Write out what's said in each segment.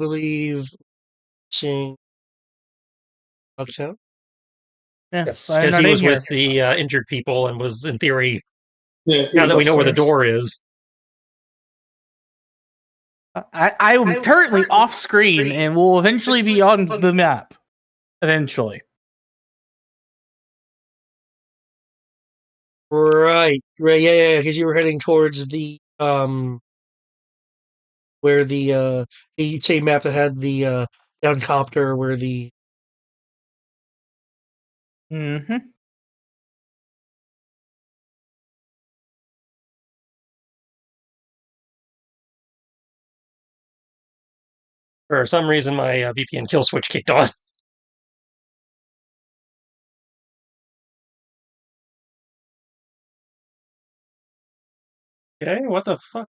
believe, seeing Bucktown. Yes, Yes, because our he name was here. with the injured people and was, in theory, Yeah, he now was that we know where the upstairs. door is. I'm currently off screen and will eventually be on the map. Eventually. Right, yeah, because you were heading towards the where the same map that had the down copter where the Mm-hmm. For some reason, my VPN kill switch kicked on. Okay, what the fuck?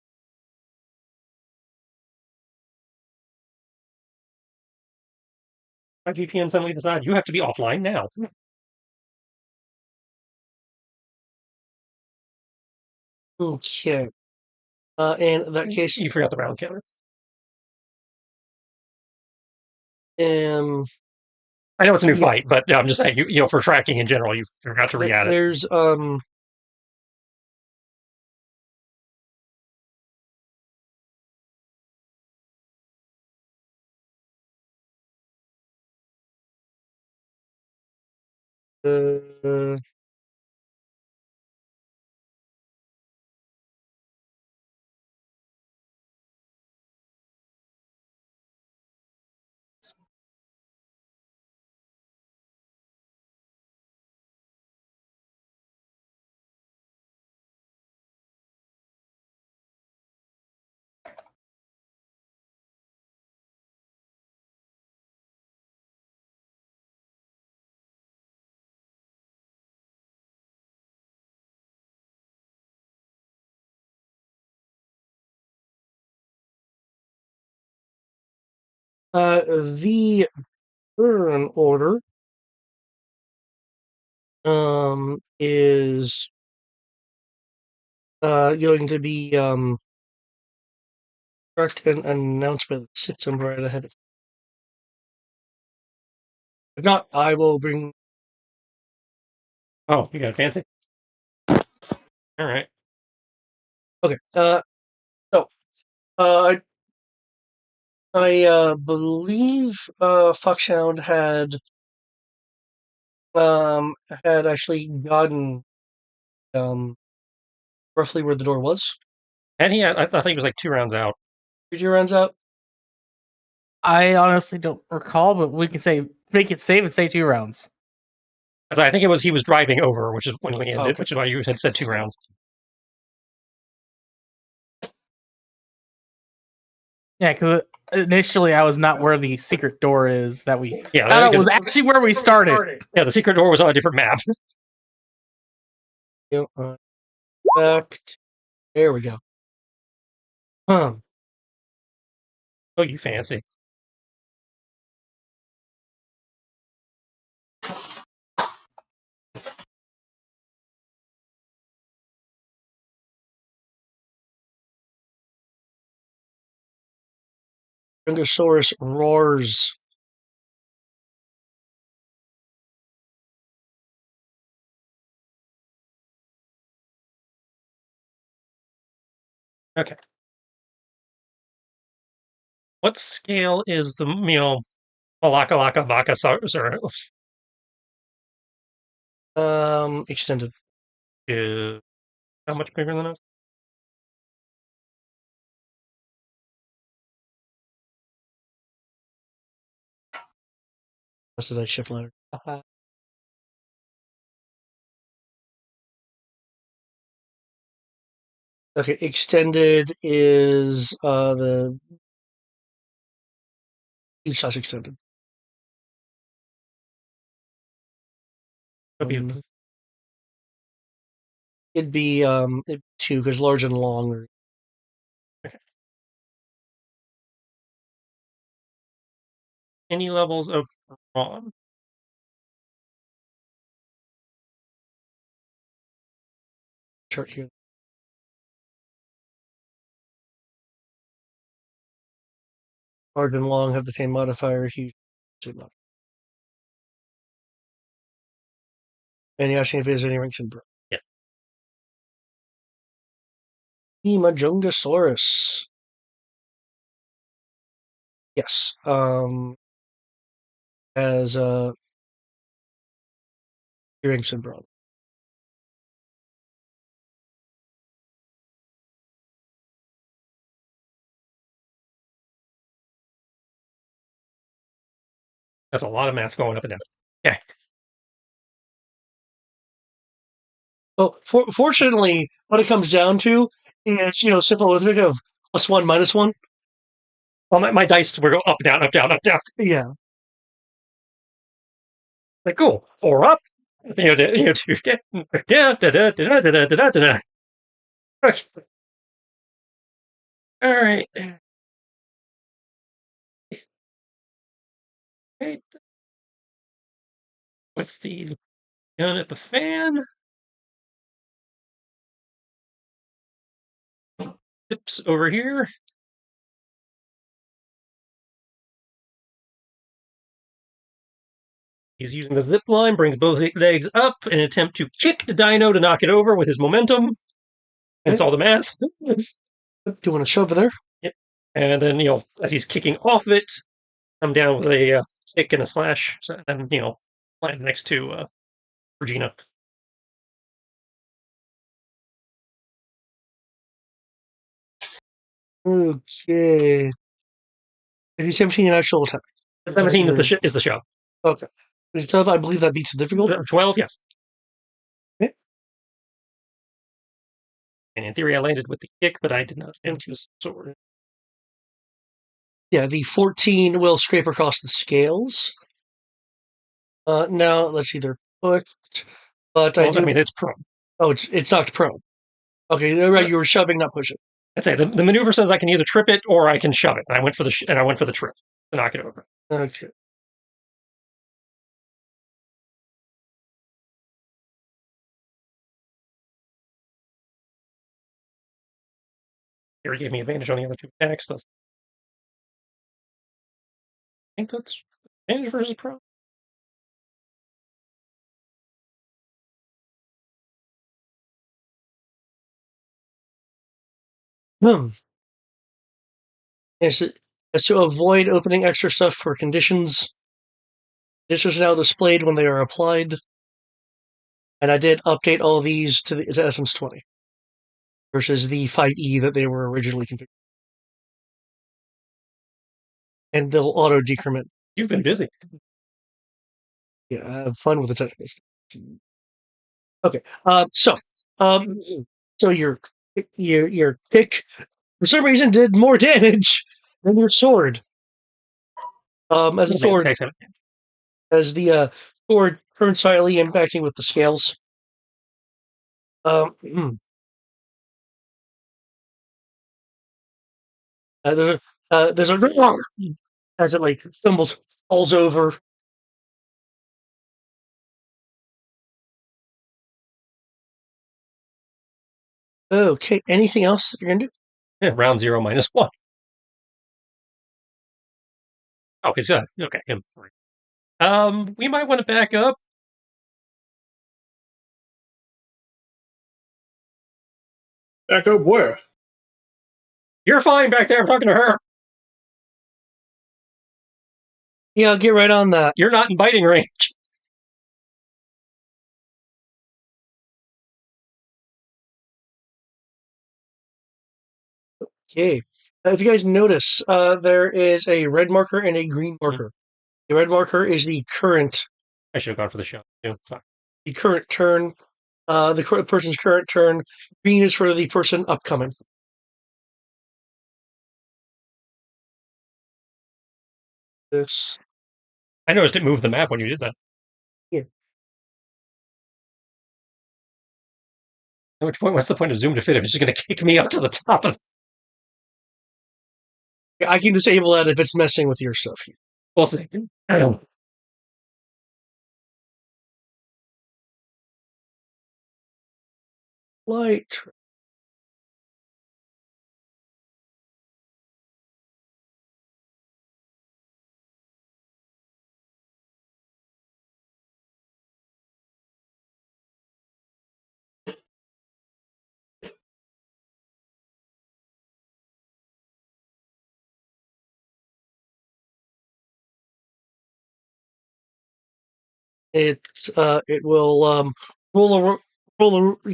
My VPN suddenly decided you have to be offline now. okay. And in that case, You forgot the round counter. I know it's a new fight, but I'm just saying, you know, for tracking in general, you forgot to re-add it. there's the turn order is going to be correct and announced by the system right ahead of. If not, I will bring. Oh, you got it fancy. All right. Okay. So, I believe Foxhound had actually gotten roughly where the door was. And I think he was like 2 rounds out. 2 rounds out. I honestly don't recall, but we can say make it safe and say 2 rounds. I think he was driving over, which is when we ended, Okay. which is why you had said 2 rounds. Yeah, because initially I was not where the secret door is that we. Yeah, That was actually where we started. Yeah, the secret door was on a different map. Back. There we go. Oh, you fancy. Brontosaurus roars. Okay. What scale is the, Malaka Laka Baka Sorry, Extended. how much bigger than us? That's the shift letter. Okay, extended is the each size extended. It'd be 2 because large and long are. Okay. Any levels of brawn? Chart here. Hard and long have the same modifier. Huge. And you're asking if there's any ranks in bro. Yeah. Majungasaurus. Yes. As ranks in bro. That's a lot of math going up and down. Okay. Well, fortunately, what it comes down to is, simple arithmetic of +1, -1. Well, my dice were go up, down, up, down, up, down. Yeah. Like, cool. 4 up. 2 down. Da. Okay. All right. Right. What's the gun at the fan? Tips over here. He's using the zip line, brings both legs up in an attempt to kick the dino to knock it over with his momentum. That's all the math. Do you want to shove there? Yep. And then, as he's kicking off it, come down with a kick and a slash, and land next to Regina. Okay. Is he 17 an actual attack? 17 is the shove. Okay. Is 12, I believe that beats the difficult. 12, yes. Okay. And in theory, I landed with the kick, but I did not empty his sword. Yeah, the 14 will scrape across the scales. Now, let's see, they're pushed. But I mean, it's prone. Oh, it's knocked prone. Okay, right. You were shoving, not pushing. I'd say the maneuver says I can either trip it or I can shove it. And I went for the trip to knock it over. Okay. Here he gave me advantage on the other 2 attacks. Thus, I think that's advantage versus pro. As to avoid opening extra stuff for conditions, this is now displayed when they are applied. And I did update all these to Essence 20 versus the 5E that they were originally configured. And they'll auto decrement. You've been busy. Yeah, I have fun with the technical stuff. Okay, so your kick for some reason did more damage than your sword. As the sword turns slightly impacting with the scales. There's a as it stumbles, falls over. Okay, anything else that you're gonna do? Yeah, round 0 -1. Oh, he's okay. Him. We might want to back up. Back up where? You're fine back there. I'm talking to her. Yeah, I'll get right on that. You're not in biting range. Okay. If you guys notice, there is a red marker and a green marker. The red marker is the current. I should have gone for the show too. The current turn. The person's current turn. Green is for the person upcoming. This. I noticed it moved the map when you did that. Yeah. At which point, what's the point of zoom to fit if it's just going to kick me up to the top of? I can disable that if it's messing with your stuff here. We'll see. Light. it will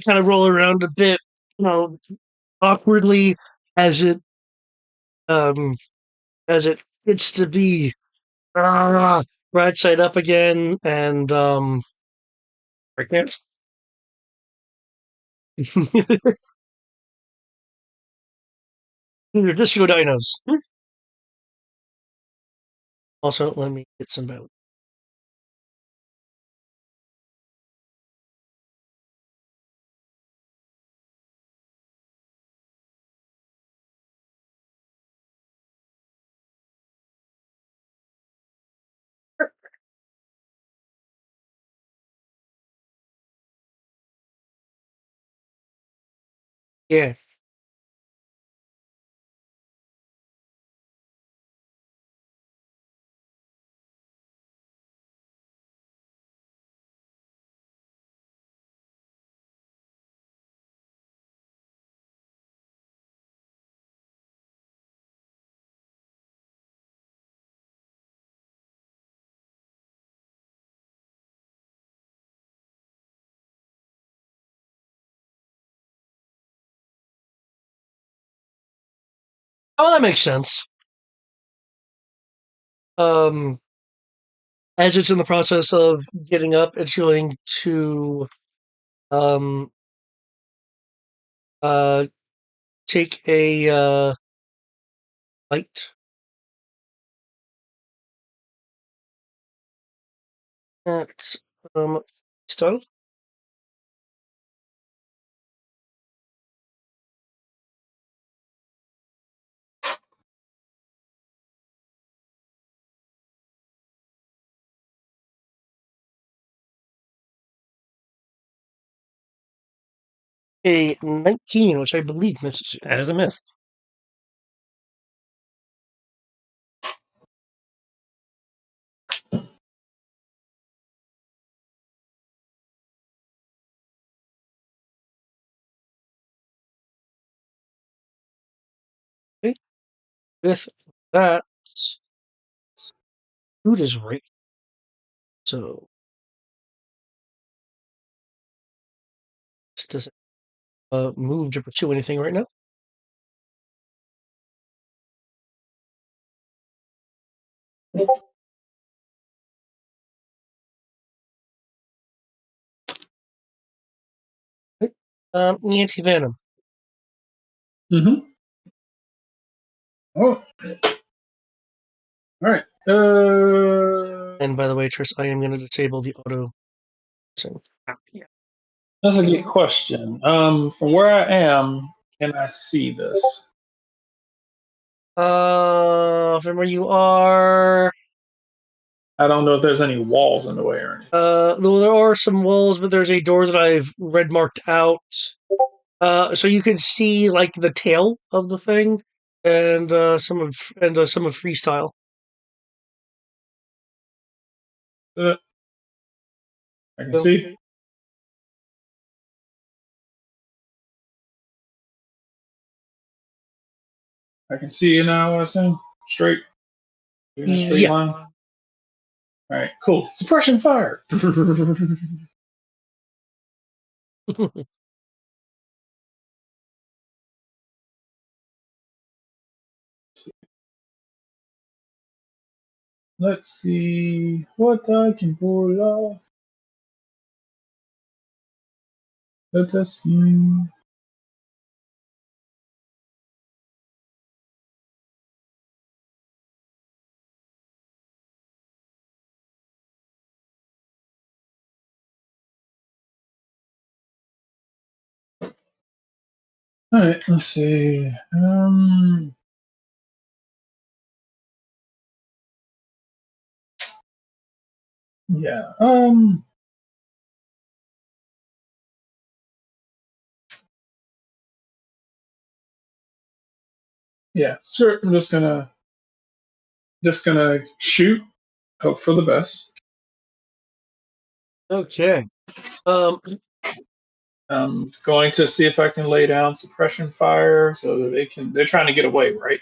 kind of roll around a bit, awkwardly as it um gets to be right side up again, and Breakdance. they're disco dinos. Also, let me get some balance. Yeah. Oh, that makes sense. Um, as it's in the process of getting up, it's going to um uh take a bite at stone. A 19, which I believe misses you. That is a miss. Okay. With that, food is right. So this doesn't move to pursue anything right now. Okay. Anti-venom. Mm-hmm. Oh. All right. And by the way, Tris, I am going to disable the auto. Yeah. That's a good question. From where I am, can I see this? From where you are, I don't know if there's any walls in the way or anything. though there are some walls, but there's a door that I've red marked out. So you can see like the tail of the thing, and some of freestyle. I can So, see. I can see you now. I assume straight. In a straight yeah. line. All right. Cool. Suppression fire. Let's see what I can pull off. Let us see. All right, let's see. Yeah. Yeah. Sure. I'm just gonna shoot. Hope for the best. Okay. Um, I'm going to see if I can lay down suppression fire so that they can. They're trying to get away, right?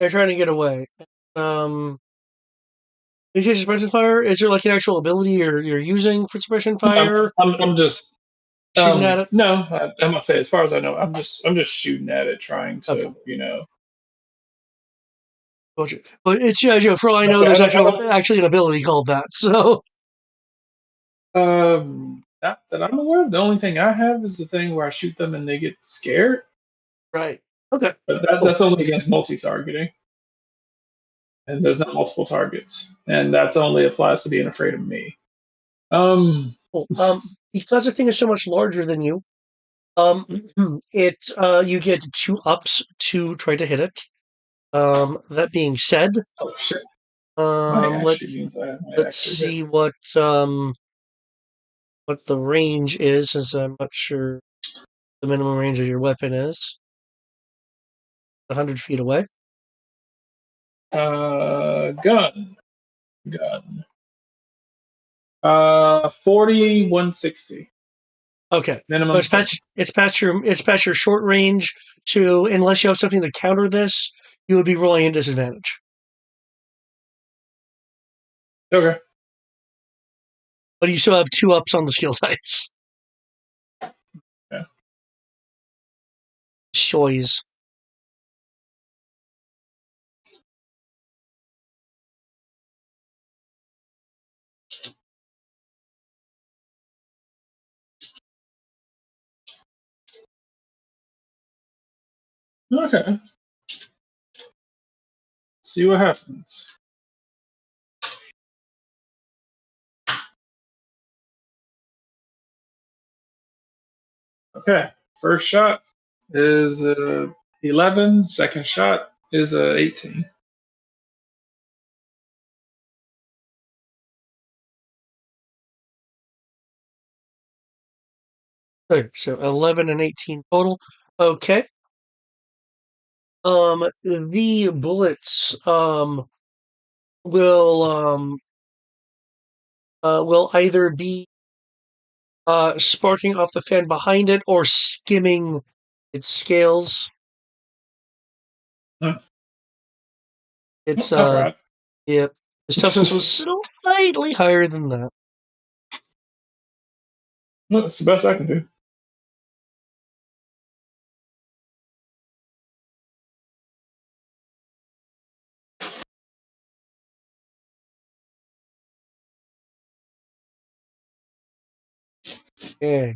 they're trying to get away. Um, you say suppression fire? Is there like an actual ability you're using for suppression fire? I'm just Shooting at it? no, I'm gonna say as far as I know, I'm just shooting at it, trying to Okay. Gotcha. But it's for all I I know, say there's I don't actually an ability called that. So not that I'm aware of. The only thing I have is the thing where I shoot them and they get scared, right. Okay. but Cool. that's only against multi-targeting, and there's not multiple targets, and that's only applies to being afraid of me. Cool. Because the thing is so much larger than you, it you get 2 ups to try to hit it. That being said, oh shit, my actually means I might let's actually hit. see what the range is, since I'm not sure the minimum range of your weapon is. 100 feet away. Gun. 4160 Okay. So minimum. it's past your short range to, unless you have something to counter this, you would be rolling a disadvantage. Okay. But you still have 2 ups on the skill dice. Yeah. Shoys. Okay. See what happens. Okay. First shot is 11. Second shot is 18. Okay, so 11 and 18 total. Okay. The bullets will either be sparking off the fan behind it or skimming its scales. Huh. It's I tried. yeah, the toughness was slightly higher than that. Well, that's the best I can do. Yeah.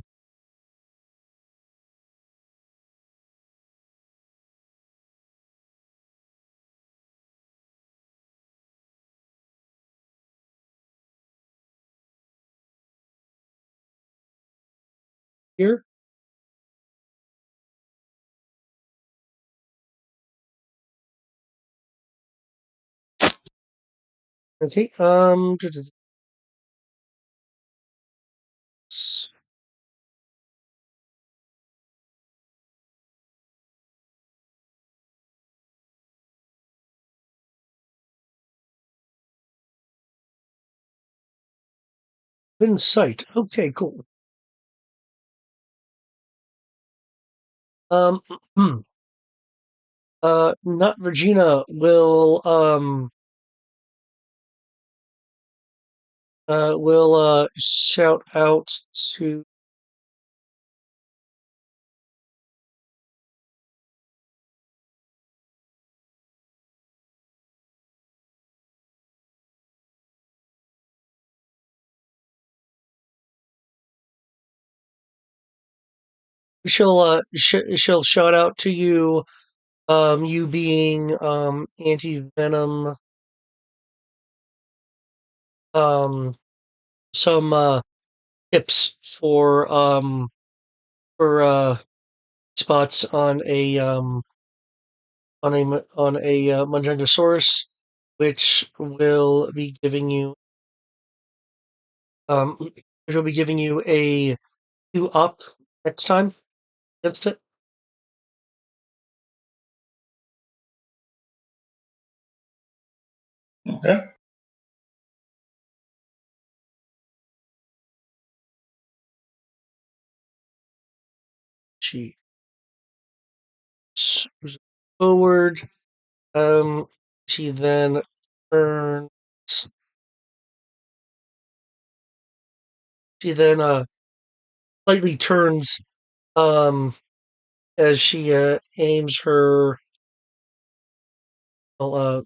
Here. Okay. In sight. Okay, cool. Um, not Regina will shout out to she'll shout out to you, you being anti-venom, some tips for spots on a Manjungasaurus, which will be giving you um which will be giving you a 2 up next time against it. Okay. She moves forward. She then turns She then slightly turns as she aims her. Well,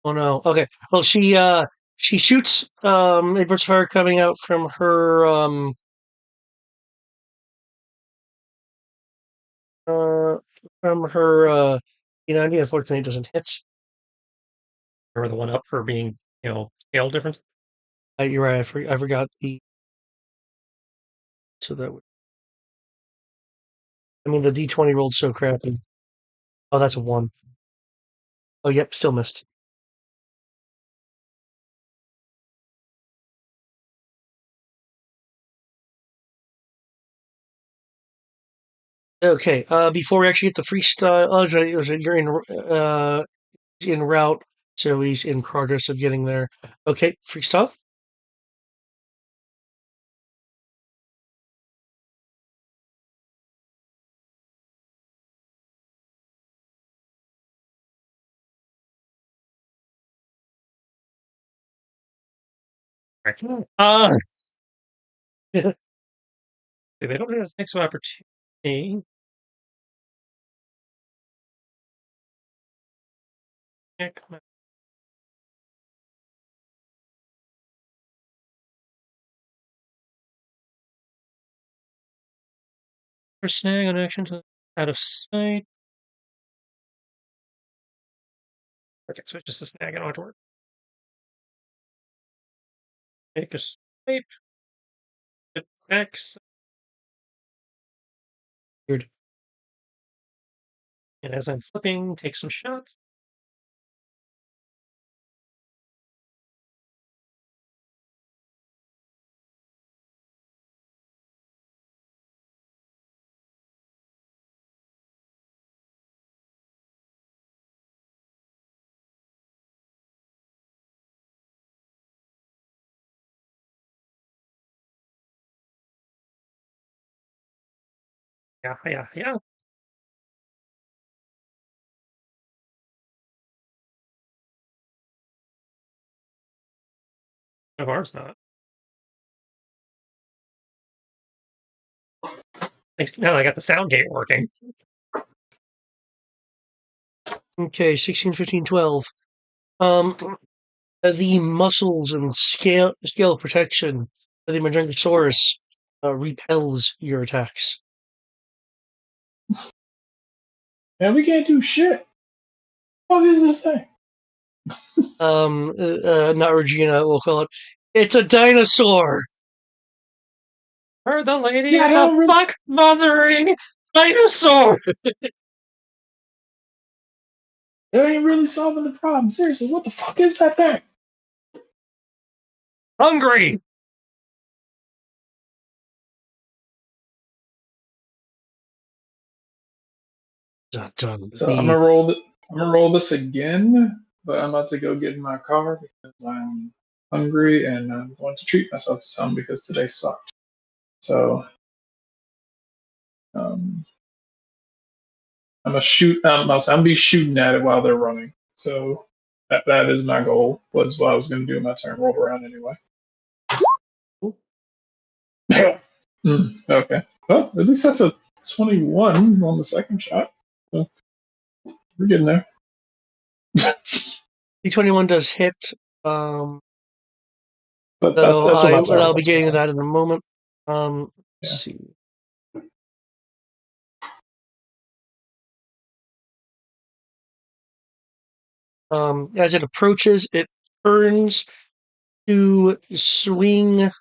oh no. Okay. Well, she shoots a burst of fire coming out from her uh from her P90. Unfortunately, it doesn't hit. Or the one up for being, scale difference. You're right. I forgot the. So that would. I mean, the D20 rolled so crappy. Oh, that's a 1. Oh, yep, still missed. Okay, before we actually get the freestyle, you're in route, so he's in progress of getting there. Okay, freestyle. Right. They don't have this next opportunity. Yeah, come on. First snag on action to out of sight. Okay, so it's just a snag. I don't have to work. Make a swipe. Hit X. Weird. And as I'm flipping, take some shots. Yeah, yeah, yeah. No, ours not. Thanks. Now I got the sound gate working. Okay, 16, 15, 12. The muscles and scale protection of the Majengosaurus repels your attacks. Man, we can't do shit. What is this thing? Not Regina, we'll call it. It's a dinosaur! For the lady Yeah, of that the really- fuck mothering dinosaur. That ain't really solving the problem. Seriously, what the fuck is that thing? Hungry. Done. So I'm gonna roll this again, but I'm about to go get in my car because I'm hungry and I'm going to treat myself to some because today sucked. So I'm gonna shoot. I'm gonna be shooting at it while they're running. So that is my goal. Was what I was gonna do in my turn. Roll around anyway. Okay. Well, at least that's a 21 on the second shot. So we're getting there. D21 does hit. But So that's what my target I'll be was. getting to that in a moment. Let's Yeah. see. As it approaches, it turns to swing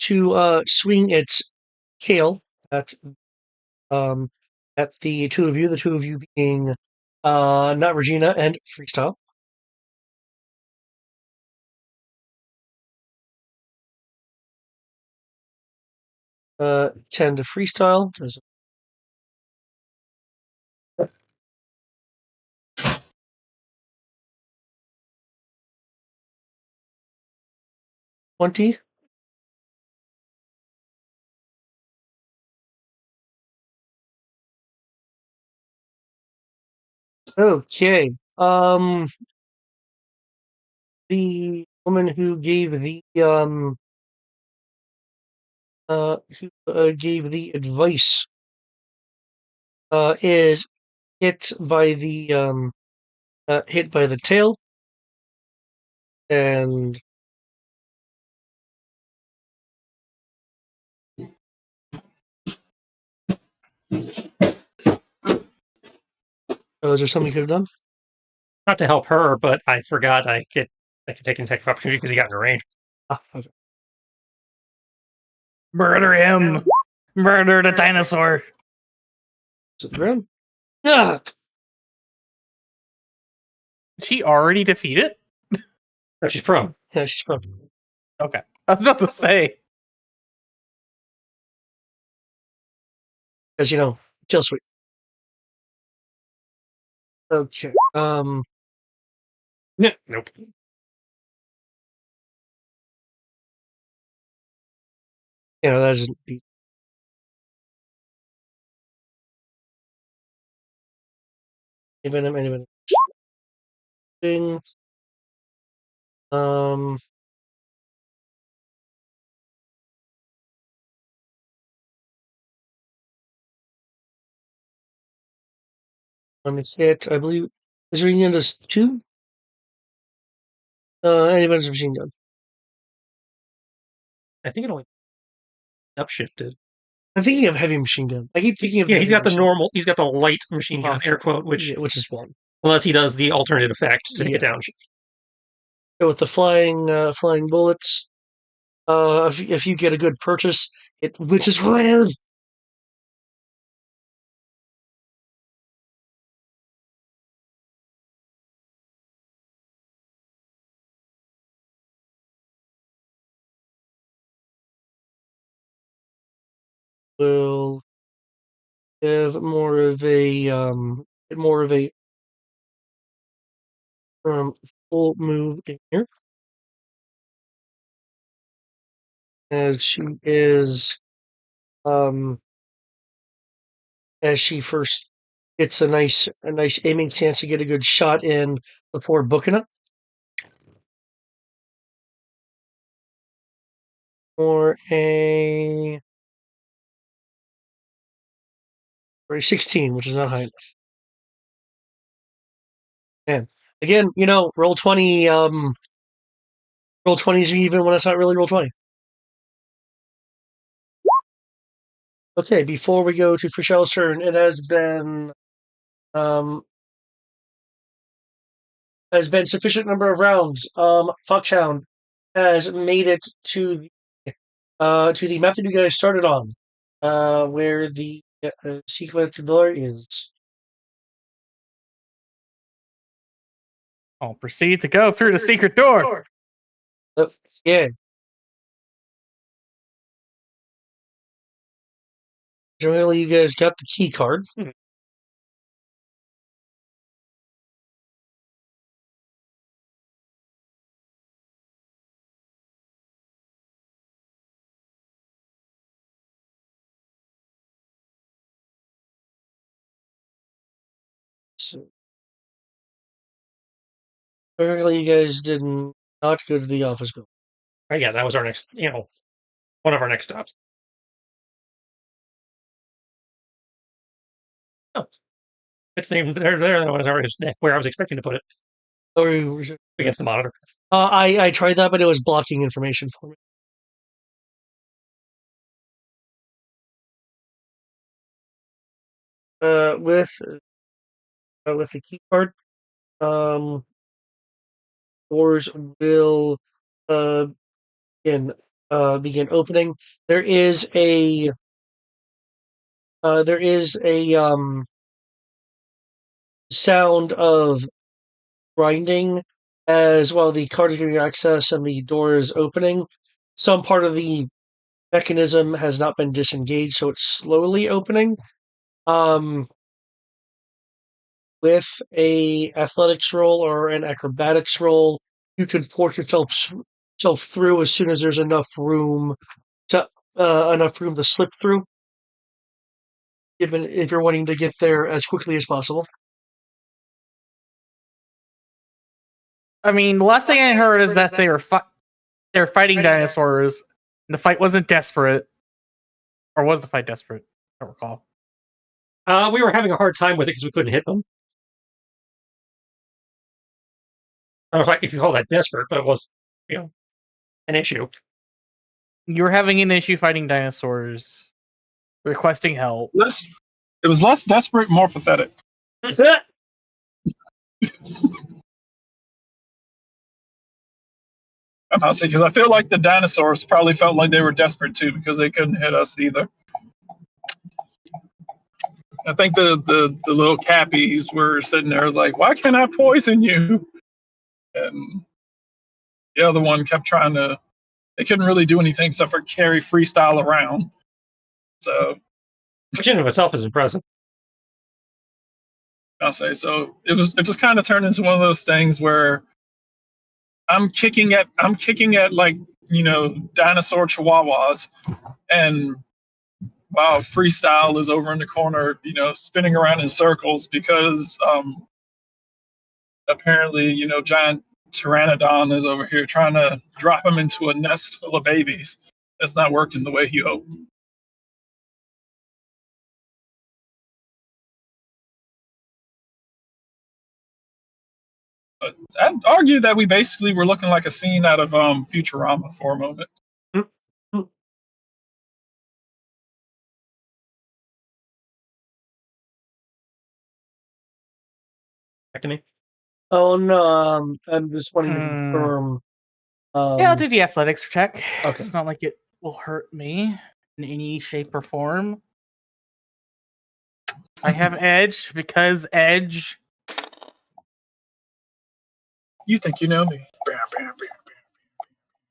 to swing its tail at the two of you. The two of you being not Regina and Freestyle. Uh, 10 to Freestyle. 20. Okay. The woman who gave the advice is hit by the tail, and is there something you could have done? Not to help her, but I forgot I could take an attack of opportunity because he got in range. Okay. Murder him! Murder the dinosaur! Is it the ground? Ah! She already defeated? Oh, she's prone. Yeah, she's probably. Okay. I was about to say. As you know, tail sweep. Okay. Yeah, nope. That doesn't beat. Any thing. Um. On the hit, I believe. Is reading in this 2? Any events machine gun. I think it only upshifted. I'm thinking of heavy machine gun. I keep thinking of Yeah, he's heavy got the machine normal. He's got the light machine gun, Okay. air quote, gun, which is 1. unless he does the alternate effect to Yeah. get down. So with the flying bullets, if you get a good purchase, which is rare. Will give more of a full move in here, as she is as she first gets a nice aiming chance to get a good shot in before booking it. Or a 16, which is not high enough. And again, roll 20. Roll 20s even when it's not really roll 20. Okay, before we go to Fishel's turn, it has been sufficient number of rounds. Foxhound has made it to the method you guys started on, where the sequence door is. I'll proceed to go through the secret door. Yeah. Generally, you guys got the key card. So, apparently, you guys did not go to the office building. Oh, yeah, that was our next. One of our next stops. Oh, it's named there. That was where I was expecting to put it Oh, against the monitor. I tried that, but it was blocking information for me. With the key card, doors will again begin opening. There is a sound of grinding as well. The card is giving you access, and the door is opening. Some part of the mechanism has not been disengaged, so it's slowly opening. With a athletics roll or an acrobatics roll, you can force yourself through as soon as there's enough room to slip through. Even if you're wanting to get there as quickly as possible. I mean, the last thing I heard is that they were fighting dinosaurs. And the fight wasn't desperate, or was the fight desperate? I don't recall. We were having a hard time with it because we couldn't hit them. I don't know if you call that desperate, but it was, an issue. You were having an issue fighting dinosaurs, requesting help. It was less desperate, more pathetic. I'll say, because I feel like the dinosaurs probably felt like they were desperate too, because they couldn't hit us either. I think the little cappies were sitting there, was like, "Why can't I poison you?" And the other one kept trying to. They couldn't really do anything except for carry freestyle around. So, which in and of itself is impressive. I'll say so. It just kind of turned into one of those things where I'm kicking at like, dinosaur chihuahuas, and wow, freestyle is over in the corner, spinning around in circles because apparently, giant pteranodon is over here trying to drop him into a nest full of babies. That's not working the way he hoped. But I'd argue that we basically were looking like a scene out of Futurama for a moment. Back to me. Oh no, I'm just wanting to confirm. Yeah, I'll do the athletics check. Okay. It's not like it will hurt me in any shape or form. I have edge because edge. You think you know me?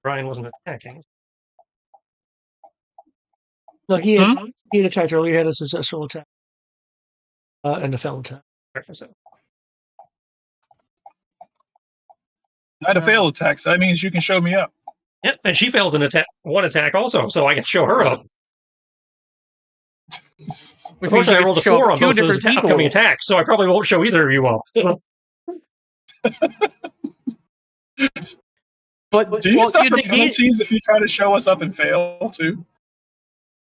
Brian wasn't attacking. No, he had attacked earlier. He had a successful attack and a failed attack. I had a failed attack, so that means you can show me up. Yep, and she failed one attack also, so I can show her up. Unfortunately, I rolled a 4 on both of those upcoming attacks, so I probably won't show either of you up. But do you suffer penalties if you try to show us up and fail too?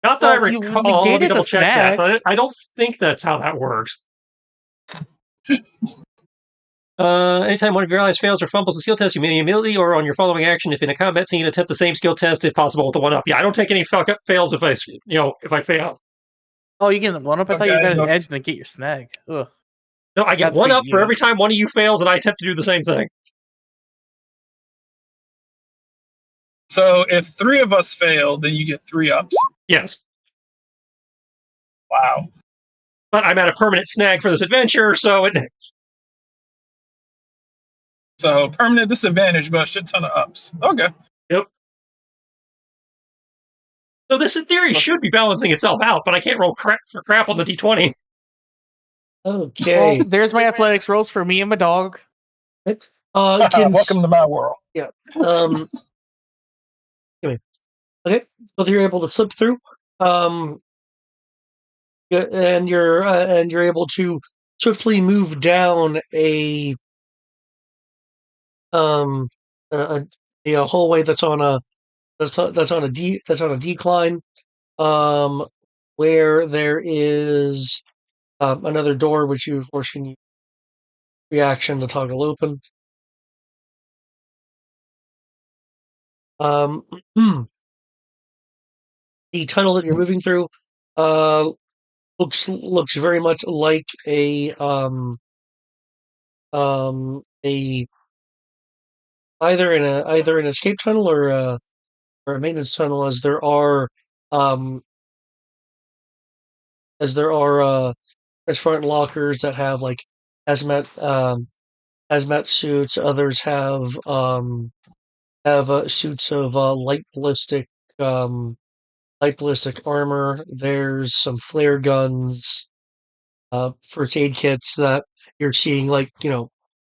Not that I recall. Let me double check that. But I don't think that's how that works. Anytime one of your allies fails or fumbles a skill test, you may immediately or on your following action, if in a combat scene, attempt the same skill test if possible with the 1-up. Yeah, I don't take any fails if I fail. Oh, you get the 1-up? I thought you got an edge and get your snag. Ugh. No, I get 1-up for every time one of you fails, and I attempt to do the same thing. So if 3 of us fail, then you get 3 ups. Yes. Wow. But I'm at a permanent snag for this adventure, so it. So permanent disadvantage, but a shit ton of ups. Okay. Yep. So this, in theory, should be balancing itself out, but I can't roll crap on the D20. Okay. Well, there's my athletics rolls for me and my dog. Welcome to my world. Yeah. Anyway. Okay. Both you're able to slip through. And you're able to swiftly move down a hallway that's on a decline, where there is another door which you of course can use reaction to toggle open. The tunnel that you're moving through looks very much like either an escape tunnel or or a maintenance tunnel, as there are um, transport lockers that have like hazmat hazmat suits. Others have suits of light ballistic armor. There's some flare guns, first aid kits that you're seeing, like,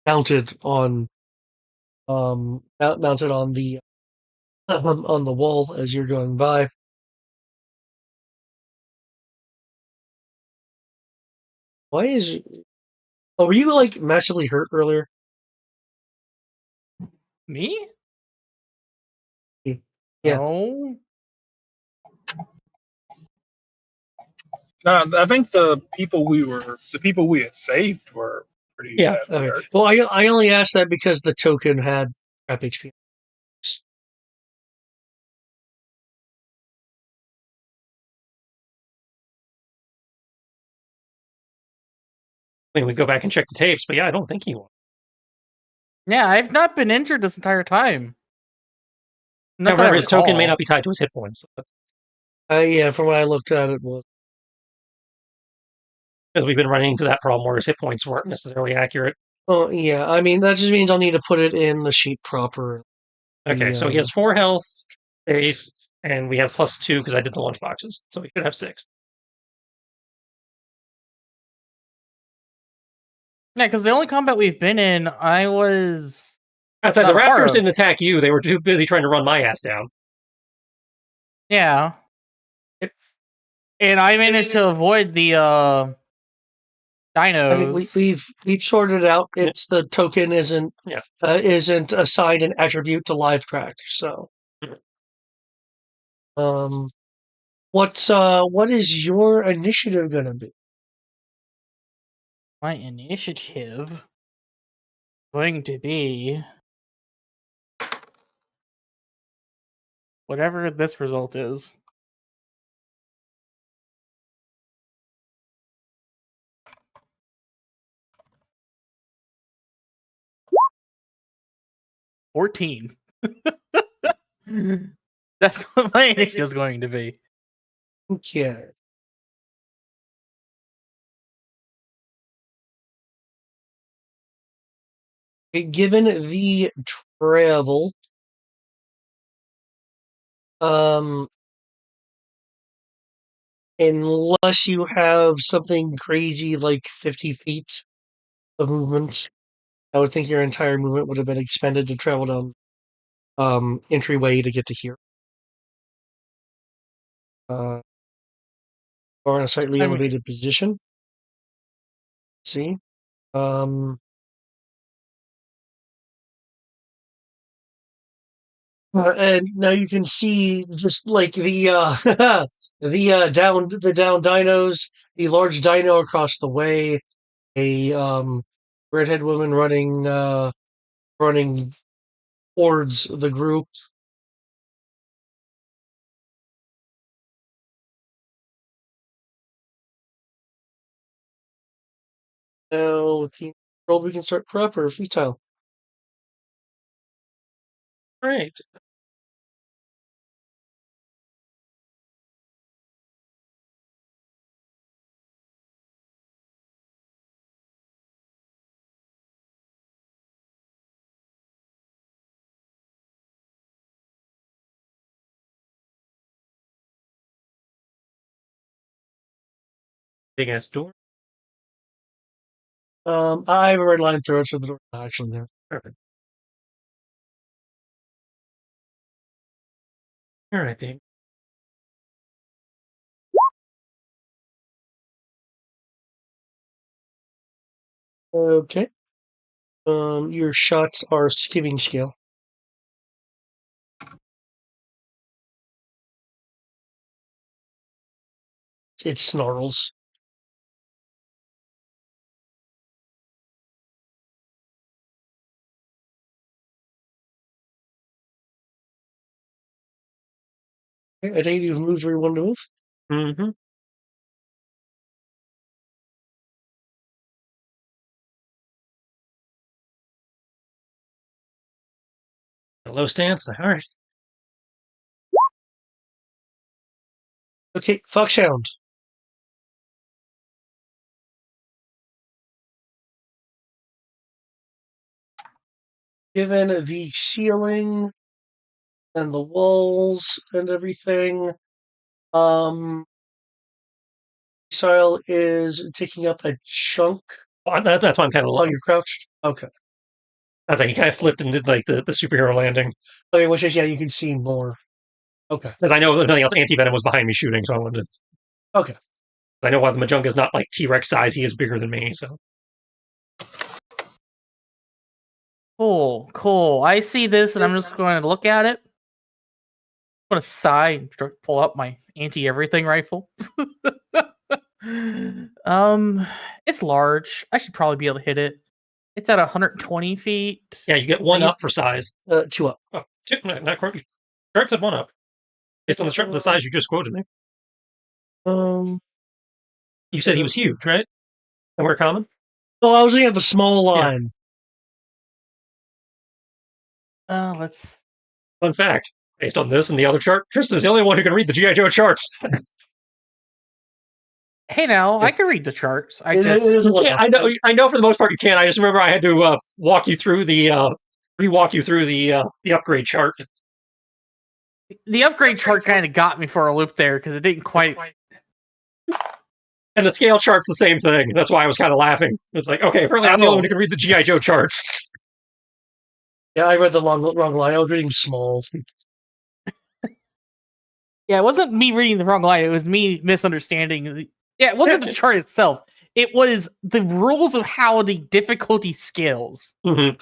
mounted mounted on the on the wall as you're going by. Why is Oh, were you like massively hurt earlier? Me? Yeah. No. I think the people we had saved were pretty Yeah, badly Okay. hurt. Well, I only asked that because the token had crap HP. I mean, we go back and check the tapes, but yeah, I don't think he won. Yeah, I've not been injured this entire time. Not that I However, his token may recall. not be tied to his hit points. Yeah, from what I looked at, it was. Because we've been running into that problem where his hit points weren't necessarily accurate. Oh, yeah. I mean, that just means I'll need to put it in the sheet proper. Okay, so he has 4 health, base, and we have +2 because I did the lunch boxes. So we should have 6. Yeah, because the only combat we've been in, I was Outside, not the a part Raptors of. didn't attack you. They were too busy trying to run my ass down. Yeah. And I managed to avoid the I mean, dinos. we've sorted it out. It's the token isn't Yeah. Isn't assigned an attribute to live track. So, um, what is your initiative gonna be? My initiative going to be whatever this result is. $14. That's what my initiative is going to be. Okay. Given the travel, unless you have something crazy like 50 feet of movement, I would think your entire movement would have been expended to travel down entryway to get to here. Or in a slightly elevated position. Let's see. And now you can see just like the the down dinos, the large dino across the way, a redhead woman running towards the group. Now, the world we can start prep or freestyle. All right. Big ass door. I have a red line through it, so the door's not actually there. Perfect. All right, big. Okay. Your shots are skimming scale. It snarls. Okay, I think you've moved where you want to move. Mm-hmm. A low stance. All right. Okay, Foxhound. Given the ceiling and the walls and everything, Missile is taking up a chunk. That's why I'm kind of low. Oh, you're crouched? Okay. I was like, he kind of flipped and did like the superhero landing. Okay, which is, yeah, you can see more. Okay. Because I know nothing else, Anti-Venom was behind me shooting, so I wanted to. Okay. I know why the Majunga is not like T-Rex size, he is bigger than me, so. Cool. I see this, and I'm just going to look at it. I'm going to sigh and pull up my anti-everything rifle. It's large. I should probably be able to hit it. It's at 120 feet. Yeah, you get one up for size. 2 up. Oh, two, not quite. Shark said one up. Based on the size you just quoted me. You said he was huge, right? And we're common? Oh, I was looking at the small line. Let's. Fun fact, based on this and the other chart, Tristan's the only one who can read the G.I. Joe charts. Hey, now I can read the charts. I know for the most part you can. I just remember I had to rewalk you through the upgrade chart. The upgrade chart kind of got me for a loop there because it didn't quite. And the scale chart's the same thing. That's why I was kind of laughing. It's like, okay, apparently I'm the only one who can read the G.I. Joe charts. Yeah, I read the wrong line. I was reading small. Yeah, it wasn't me reading the wrong line. It was me misunderstanding. Yeah, it wasn't the chart itself. It was the rules of how the difficulty scales. Mm-hmm.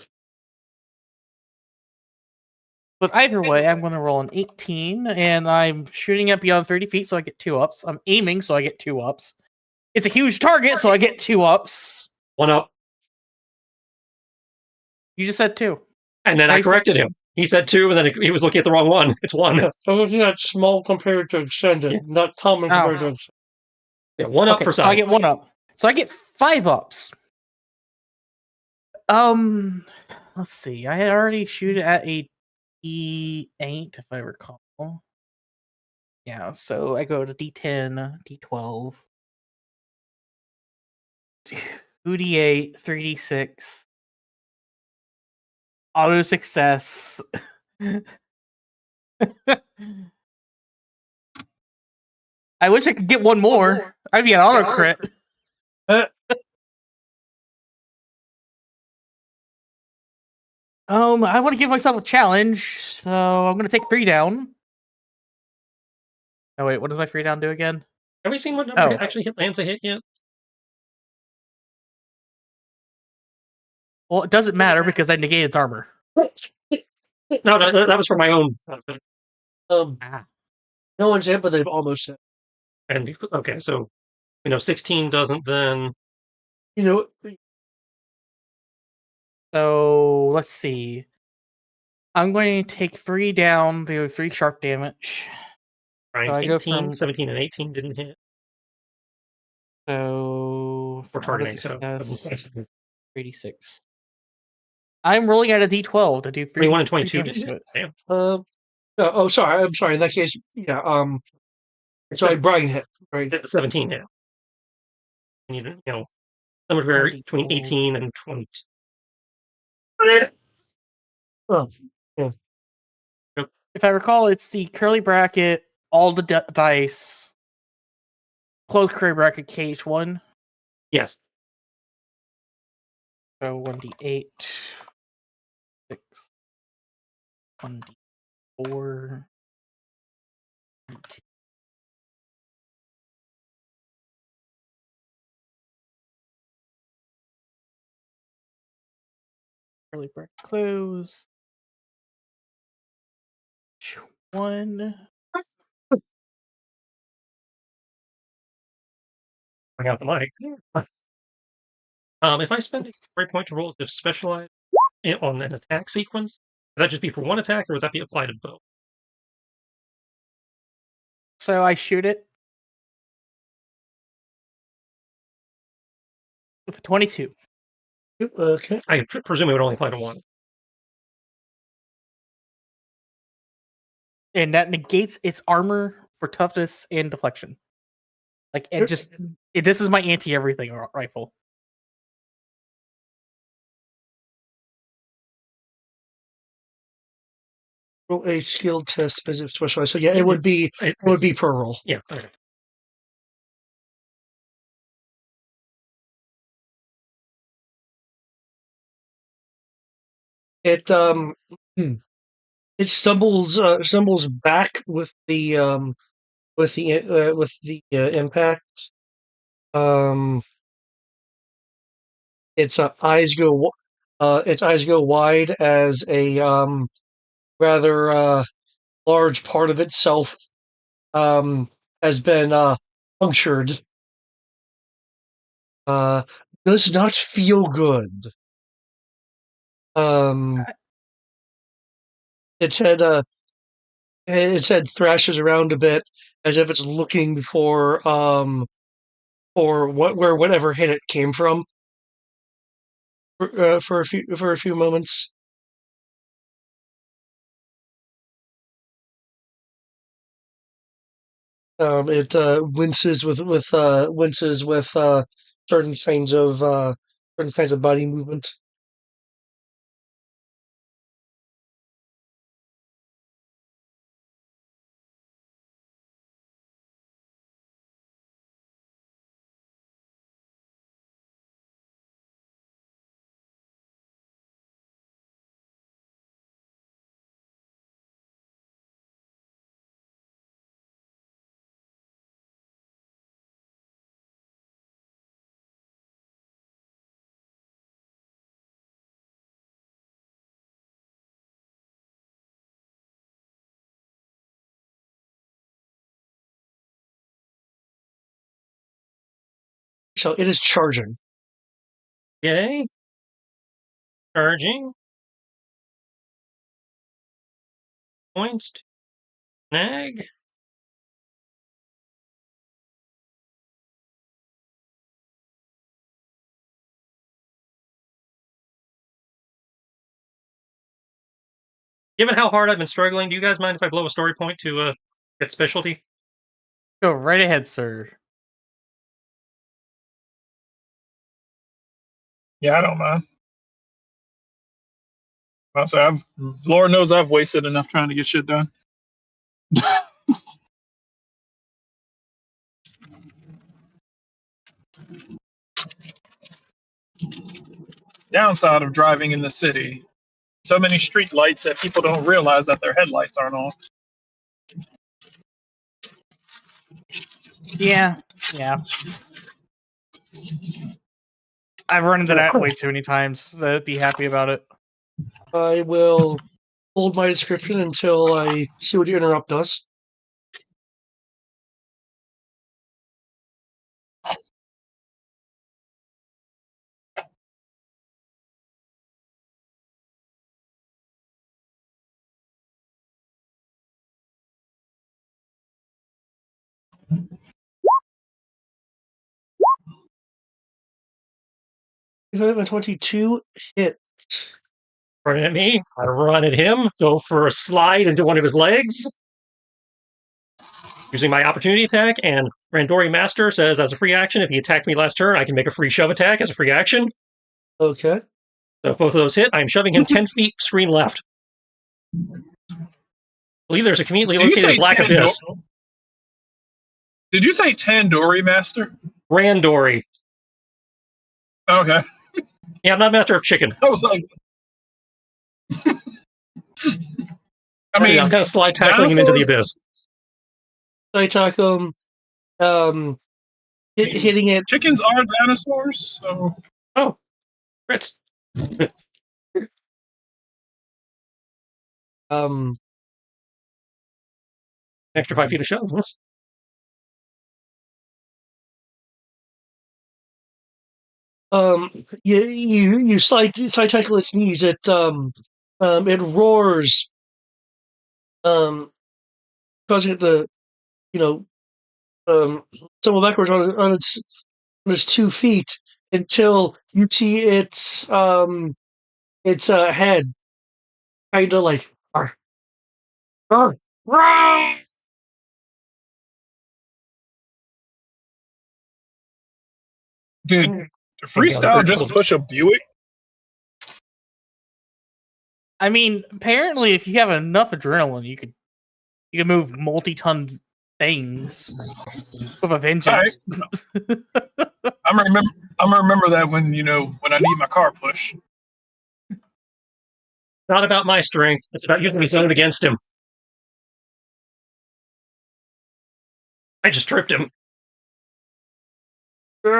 But either way, I'm going to roll an 18, and I'm shooting up beyond 30 feet, so I get 2 ups. I'm aiming, so I get 2 ups. It's a huge target, so I get 2 ups. 1 up. You just said 2. And then I corrected him. He said 2, and then he was looking at the wrong one. It's 1. So looking at small compared to extended, not common compared to extended. Yeah, 1 up for size. So I get 1 up. So I get 5 ups. Let's see. I had already shoot at a D8, if I recall. Yeah, so I go to D10, D12, 2D8, 3D6, auto success. I wish I could get one more. I'd be an auto crit. I want to give myself a challenge, so I'm going to take 3 down. Oh wait, what does my 3 down do again? Have we seen what number actually lands a hit yet? Well, it doesn't matter because I negate its armor. No, that was for my own. No one's hit, but they've almost hit. And okay, so 16 doesn't then. So let's see. I'm going to take 3 down, do 3 sharp damage. Ryan's 18, 17, and 18 didn't hit. So for targeting, so 3d6. I'm rolling at a d12 to do 21 and 22 damage to it. Damn. Sorry. I'm sorry. In that case, yeah. Sorry, Brian hit. Right. Hit the 17 now. And somewhere between 18 and 20. Oh, yeah. If I recall, it's the curly bracket, all the dice, closed curly bracket, KH1. Yes. So 1d8, 6, 1d4, 2. Curly bracket close. 1. Bring out the mic. If I spend a great point to roll as if specialized on an attack sequence, would that just be for one attack, or would that be applied to both? So I shoot it. 22. Okay. I presume it would only apply to one. And that negates its armor for toughness and deflection. Like this is my anti-everything rifle. Roll a skill test as if specialized. So yeah, it would be per roll. Yeah. Okay. It it stumbles back with the impact. Its eyes go wide as a rather large part of itself has been punctured. Does not feel good. Its head thrashes around a bit as if it's looking for whatever hit it came from for a few moments. It winces with certain kinds of body movement. So it is charging. Okay. Charging. Points. Snag. Given how hard I've been struggling, do you guys mind if I blow a story point to get specialty? Go right ahead, sir. Yeah, I don't mind. Also, Lord knows I've wasted enough trying to get shit done. Downside of driving in the city: so many street lights that people don't realize that their headlights aren't on. Yeah. I've run into that way too many times. I'd be happy about it. I will hold my description until I see what your interrupt does. If I have a 22 hit. Run at me. I run at him. Go for a slide into one of his legs. Using my opportunity attack, and Randori Master says as a free action, if he attacked me last turn, I can make a free shove attack as a free action. Okay. So if both of those hit, I'm shoving him 10 feet screen left. I believe there's a conveniently located black abyss. Did you say Tandoori Master? Randori. Okay. Yeah, I'm not master of chicken. I was like, I mean, I'm kind of slide tackling him into the abyss. I tackle him, hitting it. Chickens are dinosaurs, so. Oh, crits. Extra 5 feet of shove. You slide tackle its knees. It roars, causing it to, stumble backwards on its 2 feet until you see its head kind of like Did Freestyle just push a Buick? I mean, apparently, if you have enough adrenaline, you could move multi-ton things with a vengeance. I'm gonna remember that when I need my car push. Not about my strength. It's about using his own against him. I just tripped him. The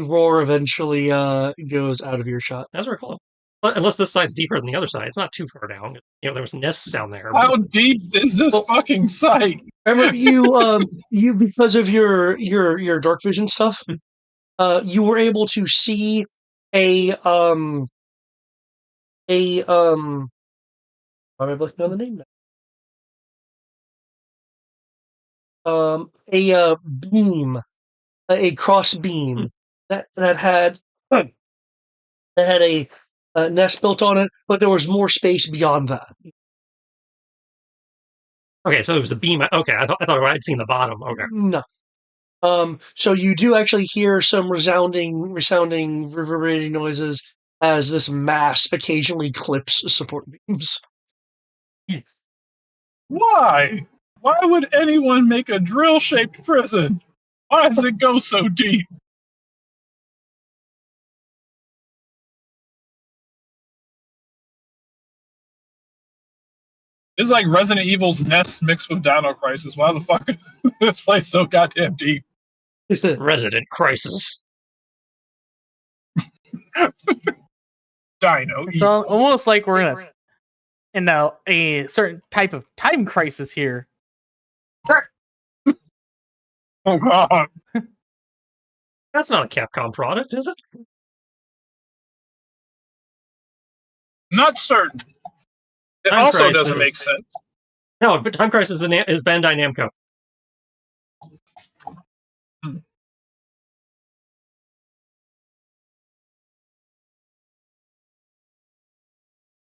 roar eventually goes out of earshot. As I recall, unless this side's deeper than the other side, it's not too far down. There was nests down there. How deep is this fucking site? Remember, you because of your dark vision stuff, you were able to see a why am I blanking on the name now? A beam, a cross beam that had a nest built on it, but there was more space beyond that. Okay, so it was a beam. Okay, I thought I'd seen the bottom. Okay. No. So you do actually hear some resounding, reverberating noises as this mass occasionally clips support beams. Why? Why would anyone make a drill-shaped prison? Why does it go so deep? It's like Resident Evil's Nest mixed with Dino Crisis. Why the fuck is this place so goddamn deep? Resident Crisis. Dino. It's almost like we're in a certain type of time crisis here. Oh god. That's not a Capcom product, is it? Not certain. It Time also Crisis. doesn't make sense. No, but Time Crisis is Bandai Namco.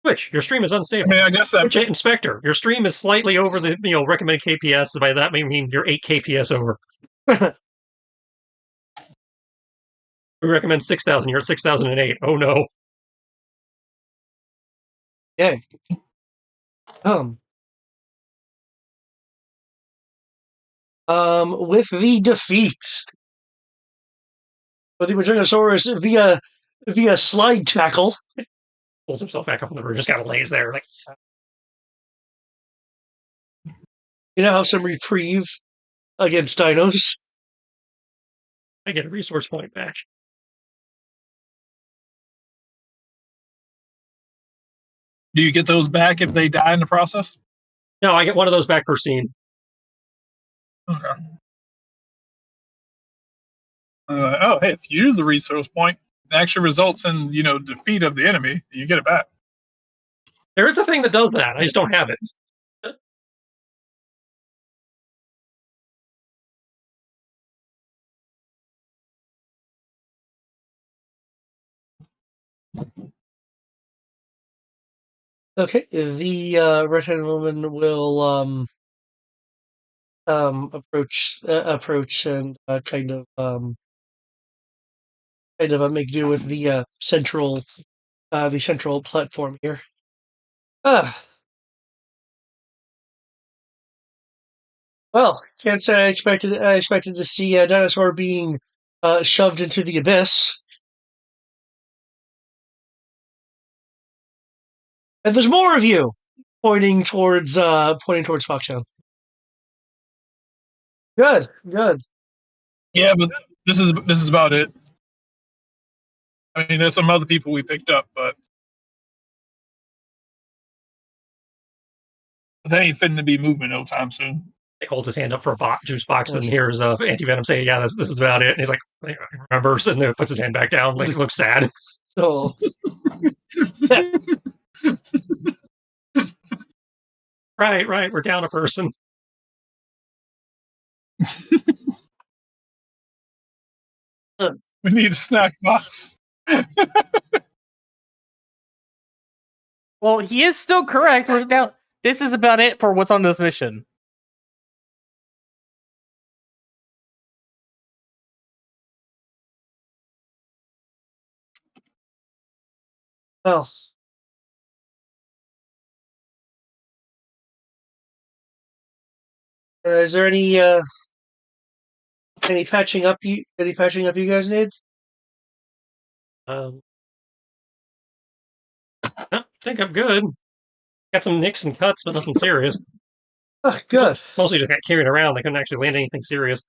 Which your stream is unstable. I mean, I guess that. Which Inspector, your stream is slightly over the recommended KPS. By that I mean you're 8 KPS over. We recommend 6,000. You're at 6,008. Oh no. Yeah. With the defeat of the Magenosaurus via slide tackle, Pulls himself back up on the river, just kind of lays there like. you now have some reprieve against dinos. I get a resource point back. Do you get those back if they die in the process? No, I get one of those back per scene. Okay. Oh, hey, if you use the resource point, it actually results in defeat of the enemy. You get it back. There is a thing that does that. I just don't have it. Okay, the red-headed woman will approach and kind of make do with the central platform here. Well, can't say I expected to see a dinosaur being shoved into the abyss. And there's more of you, pointing towards Foxhound. Good. Yeah, but this is about it. I mean, there's some other people we picked up, but they ain't fitting to be moving no time soon. He holds his hand up for a juice box and hears Anti-Venom say, "Yeah, this is about it." And he's like, remembers, and then puts his hand back down, like looks sad. Oh. Right. We're down a person. We need a snack box. Well, he is still correct. We're down. This is about it for what's on this mission. Well, is there any patching up you guys need? No, I think I'm good. Got some nicks and cuts, but nothing serious. Oh, good. Mostly just got carried around. They couldn't actually land anything serious.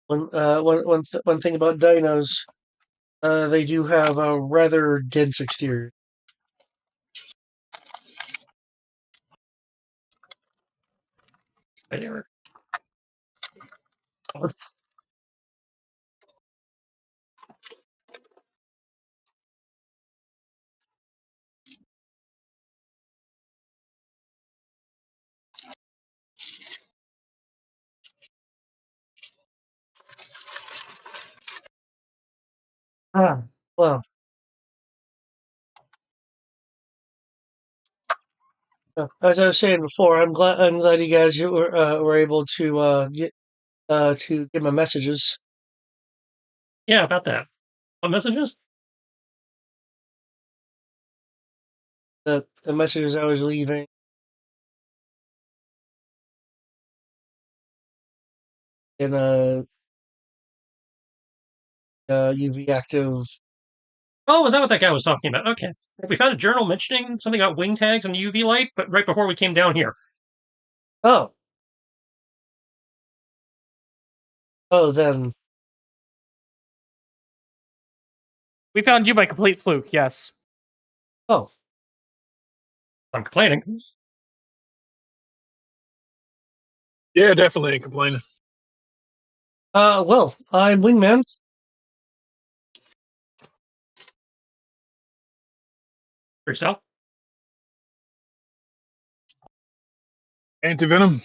One thing about dinos, they do have a rather dense exterior. There. Well, as I was saying before, I'm glad you guys were able to get my messages. Yeah, about that. What messages? The messages I was leaving. In a UV active. Oh, was that what that guy was talking about? Okay. We found a journal mentioning something about wing tags and UV light, but right before we came down here. Oh. Oh, then. We found you by complete fluke, yes. Oh. I'm complaining. Yeah, definitely ain't complaining. Well, I'm Wingman. Yourself? Antivenom.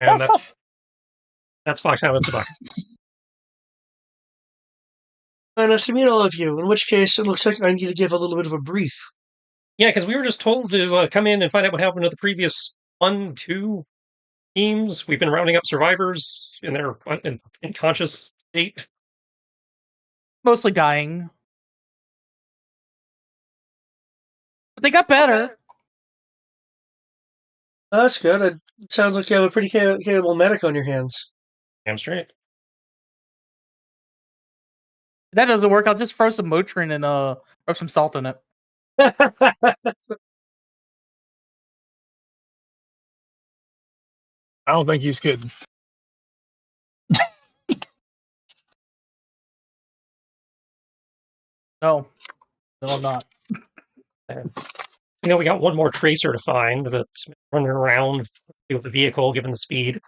And that's Foxhound and Sabak. Nice to meet all of you. In which case, it looks like I need to give a little bit of a brief. Yeah, because we were just told to come in and find out what happened to the previous 2 teams. We've been rounding up survivors in their unconscious state. Mostly dying. But they got better. That's good. It sounds like you have a pretty capable medic on your hands. Damn straight. If that doesn't work, I'll just throw some Motrin and rub some salt in it. I don't think he's kidding. No, I'm not. We got one more tracer to find that's running around with the vehicle, given the speed.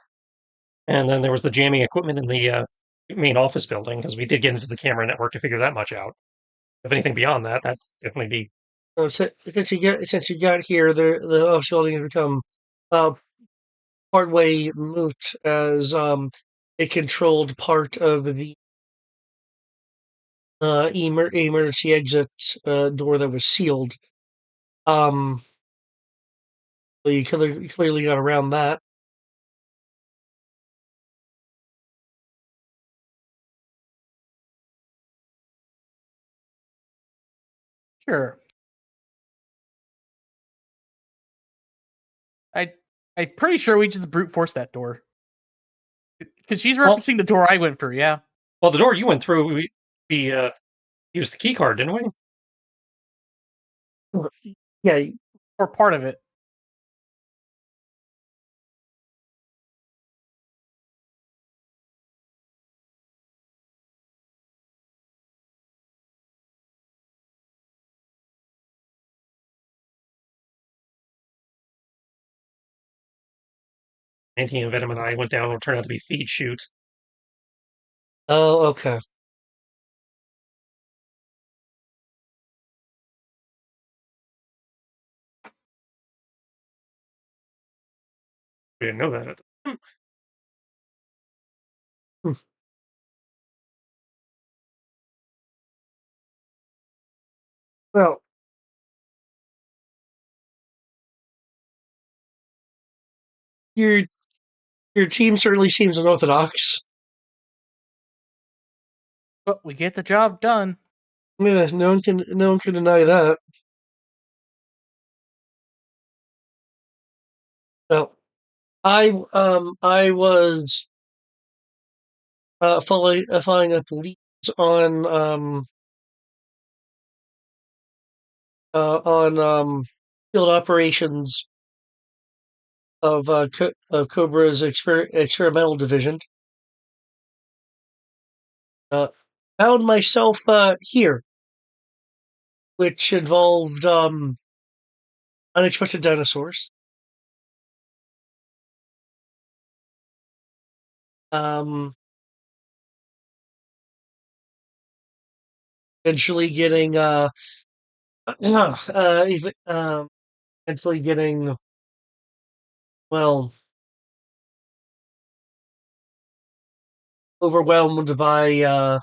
And then there was the jamming equipment in the main office building, because we did get into the camera network to figure that much out. If anything beyond that, that'd definitely be. Since you got here, the office building has become partway moot as it controlled part of the emergency exit door that was sealed. You clearly got around that. Sure. I'm pretty sure we just brute forced that door. Because she's referencing the door I went through, yeah. Well, the door you went through, we used the key card, didn't we? Yeah. Or part of it. Anti-Venom and I went down and turned out to be feed chutes. Oh, okay. We didn't know that. Hmm. Well, your team certainly seems unorthodox. But we get the job done. Yeah, no one can deny that. So, I was following up leads on field operations of Cobra's experimental division. Found myself here, which involved unexpected dinosaurs. Um, eventually getting even, eventually getting well overwhelmed by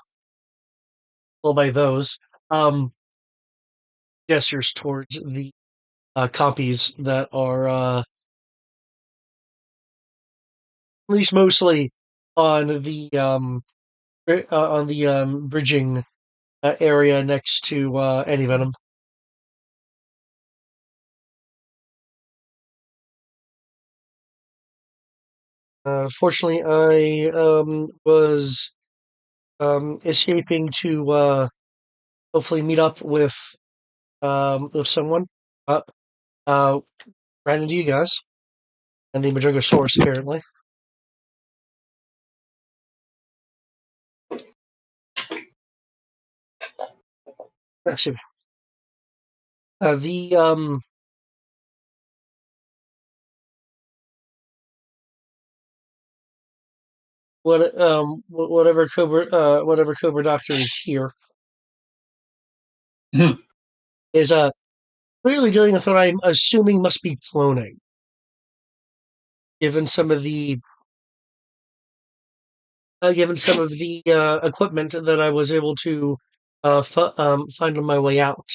those gestures towards the copies that are at least mostly on the bridging area next to Antivenom. Fortunately, I was escaping to hopefully meet up with someone. Uh, uh, ran into you guys and the Majunga source apparently. Excuse me. The whatever Cobra Doctor is here Mhm. is clearly dealing with what I'm assuming must be cloning, given some of the equipment that I was able to find on my way out.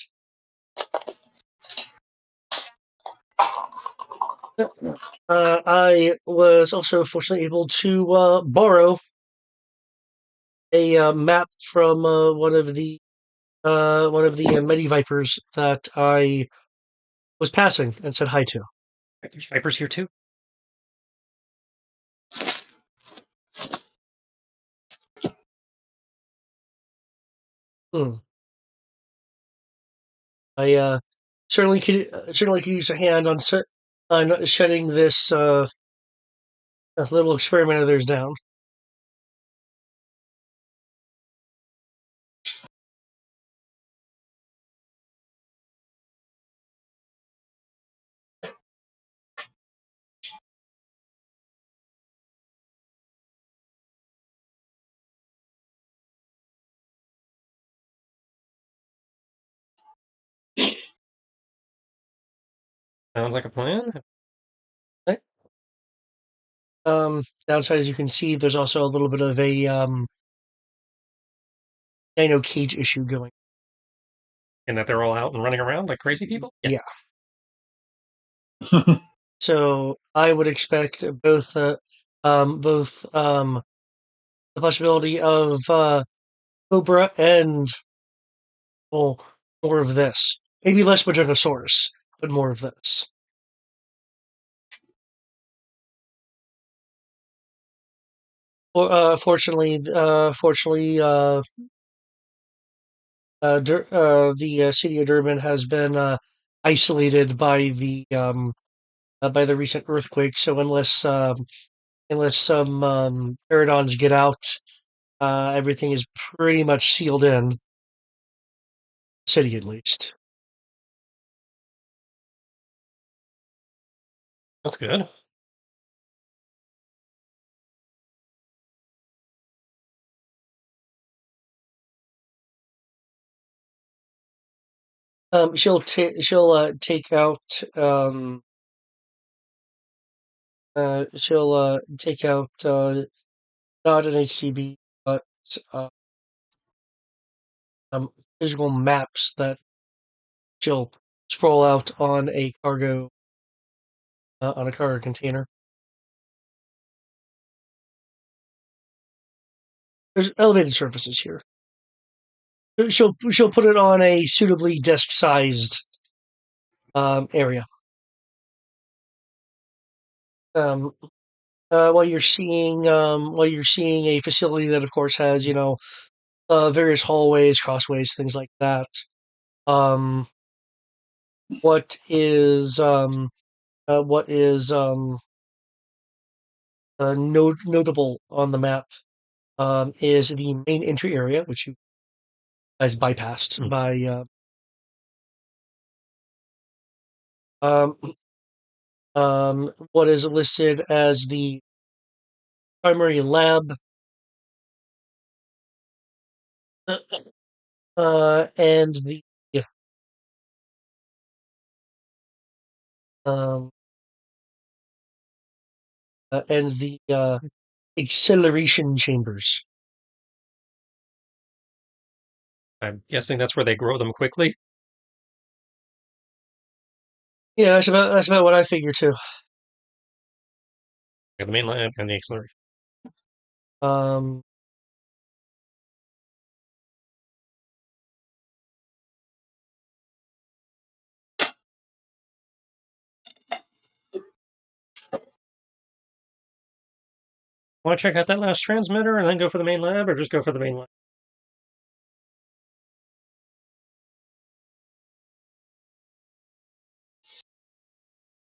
I was also fortunately able to borrow a map from one of the Medivipers that I was passing and said hi to. Right, there's vipers here too. Hmm. I certainly could use a hand on shutting this little experiment of theirs down. Sounds like a plan. Right? Downside, as you can see, there's also a little bit of a dino cage issue going. And that they're all out and running around like crazy people? Yeah. So I would expect both the possibility of Cobra and well, more of this. Maybe less Majogosaurus, but more of this. Fortunately, the city of Durban has been isolated by the recent earthquake. So unless some Paradons get out, everything is pretty much sealed in. City, at least. That's good. She'll take out not an HCB but uh, um, visual maps that she'll scroll out on a cargo container. There's elevated surfaces here. She'll put it on a suitably desk-sized area. While you're seeing a facility that, of course, has various hallways, crossways, things like that. What is notable on the map is the main entry area, which you guys bypassed by what is listed as the primary lab, and the um, acceleration chambers. I'm guessing that's where they grow them quickly. Yeah, that's about what I figure too. The main lab and the acceleration. Um, Want to check out that last transmitter and then go for the main lab, or just go for the main lab?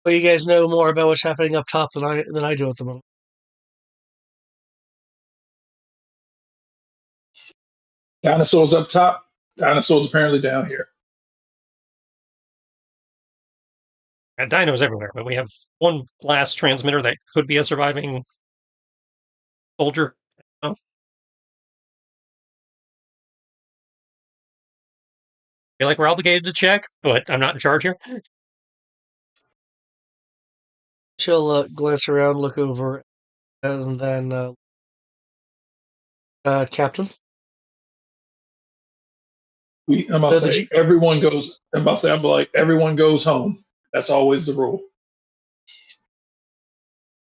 well, you guys know more about what's happening up top than I do at the moment. Dinosaurs up top. Dinosaurs apparently down here. Dinos everywhere, but we have one last transmitter that could be a surviving soldier. Oh. Feel like we're obligated to check, but I'm not in charge here. She'll glance around, look over, and then Captain. I'm about to say everyone goes. I'm like everyone goes home. That's always the rule.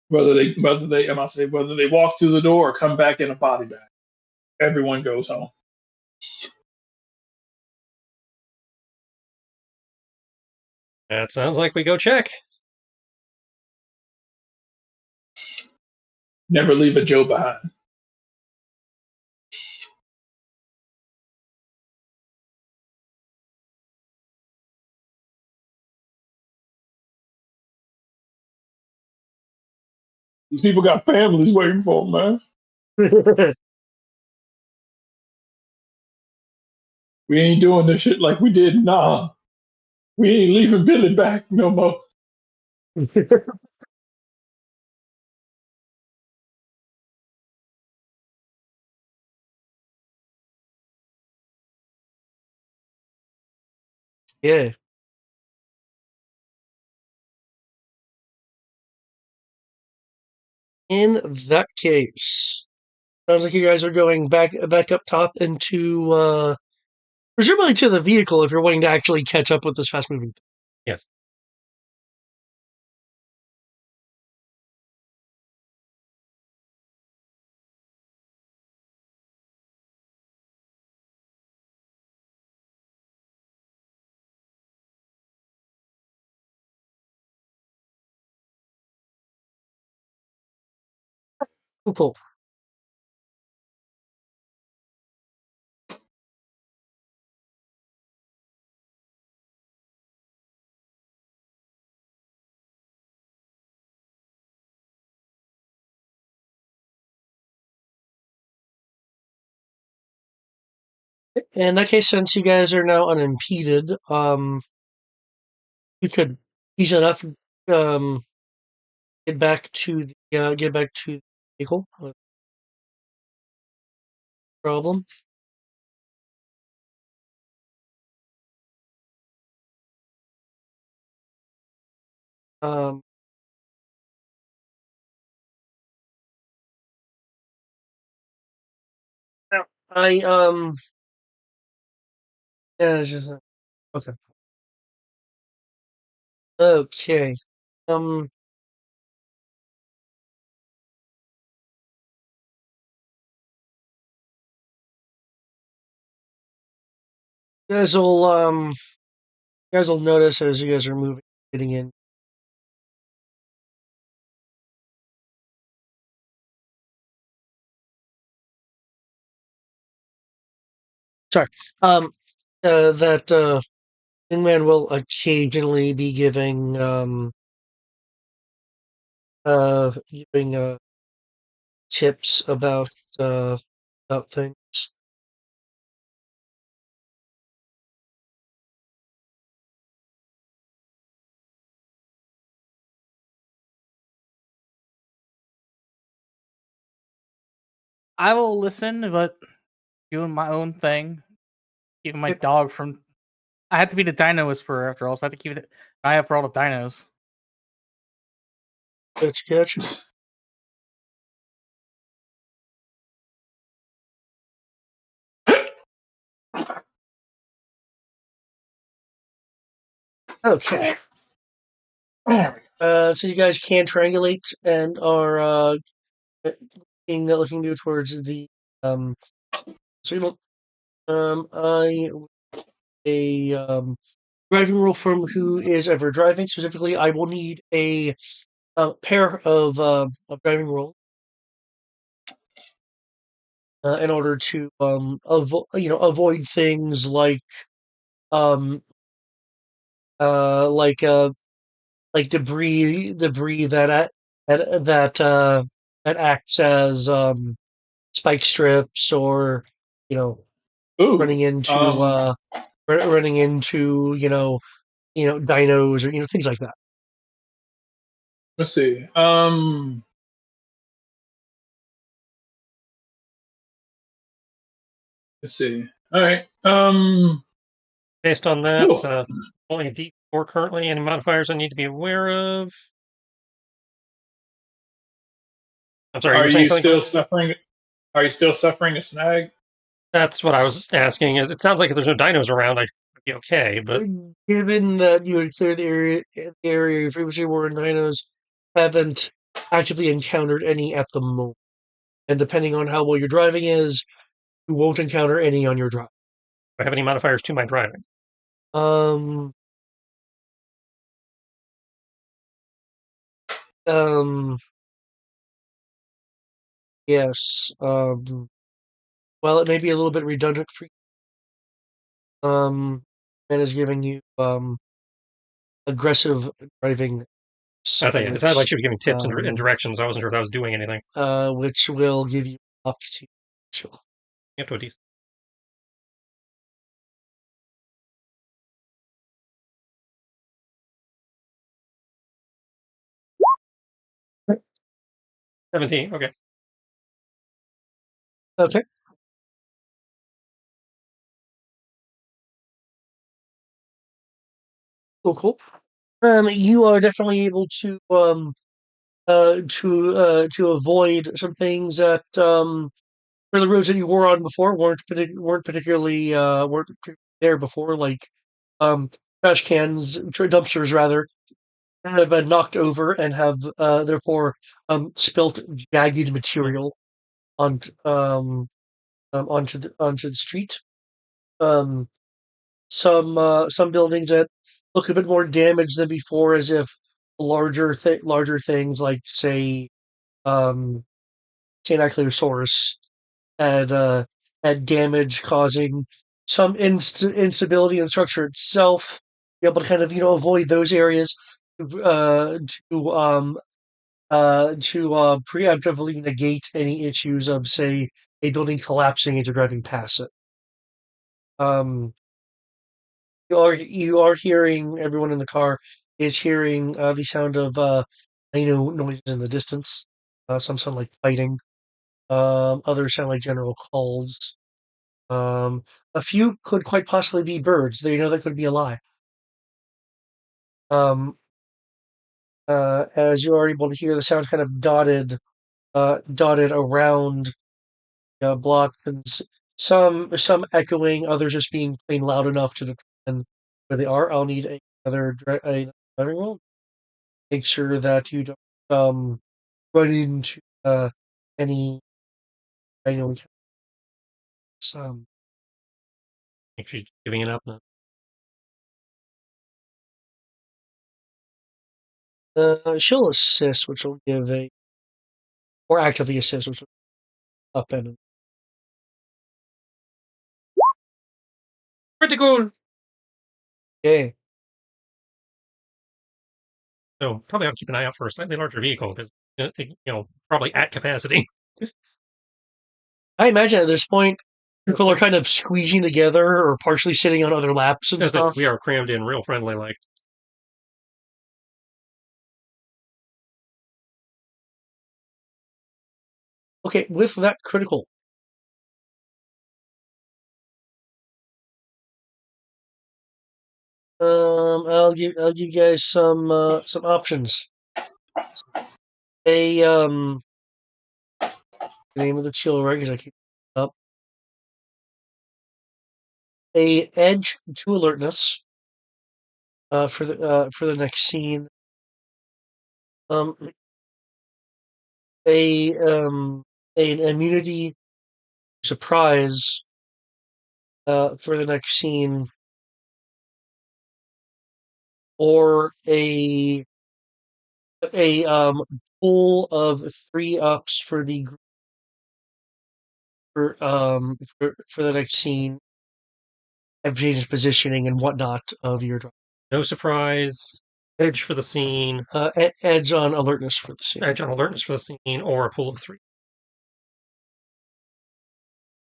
Whether they walk through the door or come back in a body bag, everyone goes home. That sounds like we go check. Never leave a Joe behind. These people got families waiting for them, man. We ain't doing this shit like we did. Nah, we ain't leaving Billy back no more. Yeah. In that case, sounds like you guys are going back up top into presumably to the vehicle if you're wanting to actually catch up with this fast moving. Yes. Cool. In that case, since you guys are now unimpeded, you could easy enough get back to the vehicle. No problem. Um, now, yeah, it's just okay. Okay. Um, You guys will notice as you guys are moving, getting in. Sorry. That Wingman will occasionally be giving giving tips about things. I will listen, but doing my own thing, keeping my Yep. dog from. I have to be the dino whisperer after all, so I have to keep it. I have for all the dinos. Gotcha. Okay. So you guys can triangulate and are looking due towards the so you I a driving rule from who is ever driving. Specifically, I will need a pair of driving rules in order to avoid things um like debris that acts as spike strips or you know Ooh. running into running into dinos or things like that. Let's see. Let's see. All right. Based on that, Cool. only a D4 currently. Any modifiers I need to be aware of? I'm sorry, you Are were saying you something? still suffering? Are you still suffering a snag? That's what I was asking. It sounds like if there's no dinos around, I should be okay. But Given that you had cleared the area you previously were in dinos, haven't actively encountered any at the moment. And depending on how well your driving is, you won't encounter any on your drive. do I have any modifiers to my driving? Um, um, yes. Well, it may be a little bit redundant for you. And is giving you aggressive driving, I think it sounded like which she was giving tips and directions. I wasn't sure if that was doing anything. which will give you up to. You have to a D. 17. Okay. Okay. Cool. You are definitely able to avoid some things that for the roads that you were on before weren't particularly there before, like um trash cans, dumpsters rather, have been knocked over and have therefore spilt jagged material on onto the street. Um, some buildings that look a bit more damaged than before, as if larger things like um, say an Ankylosaurus had had damage causing some instability in the structure itself. Be able to kind of avoid those areas uh, to um, preemptively negate any issues of say a building collapsing as you're driving past it. Um, you are hearing everyone in the car is hearing the sound of noises in the distance. Some sound like fighting. Others sound like general calls. Um, a few could quite possibly be birds, though that could be a lie. Um, as you are able to hear the sounds kind of dotted around block, and some echoing, others just being plain loud enough to determine where they are. I'll need a driving roll. Make sure that you don't run into any random. If she's giving it up now. She'll assist, which will give a, or actively assist, which will up and Critical! okay. So probably have to keep an eye out for a slightly larger vehicle because probably at capacity. I imagine at this point, people are kind of squeezing together or partially sitting on other laps and stuff. We are crammed in real friendly like. Okay, with that critical, I'll give you guys some options. The name of the chill, right? Because I keep it up. A edge to alertness for the next scene. Um, an immunity surprise for the next scene, or a pool of 3 ups for the for the next scene, and changes positioning and whatnot of your drive. No surprise. Edge for the scene. Edge on alertness for the scene. Edge on alertness for the scene, or a pool of 3.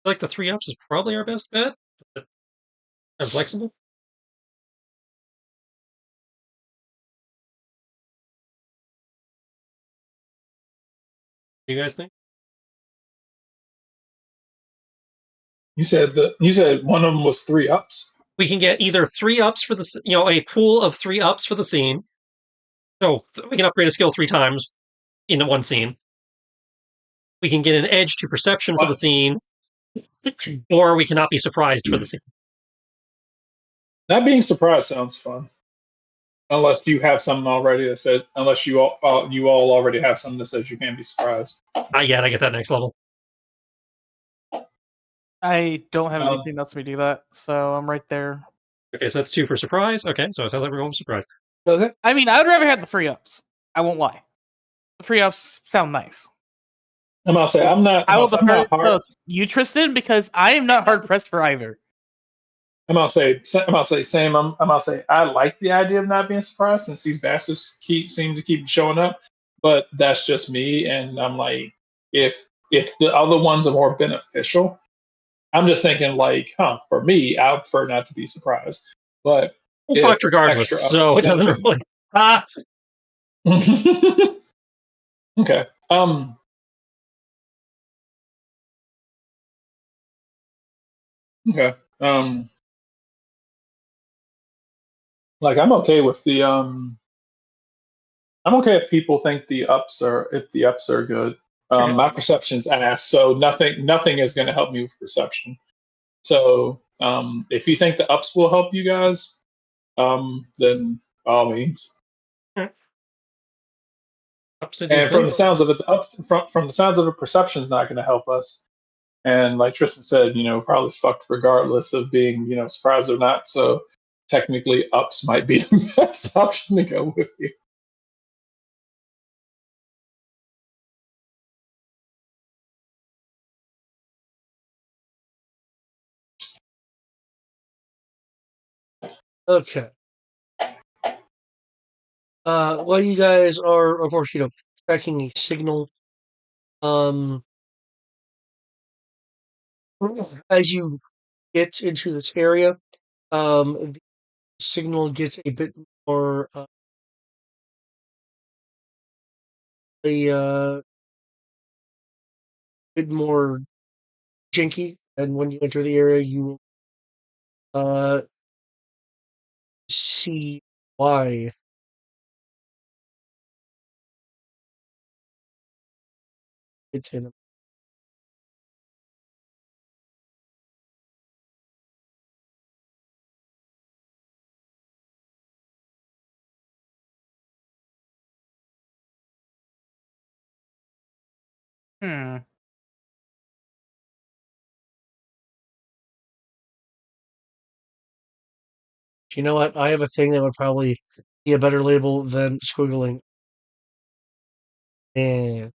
I feel like the 3 ups is probably our best bet. I'm flexible. What do you guys think? You said one of them was 3 ups. We can get either 3 ups for the a pool of 3 ups for the scene. So we can upgrade a skill 3 times in the one scene. We can get an edge to perception for the scene, or we cannot be surprised for the scene. Not being surprised sounds fun. Unless you have something already that says, unless you all already have something that says you can't be surprised. Not yet. I get that next level. I don't have anything that lets me do that, so I'm right there. Okay, so that's 2 for surprise. Okay, so it sounds like we're going with surprise. Okay. I mean, I would rather have the free ups. I won't lie. The free ups sound nice. I'm gonna say I'm not hard. You, Tristan, because I am not hard pressed for either. I'm gonna say same. I'm gonna say I like the idea of not being surprised since these bastards seem to keep showing up, but that's just me. And I'm like, if the other ones are more beneficial, I'm just thinking like, for me, I would prefer not to be surprised. But we'll fuck regardless, so it doesn't really. Okay. Okay. Like I'm okay with the I'm okay if people think the ups are good. My perception's ass, so nothing is going to help me with perception. So if you think the ups will help you guys, then by all means. And from the sounds of it, from the sounds of it, perception's not going to help us. And like Tristan said, probably fucked regardless of being, surprised or not. So technically, ups might be the best option to go with you. Okay. While you guys are, of course, tracking a signal, as you get into this area, the signal gets a bit more a bit more jinky, and when you enter the area, you will see why. It's in. Hmm. You know what? I have a thing that would probably be a better label than squiggling. And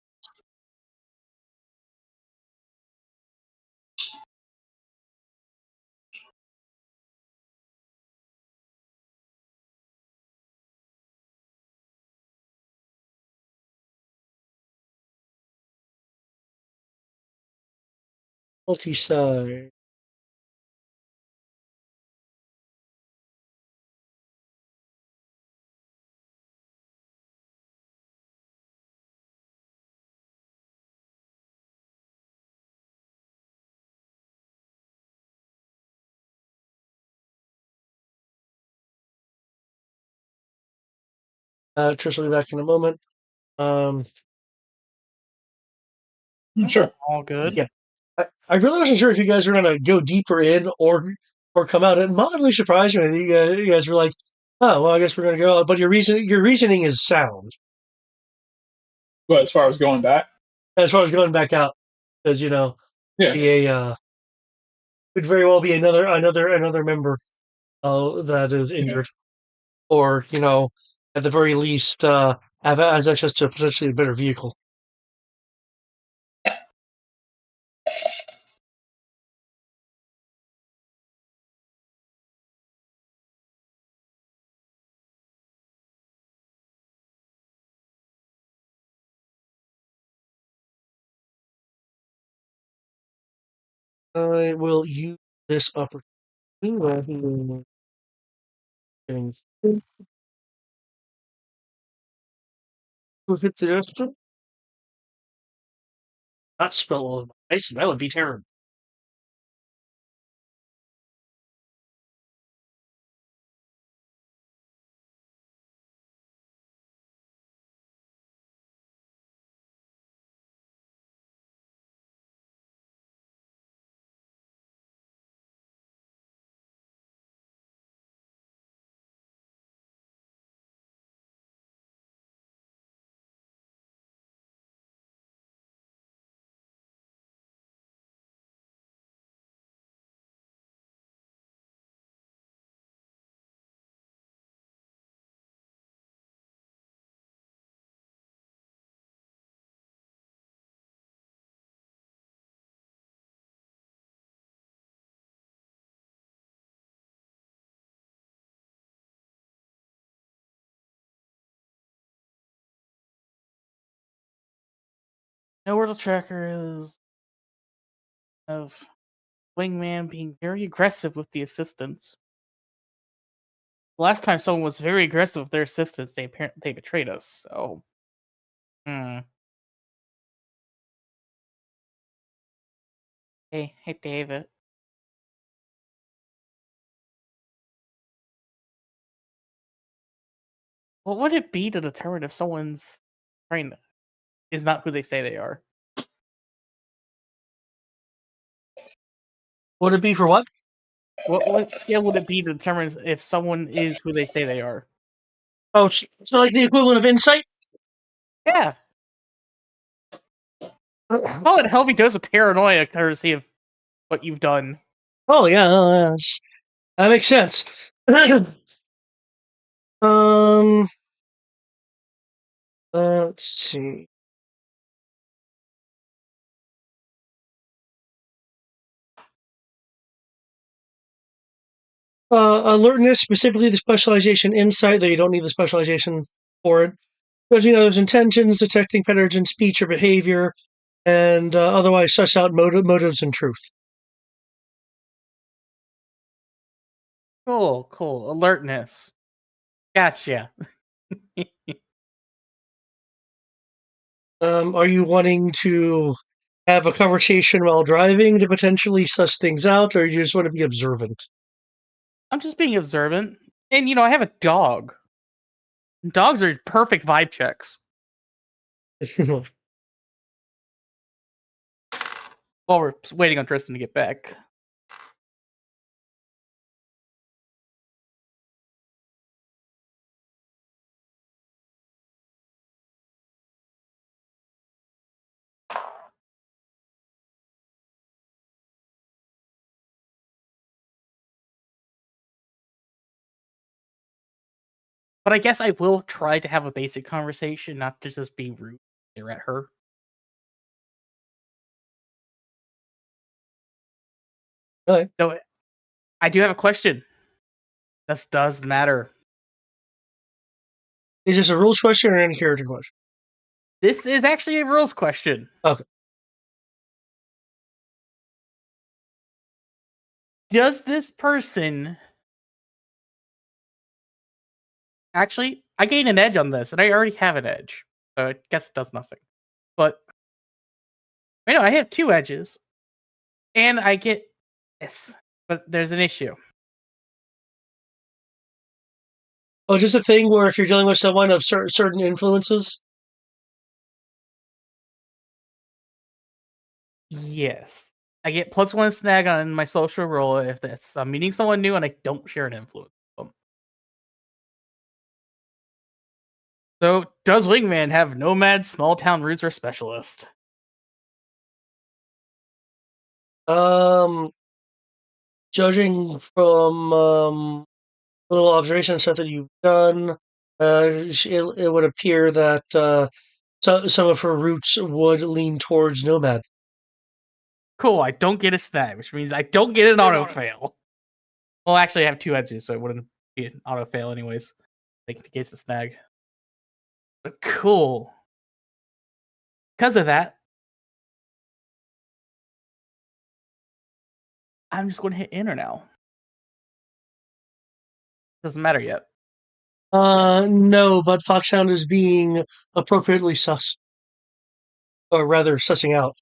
multi-side. Trish will be back in a moment. Sure. All good. Yeah. I really wasn't sure if you guys were gonna go deeper in or come out. It mildly surprised me that you guys were like, "Oh, well, I guess we're gonna go out." But your reasoning is sound But as far as going back, as far as going back out, because yeah, be a could very well be another member that is yeah. injured, or at the very least has access to potentially a better vehicle. I will use this opportunity. Getting hit the restaurant. Not spell all of my ice. That would be terrible. Know where the tracker is. Of Wingman being very aggressive with the assistants. Last time someone was very aggressive with their assistants, they betrayed us. So, Hey, David. What would it be to determine if someone's train is not who they say they are? Would it be for what? What scale would it be to determine if someone is who they say they are? Oh, so like the equivalent of insight? Yeah. Call it a healthy dose of paranoia, courtesy of what you've done. Oh yeah, that makes sense. um, let's see. Alertness, specifically the specialization insight, though you don't need the specialization for it. Because there's intentions, detecting patterns in speech or behavior, and otherwise suss out motives and truth. Cool. Alertness. Gotcha. Are you wanting to have a conversation while driving to potentially suss things out, or you just want to be observant? I'm just being observant. And, I have a dog. Dogs are perfect vibe checks. While we're waiting on Tristan to get back. But I guess I will try to have a basic conversation, not to just be rude there at her. Okay. So I do have a question. This does matter. Is this a rules question or an in-character question? This is actually a rules question. Okay. Does this person... Actually, I gain an edge on this, and I already have an edge. So I guess it does nothing. But... I know, I have 2 edges. And I get this. But there's an issue. Oh, just a thing where if you're dealing with someone of certain influences? Yes. I get +1 snag on my social role if I'm meeting someone new and I don't share an influence with them. So, does Wingman have nomad, small town roots, or specialist? Judging from little observation stuff that you've done, it would appear that some of her roots would lean towards nomad. Cool, I don't get a snag, which means I don't get an auto fail. Well, actually, I have 2 edges, so it wouldn't be an auto fail anyways. In case the snag. But cool. Because of that, I'm just going to hit enter now. Doesn't matter yet. No, but Foxhound is being appropriately sus. Or rather, sussing out.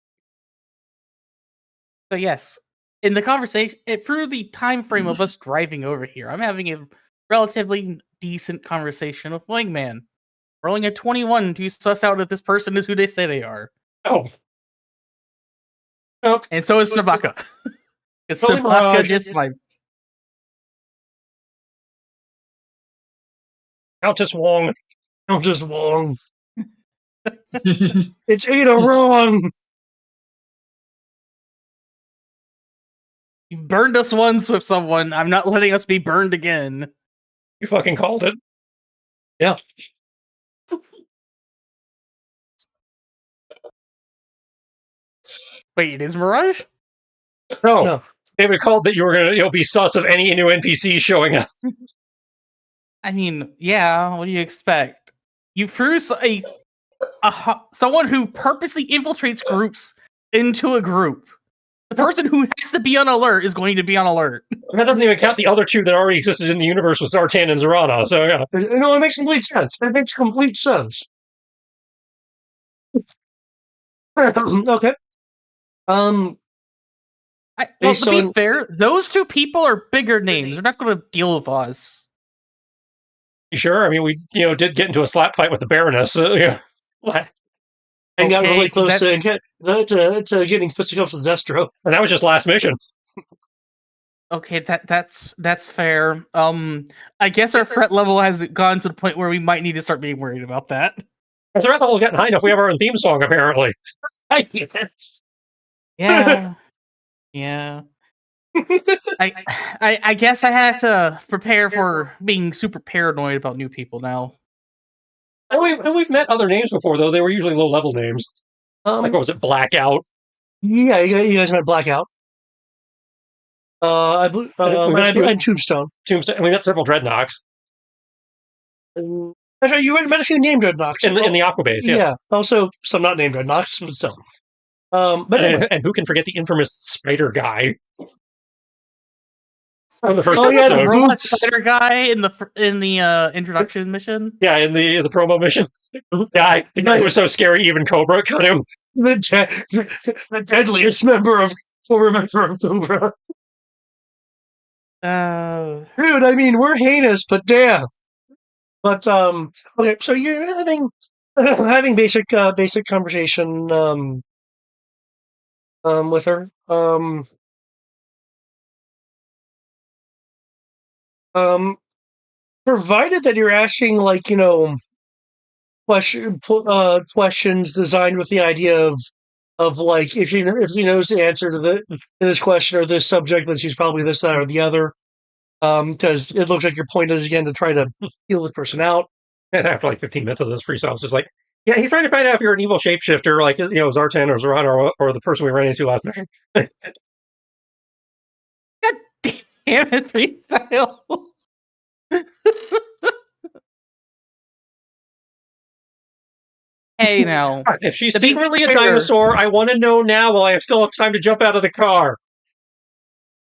So yes, in the conversation, through the time frame of us driving over here, I'm having a relatively decent conversation with Wingman. Rolling a 21 to suss out if this person is who they say they are. Oh. Nope. And so is Sabaka. Because Totally Sabaka mirage. just my... Countess Wong. Countess Wong. It's Ada wrong. You burned us once with someone. I'm not letting us be burned again. You fucking called it. Yeah. Wait, it is Mirage? No. David called that you were gonna be sus of any new NPC showing up. I mean, yeah, what do you expect? You threw someone who purposely infiltrates groups into a group. The person who has to be on alert is going to be on alert. That doesn't even count the other 2 that already existed in the universe with Zartan and Zorana, so yeah. No, it makes complete sense. It makes complete sense. Okay. Well, to be fair, those 2 people are bigger names. They're not going to deal with us. You sure? I mean, we did get into a slap fight with the Baroness. Yeah. What? And got really close to getting fisticuffs with Destro. And that was just last mission. Okay, that's fair. I guess our threat level has gone to the point where we might need to start being worried about that. Our threat level's getting high enough. We have our own theme song, apparently. Yes. Yeah. Yeah. I guess I have to prepare for being super paranoid about new people now. And we've met other names before, though. They were usually low-level names. Like, what was it, Blackout? Yeah, you guys met Blackout. I believe, and Tombstone. Tombstone. And we met several Dreadnoks. Actually, you met a few named Dreadnoks. In the Aquabase, yeah. Yeah, also some not named Dreadnoks, but still. But anyway. And who can forget the infamous Spider Guy? From the first the episode. robot spider guy in the introduction mission. Yeah, in the promo mission. The guy was so scary. Even Cobra cut him. The deadliest former member of COBRA. Dude, I mean, we're heinous, but damn. But okay, so you're having basic conversation with her. Provided that you're asking, like, questions designed with the idea of like, if she knows the answer to this question or this subject, then she's probably this, that, or the other. Because it looks like your point is again to try to heal this person out. And after like 15 minutes of this, Freestyle was just like, yeah, he's trying to find out if you're an evil shapeshifter, like, Zartan or Zoran or the person we ran into last mission. God damn it, Freestyle. Hey, now. If she's To be secretly a fair- dinosaur, I want to know now while I still have time to jump out of the car.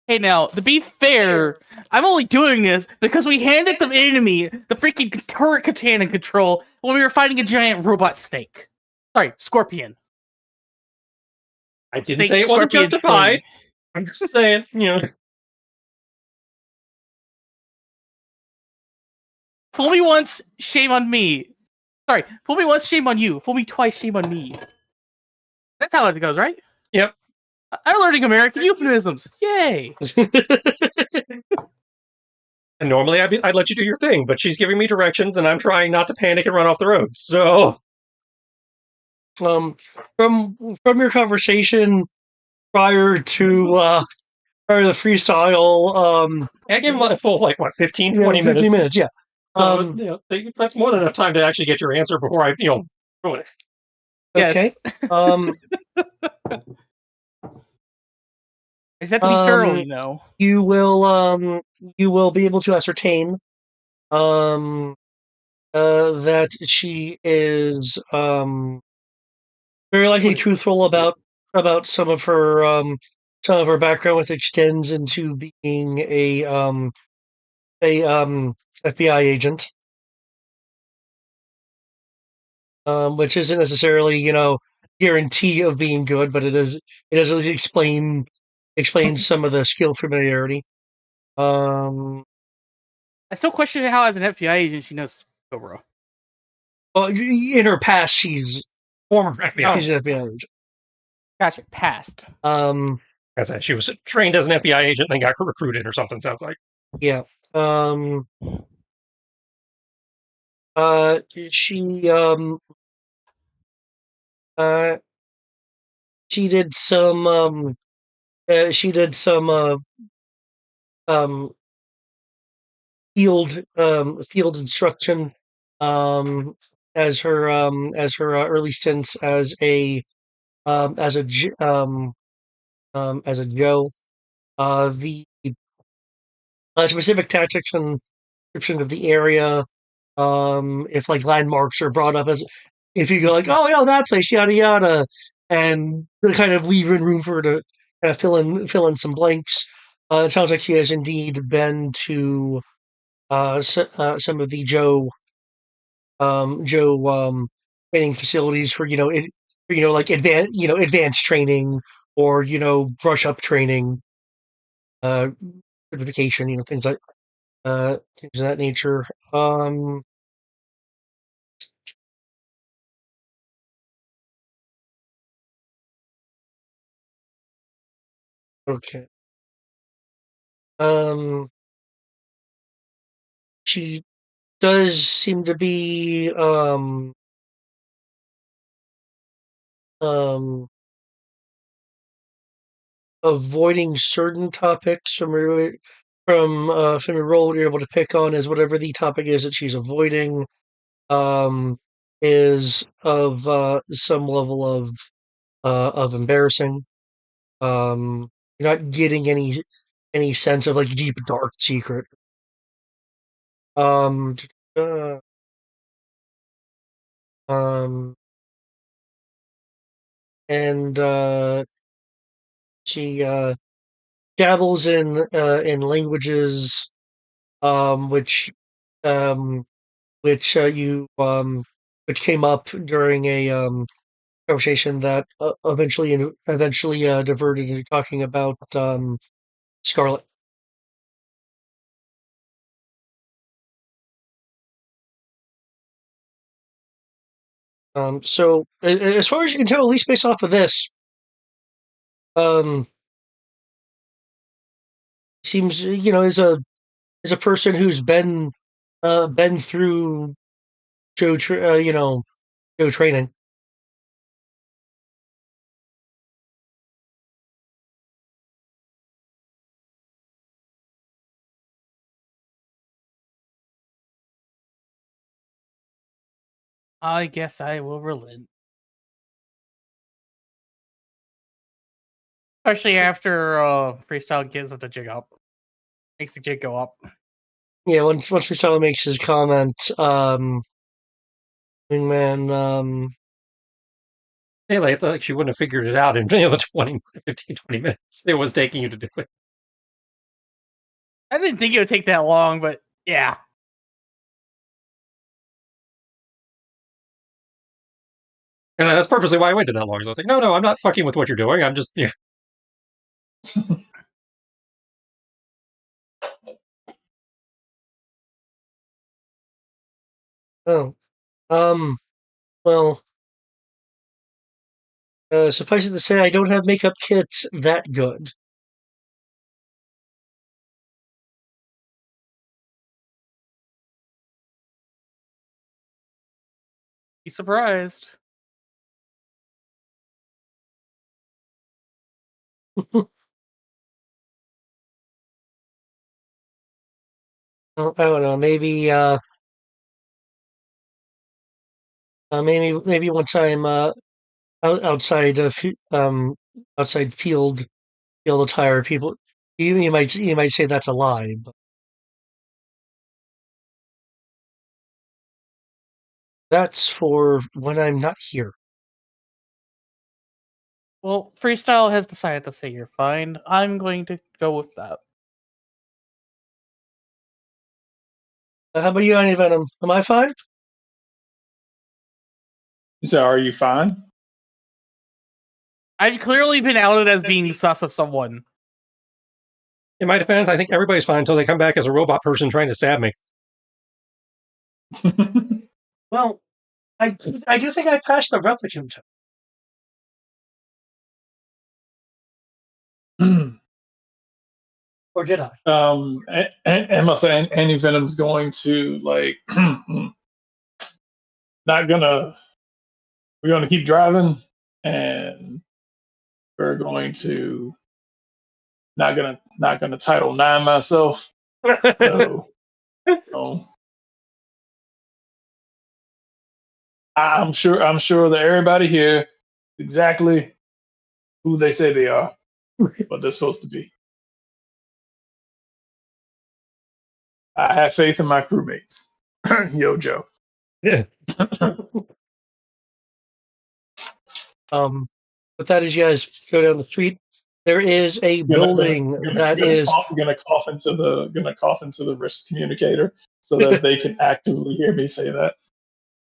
Hey, now, to be fair, I'm only doing this because we handed the enemy the freaking turret cannon control when we were fighting a giant robot snake. Sorry, scorpion. I didn't Snake, say it wasn't scorpion justified. thing. I'm just saying, Fool me once, shame on me. Sorry, fool me once, shame on you. Fool me twice, shame on me. That's how it goes, right? Yep. I'm learning American euphemisms. Yay! And normally I'd let you do your thing, but she's giving me directions, and I'm trying not to panic and run off the road. So, from your conversation prior to the freestyle, I gave him a full, 15, 20 15 minutes. minutes, yeah. So, that's more than enough time to actually get your answer before I, ruin it. Okay. Yes. I just have to be thorough, you know. You will be able to ascertain that she is very likely truthful about some of her background, which extends into being a FBI agent, which isn't necessarily guarantee of being good, but it does at least explain some of the skill familiarity. I still question how, as an FBI agent, she knows COBRA. Well, in her past, she's Former FBI. she's an FBI agent. Gotcha, past. As she was trained as an FBI agent, then got recruited or something. Sounds like. Yeah. She did some um field instruction as her early stints as a Joe. The specific tactics and description of the area, if like landmarks are brought up, as if you go like, oh yeah, that place, yada yada, and kind of leave in room for her to kind of fill in some blanks. It sounds like she has indeed been to some of the Joe training facilities for like advanced training, or brush up training, certification, things of that nature. Okay. She does seem to be avoiding certain topics from her role. You're able to pick on as whatever the topic is that she's avoiding is of some level of embarrassing. You're not getting any sense of like deep dark secret. Um, uh, um, and she dabbles in languages, which um, which came up during a conversation that eventually diverted into talking about Scarlet. So as far as you can tell, at least based off of this, um, seems is a person who's been through Joe training. I guess I will relent. Especially after Freestyle gives up the jig up. Makes the jig go up. Yeah, once Freestyle makes his comment, Wingman, Hey, I thought you wouldn't have figured it out in the 20 minutes it was taking you to do it. I didn't think it would take that long, but yeah. And that's purposely why I waited that long. So I was like, no, I'm not fucking with what you're doing. I'm just, yeah. oh, well, suffice it to say, I don't have makeup kits that good. Be surprised. I don't know. Maybe, maybe once I'm outside outside field attire, people you might say that's a lie, but that's for when I'm not here. Well, Freestyle has decided to say you're fine. I'm going to go with that. How about you, Venom? Am I fine? So, are you fine? I've clearly been outed as being sus of someone. In my defense, I think everybody's fine until they come back as a robot person trying to stab me. Well, I do think I passed the replicant test. Or did I? Emma saying Annie Venom's going to like not gonna. We're going to keep driving, and we're going to not gonna Title IX myself. So, I'm sure that everybody here is exactly who they say they are, what they're supposed to be. I have faith in my crewmates. Yo, Joe. Yeah. With that, as you guys go down the street, there is a building that is gonna cough into the wrist communicator so that they can actively hear me say that.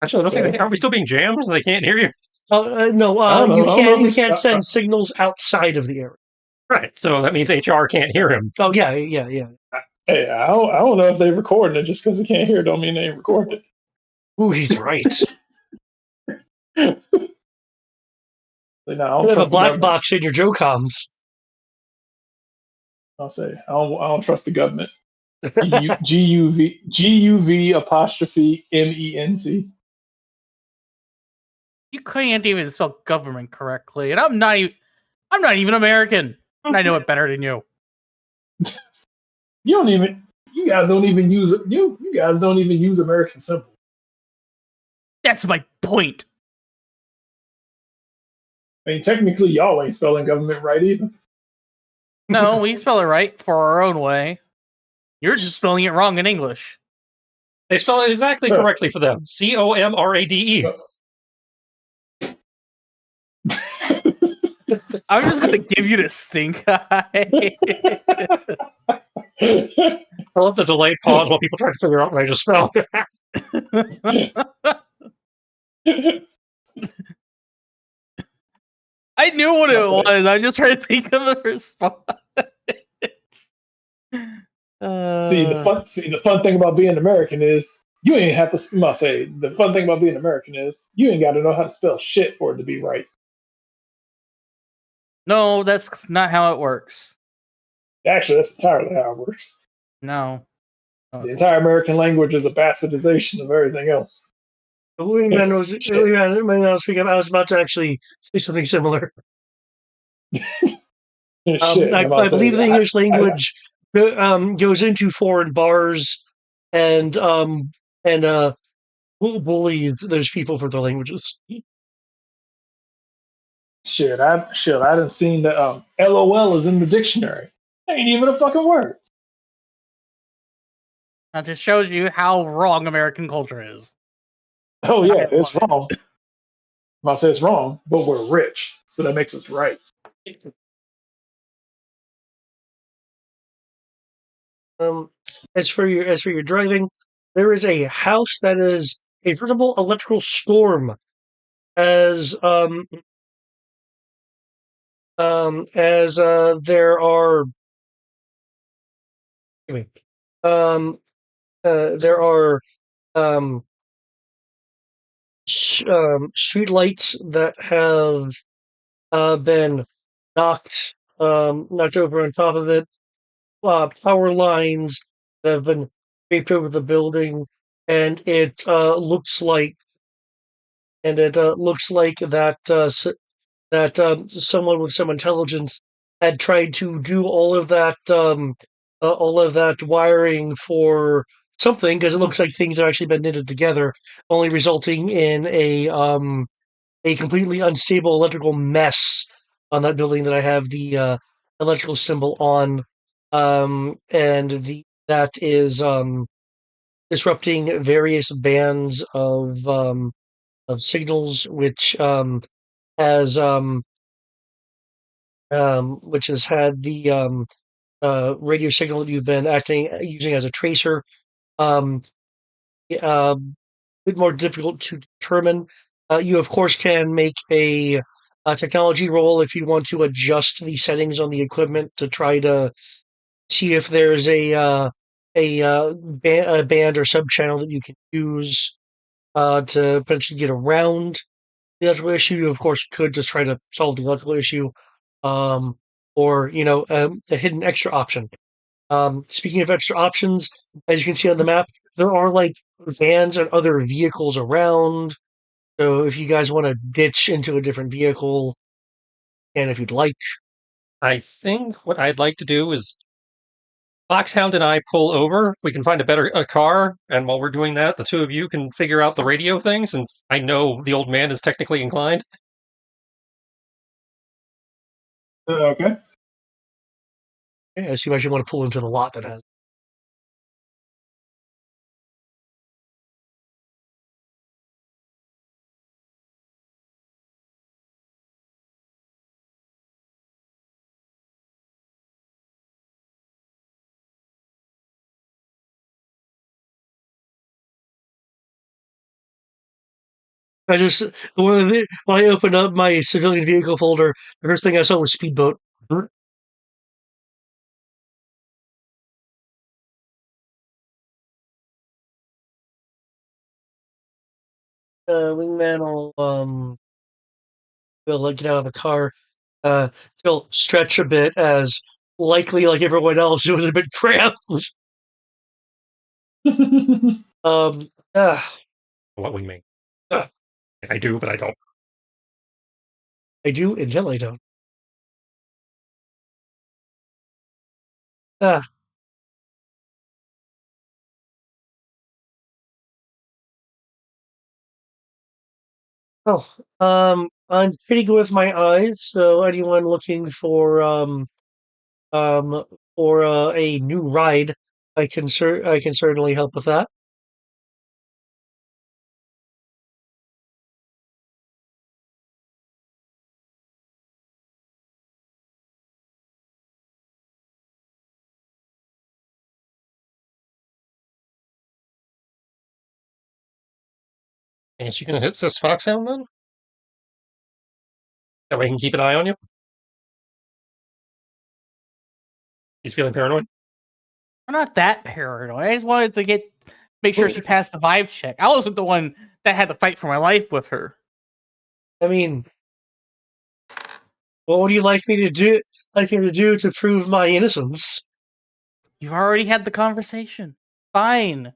Actually, I don't think are we still being jammed? So they can't hear you. No, you can't send signals outside of the area. Right. So that means HR can't hear him. Oh yeah. Hey, I don't know if they recording it. Just because they can't hear it don't mean they ain't recording it. Ooh, he's right. So, no, You have a black box in your Jocoms. I'll say I don't trust the government. GUV apostrophe MENT. You can't even spell government correctly, and I'm not even American, and I know it better than you. You guys don't even use American symbols. That's my point. I mean, technically, y'all ain't spelling government right either. No, we spell it right for our own way. You're just spelling it wrong in English. They spell it exactly correctly for them. COMRADE. I'm just gonna give you the stink eye. I love the delayed pause while people try to figure out what I just spelled. I knew what it was. I'm just trying to think of the response. See, the fun thing about being American is you ain't have to. Must say the fun thing about being American is you ain't got to know how to spell shit for it to be right. No, that's not how it works. Actually, that's entirely how it works. No. The entire American language is a bastardization of everything else. I was about to actually say something similar. I believe the English language goes into foreign bars and bully those people for their languages. Shit, I done seen that LOL is in the dictionary. Ain't even a fucking word. That just shows you how wrong American culture is. Oh yeah, I it's love it. wrong. I'll say it's wrong, but we're rich, so that makes us right. Um, as for your driving, there is a house that is a veritable electrical storm. As there are, anyway, there are um, street lights that have been knocked over on top of it. Power lines that have been draped over the building, and it looks like that someone with some intelligence had tried to do all of that wiring for something, because it looks like things have actually been knitted together, only resulting in a completely unstable electrical mess on that building that I have the electrical symbol on, and the that is disrupting various bands of signals, has which has had the radio signal that you've been using as a tracer. Um, a bit more difficult to determine. You, of course, can make a technology roll if you want to adjust the settings on the equipment to try to see if there's a band or sub channel that you can use to potentially get around the electrical issue. You, of course, could just try to solve the electrical issue, um, or a hidden extra option. Speaking of extra options, as you can see on the map, there are like vans and other vehicles around. So if you guys want to ditch into a different vehicle, and if you'd like, I think what I'd like to do is Foxhound and I pull over. We can find a car, and while we're doing that, the two of you can figure out the radio thing, since I know the old man is technically inclined. Okay. I see why you want to pull into the lot that has. I just when I opened up my civilian vehicle folder, the first thing I saw was speedboat. Wingman will get out of the car. He'll stretch a bit, as likely like everyone else, it was a bit cramped. Um, ah, What we make. I do, but I don't. I do until I don't. Ah, oh, I'm pretty good with my eyes. So anyone looking um for a new ride, I can certainly help with that. And she gonna hit this Foxhound then? That way he can keep an eye on you? He's feeling paranoid? I'm not that paranoid. I just wanted to make sure she passed the vibe check. I wasn't the one that had to fight for my life with her. I mean, what would you like me to do? Like me to do to prove my innocence? You've already had the conversation. Fine.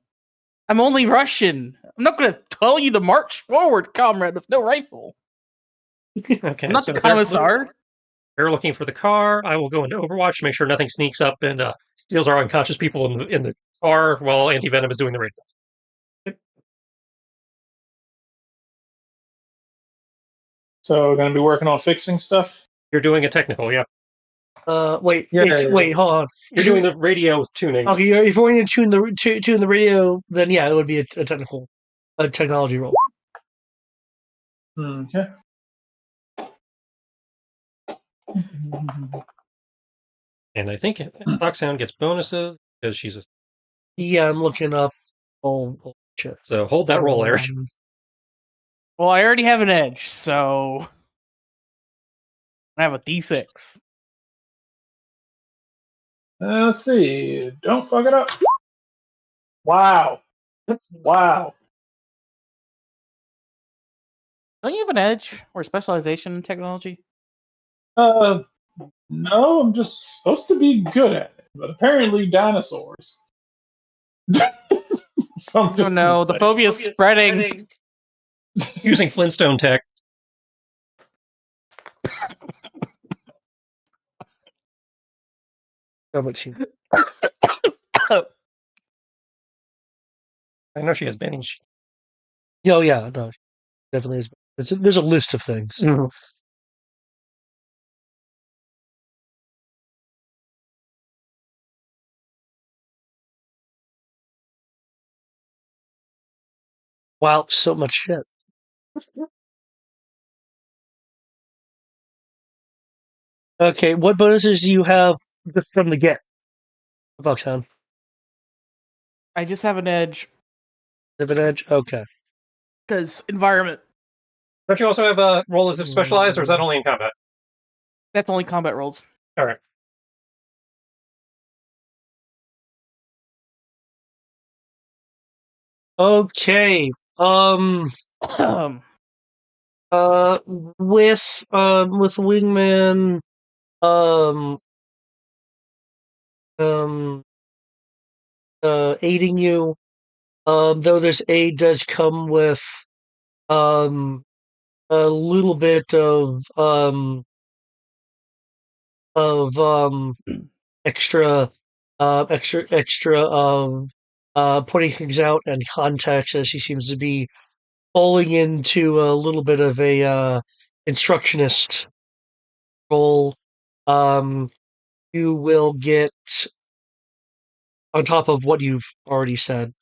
I'm only Russian. I'm not going to tell you to march forward, comrade, with no rifle. Okay, I'm not so the commissar. they're looking for the car. I will go into Overwatch to make sure nothing sneaks up and steals our unconscious people in the car while Anti-Venom is doing the radio. So we're gonna be working on fixing stuff. You're doing a technical, yeah. Wait, Yeah. wait, hold on. You're doing the radio tuning. Okay, if you're going to tune the radio, then yeah, it would be a technology role. Okay. And I think Foxhound gets bonuses because she's a. Yeah, I'm looking up. Oh shit! So hold that roll, Eric. Well, I already have an edge, so I have a D6. Let's see. Don't fuck it up. Wow. Wow. Don't you have an edge or specialization in technology? No, I'm just supposed to be good at it, but apparently dinosaurs. So I'm Oh just no, the phobia is spreading. Using Flintstone tech. How much? I know she has Benny. Oh yeah, no, definitely is. There's a list of things. Wow, so much shit. Okay, what bonuses do you have just from the get? Foxhound. I just have an edge Have an edge? Okay. because environment. Don't you also have a role as if specialized, or is that only in combat? That's only combat rolls. All right. Okay. With Wingman, um, um, aiding you, though this aid does come with, um, a little bit of extra, putting things out and context as he seems to be falling into a little bit of a instructionist role. You will get on top of what you've already said.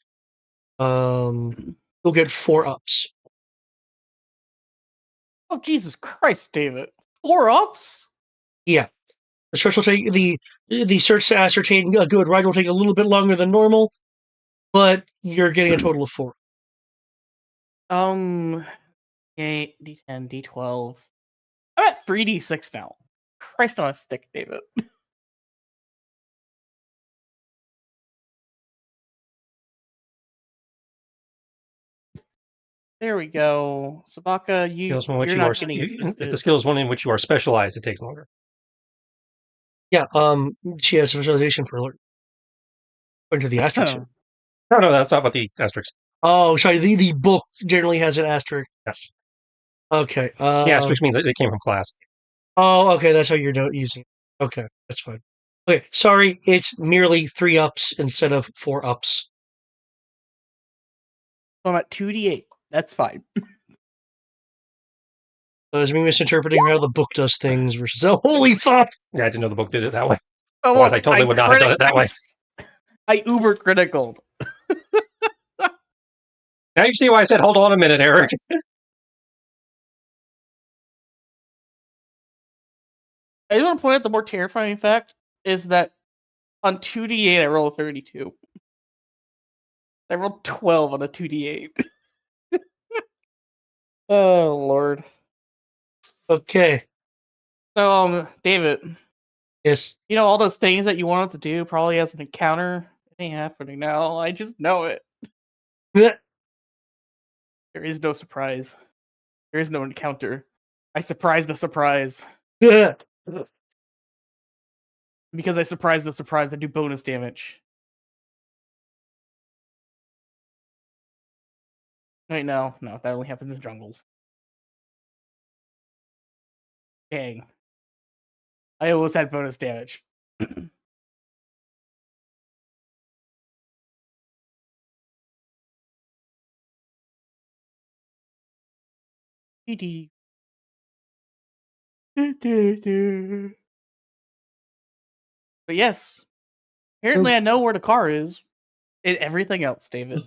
You'll get 4 ups. Oh Jesus Christ, David! 4 ups? Yeah, the search will take the search to ascertain a good ride will take a little bit longer than normal, but you're getting a total of 4. D8, D10, D12. I'm at 3D6 now. Christ on a stick, David. There we go. Sabaka, Skills in which you're you are. not getting assisted. If the skill is one in which you are specialized, it takes longer. Yeah, she has specialization for alert. According to the asterisk. No, that's not about the asterisk. Oh, sorry. The book generally has an asterisk. Yes. Okay. The asterisk means that it came from class. Oh, okay. That's how you're using it. Okay, that's fine. Okay, sorry. It's merely 3 ups instead of 4 ups. So I'm at 2D8. That's fine. So is me misinterpreting how the book does things versus oh, holy fuck! Yeah, I didn't know the book did it that way. Oh, Otherwise, I totally would not have done it that way. I uber critical. Now you see why I said, hold on a minute, Eric. I just want to point out the more terrifying fact is that on 2D8, I roll a 32. I rolled 12 on a 2D8. Oh, Lord. Okay. So, David, Yes. you know all those things that you wanted to do probably as an encounter? It ain't happening now. I just know it. Yeah. There is no surprise. There is no encounter. I surprised the surprise. Yeah. Because I surprised the surprise, I do bonus damage. Wait, no, that only happens in jungles. Dang. I almost had bonus damage. PD. But yes, apparently I know where the car is. And everything else, David.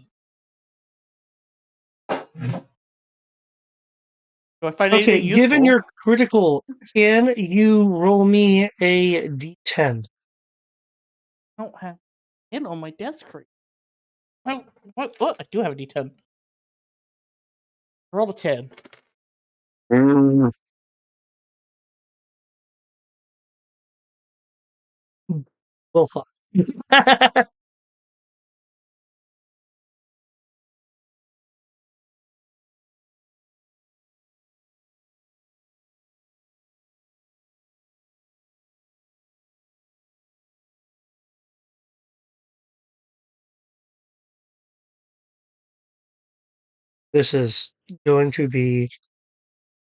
Do I find Okay, anything useful? given your critical, can you roll me a d10? I don't have it on my desk right. Oh, what? I do have a D10. Roll a 10. Well, fuck. This is going to be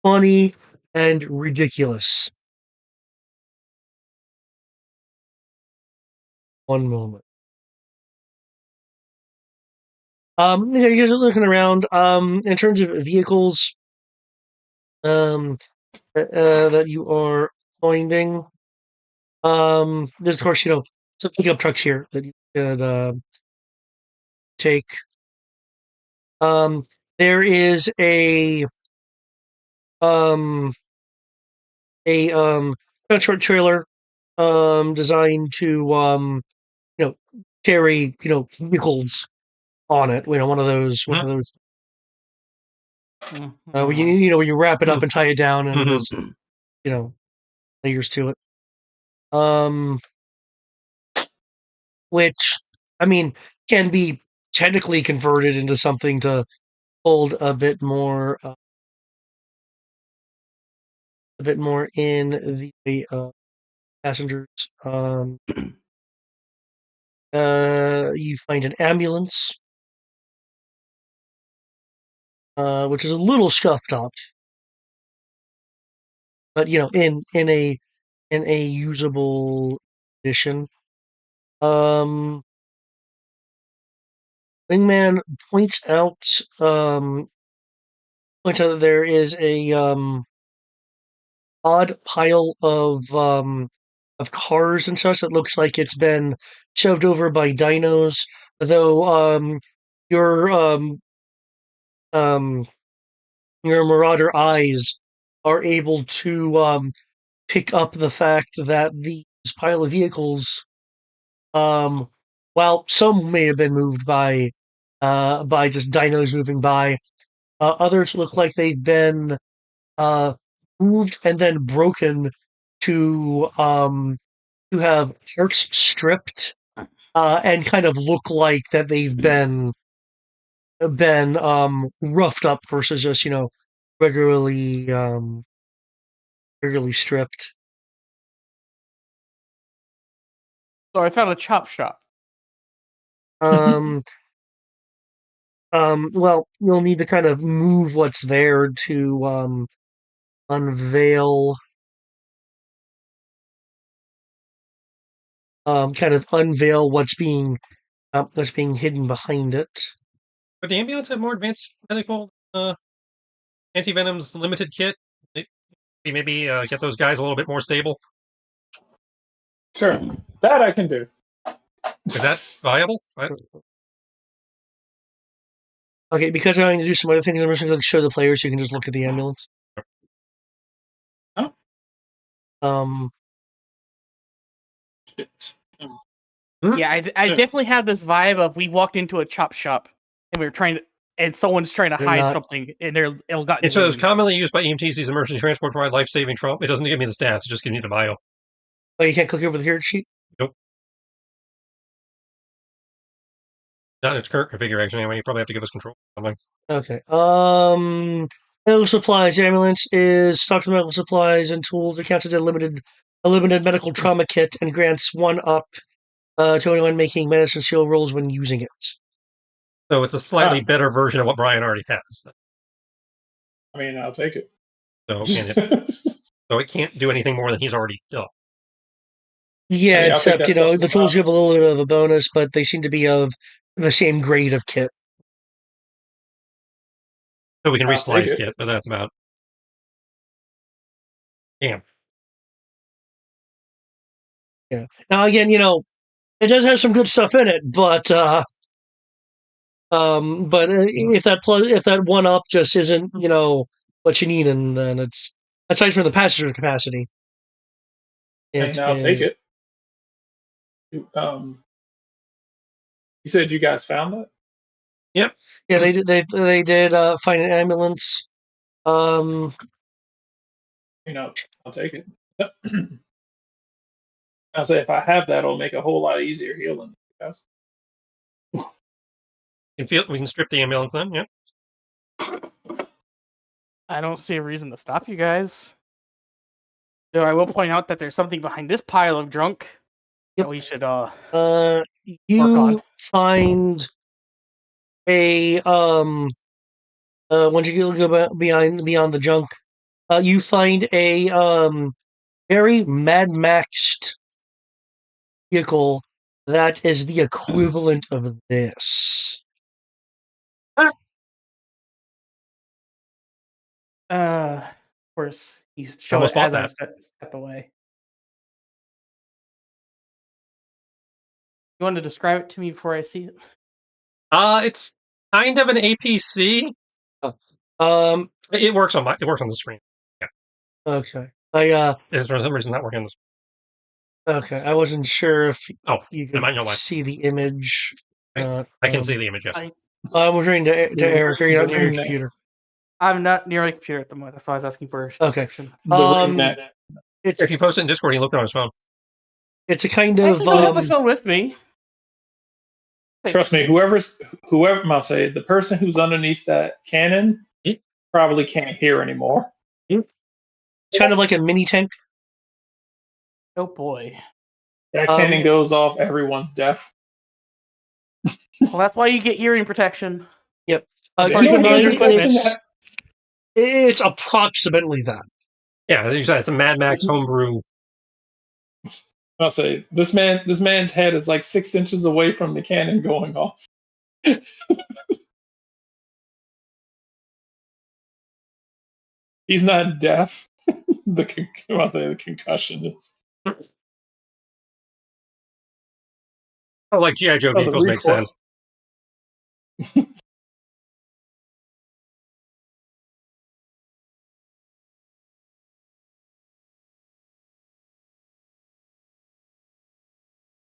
funny and ridiculous. One moment. Yeah, you guys are looking around. In terms of vehicles, that you are finding, there's of course, some pickup trucks here that you could take. There is um a short trailer designed to carry vehicles on it. One of those where where you wrap it up and tie it down, and there's layers to it. Which I mean can be technically converted into something to hold a bit more in the passengers. You find an ambulance, which is a little scuffed up, but in a usable condition. Wingman points out that there is a odd pile of cars and such that looks like it's been shoved over by dinos, though your um your marauder eyes are able to pick up the fact that these pile of vehicles, while some may have been moved by just dinos moving by, others look like they've been uh, moved and then broken to have parts stripped and kind of look like that they've been roughed up versus just regularly stripped. So I found a chop shop. Um, well, you'll need to kind of move what's there to unveil, what's being hidden behind it. Would the ambulance have more advanced medical anti-venom's limited kit? Maybe get those guys a little bit more stable. Sure, that I can do. Is that viable? Okay, because I'm going to do some other things, I'm just going to show the players so you can just look at the ambulance. Oh. Yeah, I definitely have this vibe of we walked into a chop shop and we were and someone's trying to hide something, and they're ill-gotten. It shows commonly used by EMTs. These emergency transport provide life-saving trauma. It doesn't give me the stats. It just gives me the bio. Oh, you can't click over the character sheet? Nope. Not in its current configuration anyway. You probably have to give us control or something. Okay. Medical supplies. The ambulance is stocked with medical supplies and tools. It counts as a limited medical trauma kit and grants 1 up to anyone making medicine skill rolls when using it. So it's a slightly better version of what Brian already has. I mean, I'll take it. So it can't do anything more than he's already done. Yeah, except the tools give a little bit of a bonus, but they seem to be of the same grade of kit. So we can resplice kit, but that's about. Damn. Yeah. Now again, it does have some good stuff in it, but if that one up just isn't what you need, and then it's aside from the passenger capacity, And it I'll take is. it. You said you guys found that? Yep. Yeah, they did find an ambulance. I'll take it. I'll say if I have that, it'll make a whole lot easier healing. Guys. We can strip the ambulance then. Yep. I don't see a reason to stop you guys. Though I will point out that there's something behind this pile of junk that we should work You on. find a once you go beyond the junk, you find a very Mad Maxed vehicle that is the equivalent of this. Of course, you show Almost it as bought I step away. You want to describe it to me before I see it? It's kind of an APC. It works on the screen. Yeah. Okay. It's for some reason not working on the screen. Okay. I wasn't sure if you I might know could why. see the image. I can see the image. Yes. I was reading to Eric. Are you not near your The computer? I'm not near my computer at the moment. That's why I was asking for a Okay. description. It's If you post it in Discord, you look on his phone. it's a kind I of actually don't have my phone with me. Trust me, whoever I'll say, the person who's underneath that cannon probably can't hear anymore. it's kind of like a mini tank. Oh boy. That cannon goes off, everyone's deaf. Well, that's why you get hearing protection. Yep. As Keep in mind, it's- it's approximately that. Yeah, as you said, it's a Mad Max homebrew. I'll say this man's head is like 6 inches away from the cannon going off. He's not deaf. I'll say the concussion is. Oh, like G.I. Joe the vehicles make recoil. sense.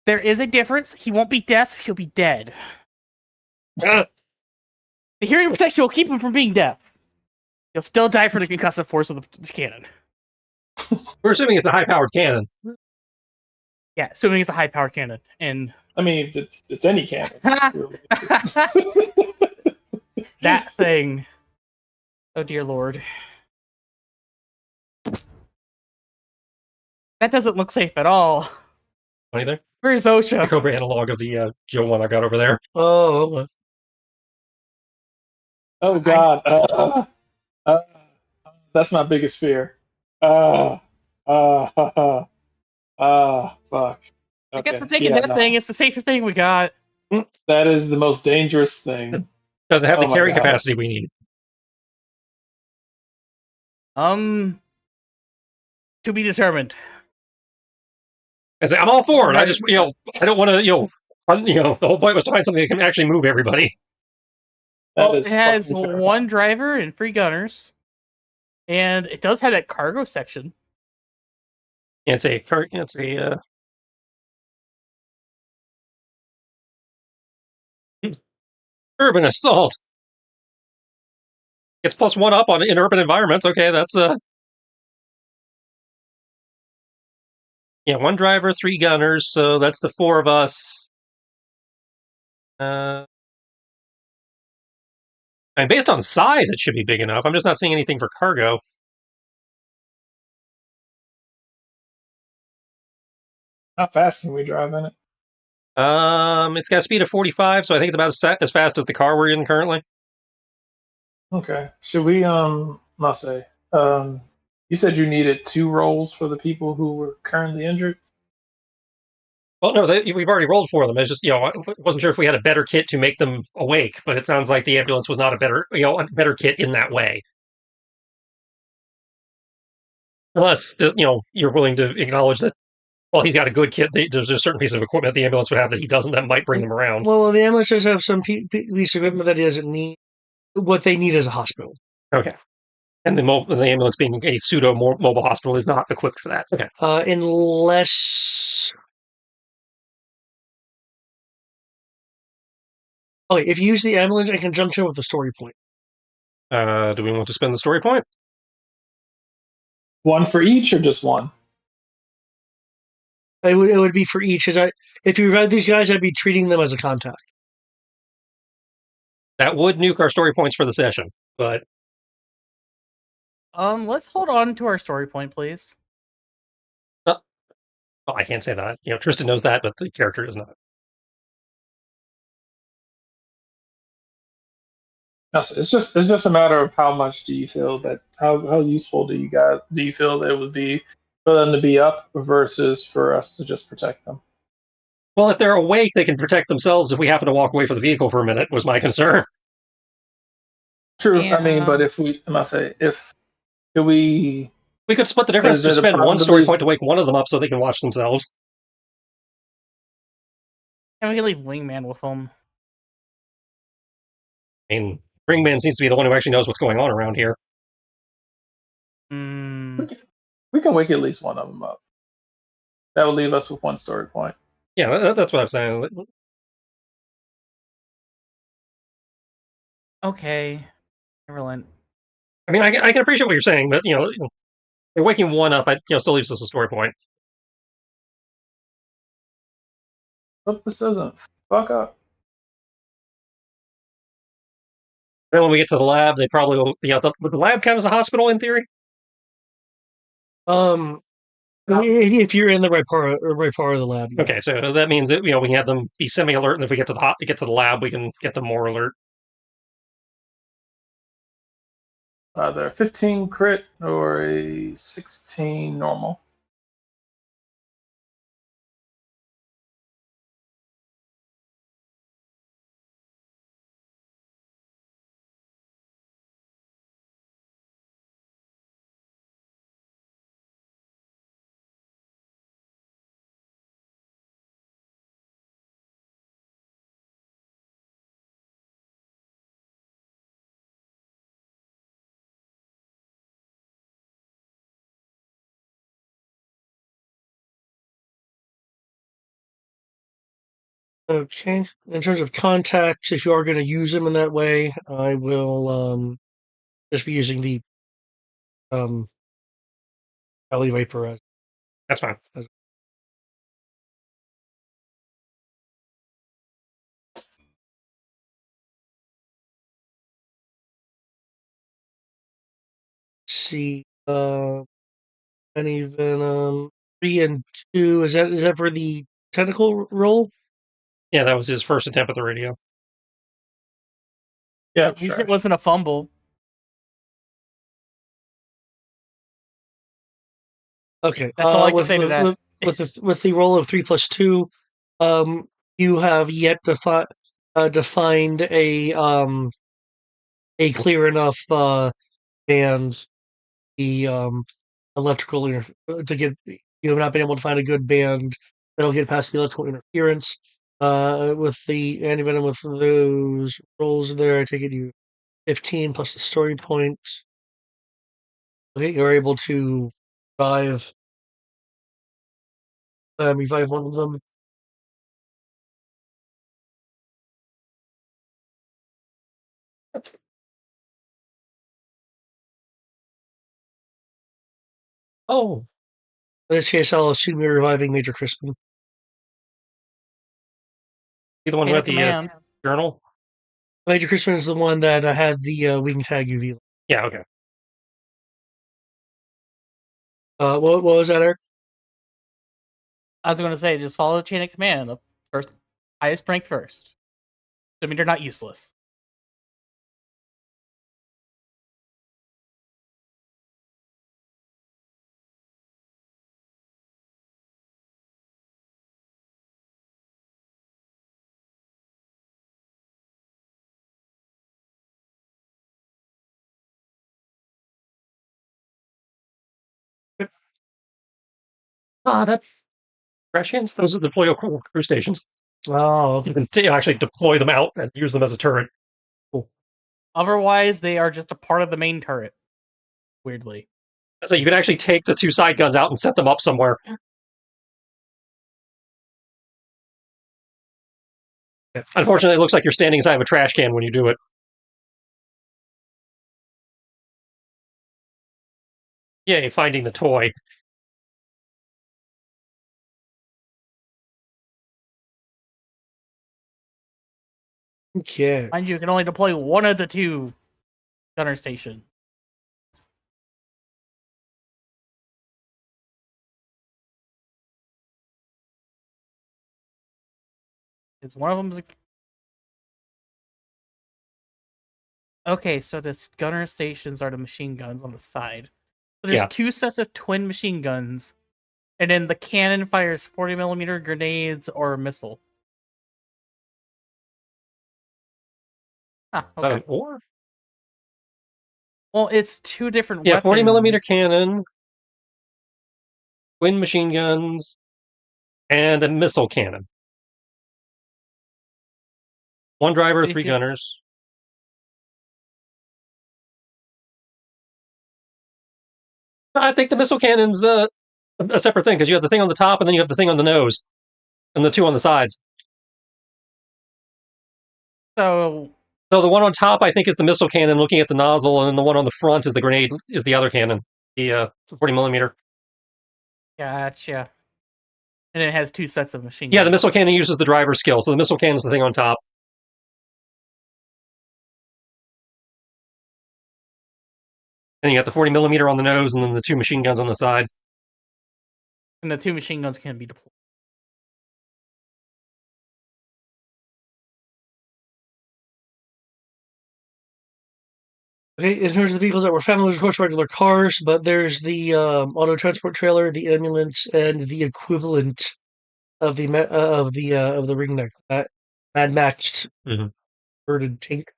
There is a difference. He won't be deaf. He'll be dead. The hearing protection will keep him from being deaf. He'll still die from the concussive force of the cannon. We're assuming it's a high-powered cannon. Yeah, assuming it's a high-powered cannon. And I mean, it's any cannon. that thing. Oh dear lord. That doesn't look safe at all. Funny there. Where's The OSHA? COBRA analog of the Joe one I got over there. Oh. Oh God. That's my biggest fear. Fuck. I guess Okay. we're taking that thing. It's the safest thing we got. That is the most dangerous thing. Doesn't have the my carry God. capacity we need. To be determined. I'm all for it. I just, I don't want to, the whole point was to find something that can actually move everybody. Well, it has one driver and 3 gunners, and it does have that cargo section. It's a urban assault. It's +1 up in urban environments. Okay, that's yeah, 1 driver, 3 gunners, so that's the 4 of us. And based on size, it should be big enough. I'm just not seeing anything for cargo. How fast can we drive in it? It's got a speed of 45, so I think it's about as fast as the car we're in currently. Okay. Should we I'll say you said you needed 2 rolls for the people who were currently injured? Well, no, we've already rolled for them. It's just, I wasn't sure if we had a better kit to make them awake, but it sounds like the ambulance was not a better kit in that way. Unless, you're willing to acknowledge that, well, he's got a good kit. There's a certain piece of equipment the ambulance would have that he doesn't that might bring them around. Well, the ambulance does have some piece of equipment that he doesn't need. What they need is a hospital. Okay. And the ambulance being a pseudo mobile hospital is not equipped for that. Okay. Unless. Okay, if you use the ambulance in conjunction with the story point. Do we want to spend the story point? One for each, or just one? It would be for each. If you revive these guys, I'd be treating them as a contact. That would nuke our story points for the session, but let's hold on to our story point, please. well, I can't say that. Tristan knows that, but the character does not. It's just a matter of how much do you feel that how useful do you feel that it would be for them to be up versus for us to just protect them. Well, if they're awake, they can protect themselves. If we happen to walk away from the vehicle for a minute, was my concern. True. Yeah. I mean, but if we we could split the difference to spend one story point to wake one of them up so they can watch themselves. And we can leave Wingman with them. I mean, Ringman seems to be the one who actually knows what's going on around here. We can wake at least one of them up. That will leave us with one story point. Yeah, that's what I'm saying. Okay, Neverland. I mean, I can appreciate what you're saying, but waking one up, still leaves us a story point. Hope this doesn't fuck up. Then when we get to the lab, they probably will. Would the lab count as a hospital in theory? If you're in the right part of the lab. Yeah. Okay, so that means that we can have them be semi-alert, and if we get to the lab, we can get them more alert. Either a 15 crit or a 16 normal. Okay. In terms of contacts, if you are going to use them in that way, I will just be using the Valley Vapor as. That's fine. See, any venom 3 and 2. Is that for the technical roll? Yeah, that was his first attempt at the radio. Yeah, At least it wasn't a fumble. Okay. That's all I can say to that. With the roll of 3 plus 2, you have yet to find a clear enough band the electrical to get. You have not been able to find a good band that'll get past the electrical interference. With the antivenom with those rolls there, I take it you 15 plus the story point. Okay, you're able to revive one of them. Oh, In this case, I'll assume you're reviving Major Crispin. you the one who had the journal? Major Crispin is the one that had the wing tag UV. Yeah, okay. What was that, Eric? I was going to say, just follow the chain of command. First, highest rank first. I mean, they're not useless. That trash cans. Those are deployable crew stations. Oh, You can actually deploy them out and use them as a turret. Otherwise, they are just a part of the main turret. Weirdly. So you can actually take the two side guns out and set them up somewhere. Unfortunately, it looks like you're standing inside of a trash can when you do it. Yay, finding the toy. okay. Mind you, can only deploy one of the two gunner stations. It's one of them's. Okay, so the gunner stations are the machine guns on the side. So there's Yeah. 2 sets of twin machine guns, and then the cannon fires 40mm grenades or a missile. Ah, okay. Or Well, it's 2 different yeah, weapons. 40mm cannon, twin machine guns, and a missile cannon. 1 driver, 3 gunners. I think the missile cannon's a separate thing because you have the thing on the top and then you have the thing on the nose, and the 2 on the sides. So the one on top, I think, is the missile cannon looking at the nozzle, and then the one on the front is the grenade, is the other cannon, the 40mm. Gotcha. And it has 2 sets of machine guns. Yeah, the missile cannon uses the driver's skill, so the missile cannon is the thing on top. And you got the 40mm on the nose, and then the 2 machine guns on the side. And the 2 machine guns can be deployed. Okay, in terms of the vehicles that were found, there's of course regular cars, but there's the auto transport trailer, the ambulance, and the equivalent of the ringneck, that Mad Max converted tank.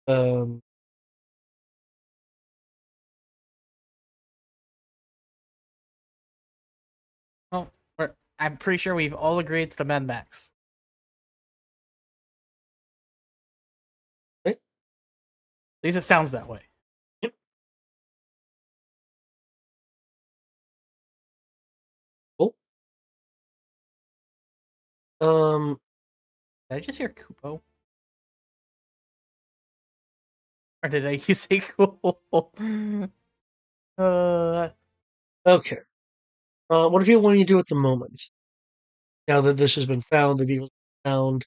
Um, Well, I'm pretty sure we've all agreed it's the Mad Max. Okay. At least it sounds that way. Yep. Cool. Did I just hear Kupo? Or did I say cool? Okay. What do you want to do at the moment? Now that this has been found, the vehicle's been found,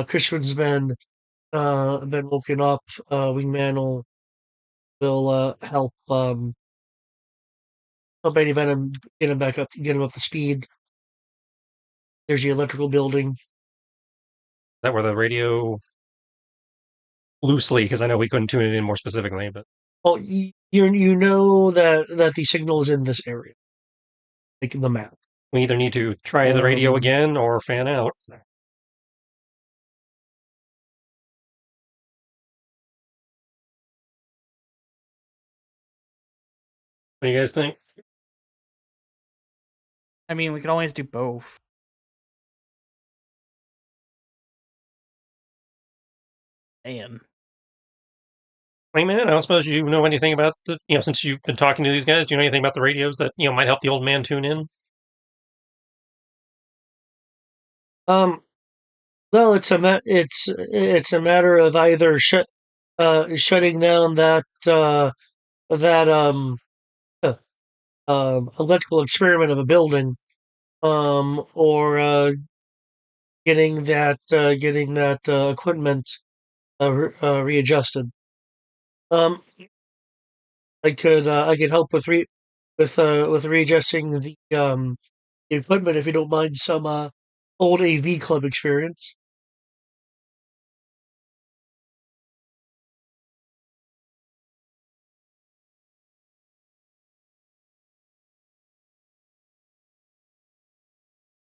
Christian's been woken up. Wingman will help Eddie Venom get him back up, get him up to speed. There's the electrical building. That were the radio loosely, because I know we couldn't tune it in more specifically, but Oh, you know that the signal is in this area, like the map. we either need to try the radio again or fan out. What do you guys think? I mean, we can always do both. Man. Wingman, I don't suppose you know anything about the, since you've been talking to these guys, do you know anything about the radios that, might help the old man tune in? Well, it's a matter of either shutting down that electrical experiment of a building, or getting that equipment readjusted. I could help with readjusting the equipment if you don't mind some old AV club experience.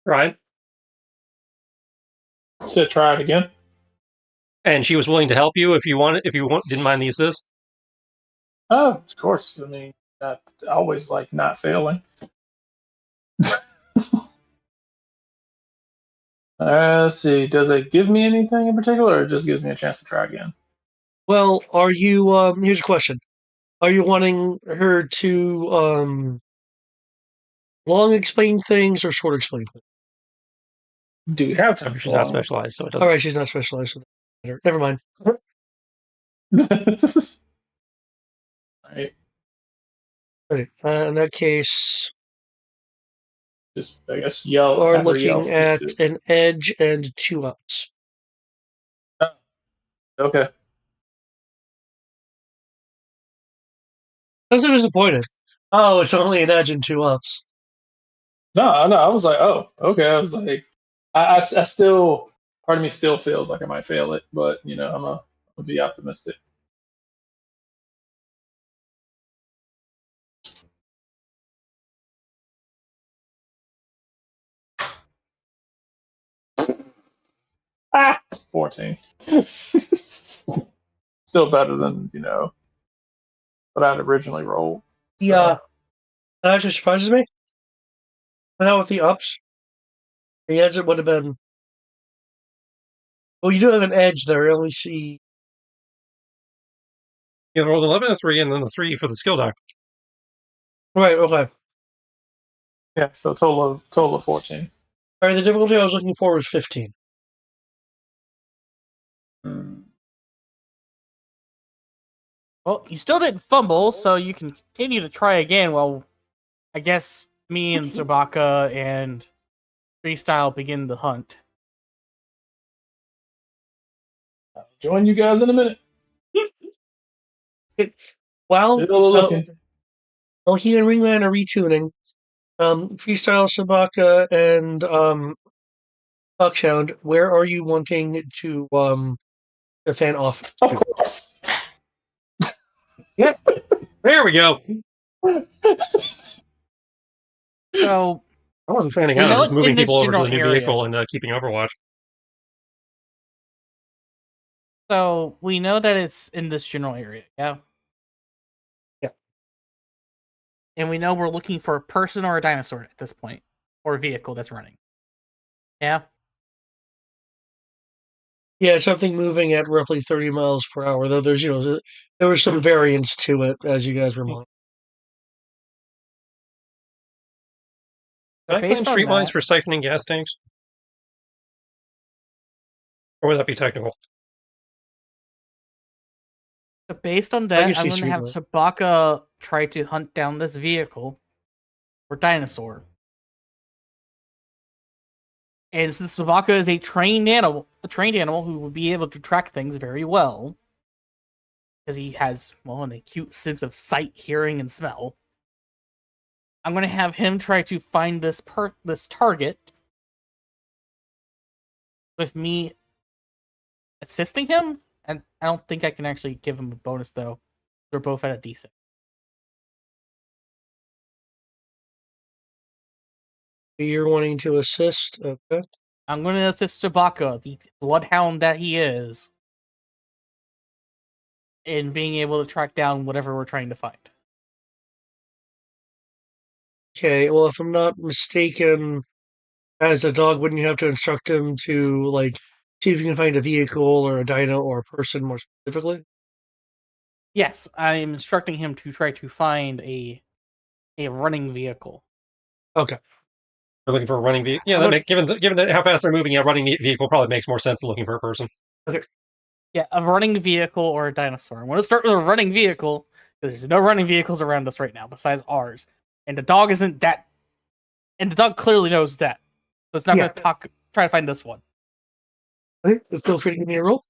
Right. So try it again. And she was willing to help you if you didn't mind the assist? Oh, of course. I mean, that always like not failing. Let's see. Does it give me anything in particular, or it just gives me a chance to try again? Well, are you? Here's a question: are you wanting her to long explain things or short explain things? Do we have time? She's not specialized, so it doesn't. All right, she's not specialized. So never mind. Right. Okay, in that case, Just I guess you yell. are Have her yell. looking Fix at it. an edge and 2 ups. Okay. I was so disappointed. Oh, it's only an edge and 2 ups. No. I was like, oh, okay. I was like, I still, part of me still feels like I might fail it, but I'll be optimistic. Ah, 14. Still better than what I'd originally rolled. So. Yeah, that actually surprises me. But now with the ups, the edge it would have been. Well, you do have an edge there. I only see. You rolled 11 and 3, and then the 3 for the skill doc. Right. Okay. Yeah. So total of 14. All right. The difficulty I was looking for was 15. Hmm. Well, you still didn't fumble, so you can continue to try again. Well, I guess me and Zabaka and Freestyle begin the hunt. I'll join you guys in a minute. Well, Still looking. he and Ringland are retuning. Freestyle, Sabaka, and Buckhound, where are you wanting to fan off? Of course. There we go. So I wasn't fanning We out. I know was it's moving in this people over to general the new area. vehicle and keeping Overwatch. So we know that it's in this general area, yeah? Yeah. And we know we're looking for a person or a dinosaur at this point, or a vehicle that's running. Yeah? Yeah, something moving at roughly 30 miles per hour, though there's, there was some variance to it, as you guys remind. Can I claim based on streetwise that- for siphoning gas tanks? Or would that be technical? So based on I that, can I'm see going to have streetwise. Sabaka try to hunt down this vehicle or dinosaur. And since Sabaka is a trained animal who will be able to track things very well, because he has, well, an acute sense of sight, hearing, and smell, I'm going to have him try to find this target with me assisting him. And I don't think I can actually give him a bonus, though. They're both at a decent. You're wanting to assist? Okay. I'm going to assist Chewbacca, the bloodhound that he is, in being able to track down whatever we're trying to find. Okay, well, if I'm not mistaken, as a dog, wouldn't you have to instruct him to, see if you can find a vehicle or a dino or a person more specifically? Yes, I'm instructing him to try to find a running vehicle. Okay. We're looking for a running vehicle. Yeah, given how fast they're moving, a running vehicle probably makes more sense than looking for a person. Okay. Yeah, a running vehicle or a dinosaur. I'm going to start with a running vehicle, because there's no running vehicles around us right now besides ours. And the dog isn't that... And the dog clearly knows that. So it's not going to try to find this one. Okay, feel free to give me a roll.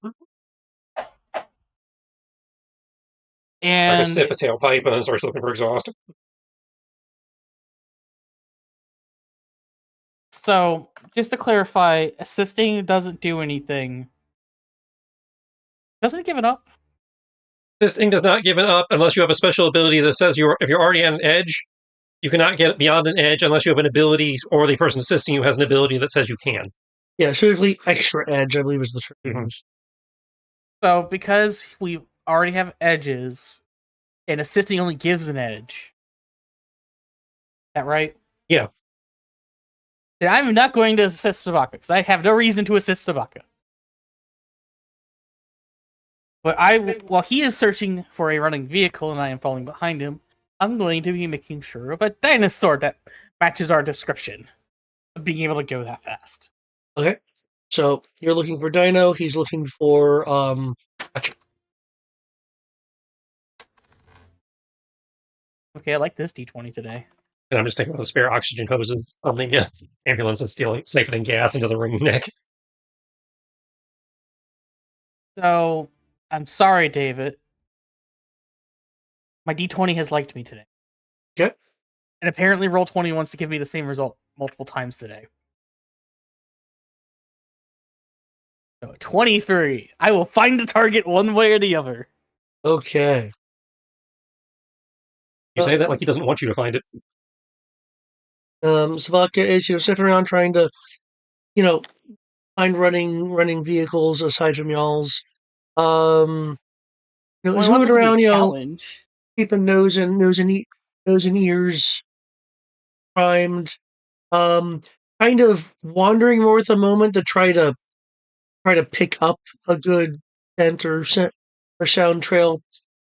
And Like a sip a tailpipe and then starts looking for exhaust. so, just to clarify, assisting doesn't do anything. Doesn't it give it up? This thing does not give it up unless you have a special ability that says if you're already at an edge, you cannot get beyond an edge unless you have an ability or the person assisting you has an ability that says you can. Yeah, specifically extra edge, I believe is the term. Mm-hmm. So, because we already have edges, and assisting only gives an edge. Is that right? Yeah. then I'm not going to assist Sabaka because I have no reason to assist Sabaka. But while he is searching for a running vehicle and I am following behind him, I'm going to be making sure of a dinosaur that matches our description of being able to go that fast. Okay. So you're looking for Dino. He's looking for gotcha. Okay, I like this D20 today. And I'm just taking one of the spare oxygen hoses on the ambulance and siphoning gas into the ring neck. So, I'm sorry, David. My D20 has liked me today. Okay. And apparently Roll20 wants to give me the same result multiple times today. So, 23. I will find the target one way or the other. Okay. You say that like he doesn't want you to find it. Sabaka is sniffing around trying to, find running vehicles aside from y'all's. Well, He's he wants moving it to be a around, challenge. keeping nose and ears primed. Kind of wandering more at the moment to try to pick up a good scent or sound trail.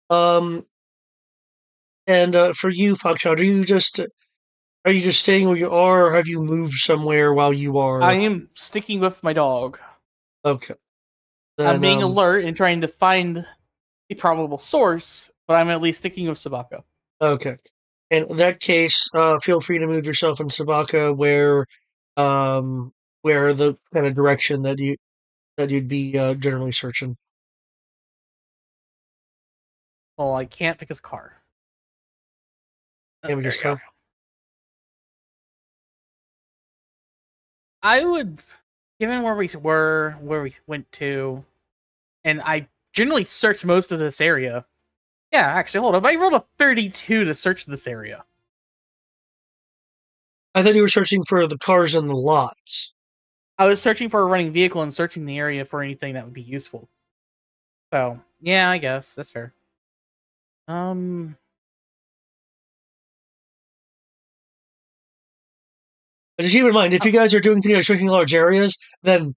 And for you, Foxhound, are you just staying where you are, or have you moved somewhere while you are? I am sticking with my dog. Okay. I'm Then, being alert and trying to find a probable source, but I'm at least sticking with Sabaka. Okay. In that case, feel free to move yourself in Sabaka where the kind of direction that you'd be generally searching. Well, I can't pick his car. Can't pick his There you go. car? I would, given where we were, where we went to, and I generally search most of this area. Yeah, actually, hold up. I rolled a 32 to search this area. I thought you were searching for the cars in the lots. I was searching for a running vehicle and searching the area for anything that would be useful. So, yeah, I guess that's fair. But just keep in mind, if you guys are doing things like searching large areas, then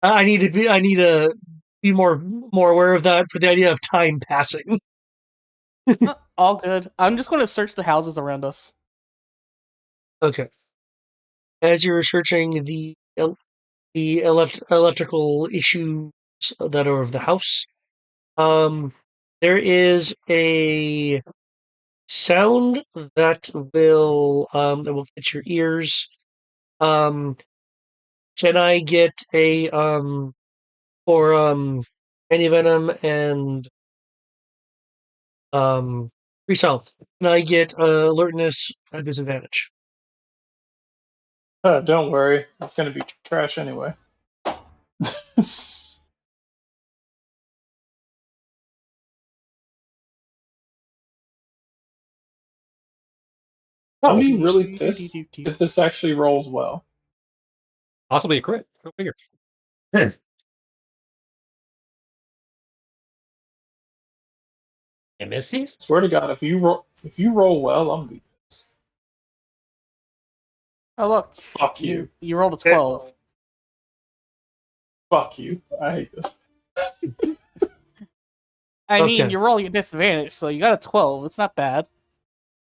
I need to be more aware of that for the idea of time passing. All good. I'm just going to search the houses around us. Okay. As you're searching the electrical issues that are of the house, there is a sound that will hit your ears. Can I get a for antivenom and freestyle? Can I get alertness at disadvantage? Don't worry, it's gonna be trash anyway. I'll be really pissed if this actually rolls well. Possibly a crit. Go figure. And misses? Swear to God, if you roll well, I'm gonna be pissed. Oh, look. Fuck you. You rolled a 12. Fuck you. I hate this. I mean, Okay. you're rolling at disadvantage, so you got a 12. It's not bad.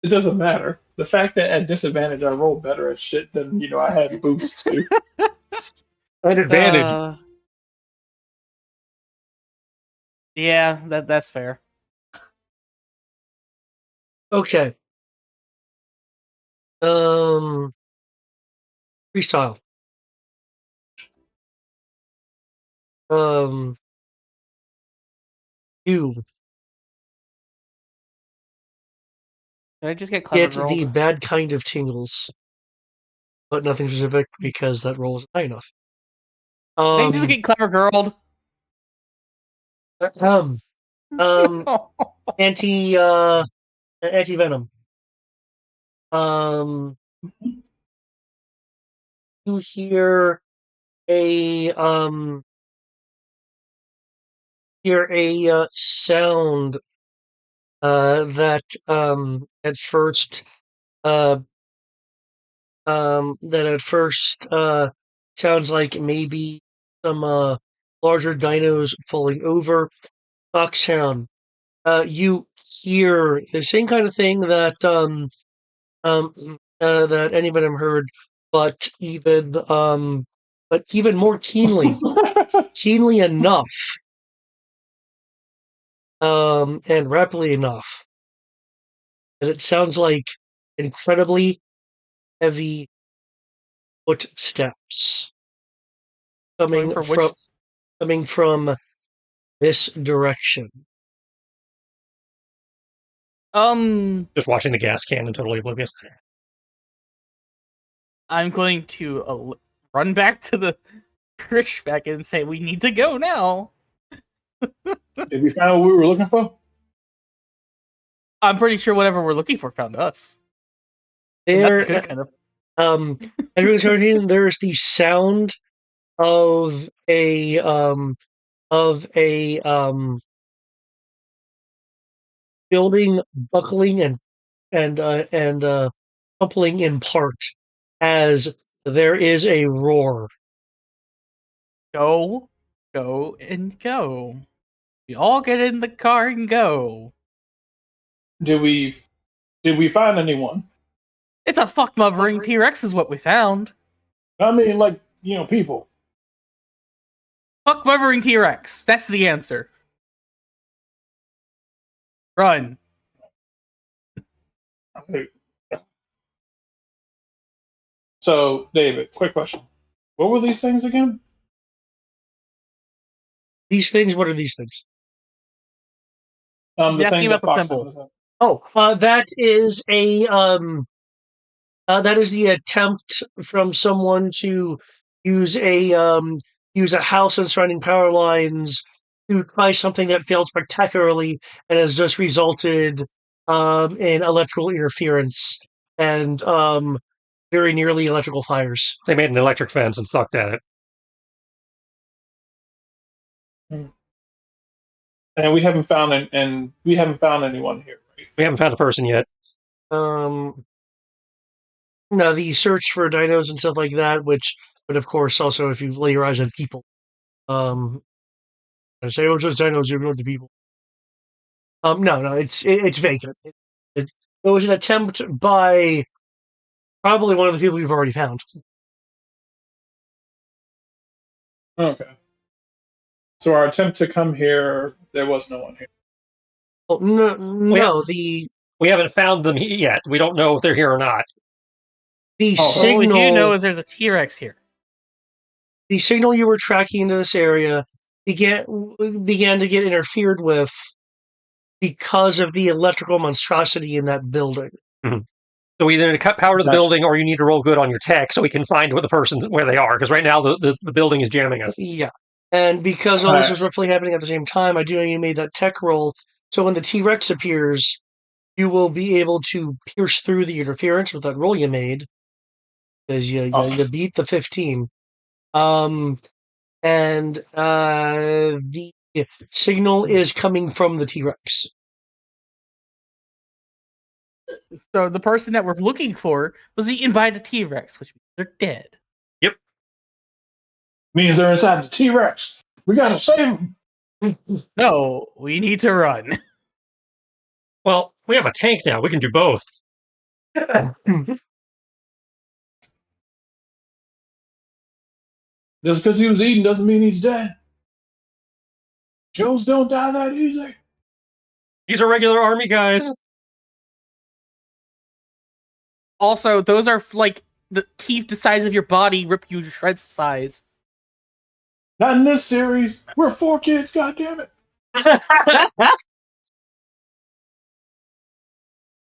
It doesn't matter. The fact that at disadvantage I rolled better at shit than I had boosts to. An advantage. Yeah, that's fair. Okay. Freestyle. You Did I just get clever get the girled? bad kind of tingles, but nothing specific because that roll is high enough. Did I just get clever girled? Anti venom. You hear a sound that at first that at first sounds like maybe some larger dinos falling over. Foxhound, you hear the same kind of thing that that any of them heard, but even more keenly, keenly enough, and rapidly enough that it sounds like incredibly heavy footsteps Going from which? coming from this direction. Just watching the gas can and totally oblivious. I'm going to run back to the Trish back and say we need to go now. Did we find what we were looking for? I'm pretty sure whatever we're looking for found us. And There, that's good kind of. everyone's hearing there's the sound of a building buckling and coupling in part as there is a roar. Go, and go. We all get in the car and go. Did we find anyone? It's a fuck mothering T-Rex is what we found. I mean, like, people. Fuck mothering T-Rex. That's the answer. Run. So, David, quick question. What were these things again? These things. What are these things? He's asking about the Fox symbol. was. Oh, that is the attempt from someone to use a house and surrounding power lines to try something that failed spectacularly and has just resulted in electrical interference and very nearly electrical fires. They made an electric fence and sucked at it. And we haven't found anyone here, right? We haven't found a person yet. No, the search for dinos and stuff like that, but of course also if you lay your eyes on people, and say, "Oh, just dinos," you're going to people. No, it's vacant. It was an attempt by probably one of the people we've already found. Okay. So our attempt to come here, there was no one here. Well, no, the We haven't found them yet. We don't know if they're here or not. the Oh, All we do know signal is there's a T-Rex here. the signal you were tracking into this area began to get interfered with because of the electrical monstrosity in that building. So we either need to cut power to the Gotcha. building, or you need to roll good on your tech so we can find where they are. Because right now the building is jamming us. Yeah. And because all this was roughly happening at the same time, I do know you made that tech roll. So when the T-Rex appears, you will be able to pierce through the interference with that roll you made. Because you beat the 15. And the signal is coming from the T-Rex. So the person that we're looking for was eaten by the T-Rex, which means they're dead. Means they're inside the T-Rex. We gotta save them. No, we need to run. Well, we have a tank now. We can do both. Just because he was eating doesn't mean he's dead. Joes don't die that easy. These are regular army guys. Also, those are like the teeth the size of your body, rip you to shreds size. Not in this series. We're 4 kids, goddammit.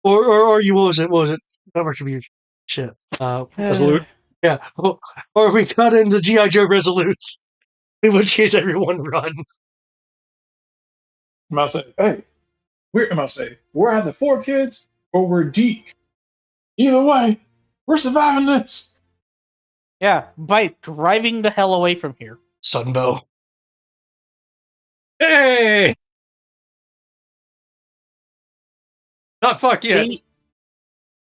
Or you what was it? Not retribution. Shit. Resolute. Yeah. Or we got into G.I. Joe Resolute. In which case everyone run. I'm gonna say, hey, we're either 4 kids or we're Deke. Either way, we're surviving this. Yeah, by driving the hell away from here. Sunbow. Hey! Not fucked yet.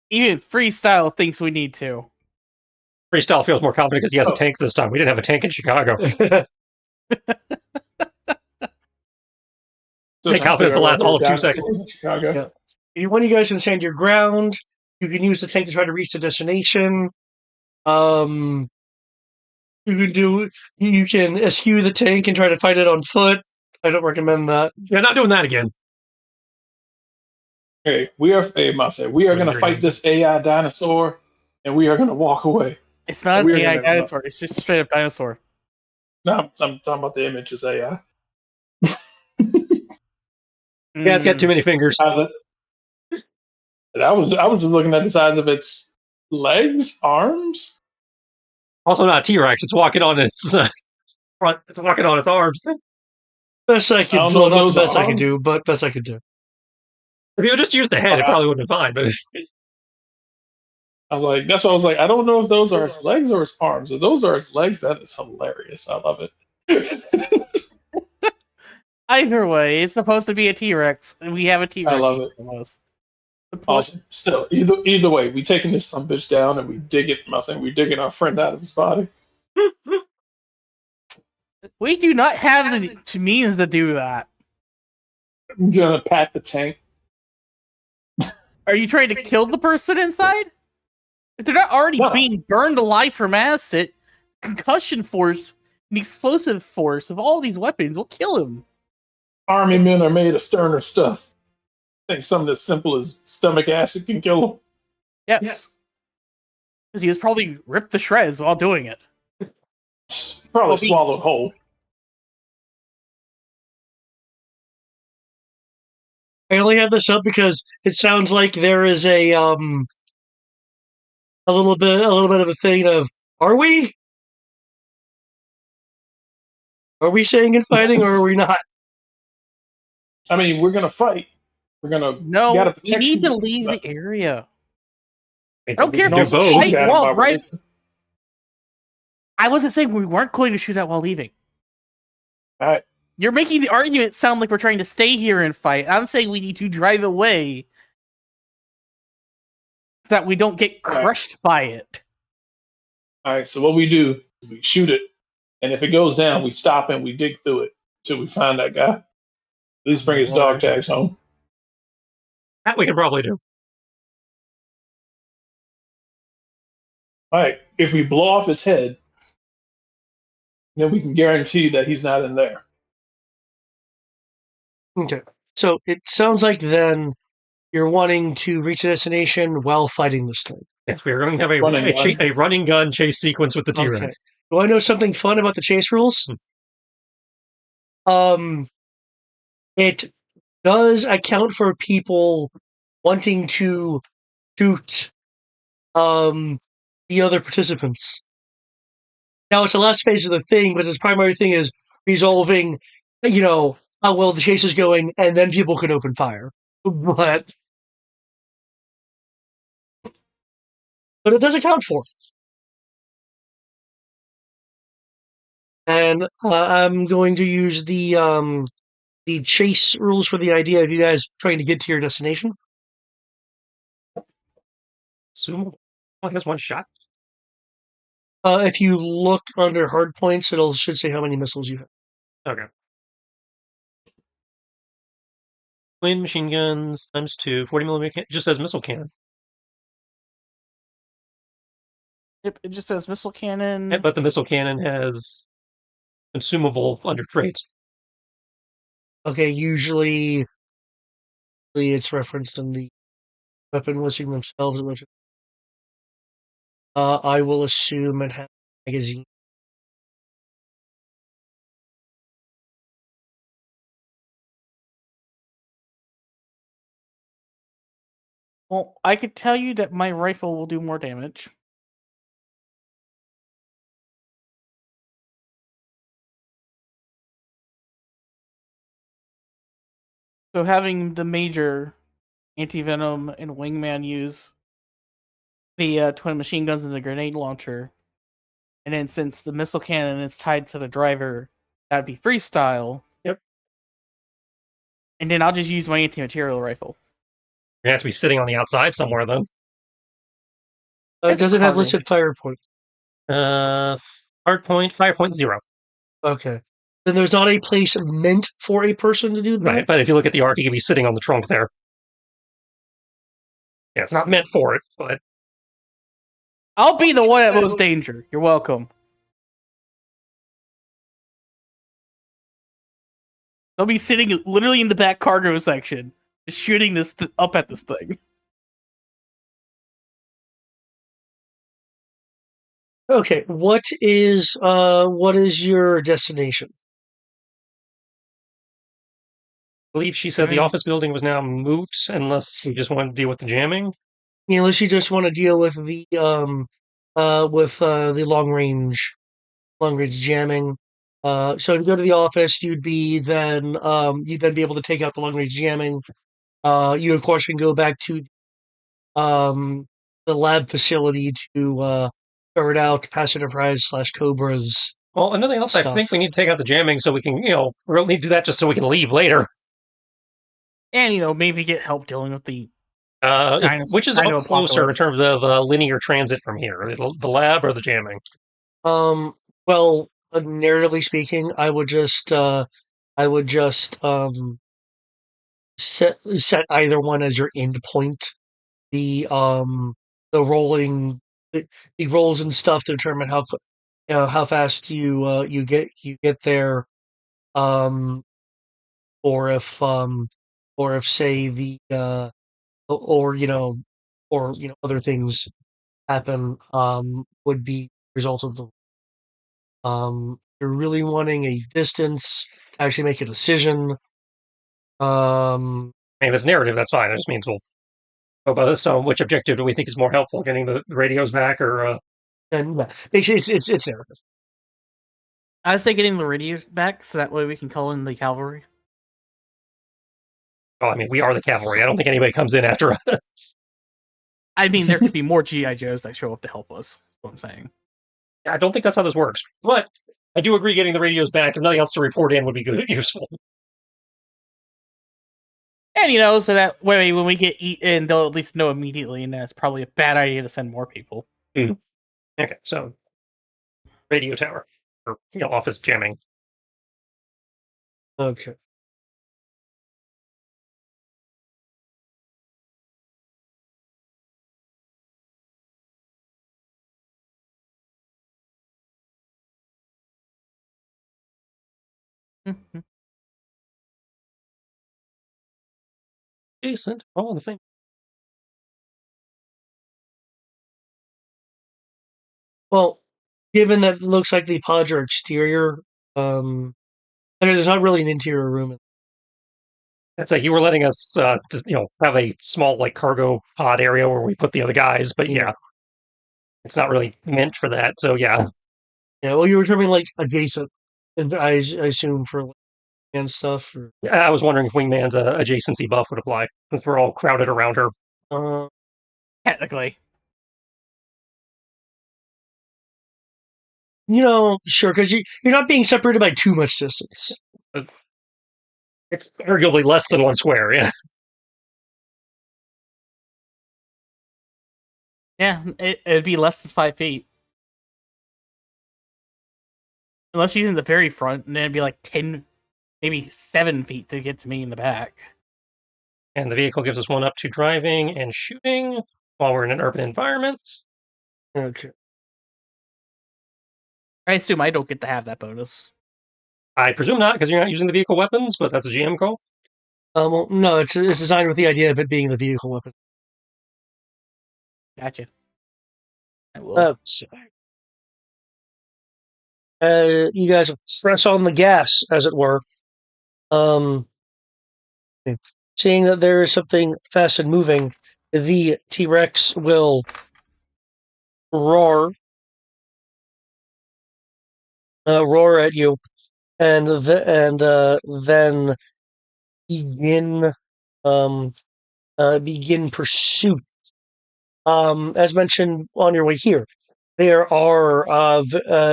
Even Freestyle thinks we need to. Freestyle feels more confident because he has a Oh. tank this time. We didn't have a tank in Chicago. Still Take trying to confidence figure to out last why all there of are 2 seconds. dinosaurs in Chicago. Yeah. When you guys can stand your ground, you can use the tank to try to reach the destination. You can eschew the tank and try to fight it on foot. I don't recommend that. Yeah, not doing that again. Hey, we are going to fight this AI dinosaur, and we are going to walk away. It's not We an are AI gonna- dinosaur. It's just a straight up dinosaur. No, I'm talking about the image as AI. Yeah, it's got too many fingers. I was just looking at the size of its legs, arms. Also not T-Rex. It's walking on its front. It's walking on its arms. Best I could don't do. know if Not the those best are I could arms. do, but best I could do. If you had just used the head, it probably would have been fine. But I was like, that's why I was like, I don't know if those are its legs or its arms. If those are its legs, that is hilarious. I love it. Either way, it's supposed to be a T-Rex, and we have a T-Rex. I love it. Almost. Awesome. Still, either way, we taking this some bitch down and we dig it. I'm saying we digging our friend out of his body. We do not have the means to do that. I'm gonna pat the tank. Are you trying to kill the person inside? If they're not already No. being burned alive from acid, concussion force and explosive force of all these weapons will kill him. Army men are made of sterner stuff. I think something as simple as stomach acid can kill him. Yes. Because he was probably ripped to shreds while doing it. Probably Well, swallowed whole. I only have this up because it sounds like there is a little bit of a thing of are we saying and fighting or are we not? I mean, we're gonna fight. We're gonna No, gotta we protect need to people. leave the area. I don't care if do you both. fight while while we're driving. leaving. I wasn't saying we weren't going to shoot that while leaving. All right. You're making the argument sound like we're trying to stay here and fight. I'm saying we need to drive away so that we don't get crushed by it. All right. So what we do is we shoot it, and if it goes down, we stop and we dig through it till we find that guy. At least bring his dog tags home. That we can probably do. All right. If we blow off his head, then we can guarantee that he's not in there. Okay. So it sounds like then you're wanting to reach a destination while fighting this thing. Yes, we are going to have a Running running gun chase sequence with the T-Rex. Okay. Do I know something fun about the chase rules? It does account for people wanting to shoot the other participants. Now it's the last phase of the thing, but its primary thing is resolving, how well the chase is going, and then people can open fire. But it does account for it. And I'm going to use the chase rules for the idea of you guys trying to get to your destination. Assume only has one shot. If you look under hard points, should say how many missiles you have. Okay. Twin machine guns times 2, 40 millimeter. Just says missile cannon. Yep, it just says missile cannon. Yeah, but the missile cannon has consumable under traits. Okay, usually it's referenced in the weapon listing themselves. Which I will assume it has a magazine. Well, I could tell you that my rifle will do more damage. So having the major anti-venom and wingman use the twin machine guns and the grenade launcher, and then since the missile cannon is tied to the driver, that'd be freestyle. Yep. And then I'll just use my anti-material rifle. You're gonna have to be sitting on the outside somewhere then. Does it have cargo. listed fire points? Hardpoint 5.0. Okay. Then there's not a place meant for a person to do that. Right, but if you look at the arc, he could be sitting on the trunk there. Yeah, it's not meant for it, but I'll be the one at most danger. You're welcome. They'll be sitting literally in the back cargo section, just shooting this up at this thing. Okay, what is your destination? I believe she said the office building was now moot unless we just wanted to deal with the jamming. Unless you just want to deal with the long range jamming. So if you go to the office, you'd then be able to take out the long range jamming. You of course can go back to the lab facility to start out Pass Enterprise / COBRA's. Well, another else, I think we need to take out the jamming so we can, we'll need to do that just so we can leave later. And, maybe get help dealing with the which is up closer in terms of linear transit from here, the lab or the jamming? Well, narratively speaking, I would just set either one as your end point. The rolling the rolls and stuff to determine how fast you get there, or if say the or other things happen, would be result of the you're really wanting a distance to actually make a decision. If it's narrative, that's fine. It just means we'll go by this. So, which objective do we think is more helpful? Getting the radios back, or and basically it's narrative. I say getting the radios back so that way we can call in the cavalry. Oh, I mean, we are the cavalry. I don't think anybody comes in after us. I mean, there could be more G.I. Joes that show up to help us. That's what I'm saying. I don't think that's how this works. But I do agree getting the radios back and nothing else to report in would be useful. And, so that way when we get eaten, they'll at least know immediately, and that's probably a bad idea to send more people. Mm. Okay, so radio tower, or office jamming. Okay. Decent, all the same. Well, given that it looks like the pods are exterior, there's not really an interior room. It's like you were letting us just have a small cargo pod area where we put the other guys, but yeah, it's not really meant for that. So yeah. Yeah, well, you were talking adjacent, and I assume for and stuff. Or... Yeah, I was wondering if Wingman's adjacency buff would apply since we're all crowded around her. Technically. Sure, because you're not being separated by too much distance. It's arguably less than one square, yeah. Yeah, it'd be less than 5 feet. Unless she's in the very front, and then it'd be 10, maybe 7 feet to get to me in the back. And the vehicle gives us 1 up to driving and shooting while we're in an urban environment. Okay. I assume I don't get to have that bonus. I presume not, because you're not using the vehicle weapons, but that's a GM call. Well, no, it's designed with the idea of it being the vehicle weapon. Gotcha. I will. You guys press on the gas, as it were. Seeing that there is something fast and moving, the T-Rex will roar at you, and then begin pursuit. As mentioned on your way here, there are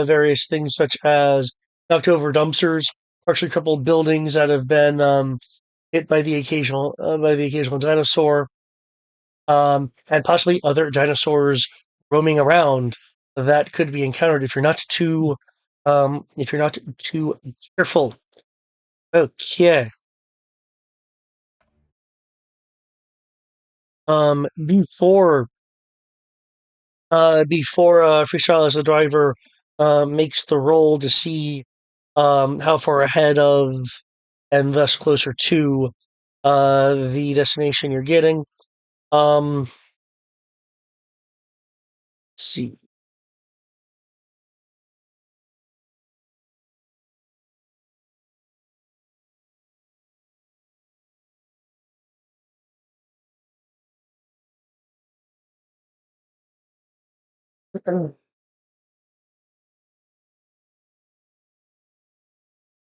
various things such as knocked over dumpsters, partially crippled buildings that have been hit by the occasional dinosaur, and possibly other dinosaurs roaming around. that could be encountered if you're not too careful. Okay. Before Freestyle as the driver makes the roll to see how far ahead of and thus closer to the destination you're getting. Let's see.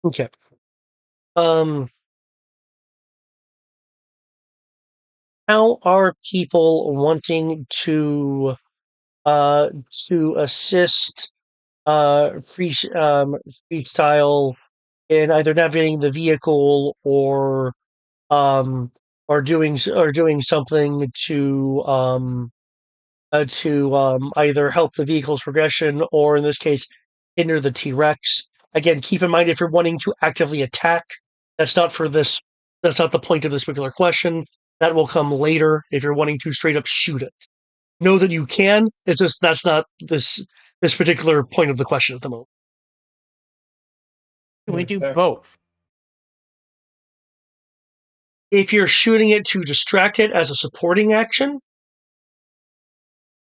Okay. How are people wanting to assist freestyle in either navigating the vehicle um or doing something to either help the vehicle's progression or in this case hinder the T-Rex. Again, keep in mind if you're wanting to actively attack, that's not the point of this particular question. That will come later if you're wanting to straight up shoot it. Know that you can, it's just that's not this particular point of the question at the moment. Can we do Okay. both? If you're shooting it to distract it as a supporting action,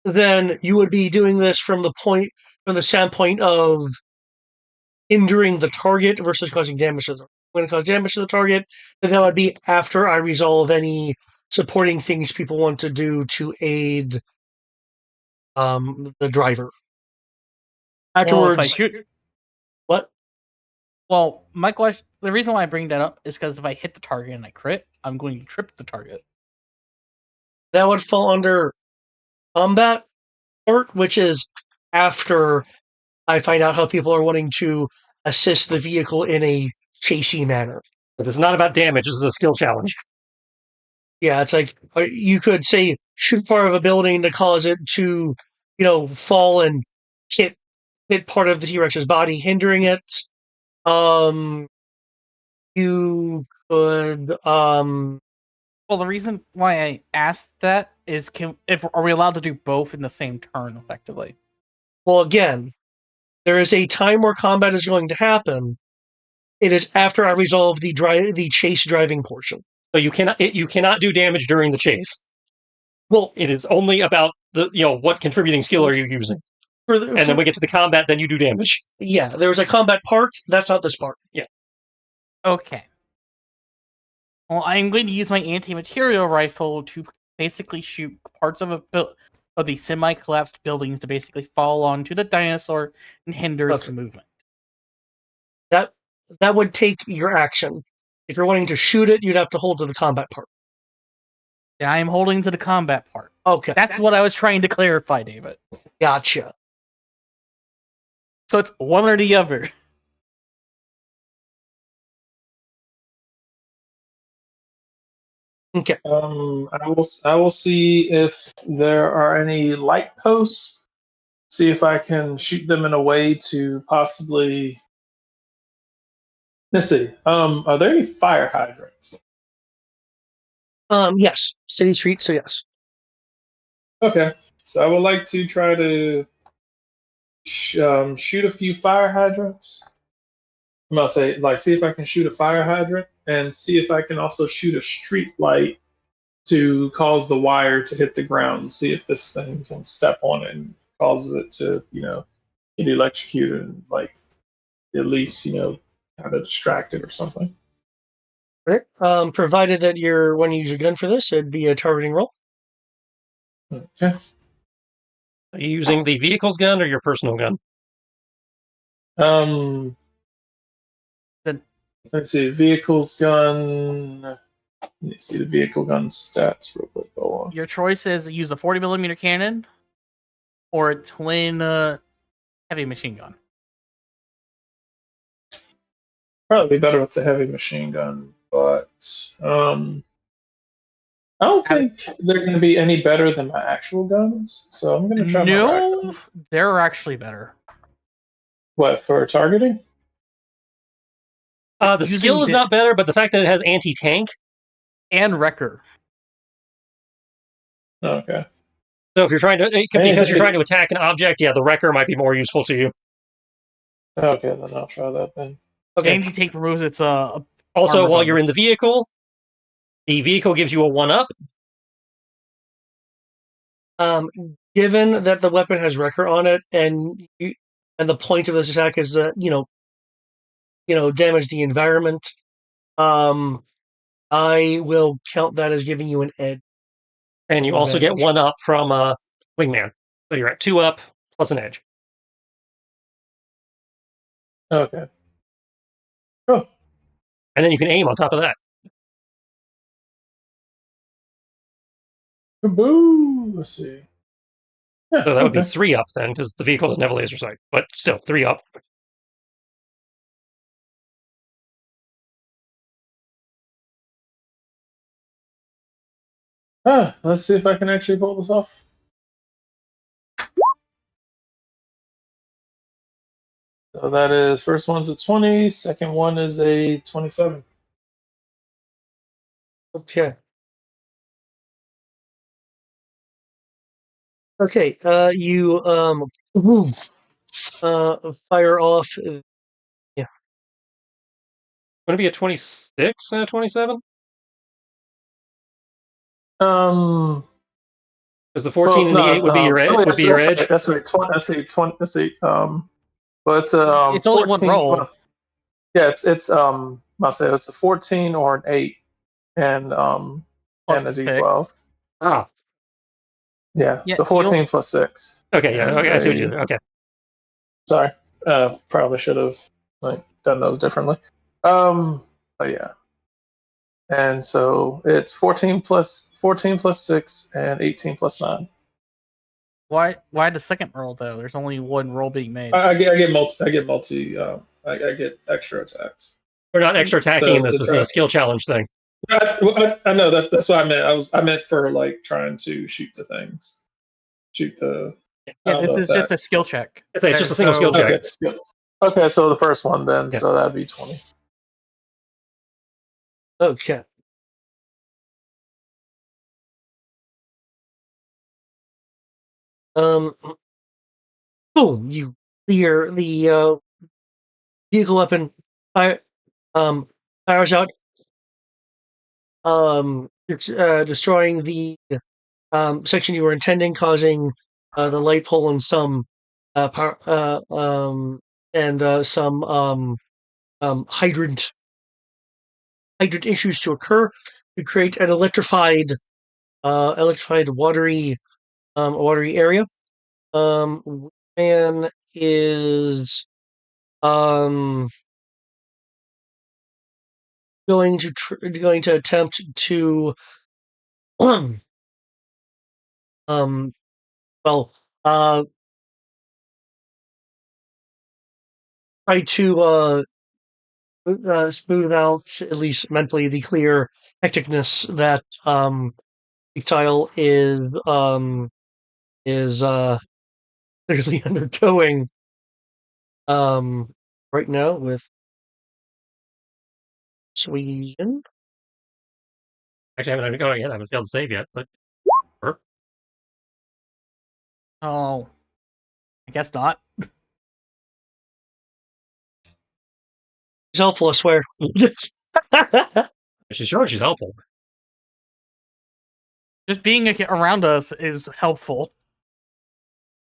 then you would be doing this from the standpoint of injuring the target versus causing damage to the target. When it causes damage to the target, then that would be after I resolve any supporting things people want to do to aid the driver. Well, if I Afterwards, shoot, what? well, my question, the reason why I bring that up is because if I hit the target and I crit, I'm going to trip the target. That would fall under combat part, which is after I find out how people are wanting to assist the vehicle in a chasey manner. But it's not about damage. This is a skill challenge. Yeah, it's like you could say shoot part of a building to cause it to, fall and hit part of the T-Rex's body, hindering it. Um, you could Well, the reason why I asked that is, are we allowed to do both in the same turn effectively? well, again, there is a time where combat is going to happen. It is after I resolve the chase driving portion. So you cannot do damage during the chase. Well, It is only about what contributing skill are you using, and then we get to the combat. Then you do damage. Yeah, there was a combat part. That's not this part. Yeah. Okay. Well, I'm going to use my anti-material rifle to basically shoot parts of the semi-collapsed buildings to basically fall onto the dinosaur and hinder its movement. That would take your action. If you're wanting to shoot it, you'd have to hold to the combat part. Yeah, I'm holding to the combat part. Okay. That's what I was trying to clarify, David. Gotcha. So it's one or the other. Okay. I will see if there are any light posts. See if I can shoot them in a way to possibly. Let's see. Are there any fire hydrants? Yes. City street, so yes. Okay. So I would like to try to shoot a few fire hydrants. I'm gonna say, see if I can shoot a fire hydrant and see if I can also shoot a street light to cause the wire to hit the ground. See if this thing can step on it and causes it to, get electrocuted and at least, kind of distracted or something. Right. Provided that you're when you use your gun for this, it'd be a targeting roll. Okay. Are you using the vehicle's gun or your personal gun? Let's see, vehicle's gun. Let me see the vehicle gun stats real quick. Hold on. Your choice is use a 40mm cannon or a twin heavy machine gun. Probably be better with the heavy machine gun, but I don't think they're going to be any better than my actual guns, so I'm going to try my No, rifle. they're actually better. What, for targeting? The Using skill is not better, but the fact that it has anti-tank. And wrecker. Okay. So if you're trying to, because you're Anything- trying to attack an object, yeah, the wrecker might be more useful to you. Okay, then I'll try that then. Okay. Anti-tank removes its Also, armor while you're in bonus. the vehicle gives you a 1-up. Given that the weapon has wrecker on it, and the point of this attack is damage the environment, I will count that as giving you an edge. And you also get Advantage. 1-up from Wingman. So you're at 2-up plus an edge. Okay. Oh, And then you can aim on top of that. kaboo! Let's see. Yeah, So that would be okay. 3-up then, because the vehicle doesn't have a laser sight. But still, 3-up. Let's see if I can actually pull this off. So that is, first one's a 20, second one is a 27. Okay. Okay. You fire off. Would it be a 26 and a 27? Because the 14 and the 8 would be your edge. Would be your edge. That's right. 20. Let's see. 20. Let's see. But it's It's only one 14 roll. Yeah, it's I'll say it's a 14 or an 8, and Plus and a the D12. Ah, Yeah, Yeah, so 14 plus 6. okay, yeah, And okay, I see what you did. Okay. Sorry, probably should have done those differently. But yeah, and so it's 14 plus 6 and 18 plus 9. Why the second roll though? There's only one roll being made. I get multi. I get extra attacks. We're not extra attacking So in this. to This is try- a skill challenge thing. I know that's what I meant. I meant for like trying to shoot the things, shoot the. Yeah, this is just a skill check. It's just a single skill check. Okay. Okay, so the first one then, Yeah. so that'd be 20. Okay. Boom! You clear the vehicle weapon. Fires out. It's destroying the section you were intending, causing the light pole and some power, and some hydrant issues to occur to create an electrified watery area. Man is going to attempt to try to smooth out, at least mentally, the clear hecticness that the tile is clearly undergoing right now with Sweden. Actually, I haven't undergone it yet. I haven't failed to save yet. But Oh, I guess not. It's helpful, I swear. she's sure she's helpful. Just being around us is helpful.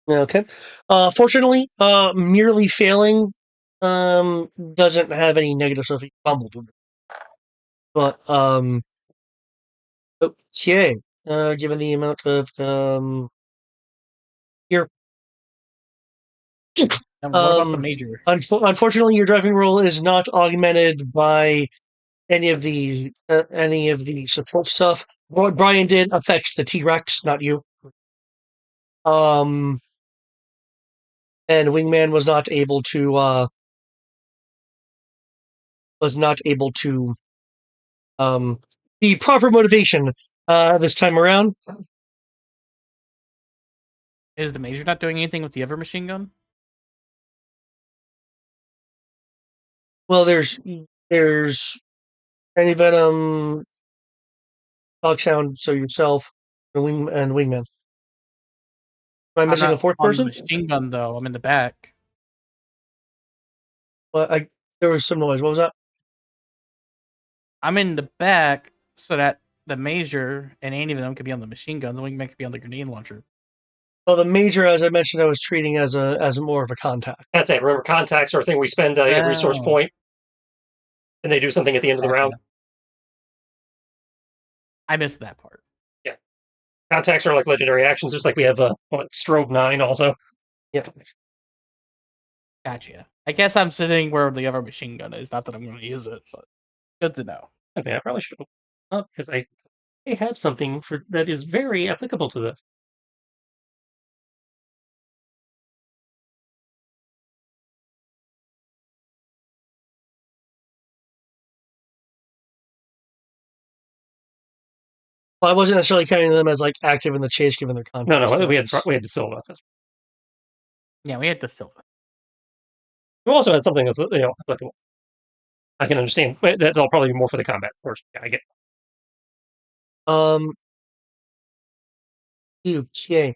Okay. Fortunately, merely failing doesn't have any negative stuff. You fumbled with it. But okay. Given the amount of here. And what about the major? Unfortunately, your driving roll is not augmented by any of the support stuff. What Brian did affects the T-Rex, not you. And Wingman was not able to the proper motivation This time around, Is the Major not doing anything with the other machine gun? well, there's Tiny Venom, Doghound, so yourself, and Wingman. Am I I'm missing a not fourth on the person? machine gun though. I'm in the back. Well, there was some noise. What was that? I'm in the back so that the Major and any of them could be on the machine guns, and Wingman could be on the grenade launcher. Well, the Major, as I mentioned, I was treating as more of a contact. That's it. Remember, contacts are a thing we spend a resource Oh. point, and they do something at the end of the round. I missed that part. Contacts are like legendary actions, just like we have Strobe 9 also. Yeah. Gotcha. I guess I'm sitting where the other machine gun is. Not that I'm going to use it, but good to know. Okay, I probably should have because I have something that is very applicable to this. Well, I wasn't necessarily counting them as like active in the chase, given their context. No, we had to Silva. Yeah, we had the Silva. We also had something that's applicable. I can understand. But that'll probably be more for the combat, of course. Yeah, I get. Okay.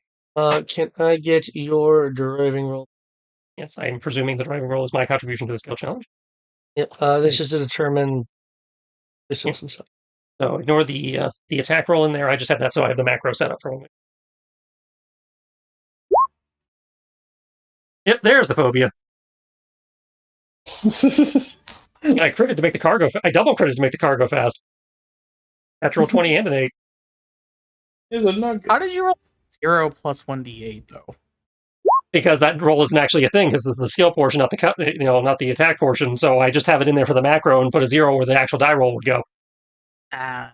Can I get your driving roll? Yes, I'm presuming the driving roll is my contribution to the skill challenge. Yep. This is to determine distance and stuff. So ignore the attack roll in there. I just have that, so I have the macro set up for me. Yep, there's the phobia. I critted to make the cargo. I double critted to make the cargo fast. Natural 20 and an 8. Is it not good? How did you roll 0 plus 1d8 though? Because that roll isn't actually a thing, because it's the skill portion, not the not the attack portion. So I just have it in there for the macro and put a 0 where the actual die roll would go. Ah.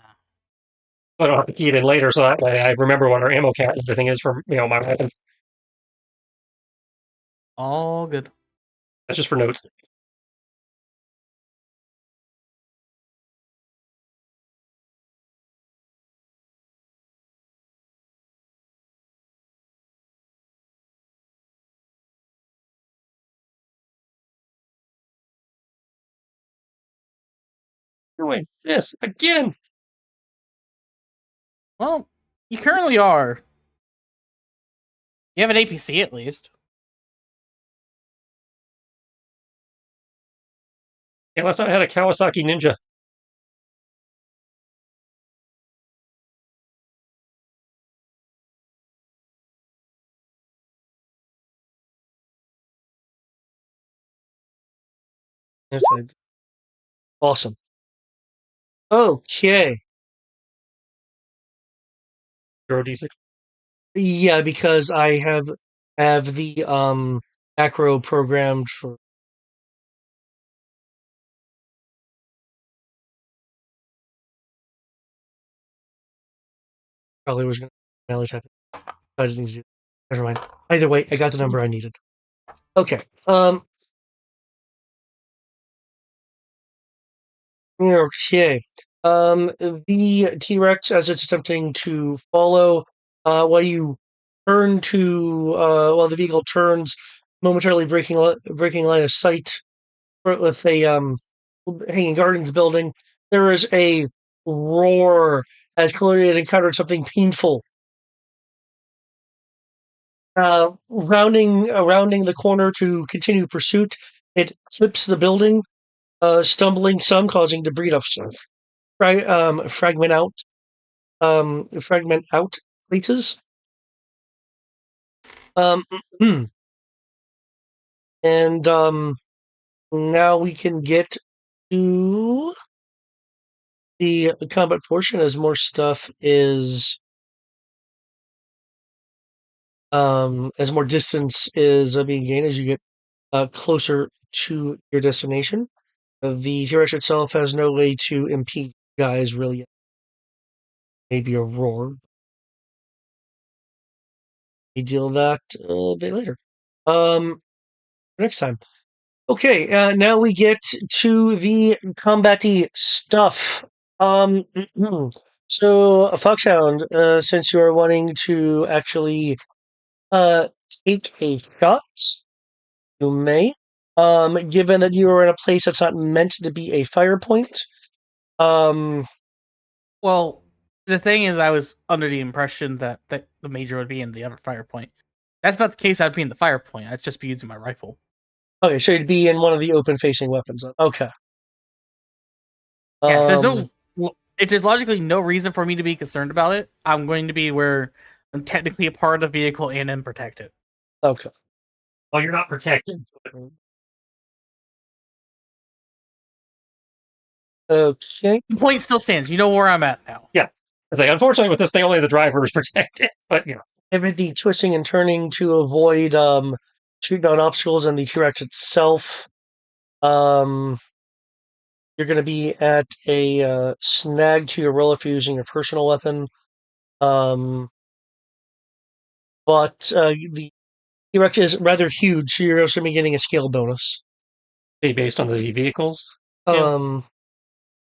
I don't have to key it in later, so that way I remember what our ammo count and everything is for my weapon. All good. That's just for notes. Doing this again. Well, you currently are. You have an APC at least. Yeah, last time I had a Kawasaki Ninja. Awesome. Okay. 0d6. Yeah, because I have the macro programmed for. Probably was going to melee type. I didn't need to do. Never mind. Either way, I got the number I needed. Okay. Okay. The T-Rex, as it's attempting to follow, while you turn to, while the vehicle turns, momentarily breaking line of sight with a Hanging Gardens building, there is a roar as clearly it encountered something painful. Rounding the corner to continue pursuit, it flips the building, stumbling some, causing debris to fragment out places. And now we can get to the combat portion as more stuff is as more distance is being gained as you get closer to your destination. The T-Rex itself has no way to impede guys really. Maybe a roar. We deal that a bit later. Next time. Okay, now we get to the combat-y stuff. So, Foxhound, since you are wanting to actually take a shot, you may. Given that you are in a place that's not meant to be a fire point, Well, the thing is, I was under the impression that the major would be in the other fire point. That's not the case. I'd be in the fire point. I'd just be using my rifle. okay, so you'd be in one of the open-facing weapons. Okay. Yeah, if there's logically no reason for me to be concerned about it, I'm going to be where I'm technically a part of the vehicle and am protected. Okay. Well, you're not protected. Okay. The point still stands. You know where I'm at now. Yeah. I say, unfortunately, with this thing, only the driver is protected. But Everything twisting and turning to avoid shooting on obstacles and the T-Rex itself. You're going to be at a snag to your roll if you're using your personal weapon. But the T-Rex is rather huge, so you're also going to be getting a scale bonus. based on the vehicles.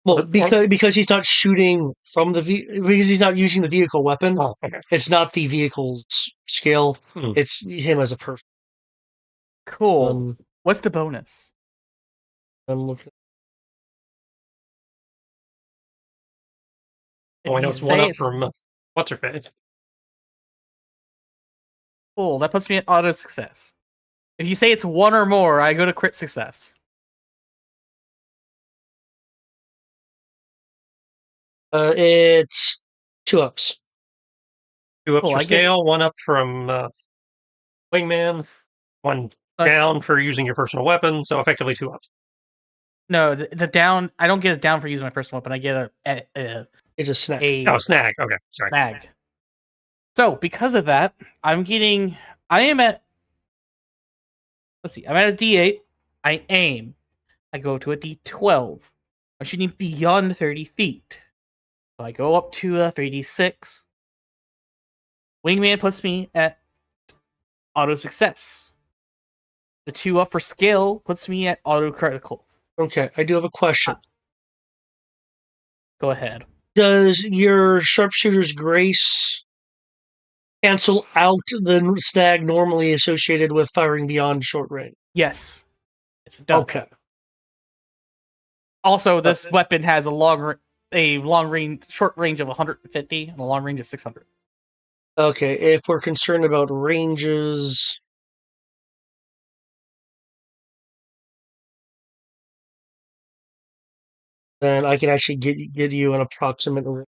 Well, because he's not shooting from because he's not using the vehicle weapon. Oh, okay. It's not the vehicle's scale. It's him as a person. Cool. What's the bonus? I'm looking. Oh, I know it's one up from what's her face. Cool. That puts me at auto success. If you say it's one or more, I go to crit success. It's 2 ups. 2 ups for scale, 1 up from wingman, 1 down for using your personal weapon, so effectively 2 ups. No, the down. I don't get a down for using my personal weapon. I get it's a snag. Snag. Okay, sorry. Snag. So because of that, I'm at. Let's see. I'm at a D8. I aim. I go to a D12. I'm shooting beyond 30 feet. So I go up to a 3D6. Wingman puts me at auto success. The 2 up for scale puts me at auto critical. Okay, I do have a question. Go ahead. Does your sharpshooter's grace cancel out the snag normally associated with firing beyond short range? Yes. Yes, it does. Okay. Also, this weapon has a short range of 150 and a long range of 600. Okay, if we're concerned about ranges, then I can actually get you an approximate range.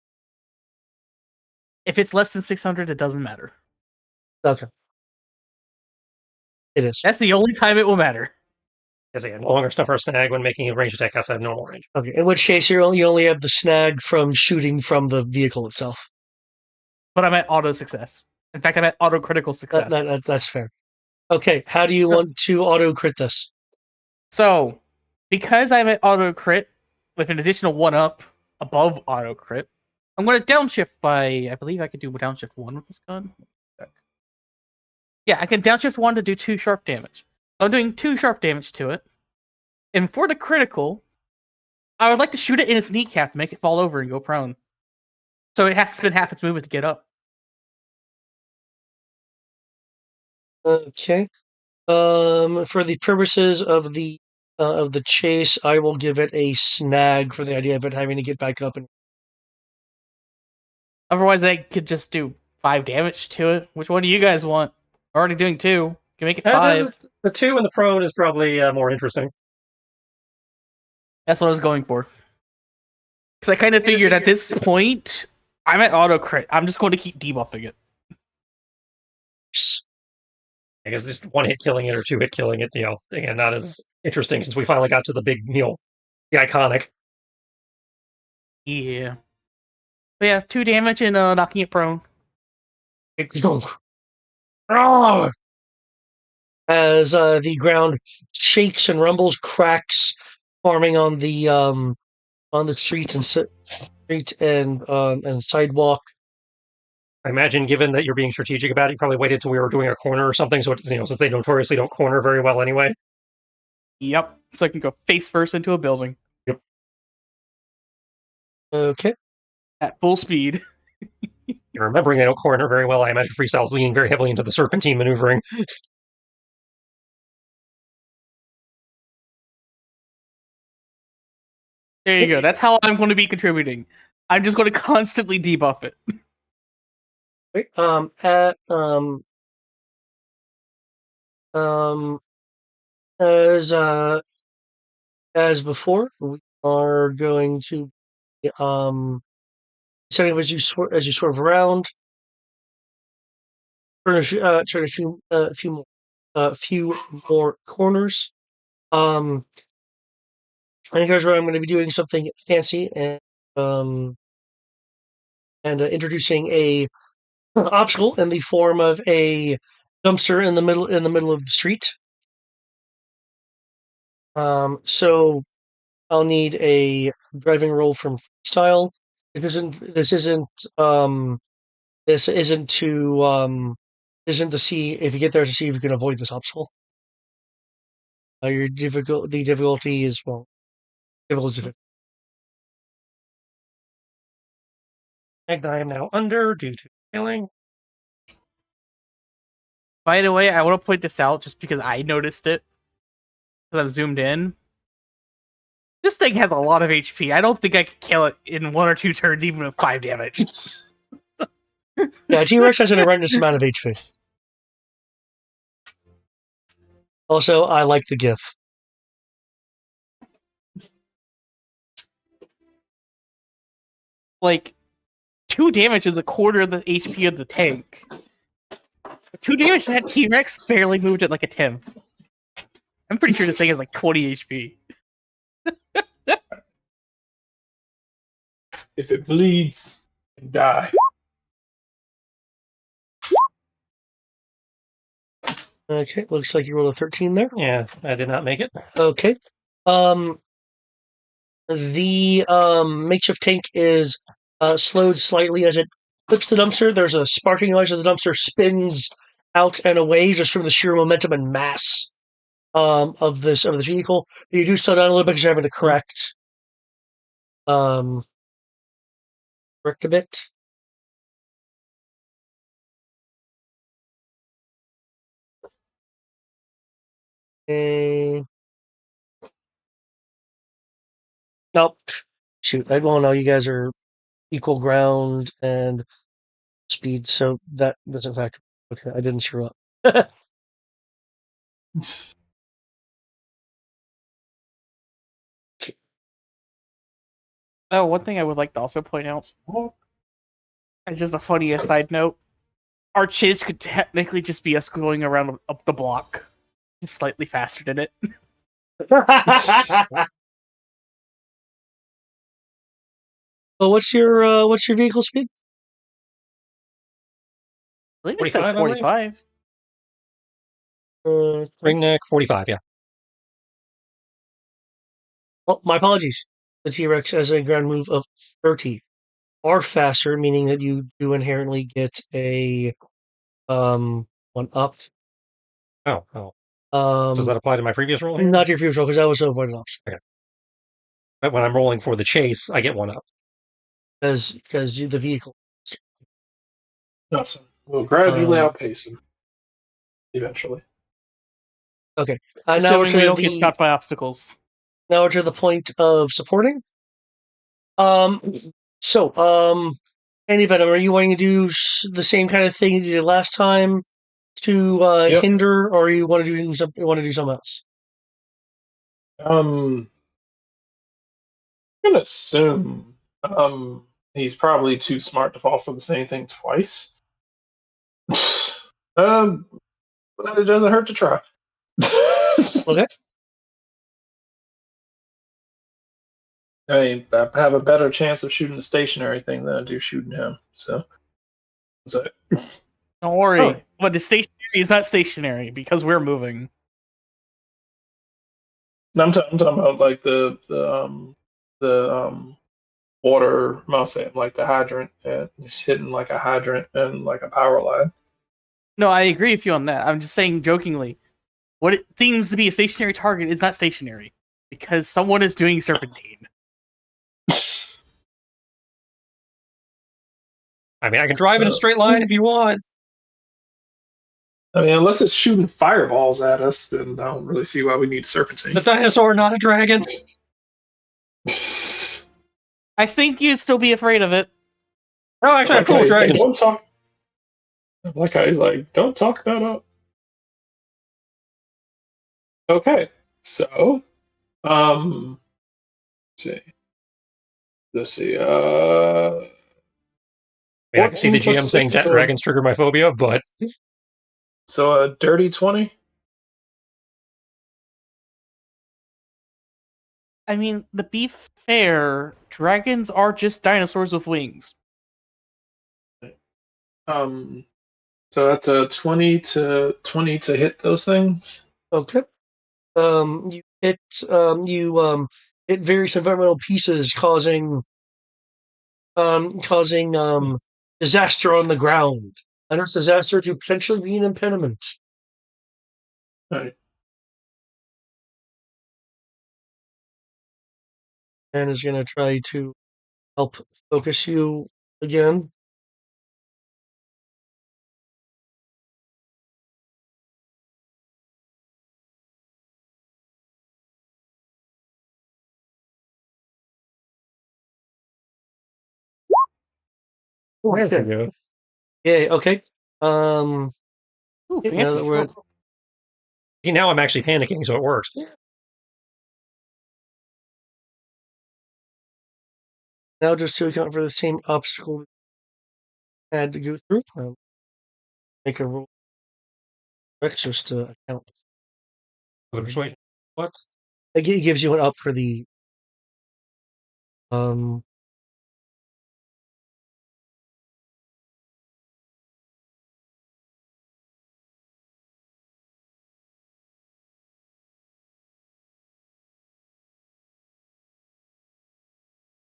If it's less than 600, it doesn't matter. Okay. It is. That's the only time it will matter. Because again, longer stuff for a snag when making a range attack has to have normal range. Okay, in which case you only have the snag from shooting from the vehicle itself. But I'm at auto success. In fact, I'm at auto critical success. That's fair. Okay, how do you want to auto crit this? So, because I'm at auto crit with an additional 1 up above auto crit, I'm going to downshift by. I believe I could do downshift 1 with this gun. Yeah, I can downshift 1 to do 2 sharp damage. So I'm doing 2 sharp damage to it. And for the critical, I would like to shoot it in its kneecap to make it fall over and go prone. So it has to spend half its movement to get up. Okay. For the purposes of the chase, I will give it a snag for the idea of it having to get back up. And otherwise, I could just do 5 damage to it. Which one do you guys want? I'm already doing 2. Can make it 5. The 2 and the prone is probably more interesting. That's what I was going for. Because I kind of figured at this point, I'm at auto crit. I'm just going to keep debuffing it. I guess just 1 hit killing it or 2 hit killing it, again, not as interesting since we finally got to the big, the iconic. Yeah. But yeah, 2 damage and knocking it prone. As the ground shakes and rumbles, cracks forming on the street and sidewalk. I imagine, given that you're being strategic about it, you probably waited till we were doing a corner or something. So since they notoriously don't corner very well anyway. Yep. So I can go face first into a building. Yep. Okay. at full speed. Remembering that corner very well, I imagine Freestyle's leaning very heavily into the serpentine maneuvering. There you go. That's how I'm going to be contributing. I'm just going to constantly debuff it. Wait, as before, we are going to setting up as you swerve around. Turn a few more corners. And here's where I'm going to be doing something fancy and introducing a obstacle in the form of a dumpster in the middle of the street. So I'll need a driving roll from freestyle. This isn't to see if you get there to see if you can avoid this obstacle. The difficulty is difficult. I am now under due to failing. By the way, I want to point this out just because I noticed it. Because I'm zoomed in. This thing has a lot of HP. I don't think I could kill it in 1 or 2 turns, even with 5 damage. Yeah, T-Rex has an horrendous amount of HP. Also, I like the GIF. Like, 2 damage is a quarter of the HP of the tank. 2 damage to that T-Rex barely moved it like a 10th. I'm pretty sure this thing has like 20 HP. If it bleeds, die. Okay, looks like you rolled a 13 there. Yeah, I did not make it. Okay. The makeshift tank is slowed slightly as it flips the dumpster. There's a sparking noise as the dumpster spins out and away just from the sheer momentum and mass of this vehicle. But you do slow down a little bit because you're having to correct a bit. Nope. Shoot, well, no, you guys are equal ground and speed, so that doesn't factor. Okay, I didn't screw up. Oh, one thing I would like to also point out, as just a funny aside note, our chase could technically just be us going around up the block, just slightly faster than it. Well, what's your vehicle speed? I believe it says 45, 45. Ringneck 45, yeah. Oh, my apologies. The T-Rex has a ground move of 30. Are faster, meaning that you do inherently get a 1 up. Oh. Does that apply to my previous roll here? Not your previous roll, because that was avoided option. Okay. But when I'm rolling for the chase, I get 1 up. Because the vehicle. Awesome. We'll gradually outpace him. Eventually. Okay. Now now we don't get stopped by obstacles. Now we're to the point of supporting. So, any Venom, are you wanting to do the same kind of thing you did last time to hinder, or you want to do something? Else? I'm gonna assume he's probably too smart to fall for the same thing twice. But it doesn't hurt to try. Okay. I mean, I have a better chance of shooting a stationary thing than I do shooting him. So don't worry. But the stationary is not stationary because we're moving. I'm talking about like the water mouse, like the hydrant. It's hitting like a hydrant and like a power line. No, I agree with you on that. I'm just saying jokingly, what it seems to be a stationary target is not stationary because someone is doing serpentine. I mean, I can drive in a straight line if you want. I mean, unless it's shooting fireballs at us, then I don't really see why we need serpentine. The dinosaur, not a dragon. I think you'd still be afraid of it. Oh, actually, I'm cool with dragons. Don't talk. Like how he's like, don't talk that up. Okay, so, let's see. Let's see. I mean, I can see the 14 GM plus saying 6, that dragons trigger my phobia, but so a dirty 20. I mean, to be fair, dragons are just dinosaurs with wings. So that's a 20 to hit those things. Okay. You hit hit various environmental pieces, causing disaster on the ground. Enough disaster to potentially be an impediment. All right. And is going to try to help focus you again. where's Okay. it go? Yeah. Okay. Ooh, Yeah, fancy. now that we're- Sure. See, now I'm actually panicking, so it works. Now, just to account for the same obstacle we had to go through, make a roll just to account. The persuasion. What? It gives you an up for the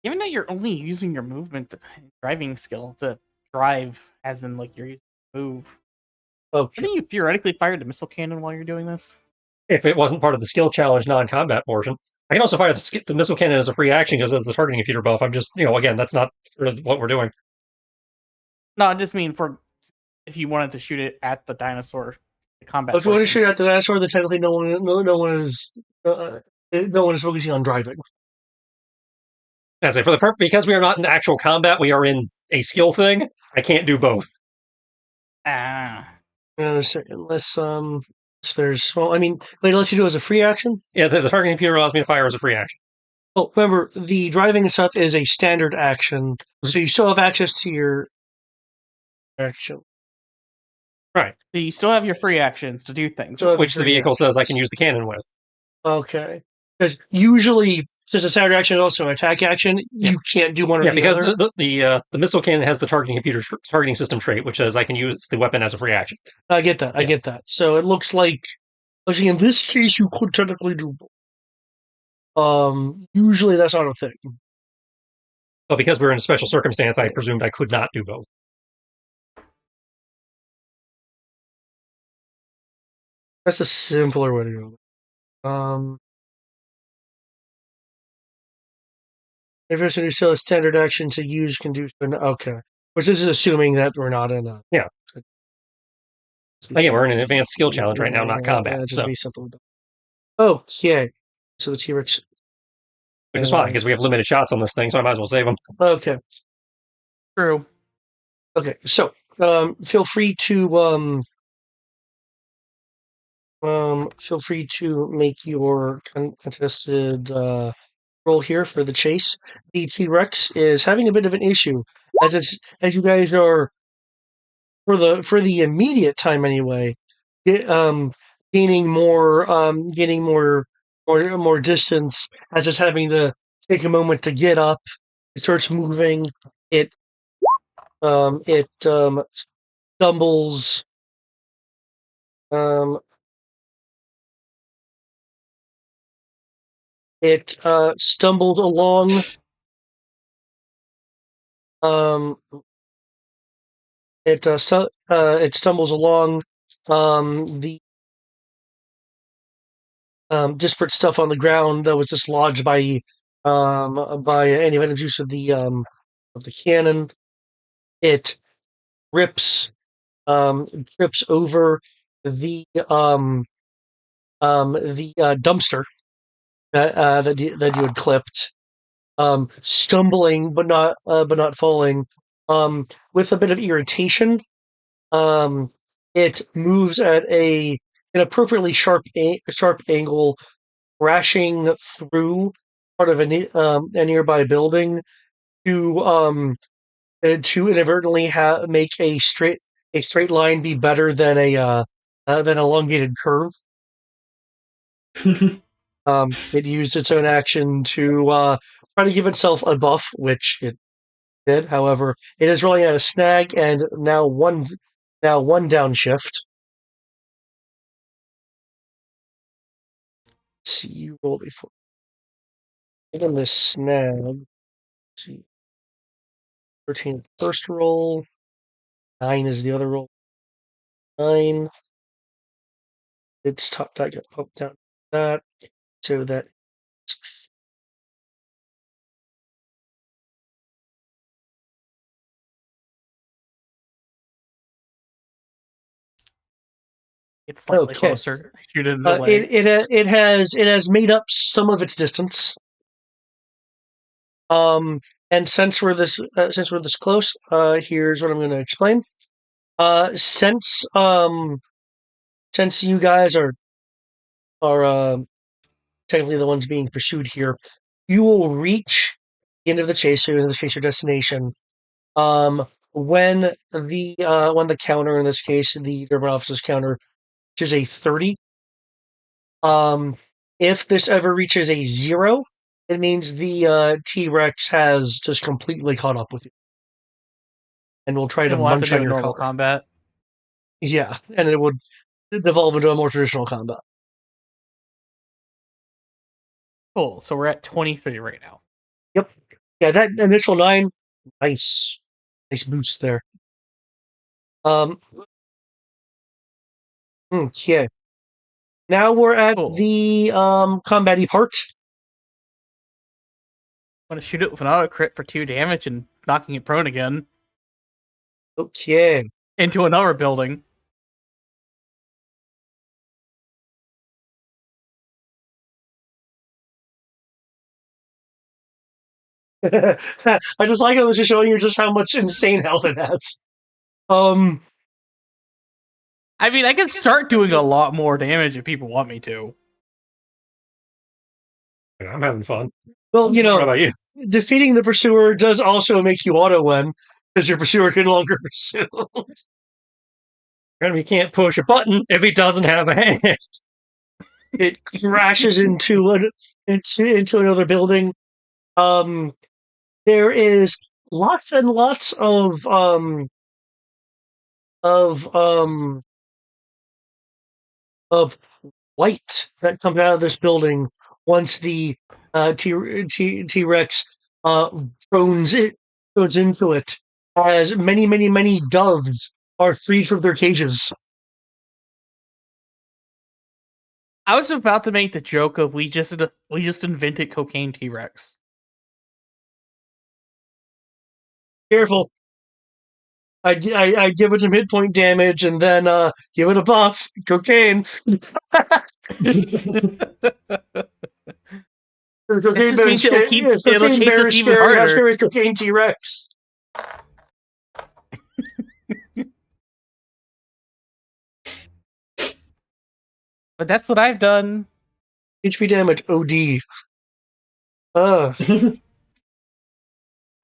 Given that you're only using your movement driving skill to drive, as in like you're using move, okay. couldn't you theoretically fire the missile cannon while you're doing this? If it wasn't part of the skill challenge non-combat portion. I can also fire the missile cannon as a free action because it's the targeting computer buff. I'm just, again, that's not what we're doing. No, I just mean for if you wanted to shoot it at the dinosaur, the combat. If you want to portion. shoot at the dinosaur, then technically no one is focusing on driving. As I for because we are not in actual combat, we are in a skill thing. I can't do both. Ah, Unless if there's well, I mean, wait, unless you do it as a free action. Yeah, the targeting computer allows me to fire as a free action. Oh, remember the driving and stuff is a standard action, so you still have access to your action. Right. so you still have your free actions to do things. So Which the vehicle says I can use the cannon with. Okay, because usually, since a standard action is also an attack action, you can't do one or Yeah, the because other. the missile cannon has the targeting computer targeting system trait, which says I can use the weapon as a free action. I get that. I get that. So it looks like, actually, in this case, you could technically do both. Usually that's not a thing. But because we're in a special circumstance, I presumed I could not do both. That's a simpler way to go. If it's a still a standard action to use, can do. Okay, which this is assuming that we're not in a. Yeah. Again, we're in an advanced skill challenge right now, not combat. Just So. be simple. Okay, so the T-Rex. Which is fine because we have limited shots on this thing, so I might as well save them. Okay. True. Okay, so feel free to make your contested roll here for the chase. The T-Rex is having a bit of an issue as you guys are for the immediate time anyway, gaining more distance as it's having to take a moment to get up. It starts moving. It stumbles. It stumbled along. It stumbles along the disparate stuff on the ground that was dislodged by any use of the cannon. it trips over the dumpster that you had clipped, stumbling but not falling. With a bit of irritation, it moves at an appropriately sharp angle, crashing through part of a nearby building to inadvertently make a straight line be better than an elongated curve. It used its own action to try to give itself a buff, which it did. However, it is rolling at a snag and now one downshift. Let's see, you roll before. Given this snag, let's see, 13 is the first roll, 9 is the other roll. 9. Its top die got pumped down to that, so that It's slightly okay. closer. Shoot it in the leg. It has made up some of its distance. And since we're this close, here's what I'm going to explain. Since you guys are technically the ones being pursued here, you will reach the end of the chase, so in this case your destination. When the counter, in this case the Durban officer's counter, which is a 30. If this ever reaches a 0, it means the T-Rex has just completely caught up with you, and will try to We'll have to munch do on a your normal color. combat. Yeah, and it would devolve into a more traditional combat. Cool. So we're at 23 right now. Yep. Yeah, that initial 9, nice boost there. Okay. Now we're at Cool. the combat-y part. I'm gonna shoot it with an auto crit for 2 damage and knocking it prone again Okay. into another building. I just like how this is showing you just how much insane health it has. I mean, I can start doing a lot more damage if people want me to. I'm having fun. Well, What about you? defeating the pursuer does also make you auto-win, because your pursuer can no longer pursue. You can't push a button if he doesn't have a hand. It crashes into another building. There is lots and lots of light that comes out of this building once the T-Rex drones into it, as many doves are freed from their cages. I was about to make the joke of we just invented cocaine T-Rex. Careful. I give it some hit point damage and then give it a buff. Cocaine. The cocaine just means it'll chase us even harder. Has cocaine T-Rex. But that's what I've done. HP damage OD.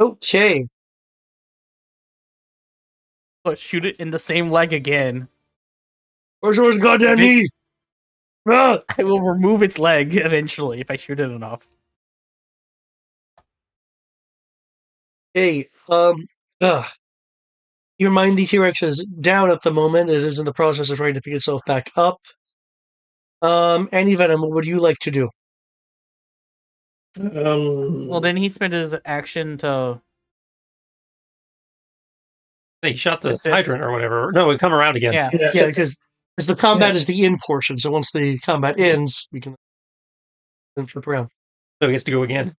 Okay. But shoot it in the same leg again. Where's yours goddamn knee? Ah! I will remove its leg eventually if I shoot it enough. Hey, your mind, the T-Rex is down at the moment. It is in the process of trying to pick itself back up. Any Venom, what would you like to do? Well, didn't he spend his action to... He shot the Assist. hydrant or whatever. No, we come around again. Yeah. Yeah, because the combat is the in portion, so once the combat ends, we can then flip around. So he gets to go again.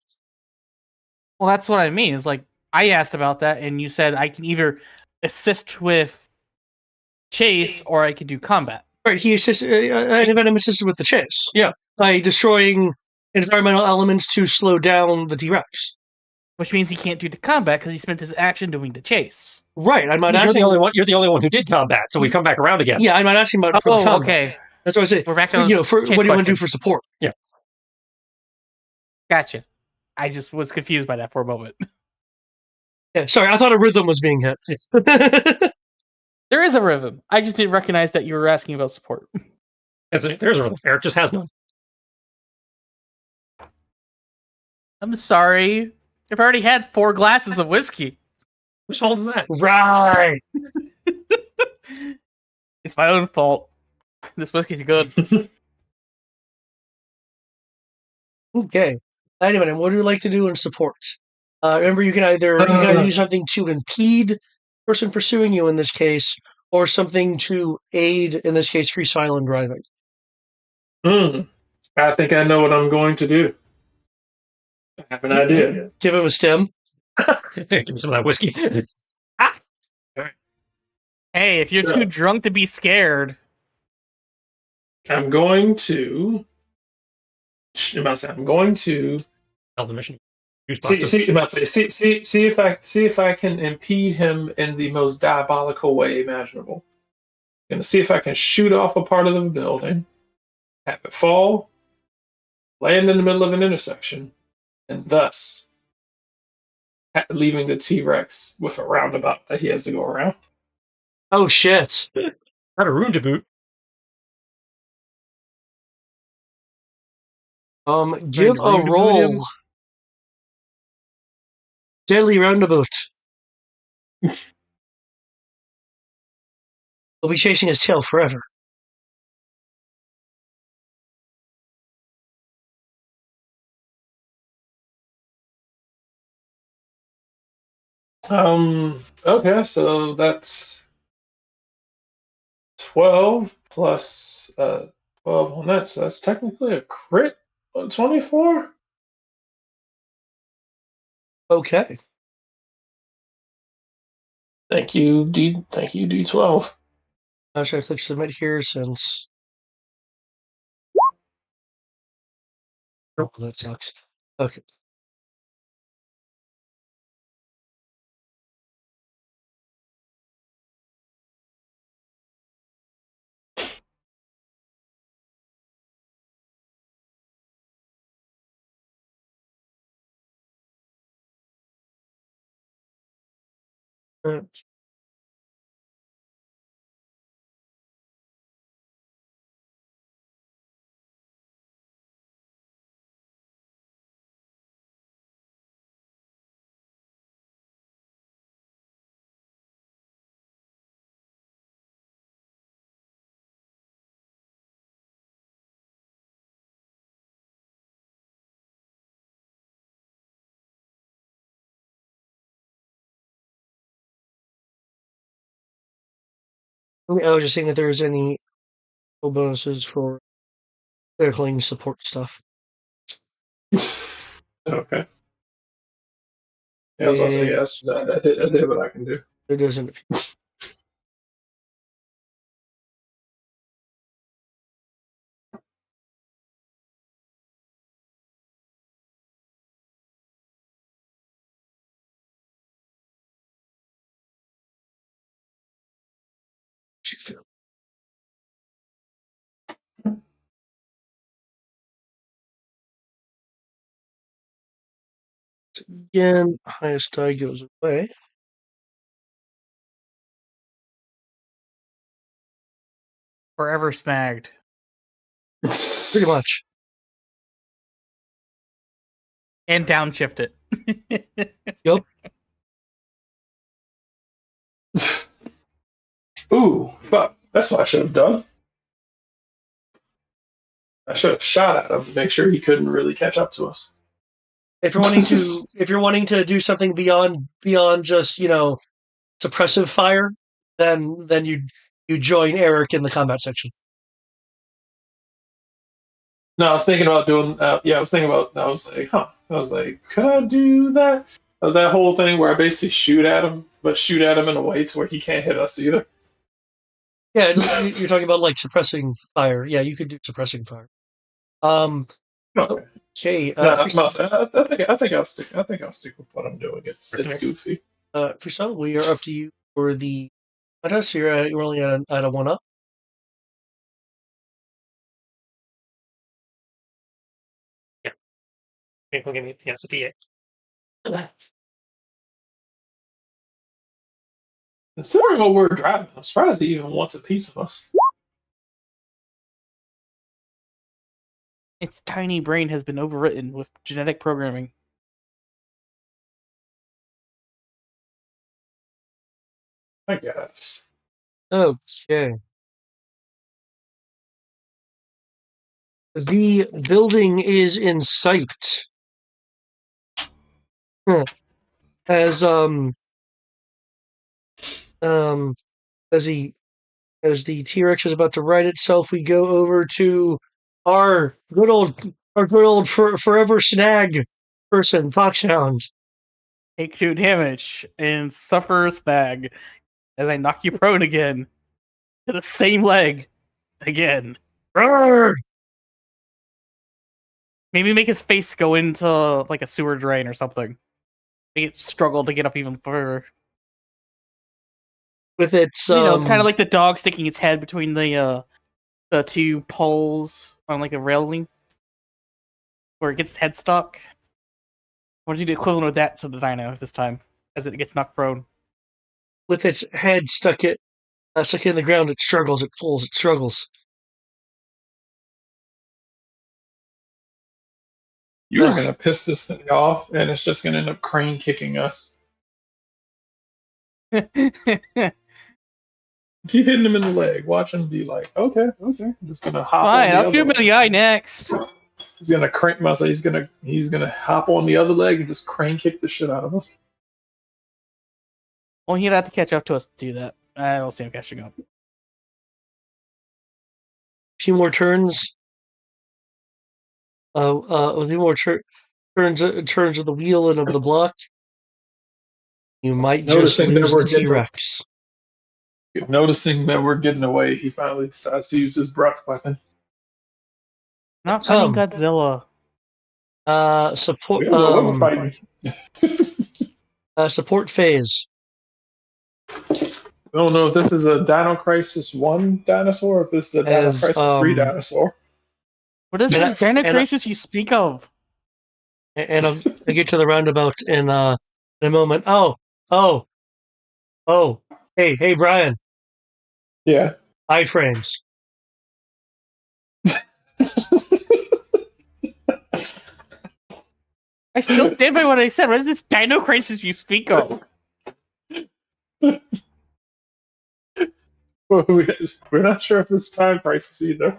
Well, that's what I mean. It's like, I asked about that, and you said I can either assist with chase or I can do combat. Right, he assists. An Venom assisted with the chase. Yeah. By destroying environmental elements to slow down the T-Rex. Which means he can't do the combat because he spent his action doing the chase. Right, I'm not You're asking. the only one. You're the only one who did combat, so we come back around again. Yeah, I'm not asking about for the combat. Okay. That's what I say. We're back on. For what do you want to do for support? Yeah. Gotcha. I just was confused by that for a moment. Yeah, sorry, I thought a rhythm was being hit. There is a rhythm. I just didn't recognize that you were asking about support. There's a rhythm. Eric just has none. I'm sorry. I've already had 4 glasses of whiskey. Which holds that? Right. It's my own fault. This whiskey's good. Okay. Anyway, what do you like to do in support? Remember, you can either use something to impede the person pursuing you in this case, or something to aid, in this case, freestyle and driving. I think I know what I'm going to do. I have an idea. Give him a stem. Give me some of that whiskey. Hey, if you're too drunk to be scared, I'm going to. I'm going to Tell the mission. see if I can impede him in the most diabolical way imaginable. I'm gonna see if I can shoot off a part of the building, have it fall, land in the middle of an intersection, and thus leaving the T-Rex with a roundabout that he has to go around. Oh, shit. Not a room to boot. Give a roll. Deadly roundabout. We'll be chasing his tail forever. Okay, so that's 12 plus 12 on that, so that's technically a crit on 24. Okay. Thank you, D12. I'll try to click submit here since. Oh, that sucks. Okay. I was just saying that there's any bonuses for clearing support stuff. Okay. Yeah, I was going to say yes. I did what I can do. There doesn't. Again, highest die goes away. forever snagged. Pretty much. And downshift it. Yep. Ooh, fuck. That's what I should have done. I should have shot at him to make sure he couldn't really catch up to us. If you're wanting to do something beyond just, suppressive fire, then you join Eric in the combat section. No, I was thinking about doing. I was like, could I do that? That whole thing where I basically shoot at him, but shoot at him in a way to where he can't hit us either. Yeah, you're talking about like suppressing fire. Yeah, you could do suppressing fire. Okay. Okay. No, I think I'll stick. I think I'll stick with what I'm doing. It's goofy. Frisell, we are up to you for the contest. You're only at a 1-up. People give me a D8. Considering what we're driving, I'm surprised he even wants a piece of us. Its tiny brain has been overwritten with genetic programming. I guess. Okay. The building is in sight. As as the T-Rex is about to right itself, we go over to our good old forever snag person, Foxhound. Take 2 damage and suffer a snag as I knock you prone again to the same leg again. Roar! Maybe make his face go into like a sewer drain or something. Make it struggle to get up even further. With its kind of like the dog sticking its head between the 2 poles on like a railing, where it gets its head stuck. I want to do the equivalent of that to the dino this time, as it gets knocked prone. With its head stuck in the ground, it struggles, it pulls, it struggles. You're gonna piss this thing off, and it's just gonna end up crane kicking us. Keep hitting him in the leg. Watch him be like, okay. I'm just gonna hop. Fine, on I'll shoot him in the eye next. He's gonna crank muscle. He's gonna hop on the other leg and just crane kick the shit out of us. Well, he'd have to catch up to us to do that. I don't see him catching up. A few more turns. A few more turns of the wheel and of the block. You might just lose the T-Rex. Noticing that we're getting away, he finally decides to use his breath weapon. Not fighting Godzilla. Support. We're fighting. Support phase. I don't know if this is a Dino Crisis 1 dinosaur or if this is a Dino Crisis 3 dinosaur. What is the Dino Crisis you speak of? And I'll get to the roundabout in a moment. Oh. Hey, Brian. Yeah. Iframes. I still stand by what I said. What is this Dino Crisis you speak of? We're not sure if this is Time Crisis either.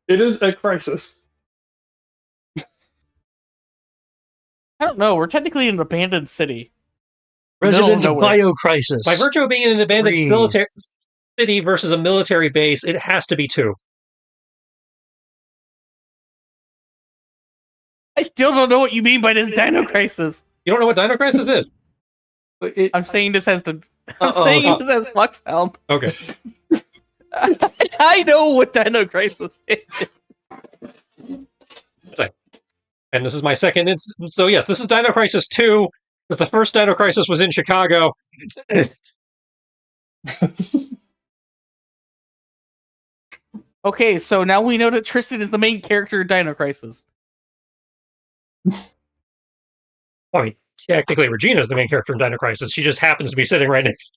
It is a crisis. I don't know. We're technically in an abandoned city. Resident bio-crisis. By virtue of being in an abandoned military city versus a military base, it has to be 2. I still don't know what you mean by this Dino Crisis. You don't know what Dino Crisis is? I'm saying this has the. This has Foxhound. Okay. I know what Dino Crisis is. And this is my second instance. So yes, this is Dino Crisis 2. Because the first Dino Crisis was in Chicago. Okay, so now we know that Tristan is the main character in Dino Crisis. I mean, technically Regina's the main character in Dino Crisis. She just happens to be sitting right next.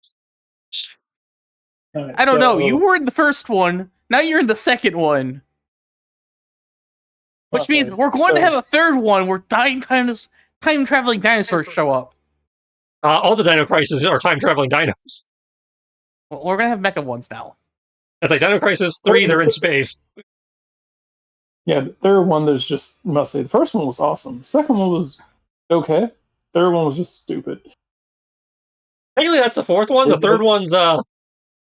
Right, I don't know. You were in the first one. Now you're in the second one. Which means we're going to have a third one where time-traveling dinosaurs show up. All the Dino Crises are time-traveling dinos. Well, we're going to have mecha ones now. That's like Dino Crisis 3, they're in space. Yeah, the third one, there's just, I must say, the first one was awesome. The second one was okay. Third one was just stupid. Technically, that's the fourth one. The third one's the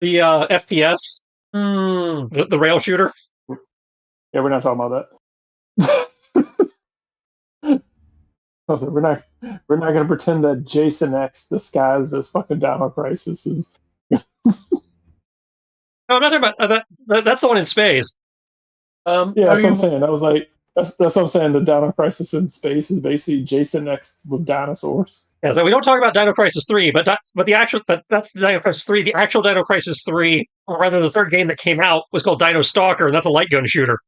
FPS. The rail shooter. Yeah, we're not talking about that. Also, we're not gonna pretend that Jason X disguised as fucking Dino Crisis is. No, I'm not talking about that's the one in space. Yeah, that's what I'm saying. I was like, that's what I'm saying. The Dino Crisis in space is basically Jason X with dinosaurs. Yeah, so we don't talk about Dino Crisis 3, but that's the Dino Crisis 3. The actual Dino Crisis 3, or rather the third game that came out, was called Dino Stalker, and that's a light gun shooter.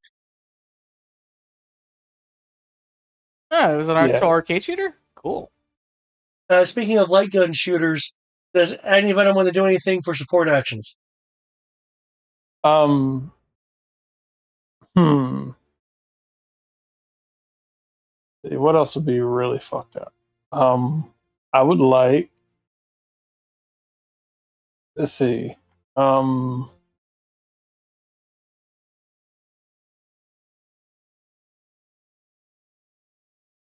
Oh, it was an actual arcade shooter? Cool. Speaking of light gun shooters, does anybody want to do anything for support actions? What else would be really fucked up? I would like. Let's see.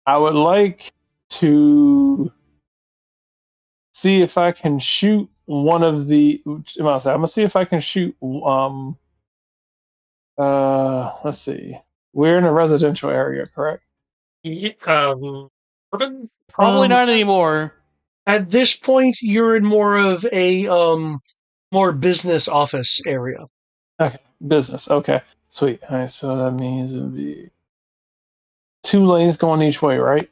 I would like to see if I can shoot one of the. I'm gonna see if I can shoot. Let's see. We're in a residential area, correct? Urban? Probably not anymore. At this point, you're in more of a more business office area. Okay, business. Okay, sweet. All right, so that means it would be 2 lanes going each way, right?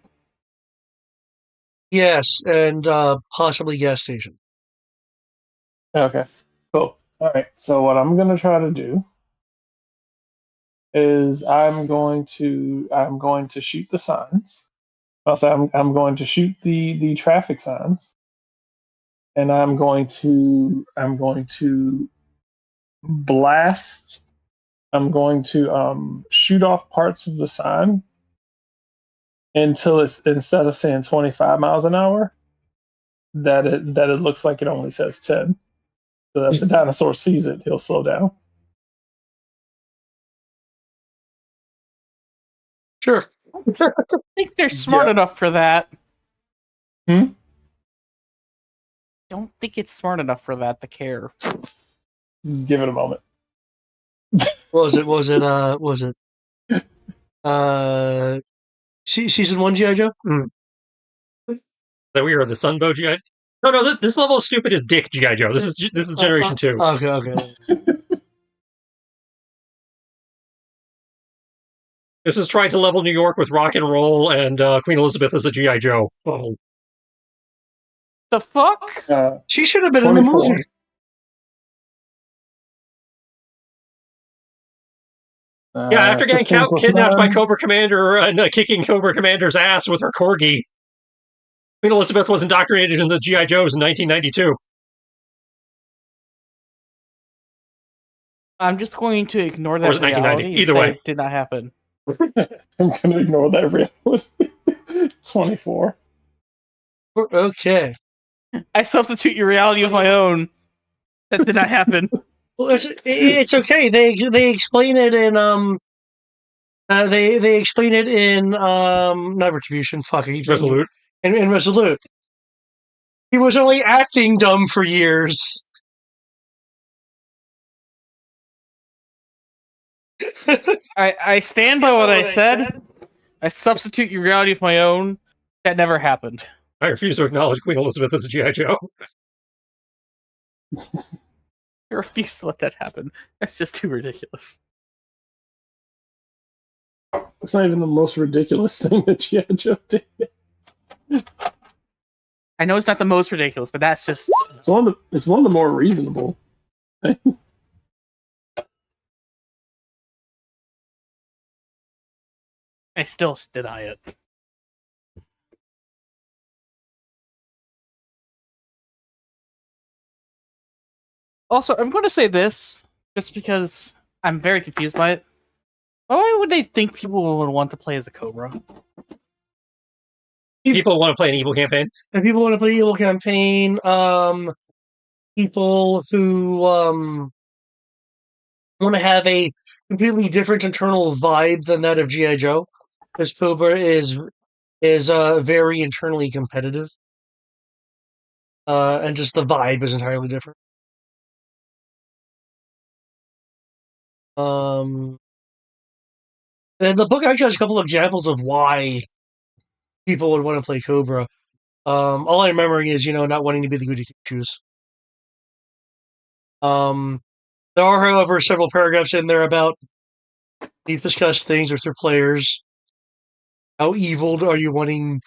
Yes, and possibly gas station. Okay, cool. All right, so what I'm gonna try to do is I'm going to shoot the signs. Also, I'm going to shoot the traffic signs, and I'm going to blast. I'm going to shoot off parts of the sign until it's, instead of saying 25 miles an hour, that it looks like it only says 10, so that if the dinosaur sees it, he'll slow down. Sure. I think they're smart enough for that. Don't think it's smart enough for that to care. Give it a moment. Was it season 1 G.I. Joe? That we are the Sunbow G.I. No, this level of stupid is Dick G.I. Joe. This is Generation 2. Okay. This is trying to level New York with rock and roll, and Queen Elizabeth as a G.I. Joe. Oh. The fuck? She should have been 24. In the movie. Yeah, after getting kidnapped by Cobra Commander and kicking Cobra Commander's ass with her corgi, Queen Elizabeth was indoctrinated in the G.I. Joes in 1992. I'm just going to ignore that reality. Either way, it did not happen. I'm going to ignore that reality. 24. Okay. I substitute your reality with my own. That did not happen. Well, it's okay. They explain it in they explain it in not Retribution. Fuck, Resolute. In Resolute. He was only acting dumb for years. I stand by what I said. I substitute your reality with my own. That never happened. I refuse to acknowledge Queen Elizabeth as a G.I. Joe. I refuse to let that happen. That's just too ridiculous. It's not even the most ridiculous thing that G.I. Joe did. I know it's not the most ridiculous, but that's just... It's one of the more reasonable. I still deny it. Also, I'm going to say this, just because I'm very confused by it. Why would they think people would want to play as a Cobra? People want to play an evil campaign. And people want to play evil campaign. People who want to have a completely different internal vibe than that of G.I. Joe, because Cobra is very internally competitive, and just the vibe is entirely different. And the book actually has a couple of examples of why people would want to play Cobra. All I'm remembering is, not wanting to be the goody two-shoes. There are, however, several paragraphs in there about these discussed things with their players. How evil are you wanting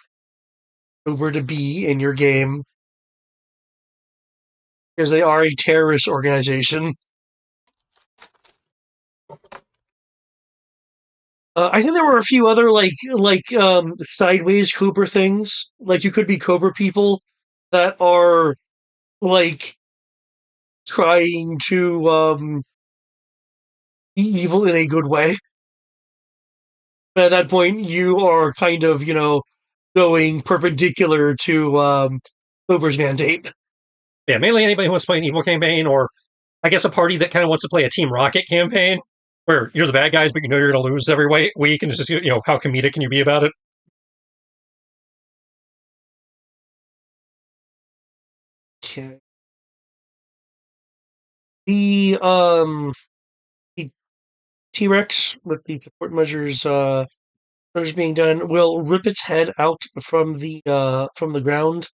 Cobra to be in your game? Because they are a terrorist organization. I think there were a few other sideways Cobra things. Like you could be Cobra people that are like trying to be evil in a good way. But at that point, you are kind of going perpendicular to Cobra's mandate. Yeah, mainly anybody who wants to play an evil campaign, or I guess a party that kind of wants to play a Team Rocket campaign, where you're the bad guys, but you know you're going to lose every week, and just how comedic can you be about it? Okay. The T-Rex with the support measures being done will rip its head out from the ground,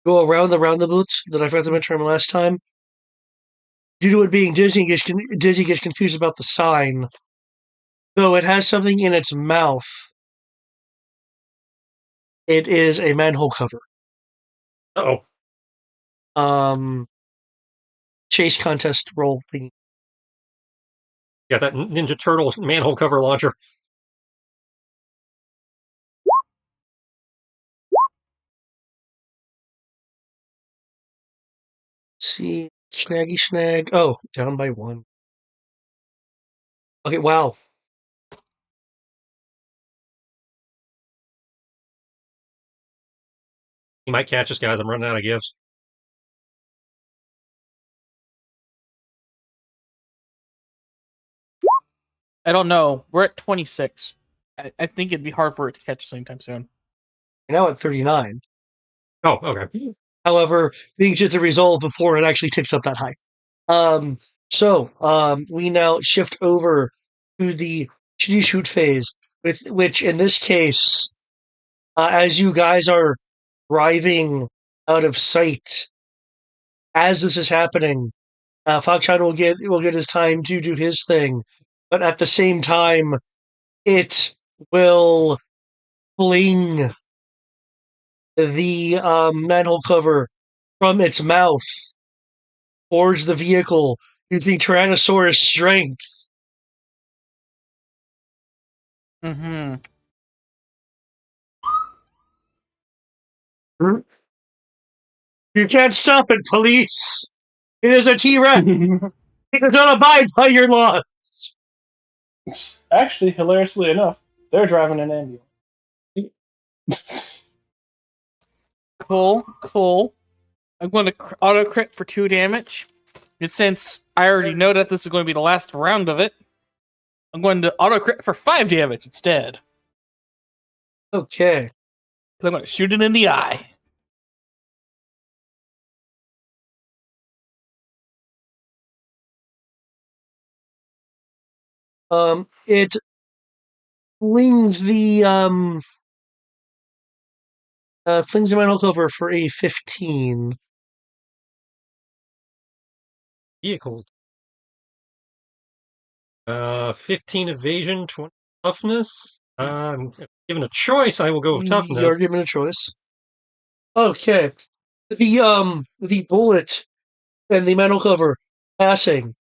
go around the roundabout that I forgot to mention from last time. Due to it being Disney, Disney gets confused about the sign, though it has something in its mouth. It is a manhole cover. Oh, Chase contest roll thingy. yeah, that Ninja Turtle manhole cover launcher. See, snaggy snag. Oh, down by 1. Okay, wow. You might catch us, guys. I'm running out of gifts. I don't know. We're at 26. I think it'd be hard for it to catch us anytime soon. We're now at 39. Oh, okay. However, things get to resolve before it actually ticks up that high. We now shift over to the shooty shoot phase, with which in this case, as you guys are driving out of sight, as this is happening, Foxhound will get his time to do his thing, but at the same time, it will fling the manhole cover from its mouth towards the vehicle using Tyrannosaurus strength. Mm-hmm. You can't stop it, police! It is a T-Rex! It does not abide by your laws! Actually, hilariously enough, they're driving an ambulance. Cool. I'm going to auto crit for 2 damage. And since I already know that this is going to be the last round of it, I'm going to auto crit for 5 damage instead. Okay. I'm going to shoot it in the eye. It flings the manhole cover for a 15. Vehicles. 15 evasion, 20 toughness. Given a choice, I will go with toughness. You're given a choice. Okay. The bullet and the manhole cover passing.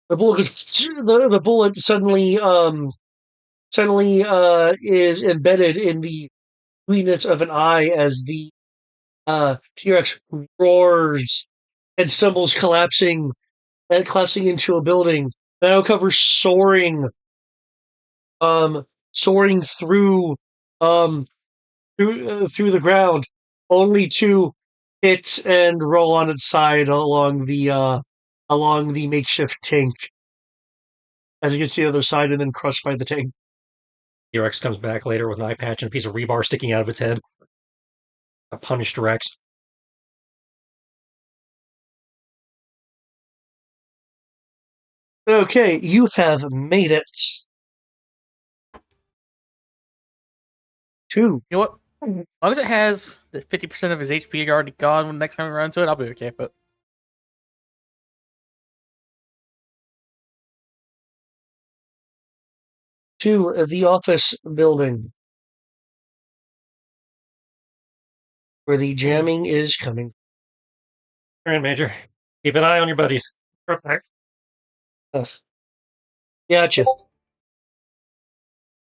The bullet the bullet suddenly is embedded in the sweetness of an eye as the T-Rex roars and stumbles, collapsing into a building. Manhole cover soaring through through the ground, only to hit and roll on its side along the makeshift tank. As you can see the other side, and then crushed by the tank. T-Rex comes back later with an eye patch and a piece of rebar sticking out of its head. A punished Rex. Okay, you have made it 2. You know what? As long as it has the 50% of his HP already gone when the next time we run into it, I'll be okay. But 2, the office building, where the jamming is coming. All right, Major. Keep an eye on your buddies. Perfect. Gotcha.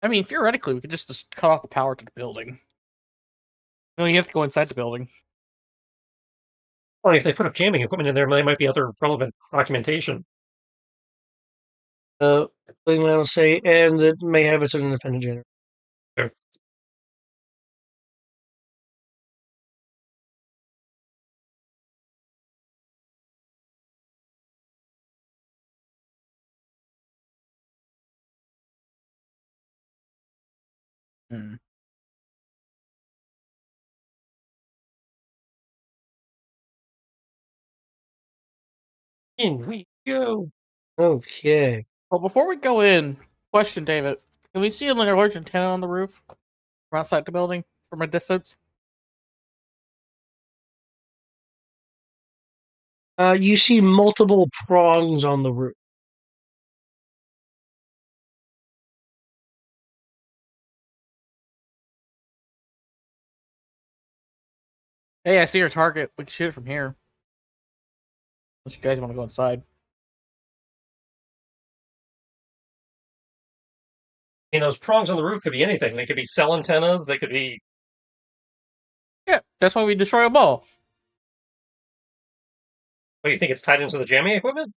I mean, theoretically, we could just cut off the power to the building. No, you have to go inside the building. Well, if they put up jamming equipment in there, there might be other relevant documentation. Thing I'll say, and it may have its own independent generator. Sure. Hmm. In we go. Okay. Well, before we go in, question, David. Can we see a large antenna on the roof from outside the building from a distance? You see multiple prongs on the roof. Hey, I see your target. We can shoot it from here. Unless you guys want to go inside. I mean, those prongs on the roof could be anything. They could be cell antennas. They could be. Yeah, that's why we destroy them all. What, you think it's tied into the jamming equipment?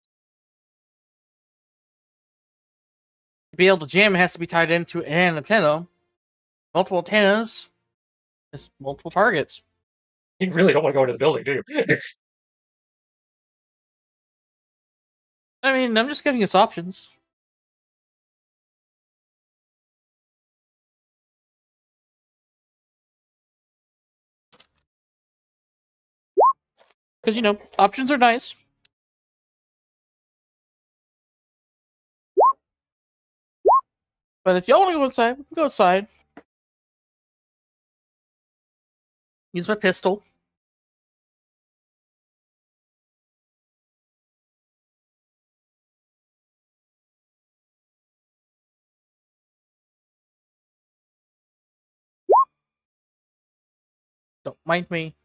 To be able to jam, it has to be tied into an antenna. Multiple antennas, just multiple targets. You really don't want to go into the building, do you? I mean, I'm just giving us options. Because, you know, options are nice. But if y'all want to go inside, we can go inside. Use my pistol. Don't mind me.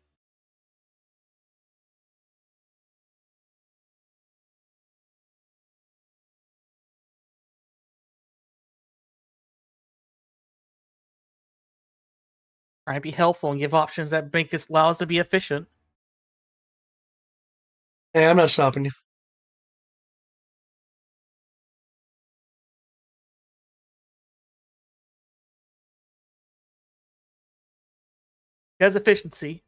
Try to be helpful and give options that make us allow us to be efficient. Hey, I'm not stopping you. Has efficiency.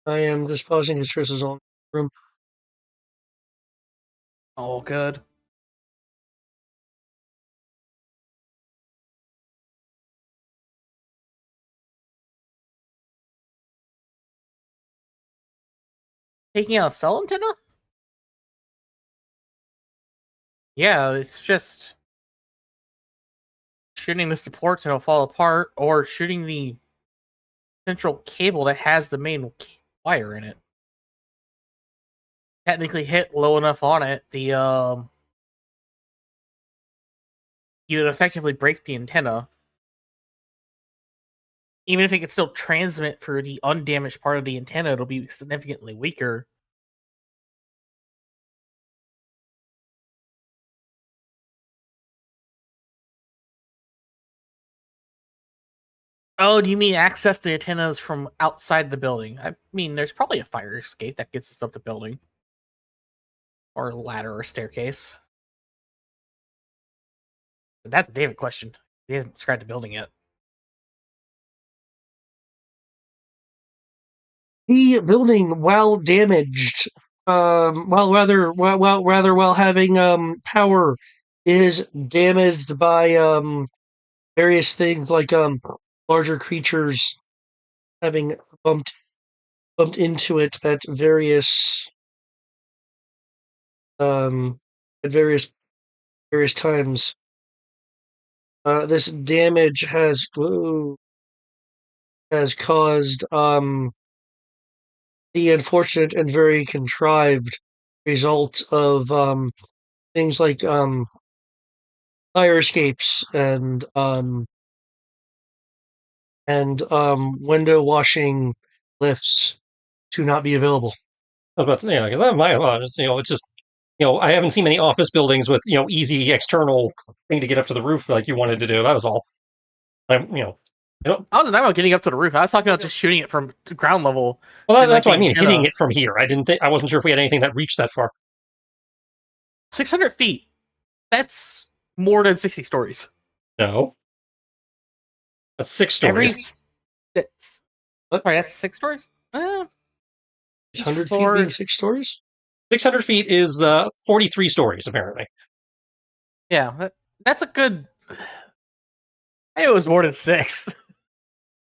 I am just pausing his traces on the room. Oh, good. Taking out a cell antenna? Yeah, it's just shooting the supports and it'll fall apart, or shooting the central cable that has the main wire in it. Technically hit low enough on it, you would effectively break the antenna. Even if it could still transmit for the undamaged part of the antenna, it'll be significantly weaker. Oh, do you mean access the antennas from outside the building? I mean, there's probably a fire escape that gets us up the building. Or a ladder or staircase. But that's a David question. He hasn't described the building yet. The building, while damaged, while having power, is damaged by various things like larger creatures having bumped into it um at various times. This damage has caused the unfortunate and very contrived result of things like fire escapes and window washing lifts to not be available. I was about to say, because I my it's, it's just I haven't seen many office buildings with easy external thing to get up to the roof like you wanted to do. That was all. I don't. I wasn't talking about getting up to the roof. I was talking about just shooting it from ground level. Well, to, that's like, what I mean. the antenna. Hitting it from here. I wasn't sure if we had anything that reached that far. 600 feet. That's more than 60 stories. No. That's 6 stories. That's What? sorry, that's 6 stories? 600 feet floor- being 6 stories? 600 feet is 43 stories, apparently. Yeah, that's a good. I knew it was more than 6.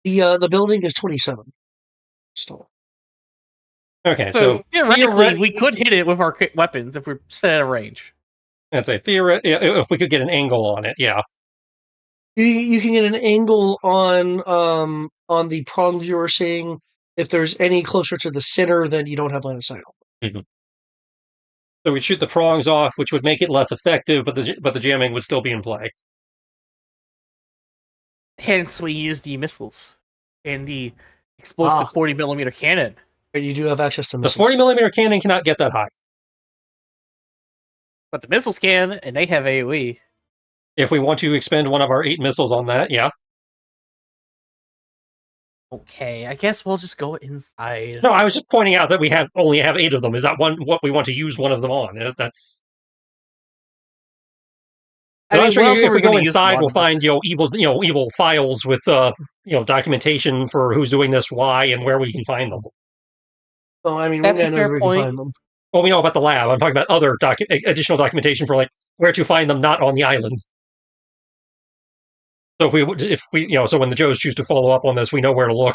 The building is 27. Still. Okay, So theoretically, theoret- we could hit it with our weapons if we're set at a range. I'd say if we could get an angle on it, yeah. You can get an angle on the prongs you were seeing. If there's any closer to the center, then you don't have line of sight. So we'd shoot the prongs off, which would make it less effective, but the jamming would still be in play. Hence, we use the missiles and the explosive 40mm cannon. But you do have access to The missiles. 40mm cannon cannot get that high. But the missiles can, and they have AoE. If we want to expend one of our 8 missiles on that, yeah. Okay, I guess we'll just go inside. No, I was just pointing out that we only have 8 of them. Is that what we want to use one of them on? That's. I'm sure if we go inside, we'll find evil files with documentation for who's doing this, why, and where we can find them. Oh, I mean, That's we a know fair where we can point. find them. Well, we know about the lab. I'm talking about other additional documentation for where to find them, not on the island. So if we so when the Joes choose to follow up on this, we know where to look.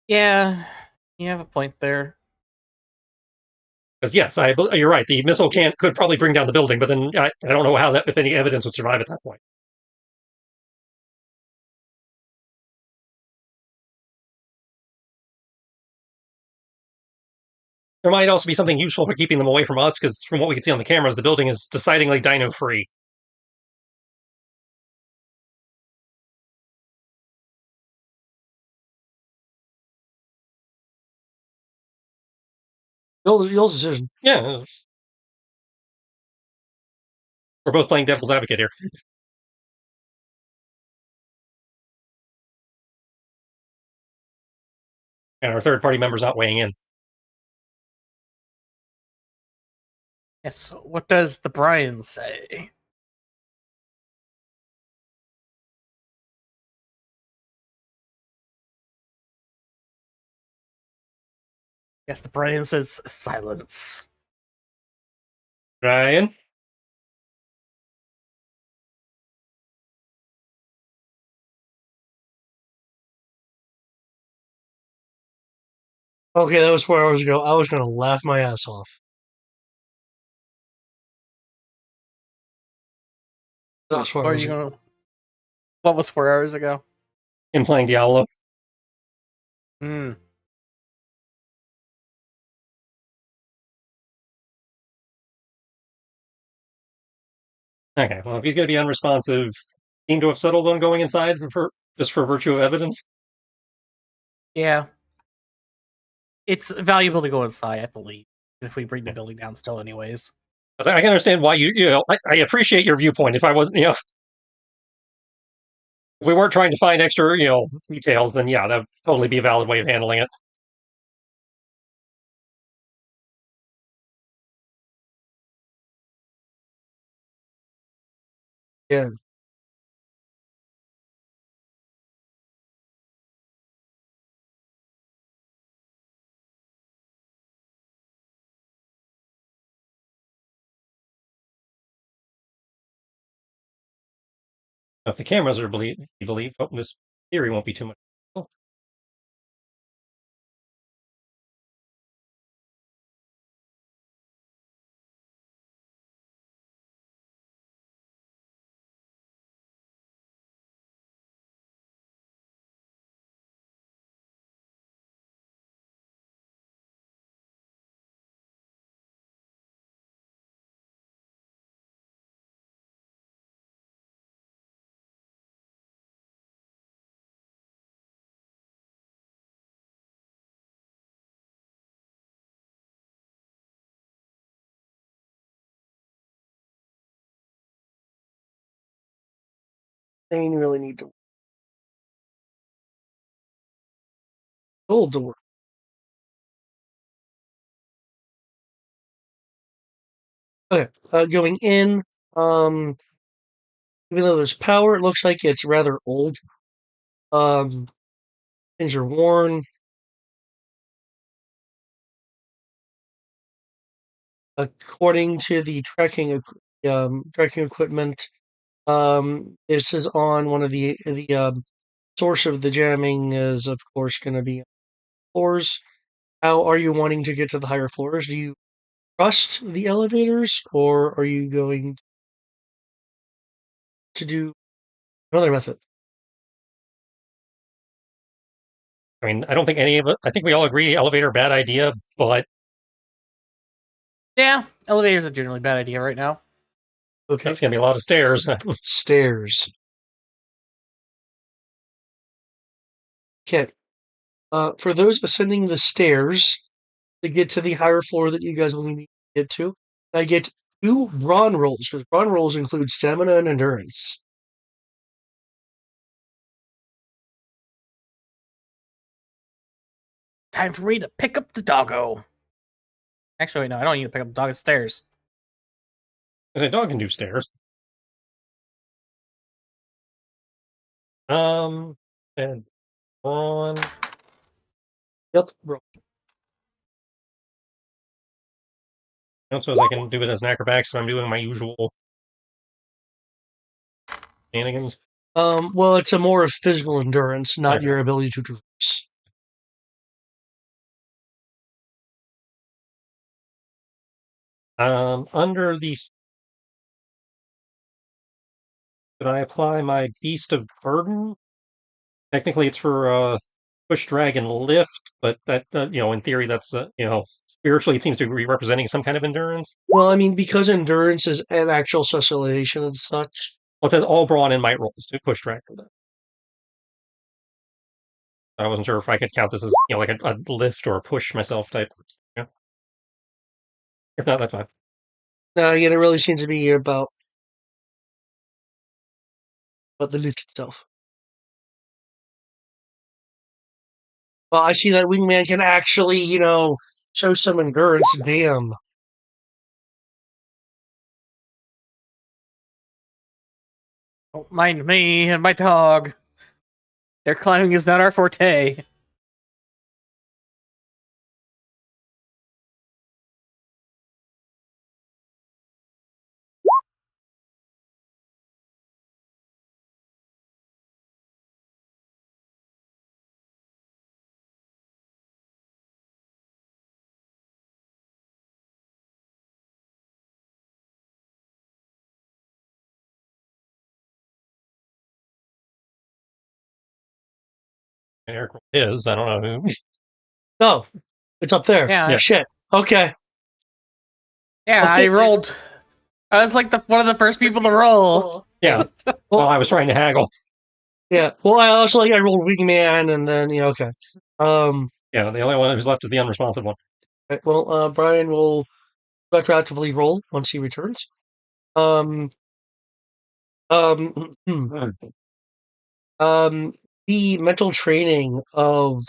Yeah, you have a point there. Because yes, you're right. The missile could probably bring down the building, but then I don't know how if any evidence would survive at that point. There might also be something useful for keeping them away from us, because from what we can see on the cameras, the building is decidedly dino-free. Y'all's decision. Yeah. We're both playing devil's advocate here. And our third-party member's not weighing in. Yes, what does the Brian say? Yes, the Brian says silence. Ryan? Okay, that was 4 hours ago. I was going to laugh my ass off. That was 4 Or hours you ago. gonna? What was 4 hours ago? In playing Diablo. Hmm. Okay, well, if he's going to be unresponsive, seem to have settled on going inside just for virtue of evidence. Yeah. It's valuable to go inside at the least if we bring the building down still anyways. I can understand why I appreciate your viewpoint. If I wasn't, If we weren't trying to find extra, details, then yeah, that would totally be a valid way of handling it. Yeah. If the cameras are believe, this theory won't be too much. They really need to hold the work. Okay, going in. Even though there's power, it looks like it's rather old. Things are worn. According to the tracking equipment, this is on one of the source of the jamming is of course going to be floors. How are you wanting to get to the higher floors? Do you trust the elevators, or are you going to do another method? I mean, I don't think any of it. I think we all agree elevator bad idea, but Yeah, elevators are generally a bad idea right now. Okay, that's going to be a lot of stairs. stairs. Okay. For those ascending the stairs to get to the higher floor that you guys will need to get to, I get 2 brawn rolls, because brawn rolls include stamina and endurance. Time for me to pick up the doggo. Actually, wait, no, I don't need to pick up the dog. It's stairs. A dog can do stairs. And on. Yep, roll. I don't suppose I can do it as an acrobatics if I'm doing my usual shenanigans. Well, it's a more of physical endurance, not Okay. your ability to traverse. Under the. Could I apply my Beast of Burden? Technically, it's for push, drag, and lift, but that in theory, that's spiritually, it seems to be representing some kind of endurance. Well, I mean, because endurance is an actual socialization and such. Well, it says all brawn in might rolls to push, drag for that. I wasn't sure if I could count this as like a lift or a push myself type. Yeah. If not, that's fine. No, again, it really seems to be about the lift itself. Well, I see that wingman can actually, show some endurance. Damn. Don't mind me and my dog. Their climbing is not our forte. Eric is. I don't know who. Oh, it's up there. Yeah. Shit. Okay. Yeah, Okay. I rolled. I was like one of the first people to roll. Yeah. Well, I was trying to haggle. Yeah. Well, I also I rolled wingman, and then okay. Yeah, the only one who's left is the unresponsive one. Right, well, Brian will retroactively roll once he returns. The mental training of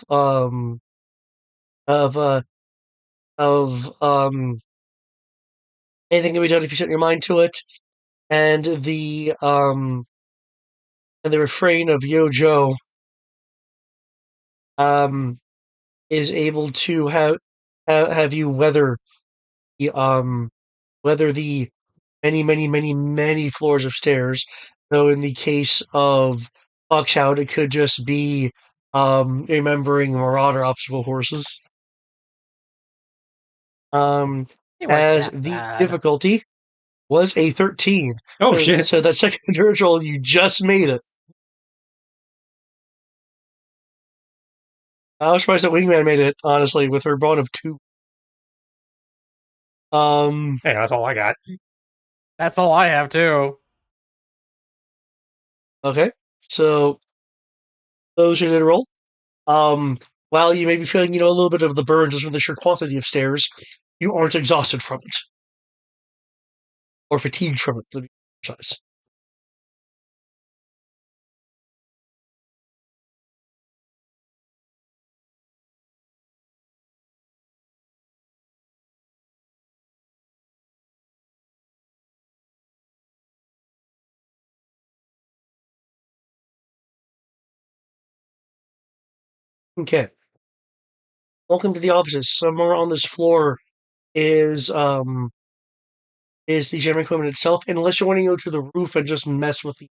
anything can be done if you set your mind to it, and the refrain of Yo Joe is able to have you weather the many floors of stairs. Though in the case of Foxhound, it could just be remembering Marauder obstacle horses. They weren't As that the bad. difficulty was a 13. Oh shit! So that second endurance roll, you just made it. I was surprised that Wingman made it, honestly, with her bond of 2. Hey, that's all I got. That's all I have too. Okay. So those who did roll. While you may be feeling, a little bit of the burn just from the sheer quantity of stairs, you aren't exhausted from it. Or fatigued from it, to be precise. Okay. Welcome to the offices. Somewhere on this floor is the gym equipment itself, unless you're wanting to go to the roof and just mess with the.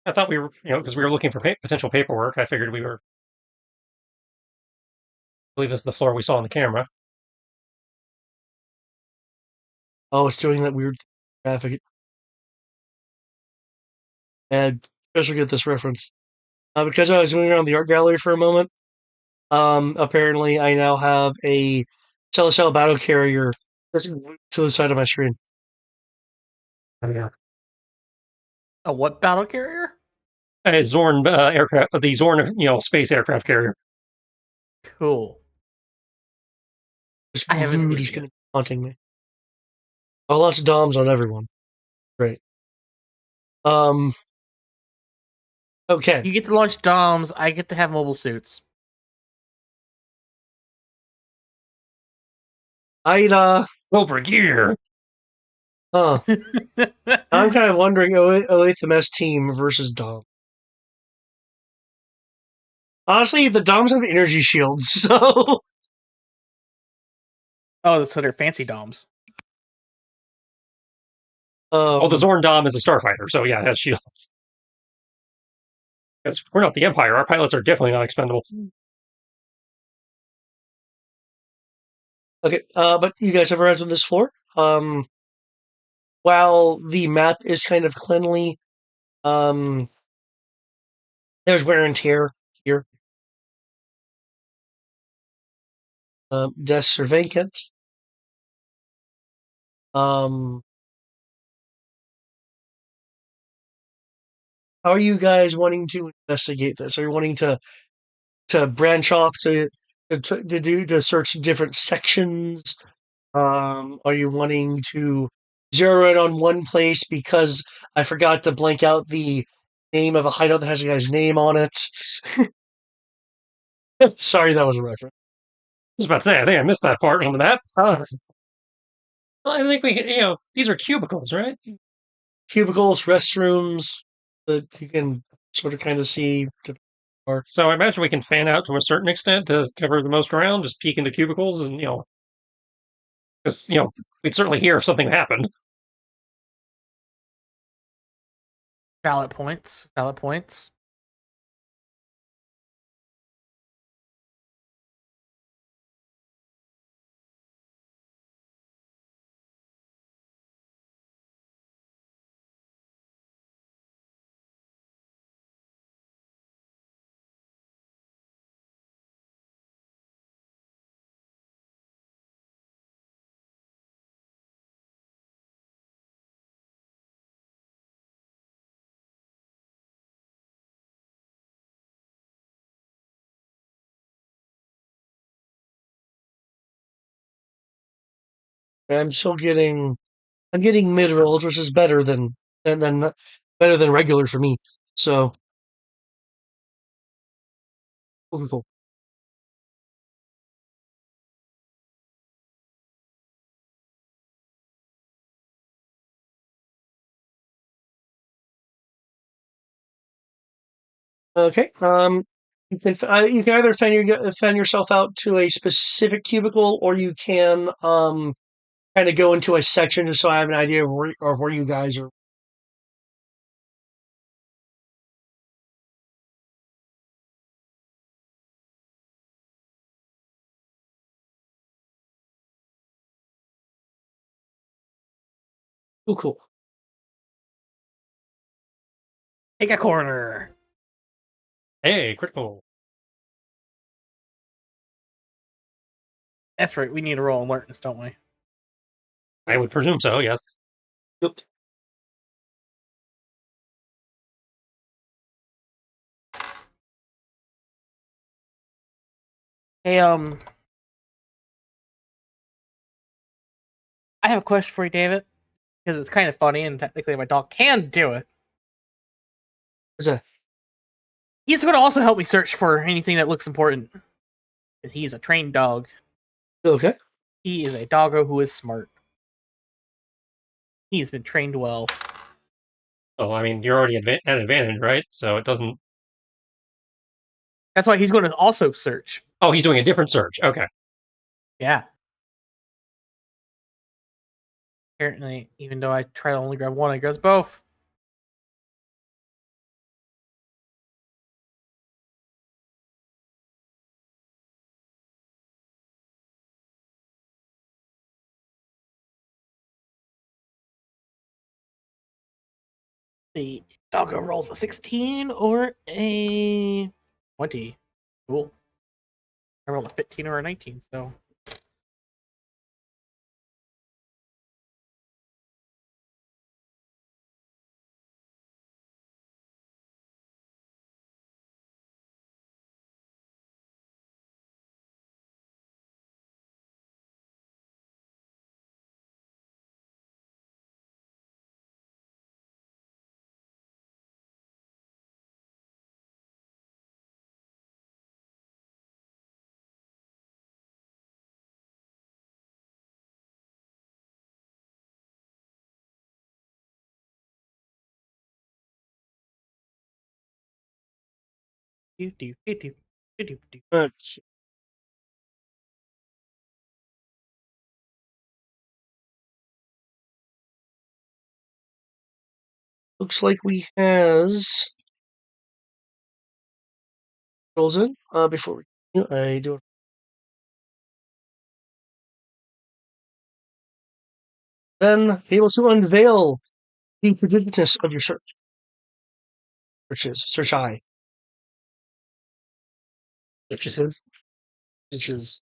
I thought we were, because we were looking for potential paperwork. I figured we were. I believe this is the floor we saw on the camera. Oh, it's doing that weird graphic. And just forget this reference. Because I was moving around the art gallery for a moment, apparently I now have a Celestial battle carrier that's glued to the side of my screen. Oh, yeah. A what battle carrier? A Zorn aircraft, the Zorn, space aircraft carrier. Cool. It's I haven't glued, seen it's it gonna yet. be haunting me. Oh, lots of DOMs on everyone. Great. Okay. You get to launch DOMs, I get to have mobile suits. I'd, Cobra gear. I'm kind of wondering 08th MS team versus Dom. Honestly, the Doms have energy shields, so. Oh, so they're fancy DOMs. Well, the Zorn Dom is a starfighter, so yeah, it has shields. Because we're not the Empire. Our pilots are definitely not expendable. Okay, but you guys have arrived on this floor. While the map is kind of cleanly, there's wear and tear here. Desks are vacant. How are you guys wanting to investigate this? Are you wanting to branch off to search different sections? Are you wanting to zero in on one place because I forgot to blank out the name of a hideout that has a guy's name on it? Sorry, that was a reference. I was about to say, I think I missed that part on the map. Well, I think we can, these are cubicles, right? Cubicles, restrooms that you can sort of kind of see. So I imagine we can fan out to a certain extent to cover the most ground, just peek into cubicles and, because, we'd certainly hear if something happened. Valid points. Valid points. I'm still getting I'm getting mid rolls, which is better than better than regular for me. So cool. Okay. You can either fan yourself out to a specific cubicle, or you can kind of go into a section just so I have an idea of where you guys are. Oh, cool. Take a corner. Hey, critical. That's right. We need to roll alertness, don't we? I would presume so, yes. Yep. Hey, I have a question for you, David, because it's kind of funny, and technically my dog can do it. What's that? He's going to also help me search for anything that looks important. Because he's a trained dog. Okay. He is a doggo who is smart. He's been trained well. Oh, I mean, you're already at advantage, right? So it doesn't. That's why he's going to also search. Oh, he's doing a different search. Okay. Yeah. Apparently, even though I try to only grab one, I grab both. The doggo rolls a 16 or a 20. Cool. I rolled a 15 or a 19, so. Do, do, do, do, do, do, do. Okay. Looks like we has rolls in. Before we I do it. Then be able to unveil the prodigiousness of your search. Search I. Searches. This is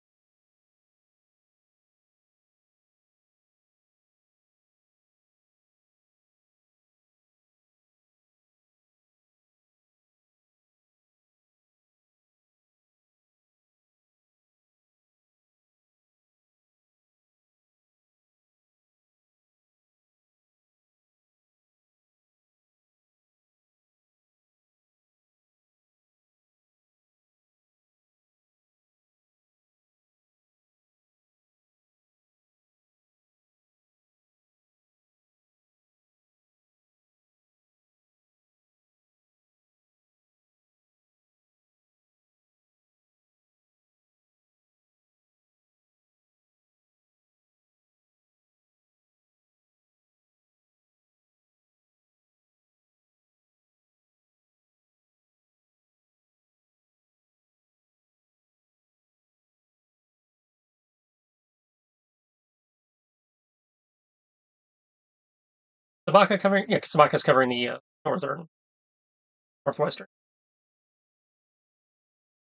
Sabaka covering. Yeah, Sabaka's covering the northwestern.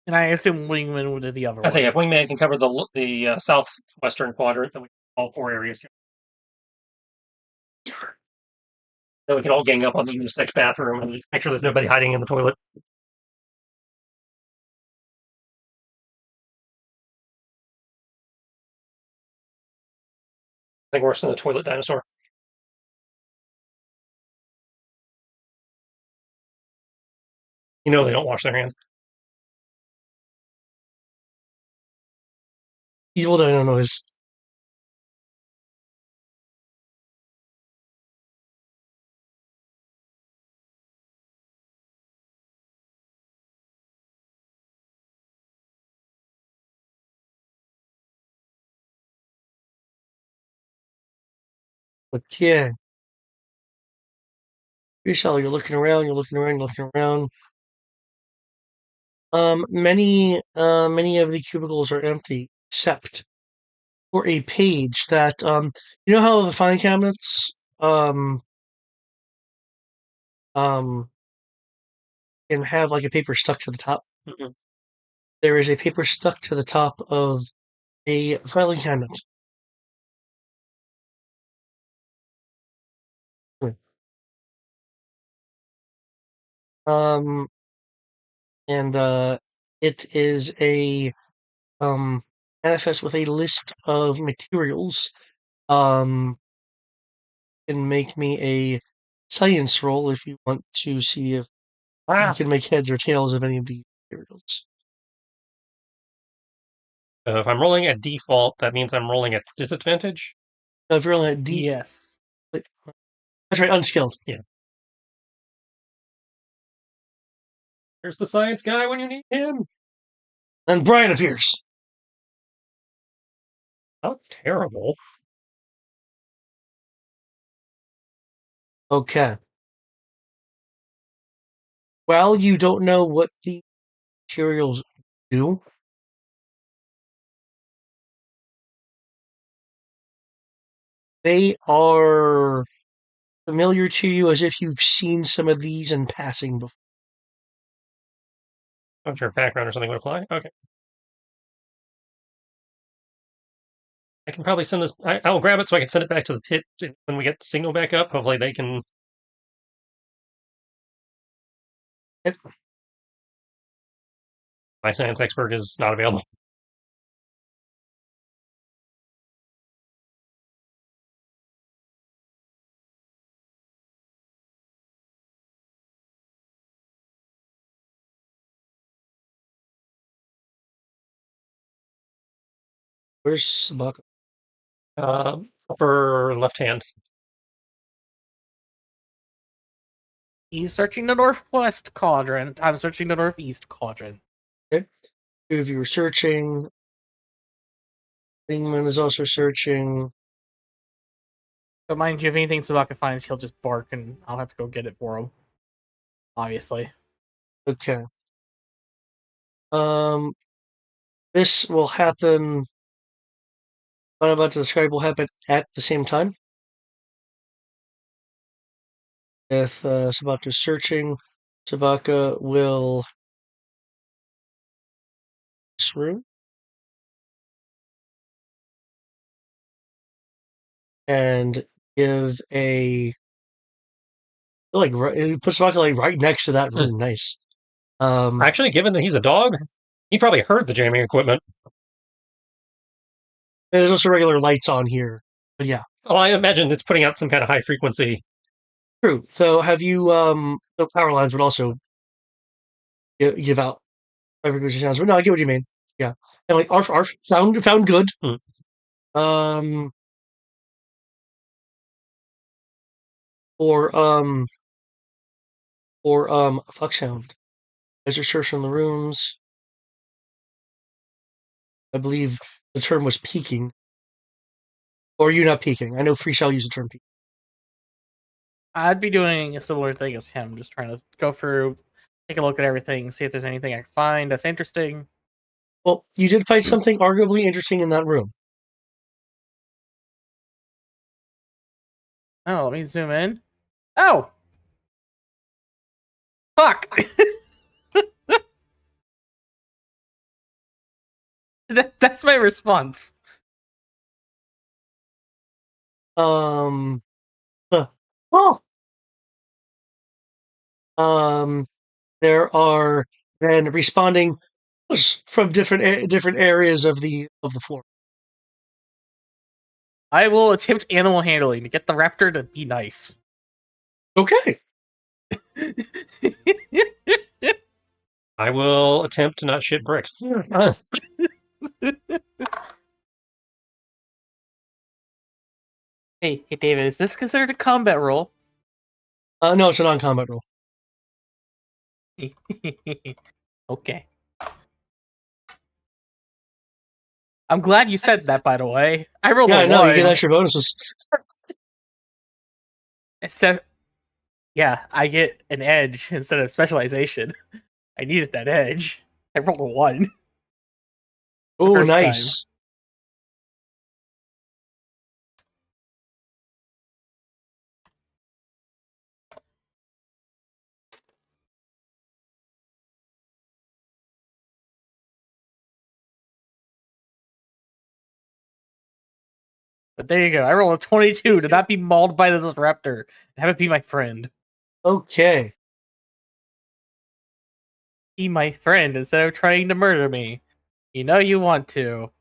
And I assume Wingman would do the other I say one. if Wingman can cover the southwestern quadrant, then we all 4 areas. Then we can all gang up on the unisex bathroom and make sure there's nobody hiding in the toilet. I think worse than the toilet dinosaur. You know they don't wash their hands. Evil dino noise. Okay. You're looking around, you're looking around, you're looking around. Many of the cubicles are empty, except for a page that, you know how the filing cabinets, can have like a paper stuck to the top? Mhm. There is a paper stuck to the top of a filing cabinet. Um, and it is a manifest with a list of materials. Can make me a science roll if you want to see if you can make heads or tails of any of the materials. If I'm rolling at default, that means I'm rolling at disadvantage. Now, if you're rolling at D, Yes. that's right, unskilled. There's the science guy when you need him. And Brian appears. How terrible. Okay. Well, you don't know what the materials do. They are familiar to you as if you've seen some of these in passing before. I'm sure background or something would apply. Okay. I can probably send this. I'll grab it so I can send it back to the pit when we get the signal back up. Hopefully they can. Yep. My science expert is not available. Where's the buck? Upper left hand. He's searching the northwest quadrant. I'm searching the northeast quadrant. Two of you are searching. Ingman is also searching. But mind you, if anything Sabaka finds, he'll just bark and I'll have to go get it for him. Obviously. Okay. This will happen. What I'm about to describe will happen at the same time. If Sabaka's searching, Sabaka will this room and give a like put Sabaka like right next to that room. Nice. Actually, given that he's a dog, he probably heard the jamming equipment. There's also regular lights on here, but yeah. Oh, I imagine it's putting out some kind of high frequency. True. So have you the power lines would also give out high frequency sounds, but no, I get what you mean. Yeah. And like arf found good. Um or fuck sound. As you're searching the rooms. I believe the term was peaking. Or are you not peaking? I know Freestyle used the term peak. I'd be doing a similar thing as him, just trying to go through, take a look at everything, see if there's anything I can find that's interesting. Well, you did find something arguably interesting in that room. Oh, let me zoom in. Oh! Fuck! That's my response. Oh. There are then responding from different areas of the floor. I will attempt animal handling to get the raptor to be nice. Okay. I will attempt to not shit bricks. Hey, David, is this considered a combat roll? No, it's a non-combat roll. Okay. I'm glad you said that, by the way. I rolled Yeah, a I know, you get 1. extra bonuses. Yeah, I get an edge instead of specialization. I needed that edge. I rolled a 1. Oh, first time. nice. But there you go. I rolled a 22 to not be mauled by this raptor and have it be my friend. Okay. Be my friend instead of trying to murder me. You know you want to.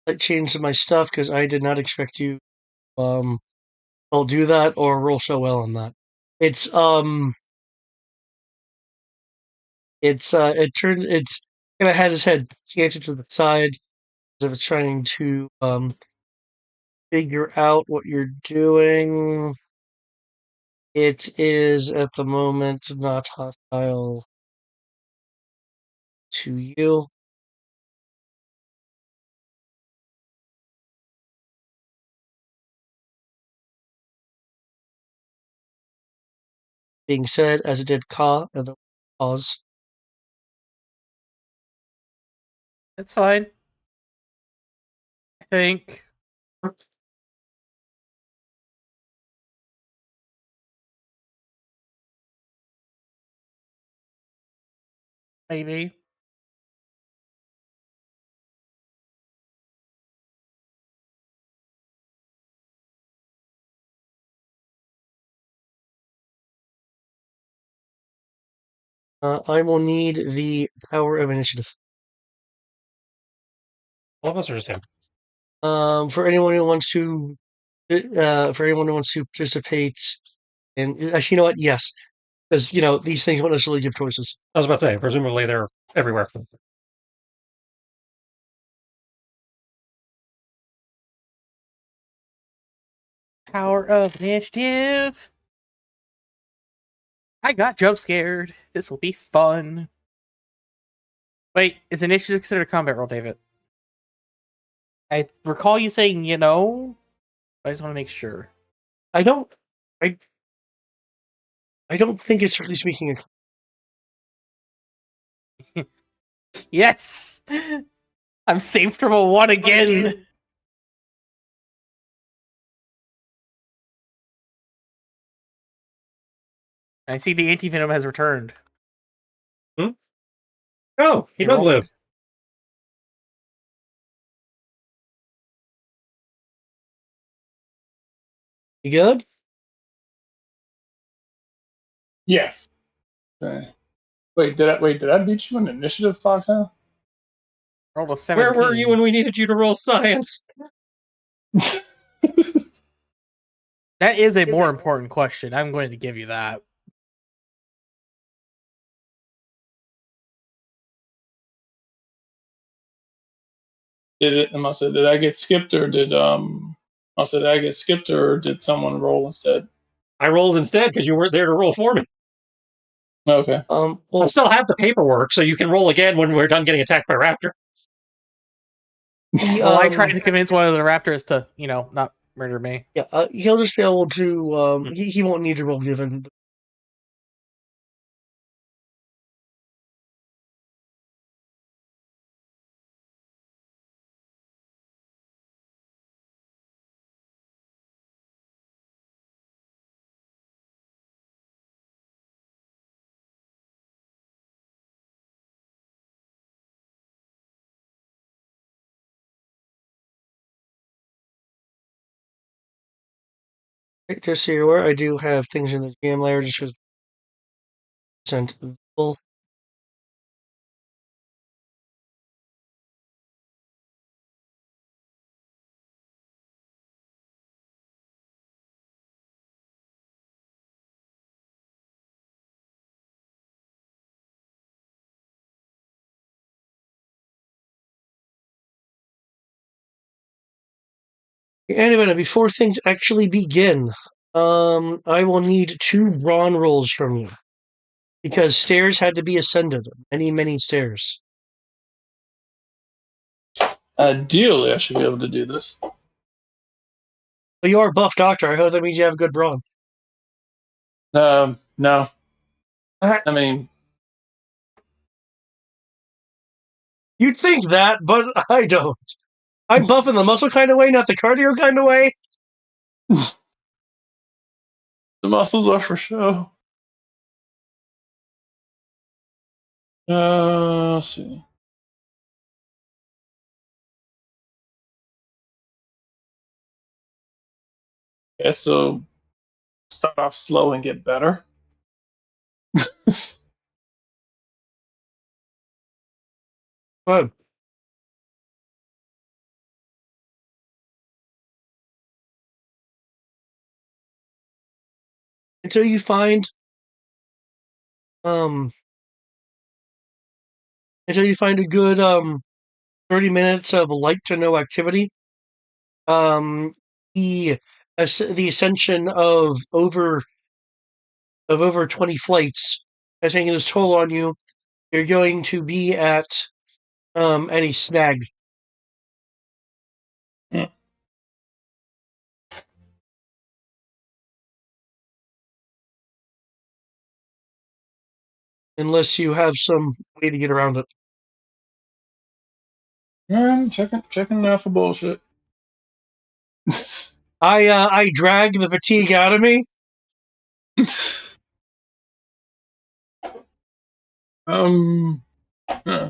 I changed my stuff because I did not expect you I'll do that or roll so well on that. It's it's kind of has his head canted to the side as if it's trying to figure out what you're doing. It is at the moment not hostile to you. Being said, as it did Ka, and then pause. That's fine. I think. Maybe. I will need the power of initiative. All of us are just him. For anyone who wants to, participate in. Actually, you know what? Yes, because these things won't necessarily give choices. I was about to say, presumably they're everywhere. Power of initiative. I got jump scared. This will be fun. Wait, is initiative considered a combat roll, David? I recall you saying, I just want to make sure. I don't think it's strictly speaking. Yes! I'm saved from a 1 again! I see the anti-venom has returned. Oh, he does live. You good? Yes. Okay. Wait, did I beat you in initiative, Foxhound? Rolled a 17. Where were you when we needed you to roll science? That is a more important question. I'm going to give you that. Did I get skipped or did someone roll instead? I rolled instead because you weren't there to roll for me. Okay. Well, I still have the paperwork, so you can roll again when we're done getting attacked by raptor. Well, I tried to convince one of the raptors to, not murder me. Yeah, he'll just be able to. He won't need to roll given. Just so you're aware, I do have things in the GM layer just because sent full. Anyway, before things actually begin, I will need 2 brawn rolls from you. Because stairs had to be ascended. Many, many stairs. Ideally, I should be able to do this. But you are a buff doctor. I hope that means you have good brawn. No. I mean, You'd think that, but I don't. I'm buff in the muscle kind of way, not the cardio kind of way. the muscles are for show. Let's see. Okay, so start off slow and get better. Good. Until you find um a good 30 minutes of light to no activity. The ascension of over 20 flights has taken its toll on you. You're going to be at a snag. Unless you have some way to get around it. Checking now for bullshit. I drag the fatigue out of me.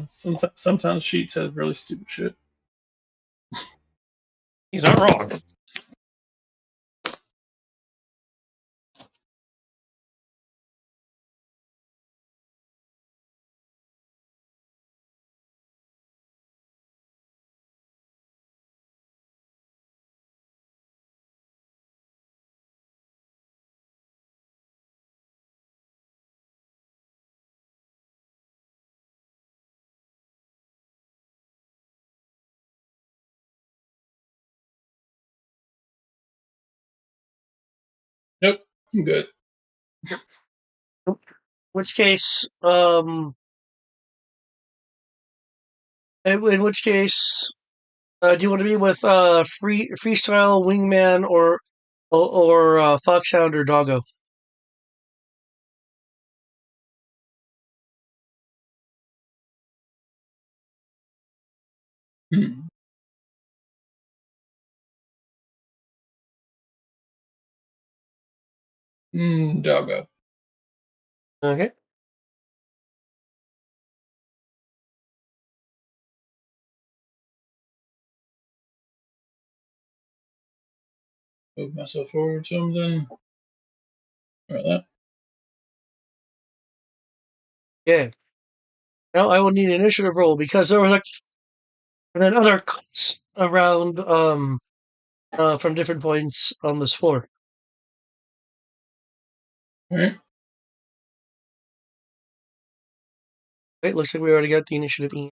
Sometimes sheets have really stupid shit. He's not wrong. Nope, I'm good. In which case, in which case, do you want to be with freestyle wingman or foxhound or doggo? Doggo. Okay. Move myself forward some then. Like that. Yeah. Now I will need an initiative roll because there was another cuts around from different points on this floor. Alright. Right, looks like we already got the initiative E.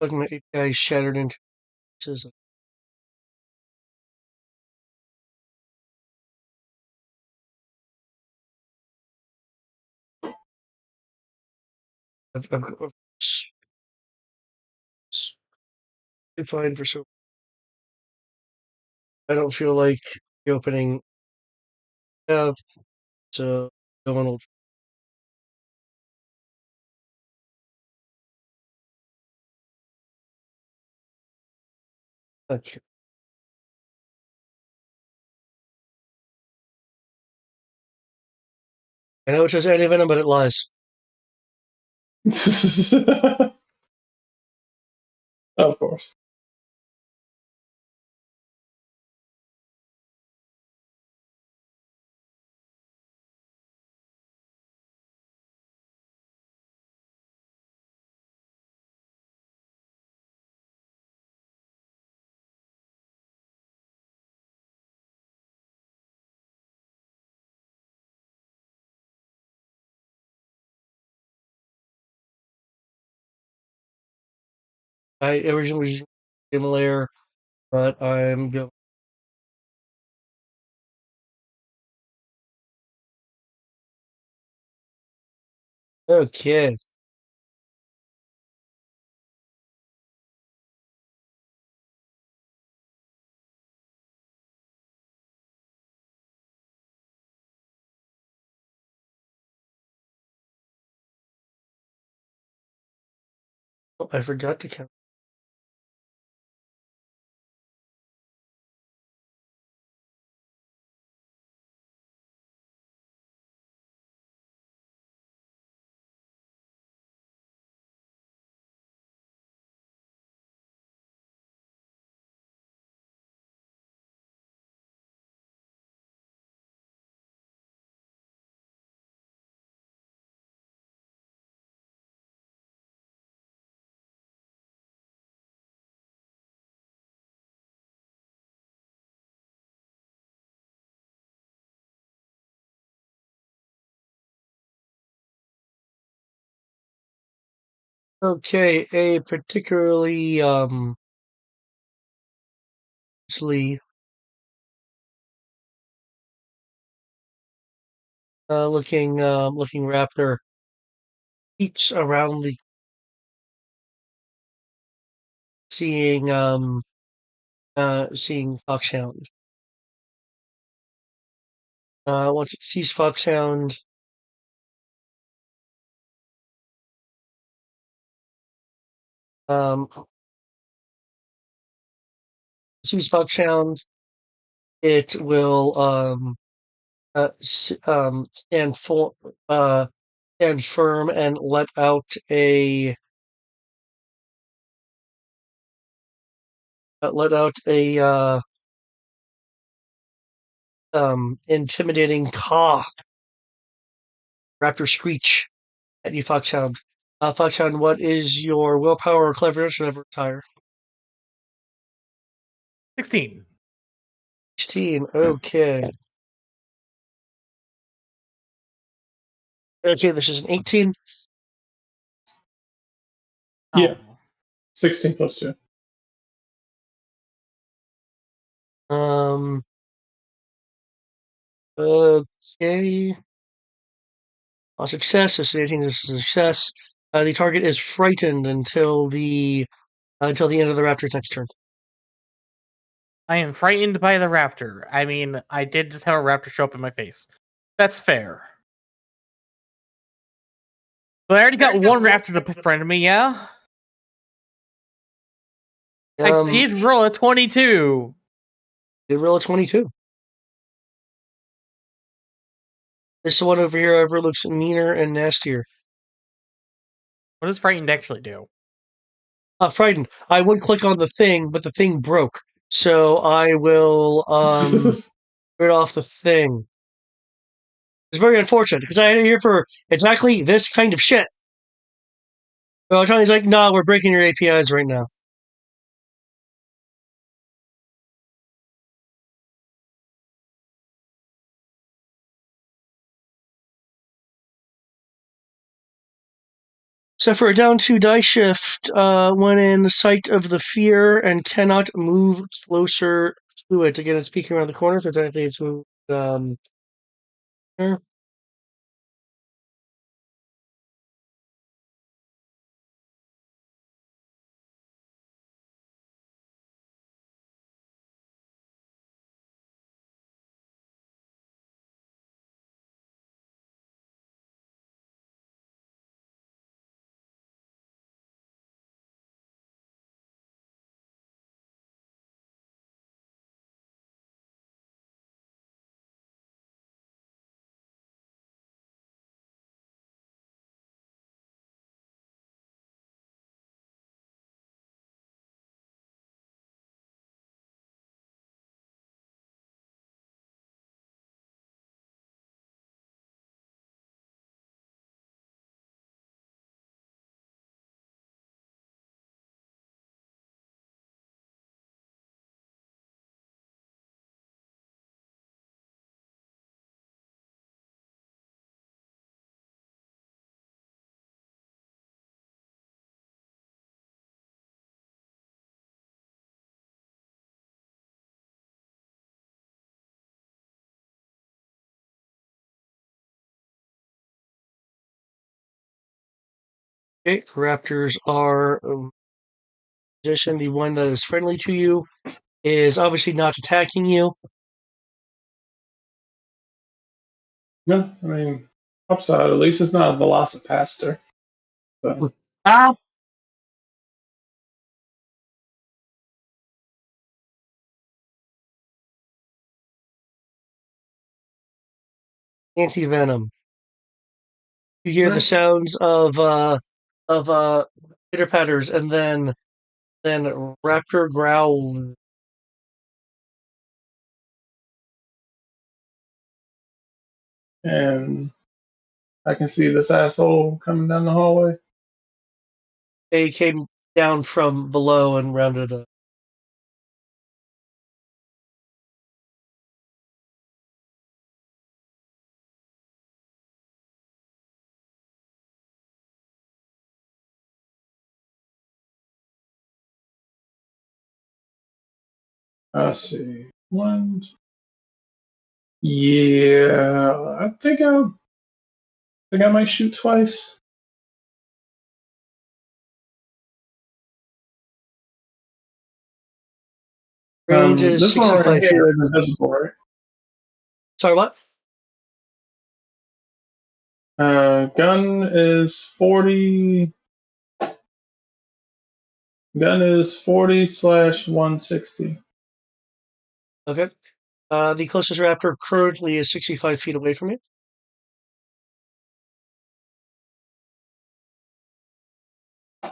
Like my API shattered into pieces. I've fine for so. I don't feel like the opening. Yeah, so going old. Okay. I know it says anti-venom, but it lies. Of course. I originally was in layer, but I'm going. Okay. Oh, I forgot to count. Okay, a particularly easily looking raptor peeks around the seeing Foxhound. Once it sees Foxhound, um it will stand firm and let out a intimidating caw, raptor screech at you, Foxhound. Foxhound, what is your willpower or cleverness? Whatever it's higher. 16. 16. Okay. Okay, this is an 18. Yeah. Oh. 16 plus 2. Um. Okay. On success, this is 18. This is a success. The target is frightened until the end of the raptor's next turn. I am frightened by the raptor. I mean, I did just have a raptor show up in my face. That's fair. But I already got one raptor to befriend me, yeah? I did roll a 22. Did roll a 22. This one over here ever looks meaner and nastier. What does frightened actually do? Frightened. I would click on the thing, but the thing broke. So I will rid off the thing. It's very unfortunate because I had it here for exactly this kind of shit. So Charlie's like, "No, we're breaking your APIs right now." Suffer down 2 die shift when in sight of the fear and cannot move closer to it. Again, it's peeking around the corner, so technically it's moved. Here. Okay, raptors are position. The one that is friendly to you is obviously not attacking you. No, I mean, upside. At least it's not a velocipaster. So, Ah, Anti-venom. You hear the Right. sounds of pitter patters, and then raptor growl. and I can see this asshole coming down the hallway. They came down from below and rounded up. Let's see. One. Yeah, I think I might shoot twice. Range is This one right 65 feet. here is invisible, right? Sorry, what? Gun is 40. Gun is 40/160. Okay. The closest raptor currently is 65 feet away from you.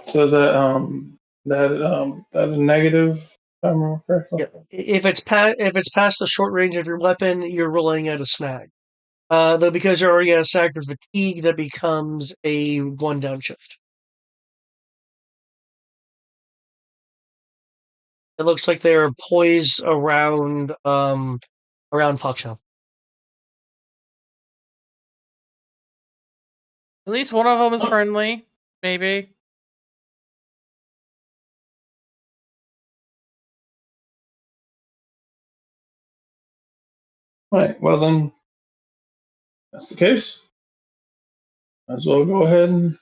So is that a negative? If I remember correctly. Yeah. If it's past the short range of your weapon, you're rolling at a snag. Though because you're already at a snag for fatigue, that becomes a 1 downshift. It looks like they're poised around Foxhound. at least one of them is friendly. Maybe. Right. Well then, that's the case. Might as well go ahead and.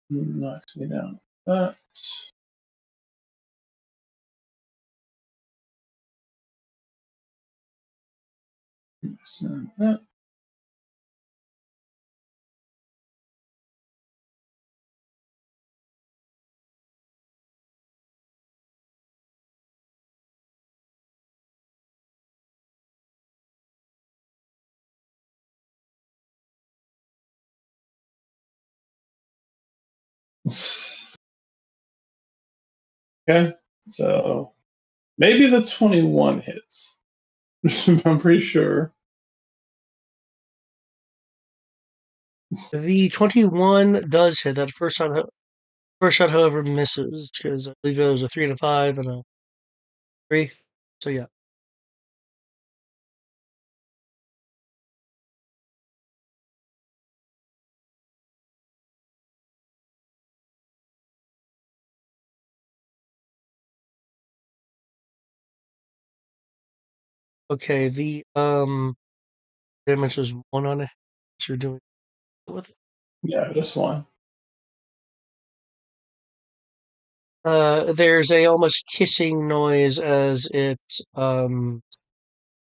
Knocks me down. That. Send that. Okay, so maybe the 21 hits. I'm pretty sure. The 21 does hit. That first shot, however, misses because I believe it was a 3 and a 5 and a 3. So yeah. Okay, the damage was 1 on it. So you're doing with it. Yeah, just one. There's a almost hissing noise as it um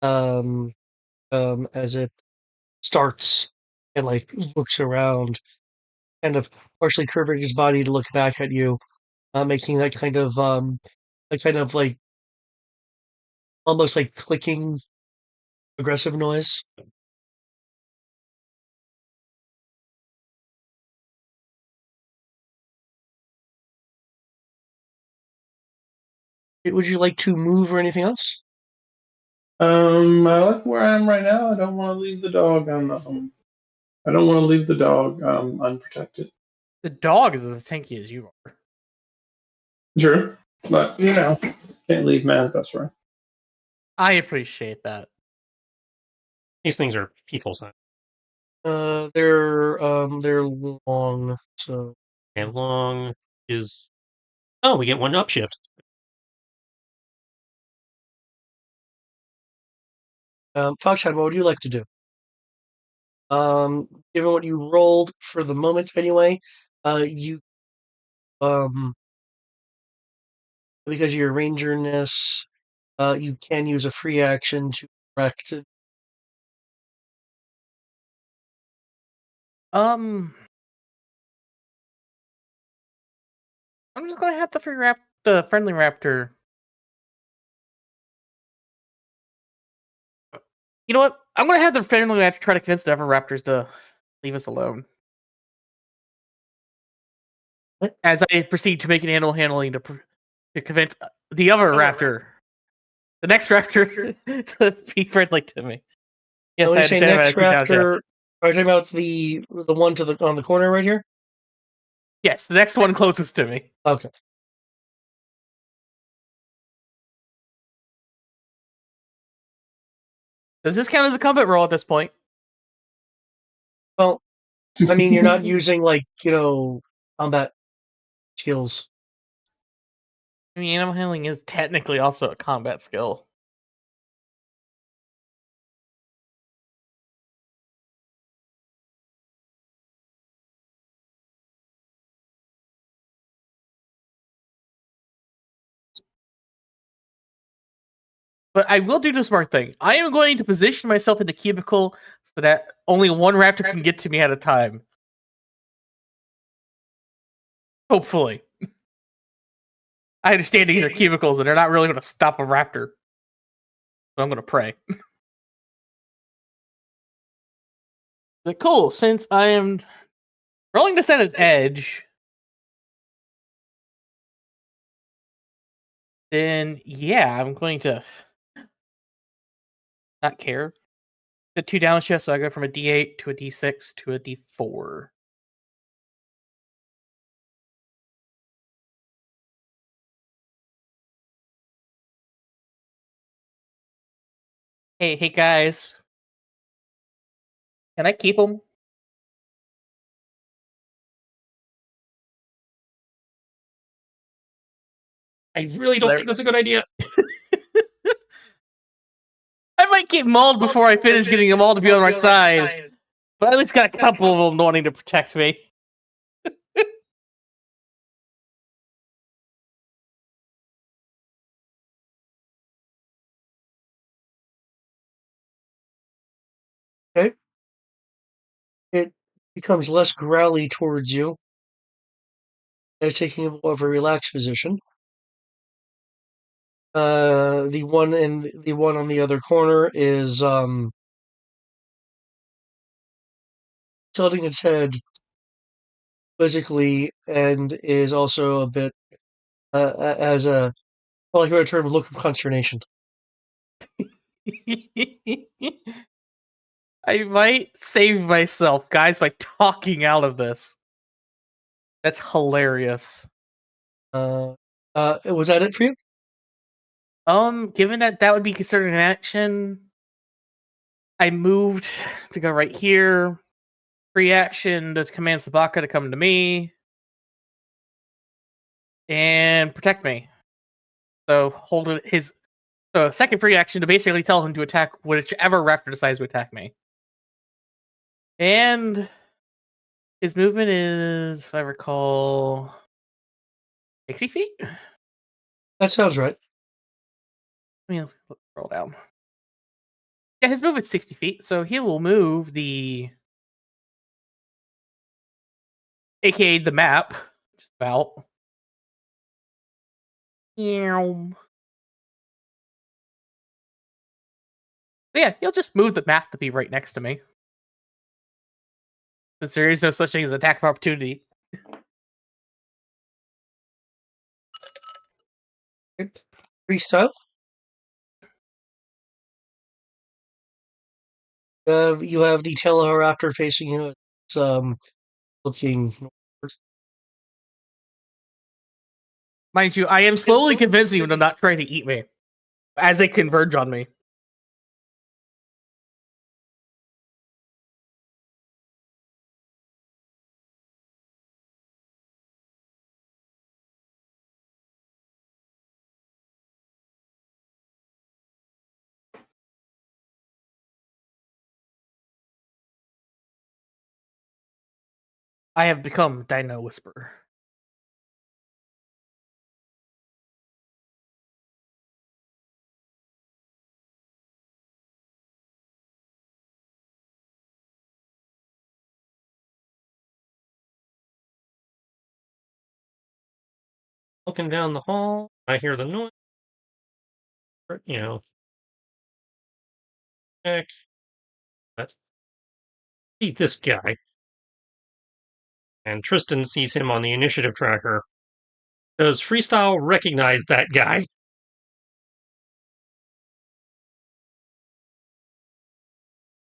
as it starts and like looks around, kind of partially curving his body to look back at you, making that kind of like almost like clicking aggressive noise. Would you like to move or anything else? I like where I am right now. I don't want to leave the dog I don't want to leave the dog unprotected. The dog is as tanky as you are. True, but can't leave man's best friend. I appreciate that. These things are people size. They're long, so And long is. Oh, we get one upshift. Foxhound, what would you like to do? Given what you rolled for the moment anyway, you because of your rangerness, you can use a free action to correct. I'm just gonna have to figure out the friendly raptor. You know what? I'm gonna have the friendly raptor try to convince the other raptors to leave us alone. What? As I proceed to make an animal handling to convince the other raptor, the next raptor, to be friendly to me. Yes, When I you say understand. next raptor, are you talking about the one on the corner right here? Yes, the next one closest to me. Okay. Does this count as a combat roll at this point? Well, I mean, you're not using combat skills. I mean, animal handling is technically also a combat skill. But I will do the smart thing. I am going to position myself in the cubicle so that only one raptor can get to me at a time. Hopefully. I understand these are cubicles and they're not really going to stop a raptor. So I'm going to pray. But cool, since I am rolling this at an edge, then yeah, I'm going to not care. The 2 downshift, so I go from a D8 to a D6 to a D4. Hey guys. Can I keep them? I really don't think that's a good idea. I might get mauled before I finish getting them all to be on my side. But I at least got a couple of them wanting to protect me. Okay. It becomes less growly towards you. It's taking a more of a relaxed position. The one on the other corner is tilting its head quizzically and is also a bit as a well, like a term, look of consternation. I might save myself, guys, by talking out of this. That's hilarious. Was that it for you? Given that would be considered an action, I moved to go right here. Free action to command Sabaka to come to me and protect me. So hold his. So second free action to basically tell him to attack whichever raptor decides to attack me. And his movement is, if I recall, 60 feet? That sounds right. Let me scroll down. Yeah, his movement's 60 feet, so he will move aka the map, just about. So yeah, he'll just move the map to be right next to me. Since there is no such thing as attack of opportunity. Freestyle. You have the Teleoraptor facing you. It's looking northward. Mind you, I am slowly convincing you to not try to eat me as they converge on me. I have become Dino Whisperer. Looking down the hall, I hear the noise. You know, heck, let's see this guy. And Tristan sees him on the initiative tracker. Does Freestyle recognize that guy?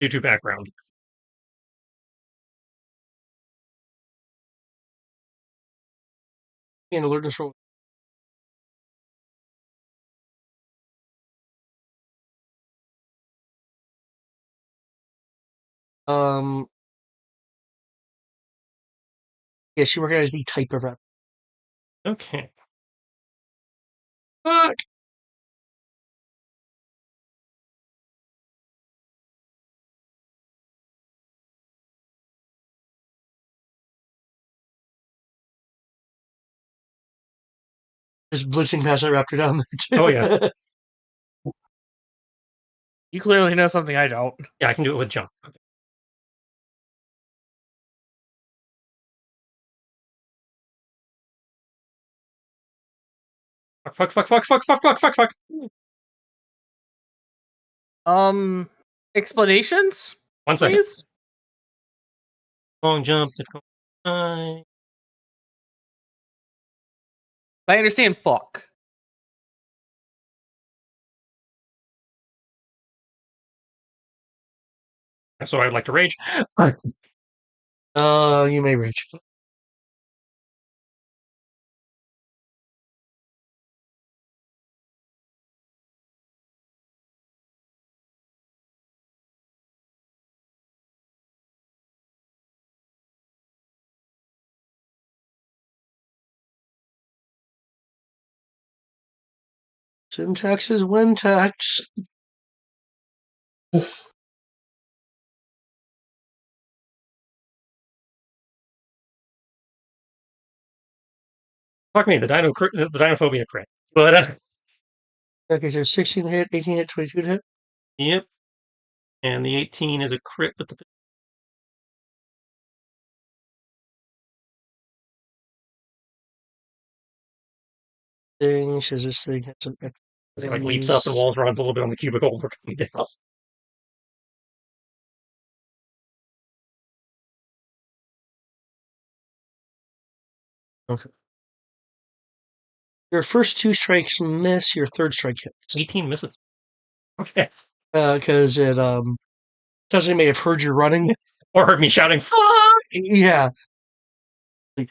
Due to background. In alertness roll. Yes, you recognize the type of raptor. Okay. Fuck! Just blitzing past that raptor down there too. Oh, yeah. You clearly know something I don't. Yeah, I can do it with jump. Okay. Fuck, fuck, fuck, fuck, fuck, fuck, fuck, fuck. Explanations? 1 second. Please? Long jump, difficult. I understand fuck. So I would like to rage. You may rage. Syntax is Wentax. Fuck me, the dinophobia crit. But Okay, so 16 hit, 18 hit, 22 hit. yep. And the 18 is a crit with the Thing says this thing has some it like leaps up and walls runs a little bit on the cubicle. We're coming down. Okay. Your first 2 strikes miss, your third strike hits. 18 misses. Okay. Because it potentially may have heard you running. Or heard me shouting, "Fuck!" Yeah. Like,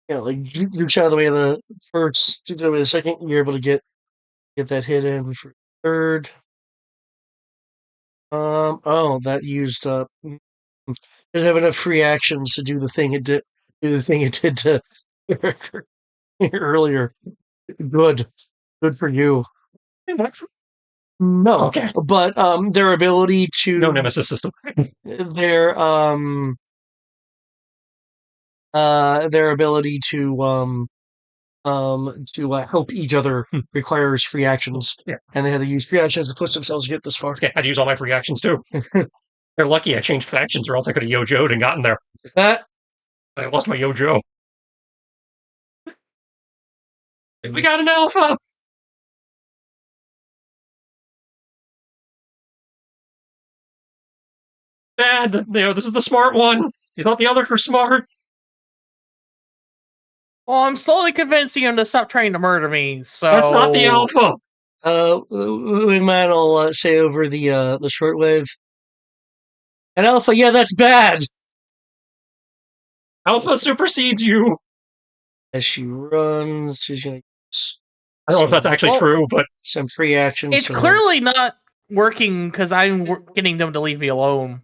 like you shot out of the way of the first, shoot out of the way of the second, you're able to get that hit in for third. That used up. Didn't have enough free actions to do the thing it did. Do the thing it did to earlier. Good for you. No, Okay. but their ability to No nemesis system. their ability to help each other requires free actions. Yeah. And they had to use free actions to push themselves to get this far. Okay, I'd use all my free actions too. They're lucky I changed factions, or else I could have Yo-Jo'd and gotten there. I lost my Yo-Jo. We got an alpha! Bad. This is the smart one. You thought the others were smart? Well, I'm slowly convincing him to stop trying to murder me, so... That's not the alpha! Wingman will say over the shortwave. An alpha, yeah, that's bad! Alpha supersedes you! As she runs, she's gonna I don't know if that's actually true, but... some free actions. It's clearly not working because I'm getting them to leave me alone.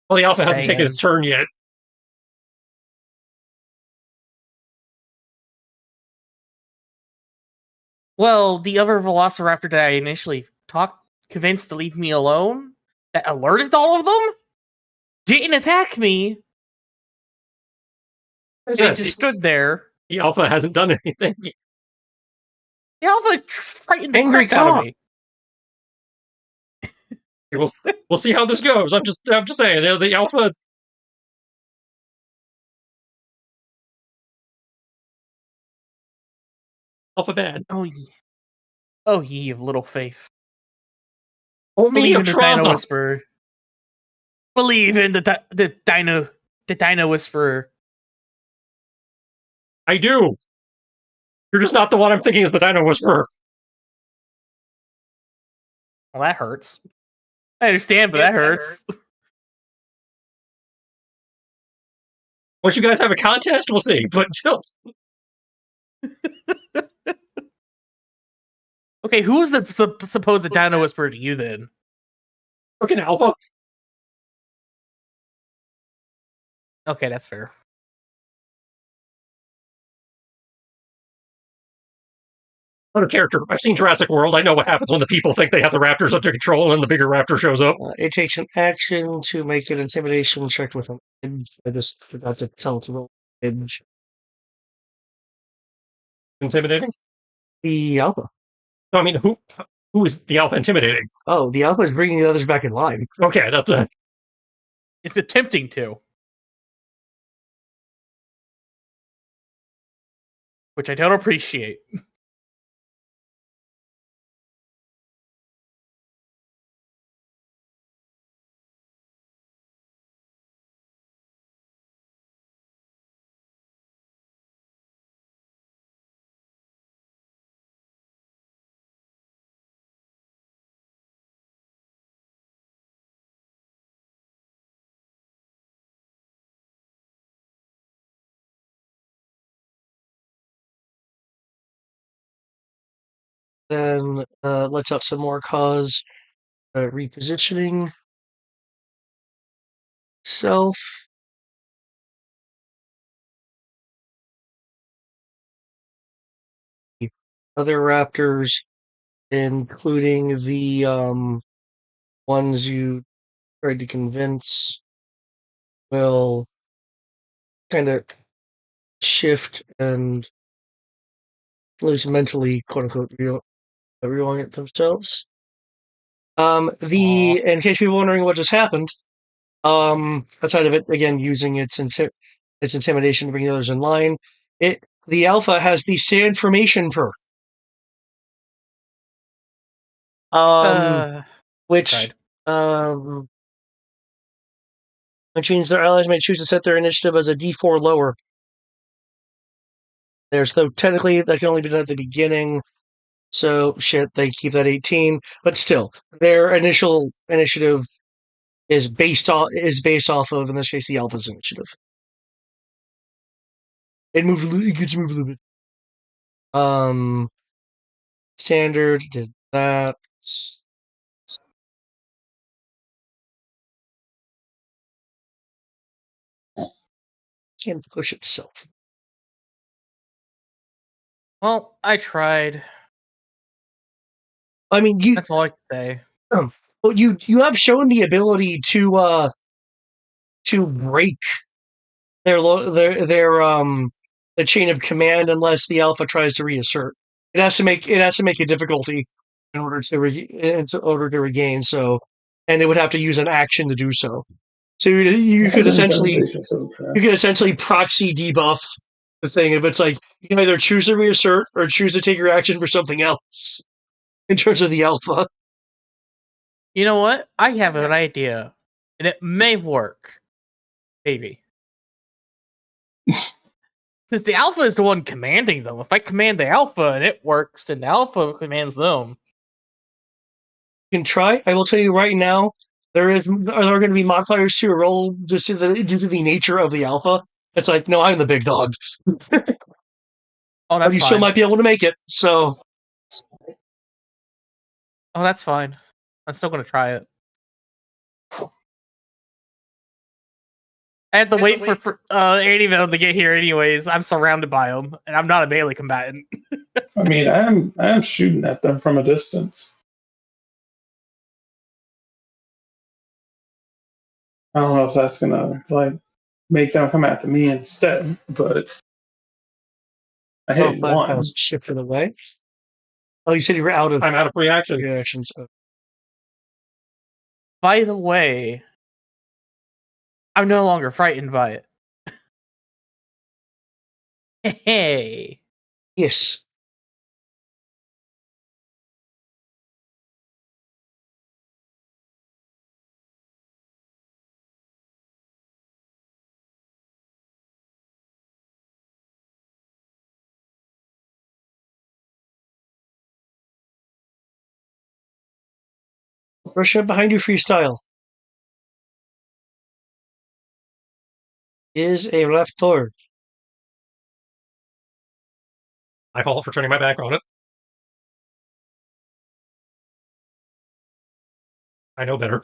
Well, the alpha hasn't taken its turn yet. Well, the other Velociraptor that I initially convinced to leave me alone, that alerted all of them, didn't attack me. It just stood there. The alpha hasn't done anything. The alpha frightened the crap out of me. We'll see how this goes. I'm just saying, the alpha. Alpha bad. Oh, ye of little faith. Believe in the Dino Whisperer. Believe in the Dino Whisperer. I do. You're just not the one I'm thinking is the Dino Whisperer. Well, that hurts. I understand, but that hurts. Once you guys have a contest, we'll see. But still. Okay, who's the supposed Dino Whisperer to you then? Fucking alpha. Okay, that's fair. Out of character. I've seen Jurassic World. I know what happens when the people think they have the raptors under control and the bigger raptor shows up. It takes an action to make an intimidation check with an edge. I just forgot to tell it to roll edge. Intimidating? The alpha. No, I mean, who is the alpha intimidating? Oh, the alpha is bringing the others back in line. Okay, that's it. It's attempting to. Which I don't appreciate. Then lets out some more cause. Repositioning self. Other raptors, including the ones you tried to convince, will kind of shift and at least mentally, quote unquote, reorient themselves. In case people are wondering what just happened, outside of it, again, using its intimidation to bring the others in line, the alpha has the sand formation perk. Which means their allies may choose to set their initiative as a D4 lower. Though technically that can only be done at the beginning. So shit, they keep that 18, but still, their initial initiative is based off of, in this case, the Alpha's initiative. It gets moved a little bit. Standard did that. Can't push itself. Well, I tried. I mean, That's all I can say. well, you have shown the ability to break their the chain of command unless the Alpha tries to reassert. It has to make a difficulty in order to regain. So, and it would have to use an action to do so. So you could essentially proxy debuff the thing. If it's like you can either choose to reassert or choose to take your action for something else in terms of the Alpha. You know what? I have an idea, and it may work. Maybe. Since the Alpha is the one commanding them, if I command the Alpha and it works, then the Alpha commands them. You can try. I will tell you right now, there are going to be modifiers to a roll just due to the nature of the Alpha. It's like, no, I'm the big dog. Oh, that's you fine. still might be able to make it. So, oh, that's fine. I'm still going to try it. I have to wait for Anivil to get here anyways. I'm surrounded by them, and I'm not a melee combatant. I mean, I am shooting at them from a distance. I don't know if that's gonna make them come after me instead, but I hit one. Shifted away. Oh, you said you were out of. I'm out of reactions. Reactions. By the way, I'm no longer frightened by it. Hey. Yes. Rush up behind you, freestyle. Is a left door. I call for turning my back on it. I know better.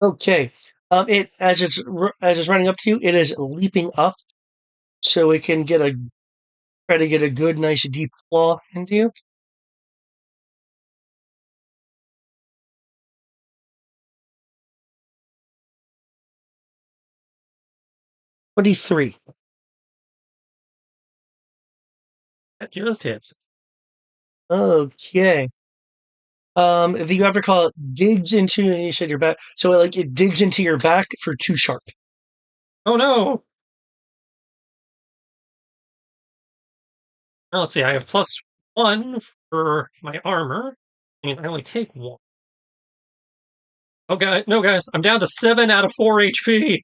Okay. It as it's running up to you, it is leaping up, so it can try to get a good, nice, deep claw into you. $23. That just hits. Okay. The after call it digs into. You said your back, so it digs into your back for 2 sharp. Oh no! Now let's see. I have +1 for my armor, and I only take 1. Okay, no, guys, I'm down to 7 out of 4 HP.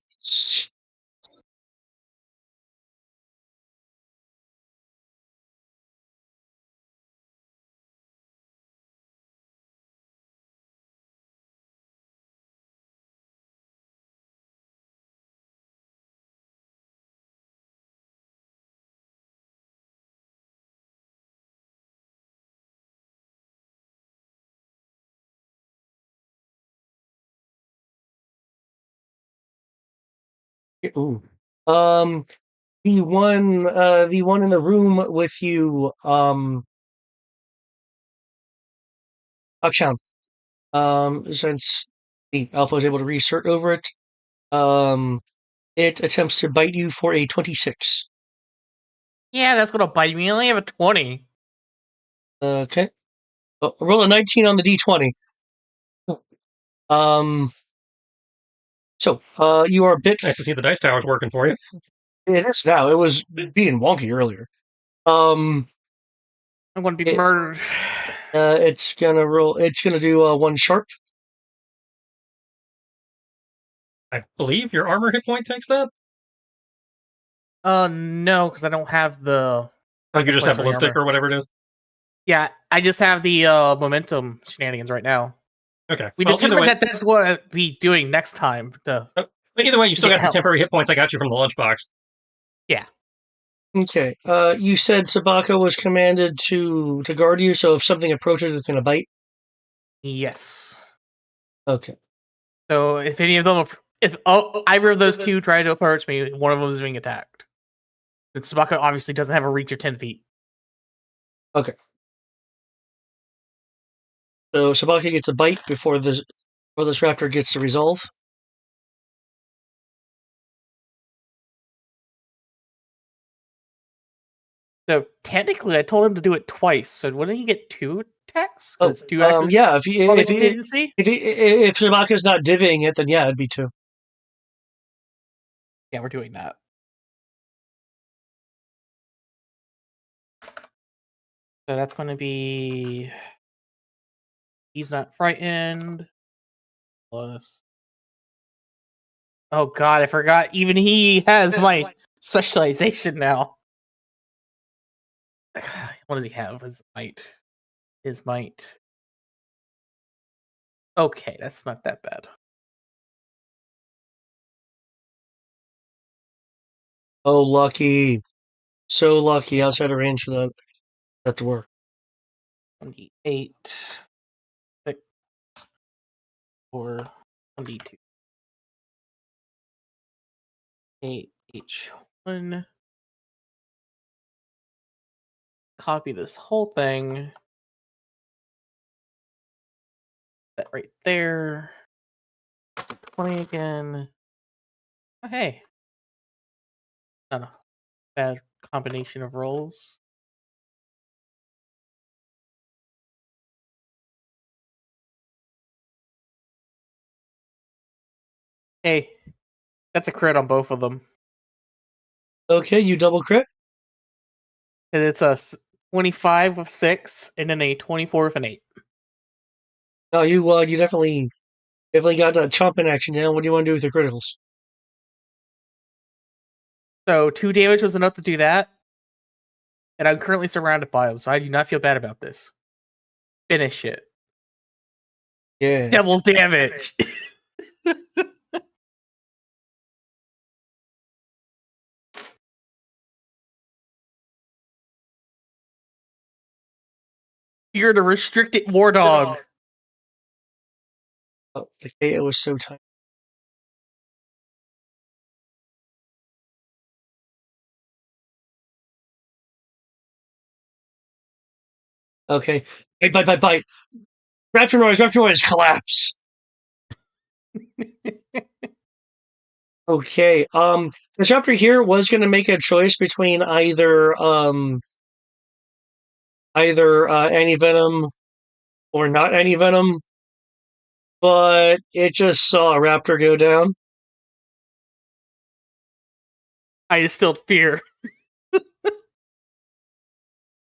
Ooh. The one in the room with you, Akshan. Since the alpha is able to reassert over it, it attempts to bite you for a 26. Yeah, that's gonna bite me. I only have a 20. Okay. Roll a 19 on the d20. You are bit. Nice to see the dice tower's working for you. It is now. It was being wonky earlier. I'm gonna be murdered. It's gonna roll. It's gonna do 1 sharp. I believe your armor hit point takes that. No, because I don't have the. Like you just have points for the ballistic armor. or whatever it is. Yeah, I just have the momentum shenanigans right now. Okay. We Well, either determined way, that that's what I'd be doing next time. but either way, you still get got the help. temporary hit points I got you from the lunchbox. Okay. You said Sabaka was commanded to guard you, so if something approaches, it's gonna bite. Yes. Okay. So if any of them, if either of those two try to approach me, one of them is being attacked. And Sabaka obviously doesn't have a reach of 10 feet. Okay. So Sabaka gets a bite before this raptor gets to resolve. So technically, I told him to do it twice. So wouldn't he get 2 attacks? Oh, It's 2 actors. yeah. Contingency. If Sabaka's not divvying it, then yeah, it'd be 2. Yeah, we're doing that. So that's going to be. He's not frightened. Plus. Oh god, I forgot. Even he has my specialization now. What does he have? His might. His might. Okay, that's not that bad. Oh, lucky. So lucky. Outside of range for that to work. 28. 6. 4. 22. 8 each one. Copy this whole thing. That right there. 20 again. Oh, hey. Not a bad combination of rolls. Hey, that's a crit on both of them. Okay, you double crit. And it's a 25 with 6, and then a 24 with an 8. No, you definitely got that chomping action down. What do you want to do with your criticals? So 2 damage was enough to do that. And I'm currently surrounded by them, so I do not feel bad about this. Finish it. Yeah. Double damage. You're the restricted war dog. Oh, the KO was so tiny. Okay. Bite. Raptor noise, collapse. Okay. This raptor here was gonna make a choice between either anti-venom or not anti-venom, but it just saw a raptor go down. I instilled fear.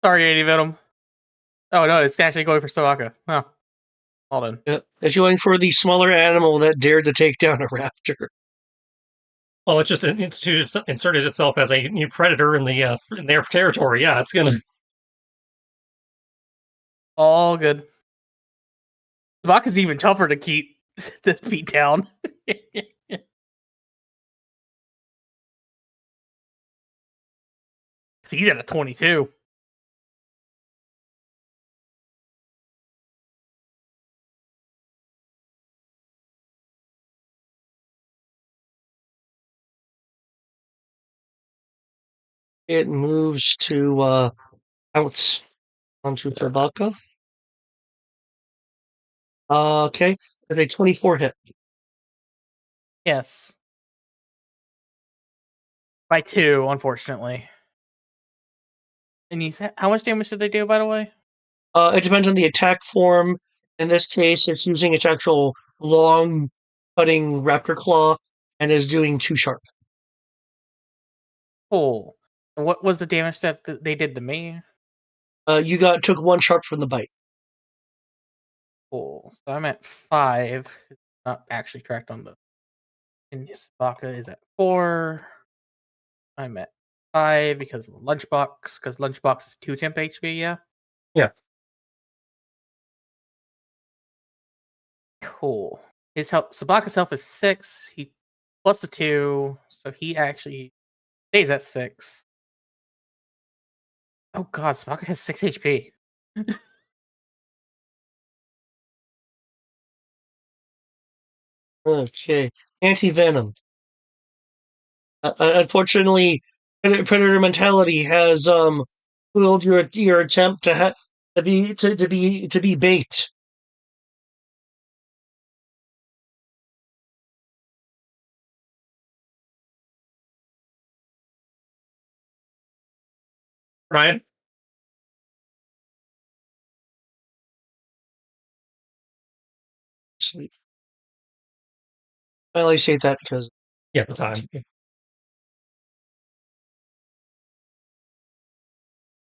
Sorry, anti-venom. Oh no, it's actually going for Sawaka. Oh. Hold on. Yep. It's going for the smaller animal that dared to take down a raptor. Well, it just inserted itself as a new predator in their territory. Yeah, it's gonna. All good. Sawaka's even tougher to keep this beat down. He's at a 22. It moves to pounce onto Tabaka. Okay. That's a 24 hit. Yes. By 2, unfortunately. And you said how much damage did they do, by the way? It depends on the attack form. In this case, it's using its actual long, cutting raptor claw and is doing 2 sharp. Cool. And what was the damage that they did to me? You took 1 sharp from the bite. Cool. So I'm at 5. Not actually tracked on the. And Sabaka is at 4. I'm at 5 because of the lunchbox. Because lunchbox is 2 temp HP. Yeah. Yeah. Cool. His health. Sabaka's health is 6. He plus the 2, so he actually stays at 6. Oh god, Sabaka has 6 HP. Okay. Anti-venom. Unfortunately, predator mentality has foiled your attempt to be bait. Ryan? Sleep. I only say that because Yeah, at the time.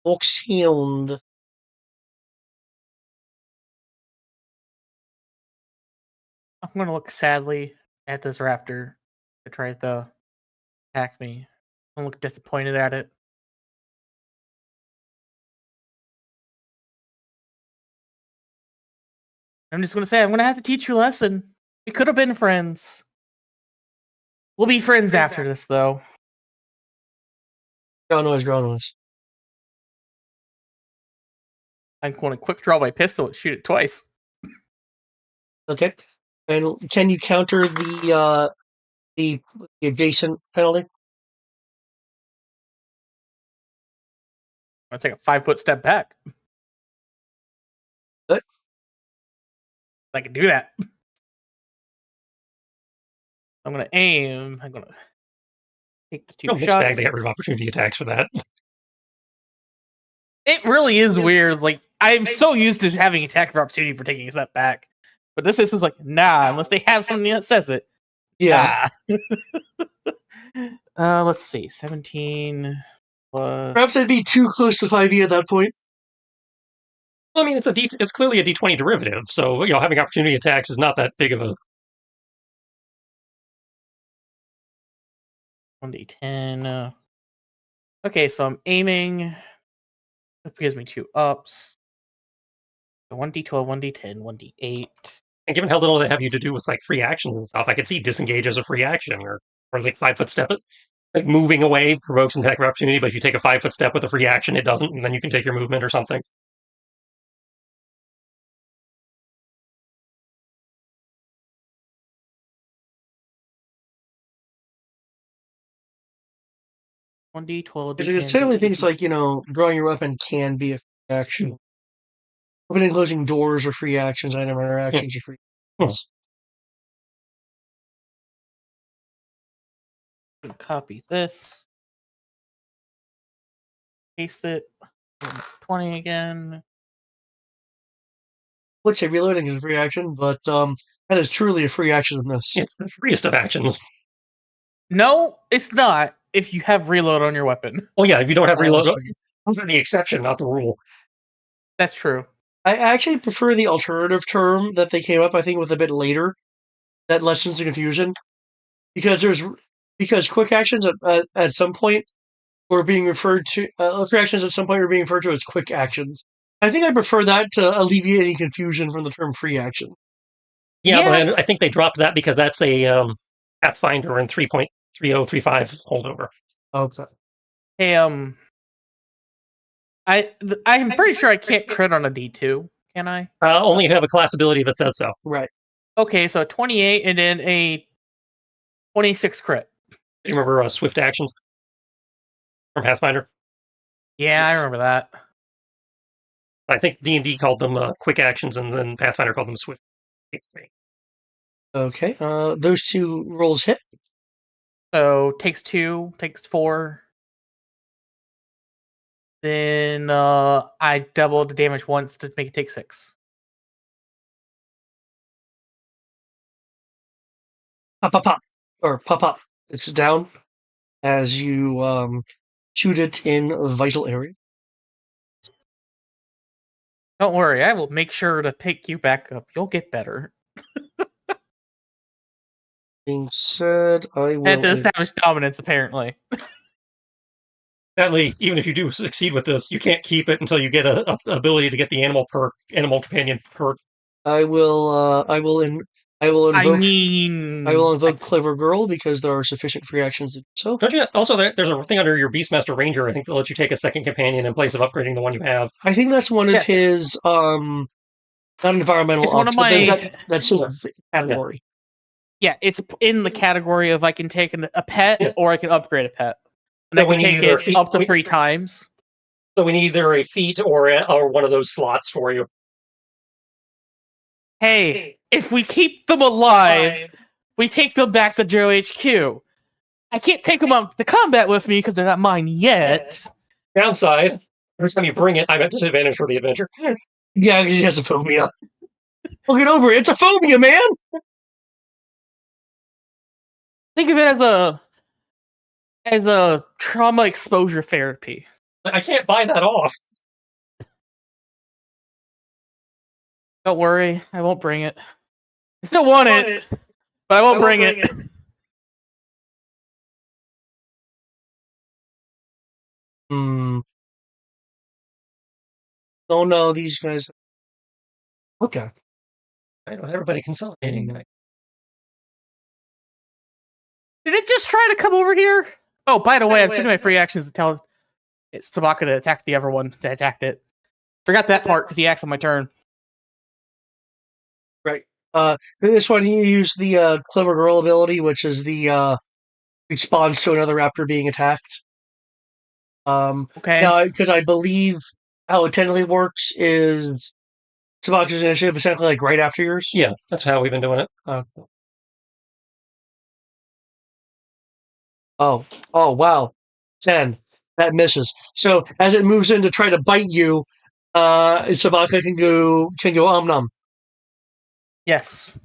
Oxhound. I'm gonna look sadly at this raptor that tried to attack me. I'm look disappointed at it. I'm just gonna say I'm gonna have to teach you a lesson. We could have been friends. We'll be friends after this, though. Ground noise. I'm going to quick draw my pistol and shoot it twice. Okay. And can you counter the adjacent penalty? I'm gonna take a 5-foot step back. Good. I can do that. I'm gonna aim. I'm gonna take the 2 Mixed shots. bag, they get rid of opportunity attacks for that. It really is weird. Like, I'm so used to having attack of opportunity for taking a step back. But this system's like, nah, unless they have something that says it. Yeah. Nah. Let's see. 17 plus. Perhaps I'd be too close to 5e at that point. Well, I mean, it's clearly a D20 derivative, so having opportunity attacks is not that big of a. 1d10. Okay, so I'm aiming. That gives me 2 ups. So 1d12, 1d10, 1d8. And given how little they have you to do with like free actions and stuff, I could see disengage as a free action, or like 5-foot step. Like moving away provokes an attack of opportunity, but if you take a 5-foot step with a free action, it doesn't, and then you can take your movement or something. One d12. Because generally things like, drawing your weapon can be a free action. Opening and closing doors are free actions, item interactions are free actions. Copy this. Paste it. 20 again. I would say reloading is a free action, but that is truly a free action in this. It's the freest of actions. No, it's not. If you have reload on your weapon. Oh yeah, if you don't have reload, those are the exception, not the rule. That's true. I actually prefer the alternative term that they came up, I think, with a bit later. That lessens the confusion. Because quick actions at some point were being referred to, free actions at some point were being referred to as quick actions. I think I prefer that to alleviate any confusion from the term free action. Yeah, but I think they dropped that because that's a Pathfinder in 3.3035 holdover. Okay. Hey, I'm pretty sure I can't crit on a D2, can I? Only if you have a class ability that says so. Right. Okay, so a 28 and then a 26 crit. Do you remember swift actions from Pathfinder? Yeah, I remember that. I think D&D called them quick actions, and then Pathfinder called them swift. Okay. Those two rolls hit. So takes 2, takes 4. Then I doubled the damage once to make it take 6. Pop, pop, pop, or pop, pop. It's down as you shoot it in a vital area. Don't worry, I will make sure to pick you back up. You'll get better. Being said, I I had to will. establish dominance, apparently. Sadly, even if you do succeed with this, you can't keep it until you get a ability to get the animal companion perk. I will. I will I invoke. mean, I will invoke Clever Girl because there are sufficient free actions to do so. Don't you? Also, there's a thing under your Beastmaster Ranger, I think, that lets you take a second companion in place of upgrading the one you have. I think that's one of Yes. his not environmental It's one ups, of but then my- that's in the category. yeah, it's in the category of I can take a pet Yeah. or I can upgrade a pet, and So I we can need take either it up to we- 3 times. So we need either a feat or one of those slots for you. Hey, if we keep them alive, we take them back to Joe HQ. I can't take them up to combat with me because they're not mine yet. Downside, every time you bring it, I'm at disadvantage for the adventure. Yeah, because he has a phobia. We'll get over it. It's a phobia, man. Think of it as a trauma exposure therapy. I can't buy that off. Don't worry, I won't bring it. I still want it, but I won't bring it. Hmm. Oh no, these guys. Okay. I know everybody consolidating that. Did it just try to come over here? Oh, by the way, I'm spending my free actions to tell Sabaka to attack the other one that attacked it. Forgot that part because he acts on my turn. Right. This one you use the Clever Girl ability, which is the response to another raptor being attacked. Okay. Now, because I believe how it technically works is Sabaka's initiative essentially like right after yours. Yeah, that's how we've been doing it. Oh, wow. 10. That misses. So as it moves in to try to bite you, Sabaka can go om nom. Yes.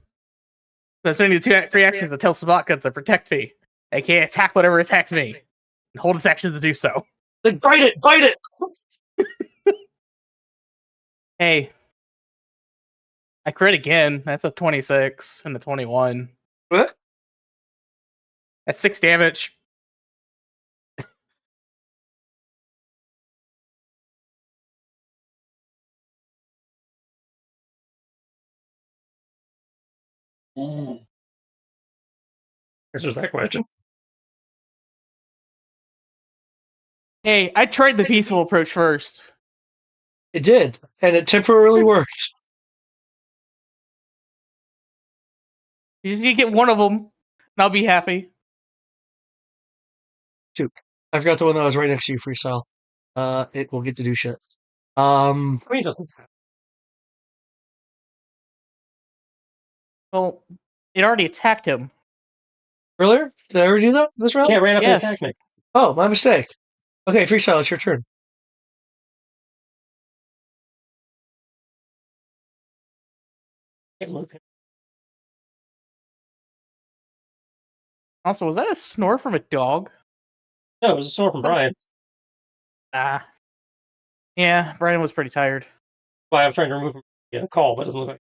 So sending the 2 free actions to tell Sabaka to protect me. I can't attack whatever attacks me. And hold its actions to do so. Like, bite it! Hey. I crit again. That's a 26 and a 21. What? That's 6 damage. Answers that question. Hey, I tried the peaceful approach first. It did, and it temporarily worked. You just need to get one of them, and I'll be happy. I forgot the one that was right next to you, freestyle. It will get to do shit. I mean, it doesn't. Well, it already attacked him. Earlier? Did I ever do that this round? Yeah, it ran up Yes. and attacked me. Oh, my mistake. Okay, freestyle, it's your turn. Also, was that a snore from a dog? No, it was a snore from Brian. Ah. Yeah, Brian was pretty tired. Why I'm trying to remove him. Yeah, call, but it doesn't look like.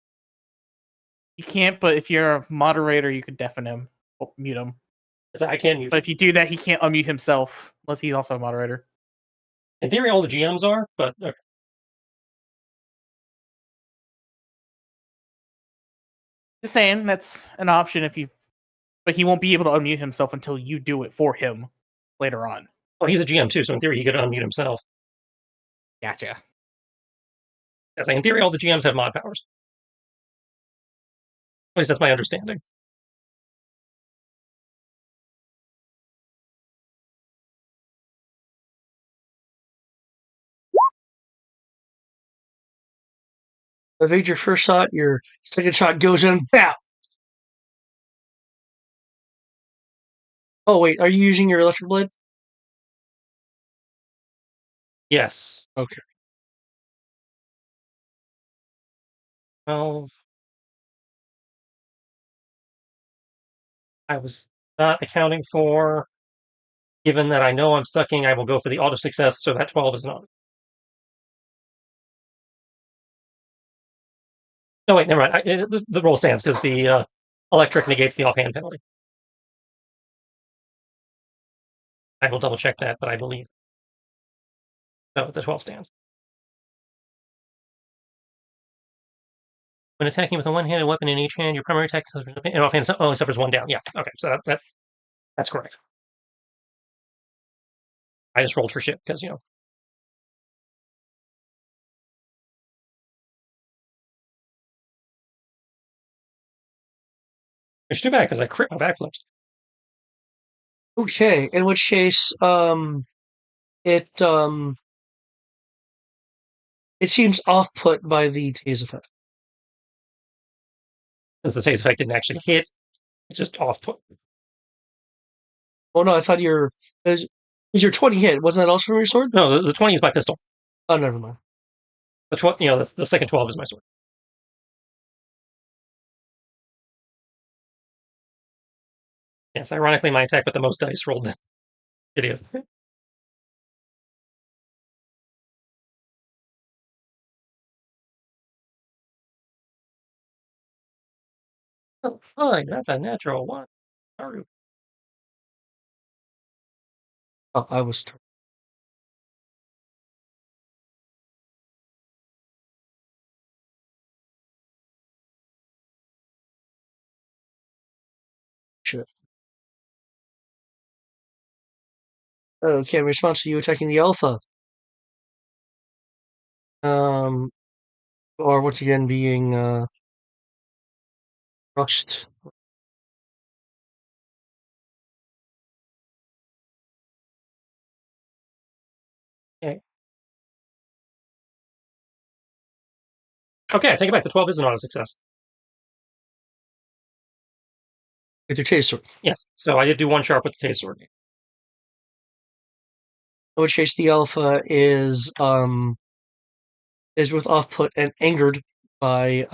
You can't, but if you're a moderator, you could deafen him. Or mute him. I can mute. But if you do that, he can't unmute himself, unless he's also a moderator. In theory, all the GMs are, but okay. Just saying, that's an option if you... But he won't be able to unmute himself until you do it for him later on. Well, he's a GM too, so in theory, he could unmute himself. Gotcha. Yes, in theory, all the GMs have mod powers. At least that's my understanding. Evade your first shot, your second shot goes in, BAM! Oh, wait, are you using your electric blade? Yes. Okay. 12. I was not accounting for, given that I know I'm sucking, I will go for the auto success, so that 12 is not. No, wait, never mind. The roll stands because the electric negates the offhand penalty. I will double check that, but I believe. No, the 12 stands. When attacking with a one-handed weapon in each hand, your primary attack and offhand only suffers 1 down. Yeah, okay, so that's correct. I just rolled for shit because, It's too bad because I crit my backflips. Okay, in which case, it seems off-put by the tase effect. Since the tase effect didn't actually hit, it's just off-put. Oh no, I thought is your 20 hit? Wasn't that also from your sword? No, the 20 is my pistol. Oh, never mind. The 12, the second 12 is my sword. Yes, ironically, my attack with the most dice rolled it is. Oh, fine, that's a natural 1. Sorry. Oh, I was. Shit. Okay, in response to you attacking the alpha. Or once again being crushed. Okay. Okay, I take it back. The 12 is an auto success. With your tase sword. Yes, so I did do 1 sharp with the tase sword. In which case the alpha is with off-put and angered by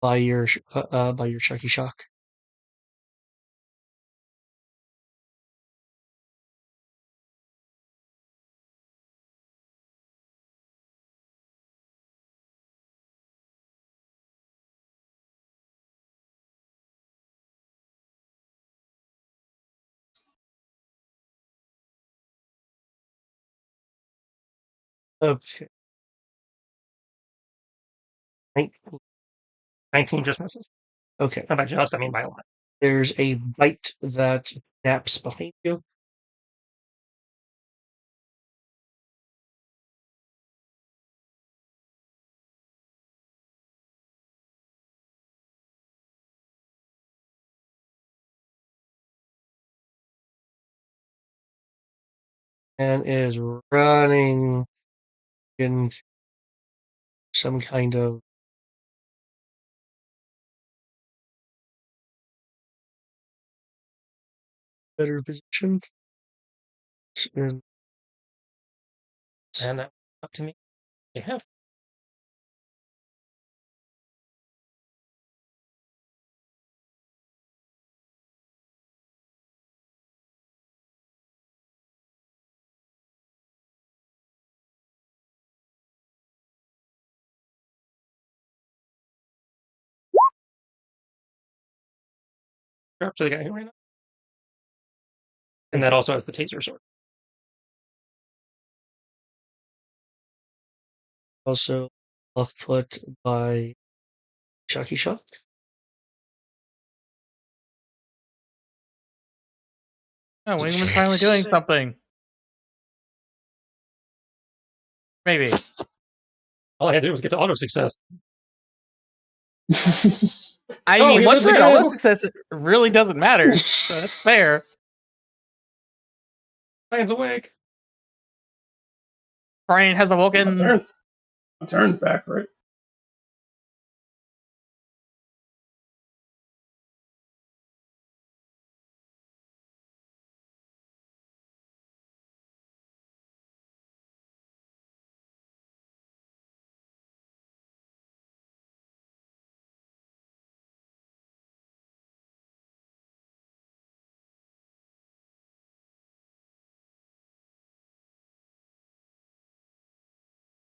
your Chucky Shock. Okay. 19 just misses. Okay. And by just, I mean by a lot. There's a bite that snaps behind you. And is running into some kind of better position. And And that up to me. You have. Sharp to the guy who ran up. And that also has the taser sword. also off-put by Chucky Shock. Oh, Wingman's finally doing something. Maybe. All I had to do was get to auto success. I Oh, mean, he once lives you're at again. auto success, it really doesn't matter. So that's fair. Ryan's awake. Brian has My awoken. turn. My turn's back, right?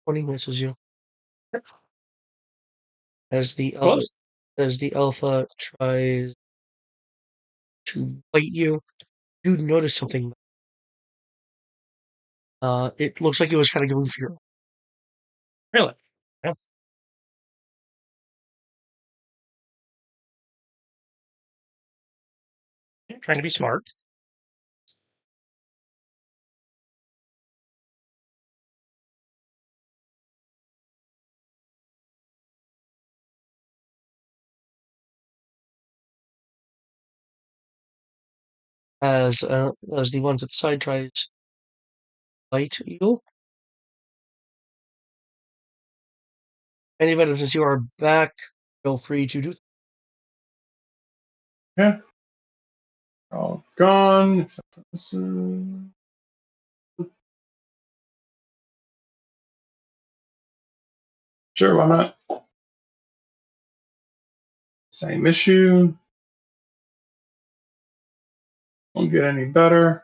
20 misses you. As the Close. alpha tries to bite you, you notice something. It looks like it was kind of going for your. Really? Yeah. Trying to be smart. As the ones at the side tries to bite you. Any of it, since you are back, feel free to do. Yeah. All gone except for this. Sure, why not? Same issue. Won't get any better.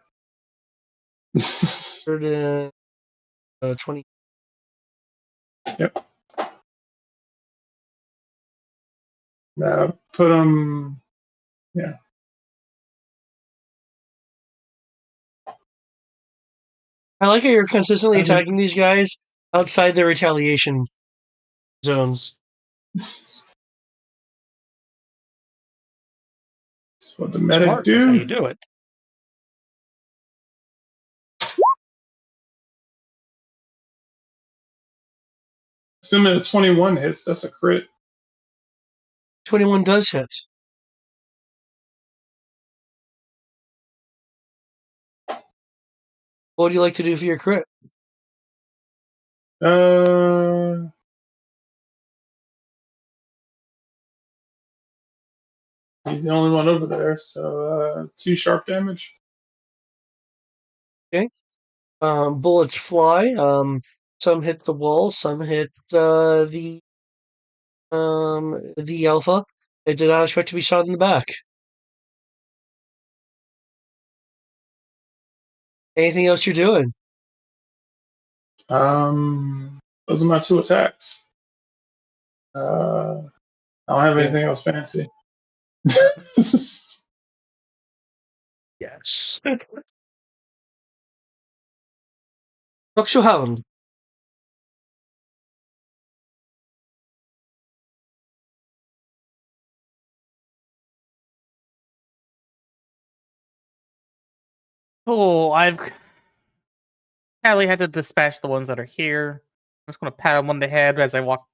20. Yep. Put them. Yeah. I like how you're consistently attacking these guys outside their retaliation zones. That's what the medic Smart. That's how you do. do it. Assuming a 21 hits, that's a crit. 21 does hit. What would you like to do for your crit? He's the only one over there, so 2 sharp damage. Okay. Bullets fly. Some hit the wall. Some hit the alpha. It did not expect to be shot in the back. Anything else you're doing? Those are my 2 attacks. I don't have anything else fancy. Yes. Roxo Hound. Cool. I've sadly had to dispatch the ones that are here. I'm just gonna pat them on the head as I walk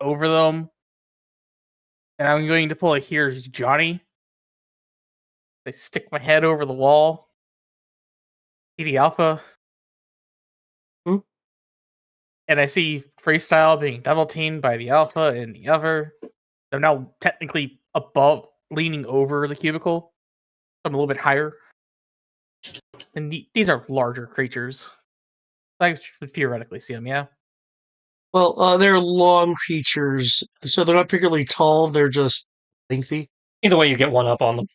over them. And I'm going to pull a Here's Johnny. I stick my head over the wall. See the alpha. Hmm? And I see Freestyle being double teamed by the alpha and the other. I'm now technically above, leaning over the cubicle. I'm a little bit higher. And these are larger creatures. I should theoretically see them, yeah? Well, they're long creatures, so they're not particularly tall. They're just lengthy. Either way, you get one up on them,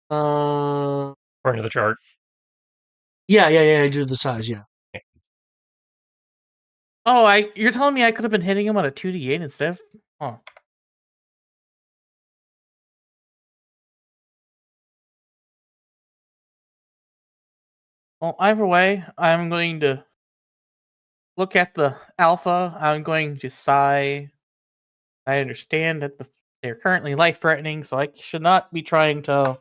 Uh, according to the chart. yeah. I do the size, yeah. Oh, you're telling me I could have been hitting him on a 2d8 instead of... Huh. Well, either way, I'm going to look at the alpha. I'm going to sigh. I understand that they're currently life-threatening, so I should not be trying to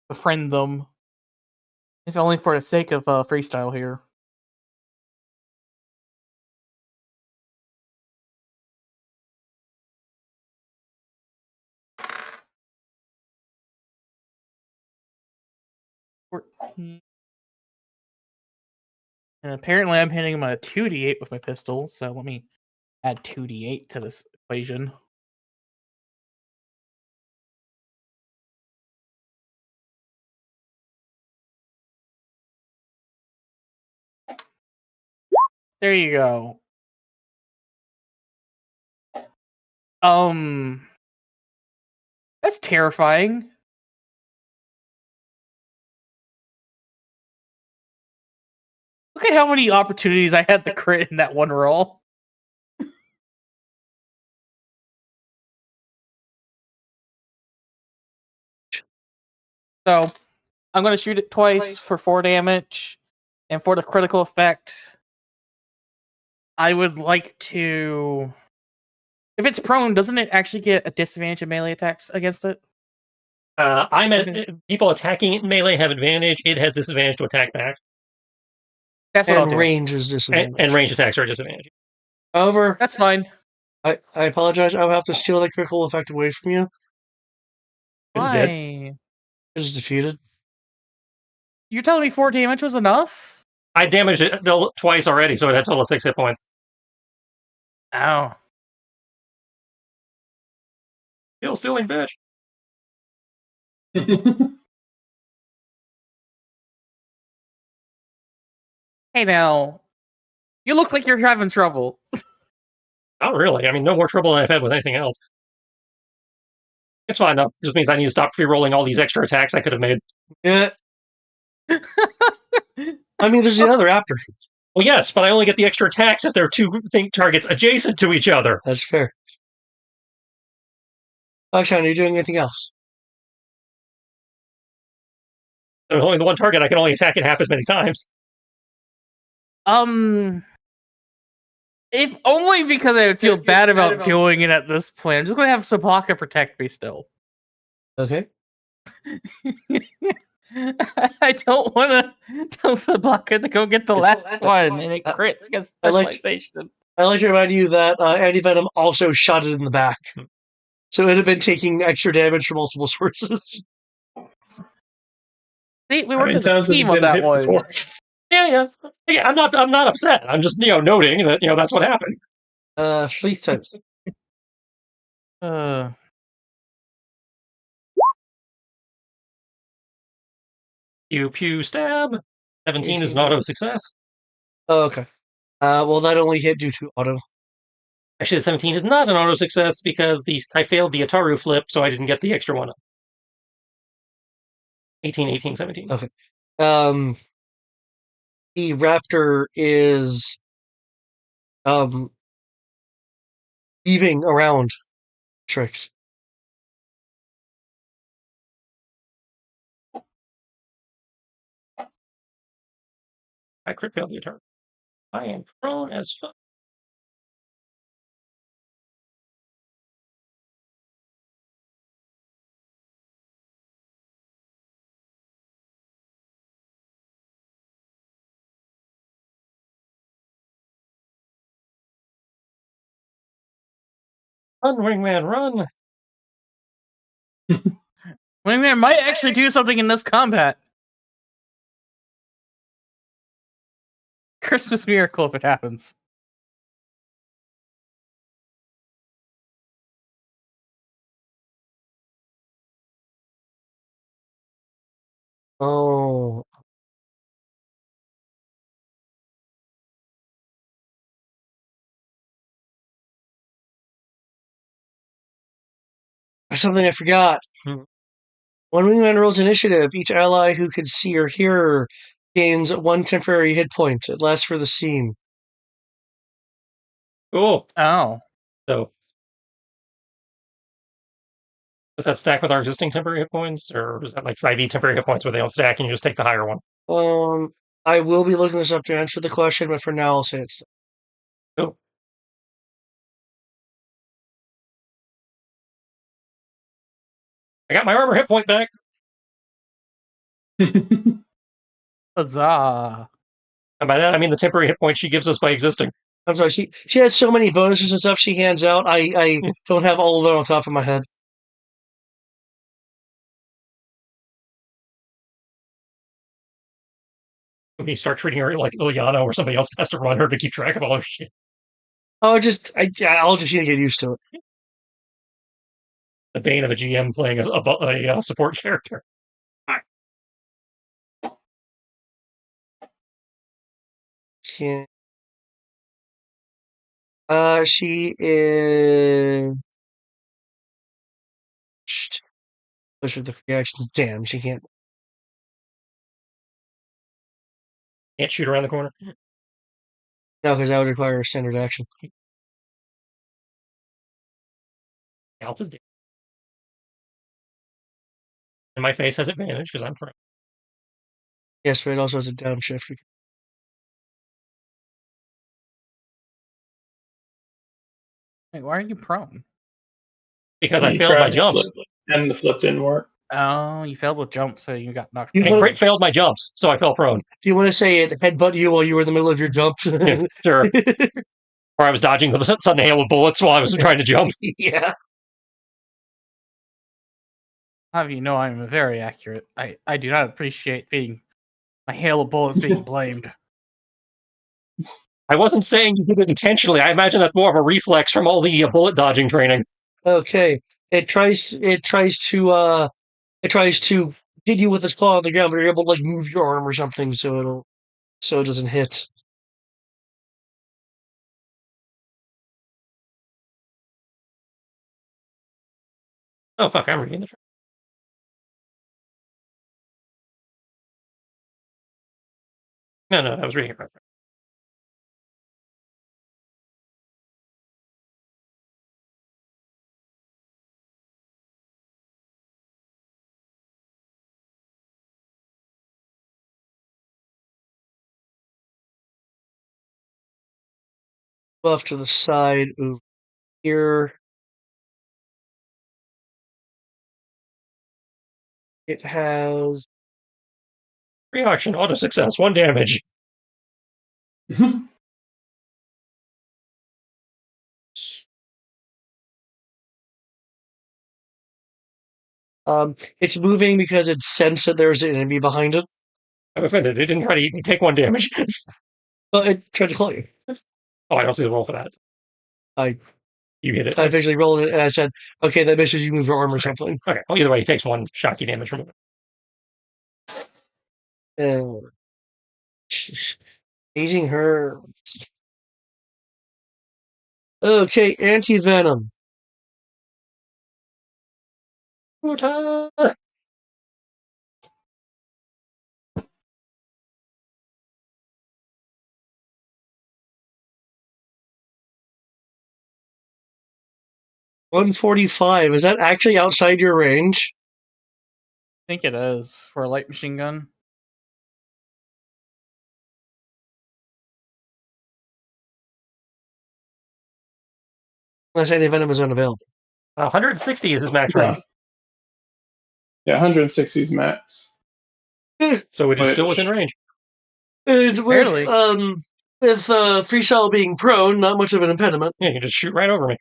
befriend them. If only for the sake of freestyle here. And apparently I'm hitting him on a 2d8 with my pistol, so let me add 2d8 to this equation. There you go. That's terrifying. Look at how many opportunities I had to crit in that one roll. So I'm going to shoot it twice for 4 damage. And for the critical effect, I would like to... If it's prone, doesn't it actually get a disadvantage in melee attacks against it? People attacking it in melee have advantage. It has disadvantage to attack back. That's what I'll And do. range is disadvantage. And range attacks are disadvantage. However, That's fine. I apologize. I'll have to steal the critical effect away from you. It's dead. Why? It's defeated. You're telling me 4 damage was enough? I damaged it twice already, so it had a total of 6 hit points. Ow. Still stealing, bitch. Hey now, you look like you're having trouble. Not really. I mean, no more trouble than I've had with anything else. It's fine though. Just means I need to stop pre-rolling all these extra attacks I could have made. Yeah. I mean, there's the other after. Well, yes, but I only get the extra attacks if there are two targets adjacent to each other. That's fair. Oxshine, are you doing anything else? There's only the one target. I can only attack it half as many times. If only because I would feel bad about doing it at this point. I'm just going to have Sabaka protect me still. Okay. I don't want to tell Sabaka to go get the last one, and it crits against specialization. I like to remind you that Anti-Venom also shot it in the back. So it had been taking extra damage from multiple sources. See, we worked as a team on that one. Before? Yeah. I'm not upset. I'm just noting that that's what happened. Please tell Pew stab. 17 is an auto success. Oh, okay. Well, that only hit due to auto. Actually, the 17 is not an auto success because I failed the Ataru flip, so I didn't get the extra one. 18, 17. Okay. The raptor is weaving around tricks. I crit failed the Ataru. I am prone as fuck. Run, Wingman, run! Wingman might actually do something in this combat. Christmas miracle if it happens. Oh. Something I forgot. When Wingman rolls initiative, each ally who can see or hear her gains 1 temporary hit point. It lasts for the scene. Cool. Oh. So, does that stack with our existing temporary hit points, or is that like 5e temporary hit points where they don't stack and you just take the higher one? I will be looking this up to answer the question, but for now I'll say it's. Cool. I got my armor hit point back. Huzzah. And by that, I mean the temporary hit point she gives us by existing. I'm sorry, she has so many bonuses and stuff she hands out, I don't have all of them on top of my head. We start treating her like Ilyana, or somebody else has to run her to keep track of all her shit. I'll just need to get used to it. The bane of a GM playing a support character. Yeah. She is. Those are the free actions. Damn, she can't. Can't shoot around the corner. No, because that would require a standard action. Alpha's dead. And my face has advantage because I'm prone. Yes, but it also has a downshift. Wait, why are you prone? Because I You failed my tried to jumps. flip, and the flip didn't work. Oh, you failed with jump, so you got knocked. You I want, failed my jumps, so I fell prone. do you want to say it headbutt you while you were in the middle of your jump? Yeah, sure. Or I was dodging the sudden hail of bullets while I was trying to jump. Yeah. Have you know I'm very accurate. I do not appreciate being my hail of bullets being blamed. I wasn't saying you did it intentionally. I imagine that's more of a reflex from all the bullet dodging training. Okay. It tries to hit you with its claw on the ground, but you're able to like move your arm or something so it doesn't hit. Oh fuck, I'm reading the track. No, I was reading it right. Off to the side over here. It has Reaction, auto success, 1 damage. it's moving because it sensed that there's an enemy behind it. I'm offended. It didn't try to eat me. Take 1 damage. But it tried to claw you. Oh, I don't see the roll for that. You hit it. I visually rolled it and I said, okay, that misses, you move your arm or something. Okay. Well, either way, he takes 1 shocky damage from it. She's hazing her. Okay, anti-venom. Uta! 145. Is that actually outside your range? I think it is for a light machine gun. Unless anti-venom is unavailable. 160 is his max Yeah. range. Yeah, 160 is max. So it is still Which- within range. Barely. With freestyle being prone, not much of an impediment. Yeah, you can just shoot right over me.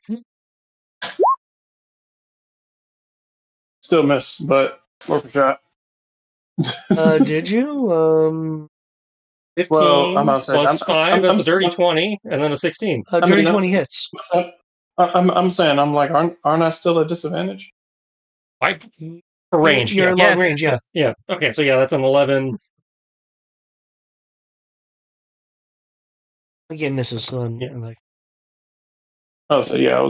Still miss, but worth a shot. Did you? 15 Well, I'm about to say, plus 5, that's I'm a dirty still- 20, and then a 16. Dirty mean, 20 hits. What's that? I'm saying, I'm like, aren't I still at disadvantage? For range, You're yeah. in long Yes. range, yeah. Yeah, okay, so yeah, that's an 11. Again, misses. So then, Yeah. like, Oh, so yeah, I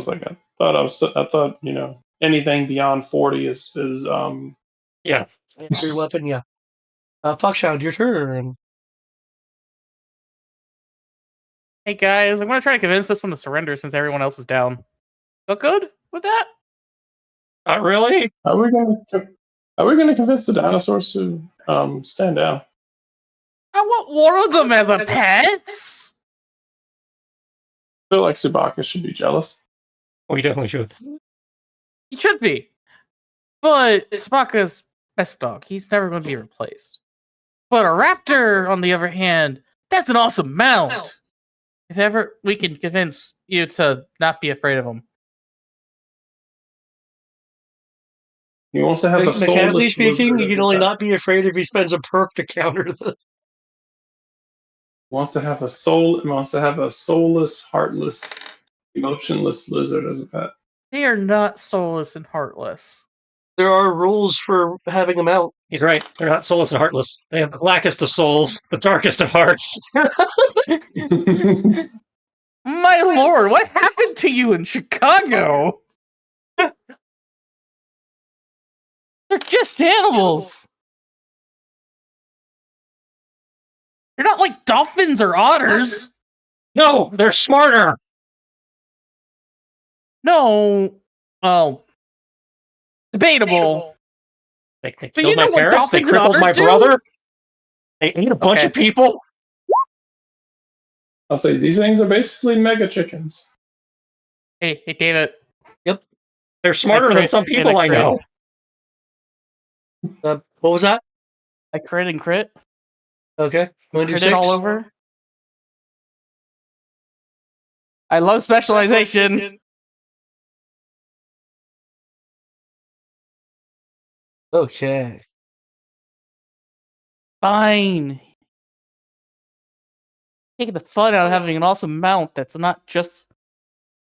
thought, anything beyond 40 is Yeah. your weapon, yeah. Foxhound, your turn. Hey guys, I'm gonna try to convince this one to surrender since everyone else is down. Feel good with that? Not really? are we gonna convince the dinosaurs to stand down? I want one of them as a pet. I feel like Subaka should be jealous. We definitely should. He should be. But Spaka's best dog. He's never going to be replaced. But a raptor, on the other hand, that's an awesome mount. If ever we can convince you to not be afraid of him. He wants to have a Mechanically soulless speaking, lizard you as can a only pet. not be afraid if he spends a perk to counter the. Wants to have a soulless, heartless, emotionless lizard as a pet. They are not soulless and heartless. There are rules for having a mount. He's right. They're not soulless and heartless. They have the blackest of souls, the darkest of hearts. My lord, what happened to you in Chicago? They're just animals. They're not like dolphins or otters. No, they're smarter. No. Oh. Debatable. They But killed you know my what parents. They dolphins and crippled my otters do? brother. They ate a bunch Okay. of people. I'll say these things are basically mega chickens. Hey, David. They're smarter than crit some and people I I crit. know. What was that? I crit and crit. Okay. You want to do Crit it all 6? over. I love specialization. Okay. Fine. Taking the fun out of having an awesome mount that's not just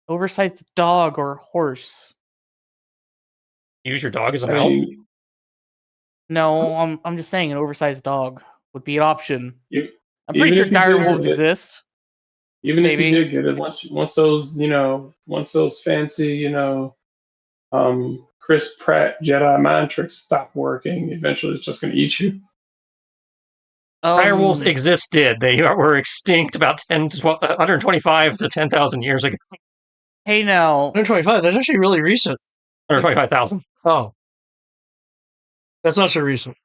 oversized dog or horse. Use your dog as a I mount. mean, No, I'm just saying an oversized dog would be an option. You- I'm pretty even sure if you dire did wolves get it- exist. even if Maybe. you did get it, once those fancy, Chris Pratt Jedi mind tricks stop working, eventually it's just going to eat you. Dire wolves Um, existed. They were extinct about 125 to 10,000 years ago. hey now, 125. That's actually really recent. 125,000. Oh. That's not so recent.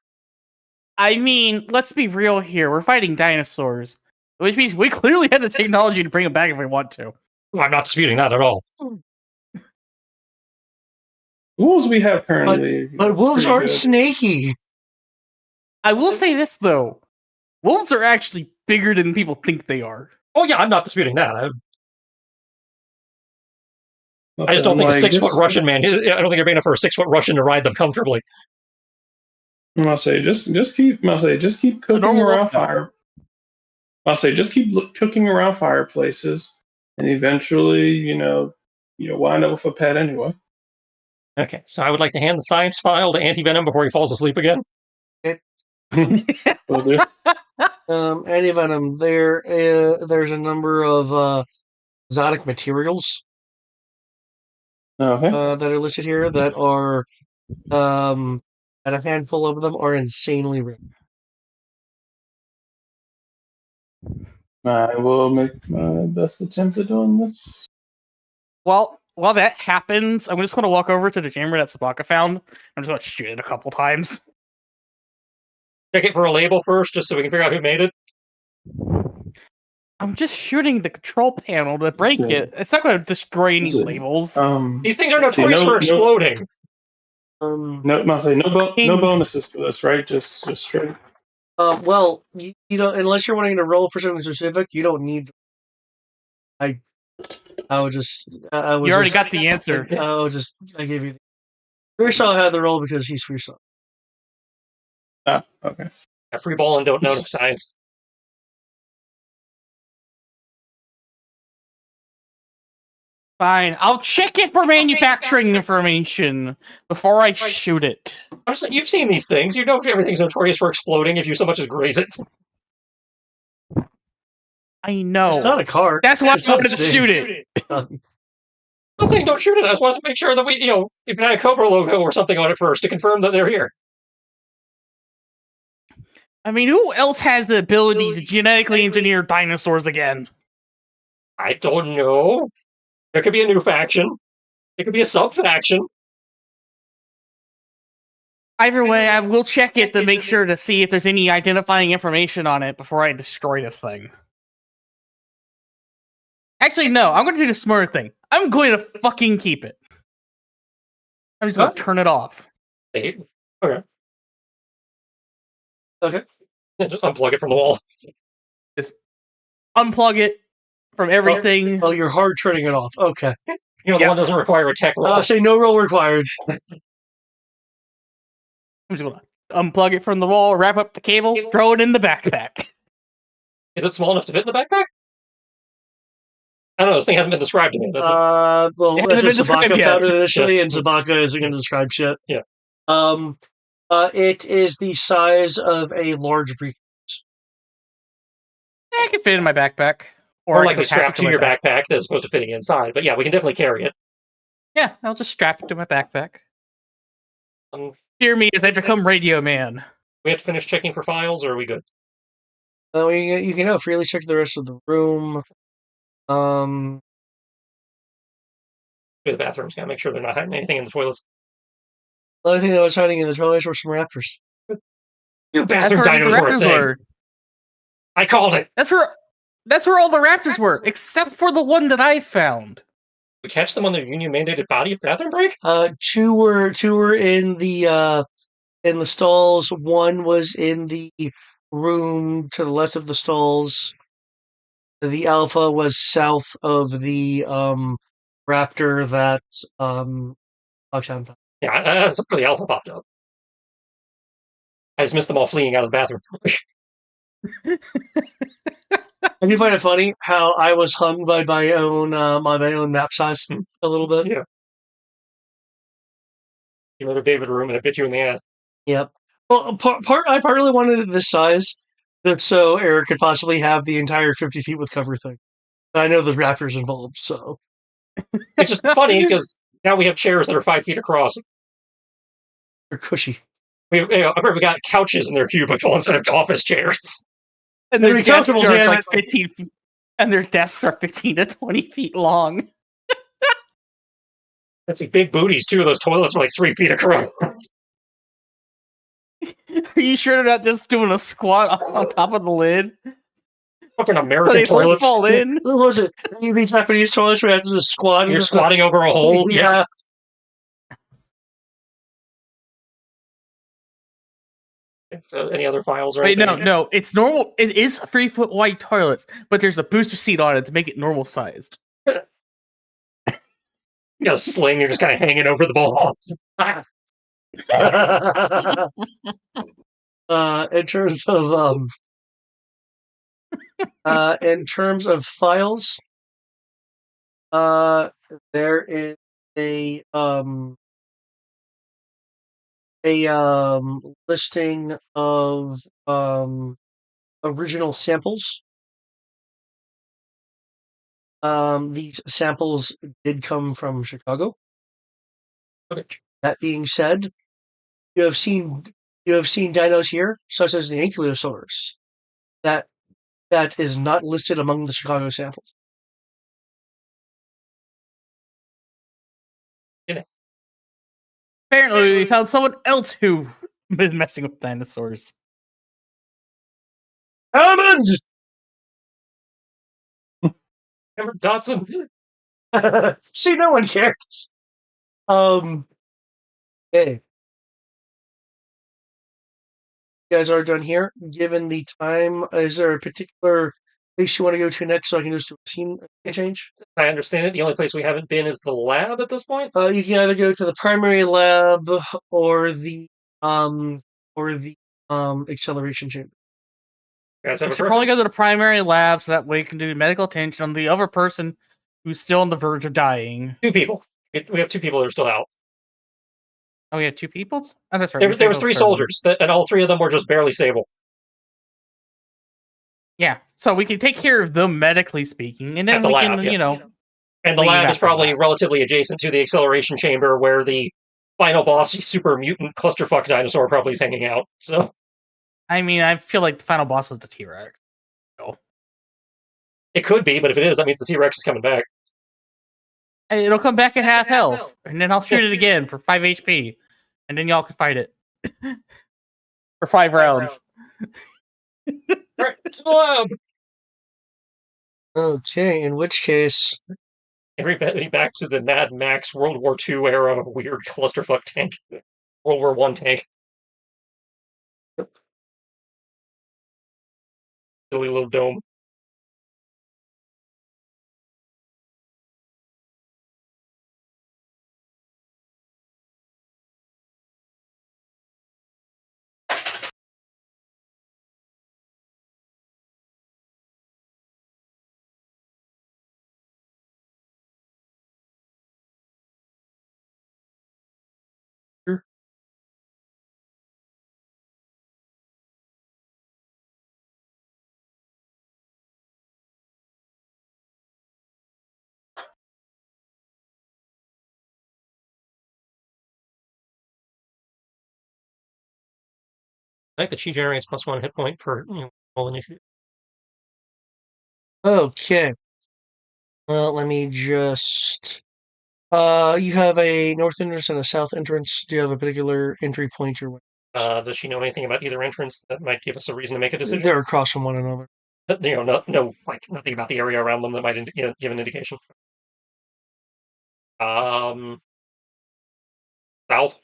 I mean, let's be real here. We're fighting dinosaurs, which means we clearly have the technology to bring them back if we want to. I'm not disputing that at all. Wolves we have currently, But wolves pretty aren't good. snaky. I will say this though: wolves are actually bigger than people think they are. Oh yeah, I'm not disputing that. I I'll just say, don't I'm think a like, 6-foot Russian man. I don't think they're big enough for a 6-foot Russian to ride them comfortably. I'll say just keep cooking normal around wolf, no. fire. I'll say just keep cooking around fireplaces, and eventually, you'll wind up with a pet anyway. Okay, so I would like to hand the science file to Anti-Venom before he falls asleep again. Will do. Antivenom. There's a number of exotic materials Okay. that are listed here that are, and a handful of them are insanely rare. I will make my best attempt at doing this. Well, while that happens, I'm just going to walk over to the chamber that Sabaka found. I'm just going to shoot it a couple times. Check it for a label first, just so we can figure out who made it. I'm just shooting the control panel to break So- it. It's not going to destroy any So, labels. These things are See, notorious no- for no- exploding. I'll say no bonuses for this, right? Just straight. Well, you don't, unless you're wanting to roll for something specific, you don't need. I would just. I was You already just- got the answer. I gave you. Freesaw had the roll because he's Freesaw. Ah, okay. A free ball and don't know no science. Fine. I'll check it for manufacturing information before I shoot it. I'm just, you've seen these things. You know if everything's notorious for exploding if you so much as graze it. I know. It's not a car. That's why It's I not wanted to safe. shoot it. I'm not saying don't shoot it. I just wanted to make sure that we, if it had a COBRA logo or something on it first to confirm that they're here. I mean, who else has the ability to genetically engineer dinosaurs again? I don't know. There could be a new faction. It could be a sub-faction. Either way, I will check it to make sure to see if there's any identifying information on it before I destroy this thing. Actually, no. I'm going to do the smarter thing. I'm going to fucking keep it. I'm just going to turn it off. Okay. Okay. Okay. Just unplug it from the wall. Unplug it from everything. Oh, you're hard turning it off. Okay. The one doesn't require a tech roll. Say no roll required. I'm just going to unplug it from the wall, wrap up the cable, throw it in the backpack. Is it small enough to fit in the backpack? I don't know. This thing hasn't been described to me. Well, It that's hasn't just been described Sabaka yet. found it initially, and Sabaka isn't going to describe shit. Yeah. It is the size of a large brief. I can fit it in my backpack. Or I like can a attach strap it to my your back. backpack that's supposed to fitting inside. But yeah, we can definitely carry it. Yeah, I'll just strap it to my backpack. Um, Fear me as I become Radio Man. we have to finish checking for files, or are we good? You can now freely check the rest of the room. To the bathrooms, gotta make sure they're not hiding anything in the toilets. The only thing that was hiding in the toilets were some raptors. You That's bathroom where the dinos were a raptors thing. were. I called it. That's where all the raptors were, except for the one that I found. We catch them on their union mandated body bathroom break? Two were in the stalls. One was in the room to the left of the stalls. The alpha was south of the raptor that Yeah, that's where the alpha popped up. I just missed them all fleeing out of the bathroom. I do find it funny how I was hung by my own map size a little bit. Yeah. You let a David room and it bit you in the ass. Yep. Well, I partly wanted it this size, just so Eric could possibly have the entire 50 feet with cover thing. I know there's raptors involved, so It's just funny because now we have chairs that are 5 feet across. they're cushy. We got couches in their cubicle instead of office chairs. And They're their desks comfortable, are damn like it. 15 feet, and their desks are 15 to 20 feet long. That's like big booties too. Those toilets are like 3 feet across. Are you sure they're not just doing a squat on top of the lid? Fucking So American they don't toilets. fall in? What was it? You mean Japanese toilets where you have to just squat? You're squatting over a hole. Yeah. So any other files or Wait, anything? no, it's normal. It is 3-foot wide toilets, but there's a booster seat on it to make it normal sized. You got a sling. You're just kind of hanging over the ball. In terms of files, there is a listing of original samples. These samples did come from Chicago. Okay. That being said, you have seen dinos here, such as the Ankylosaurus. That is not listed among the Chicago samples. Apparently, we found someone else who was messing with dinosaurs. Hammond! Remember Dotson? See, no one cares. Hey. You guys are done here. Given the time, is there a particular place you want to go to next so I can just do a scene change? I understand it. The only place we haven't been is the lab at this point. You can either go to the primary lab or the acceleration chamber. You guys have We a should probably go preference? to the primary lab so that way we can do medical attention on the other person who's still on the verge of dying. 2 people. We have 2 people that are still out. Oh, we have 2 people? Oh, that's right. There was 3 soldiers, and all 3 of them were just barely stable. Yeah, so we can take care of them medically speaking, and then At the we lab, can, yeah. And the leave lab is after probably that. relatively adjacent to the acceleration chamber where the final boss super mutant clusterfuck dinosaur probably is hanging out. So I mean, I feel like the final boss was the T-Rex. it could be, but if it is, that means the T-Rex is coming back. And it'll come back at half health, and then I'll shoot it again for 5 HP, and then y'all can fight it for 5 rounds. Alright, to the lab! Okay, in which case, Everybody back to the Mad Max World War II era weird clusterfuck tank. World War I tank. Silly little dome. I think the chi generates +1 hit point per all initiative. Okay. Let me just. You have a north entrance and a south entrance. Do you have a particular entry point or what? Does she know anything about either entrance that might give us a reason to make a decision? They're across from one another. Like nothing about the area around them that might give an indication. South.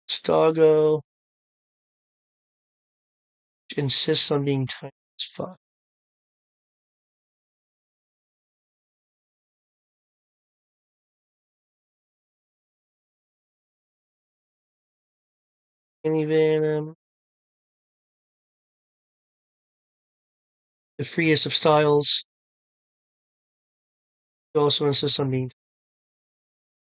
Stago insists on being tiny as fuck. Any Venom. The freest of styles. He also insists on being.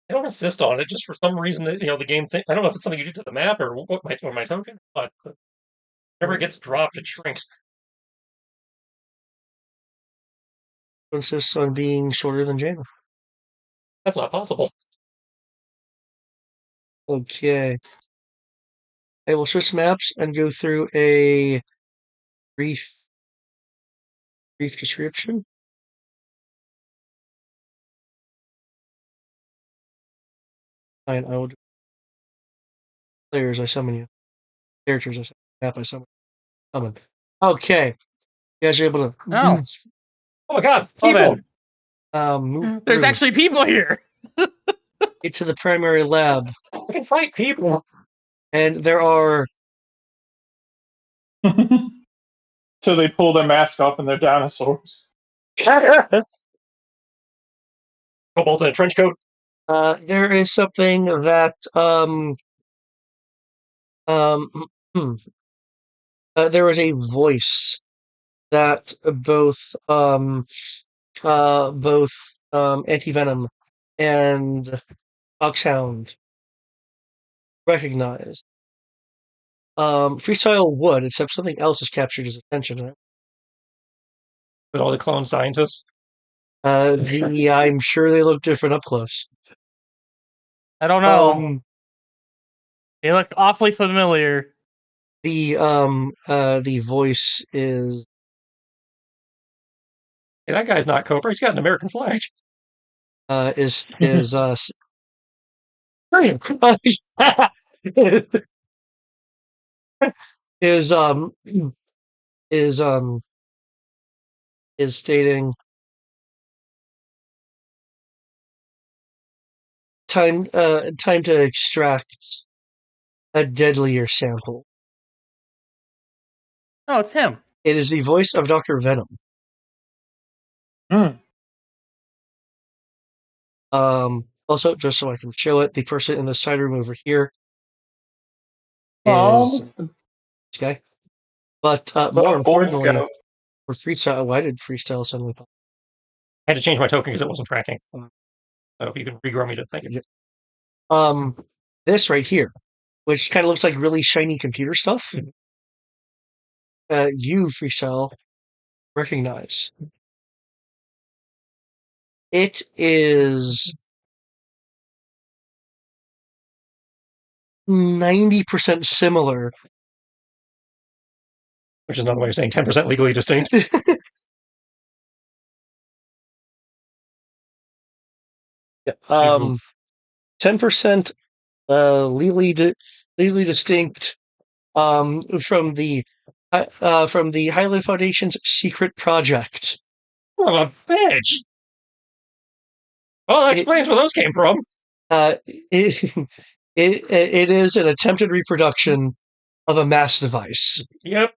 I don't insist on it, just for some reason that the game thing. I don't know if it's something you do to the map or what my token, but whenever it gets dropped, it shrinks. Insists on being shorter than Jaina. That's not possible. Okay. I will switch maps and go through a brief description. Fine, I will do players I summon you. Characters I summon. Map I summon. Okay. You guys are able to Oh. Oh my god, Well people! move There's through. actually people here. Get to the primary lab. We can fight people. And there are So they pull their mask off and they're dinosaurs. Kobolds in a trench coat. there is something that there was a voice that both Anti-Venom and Foxhound recognize. Freestyle would, except something else has captured his attention. With all the clone scientists. I'm sure they look different up close. I don't know. They look awfully familiar. The voice is. Hey, that guy's not Cobra. He's got an American flag. Is is stating time to extract a deadlier sample. Oh, it's him. It is the voice of Dr. Venom. Also, just so I can show it, the person in the side room over here is this guy. But more importantly, for freestyle, why did freestyle suddenly pop? I had to change my token because it wasn't tracking. So you can regrow me to thank you. This right here, which kind of looks like really shiny computer stuff. You freestyle recognize. It is 90% similar. Which is another way of saying 10% legally distinct. 10% legally distinct from the Highland Foundation's secret project. Oh, a bitch! Well, that explains where those came from. It is an attempted reproduction of a mass device. Yep.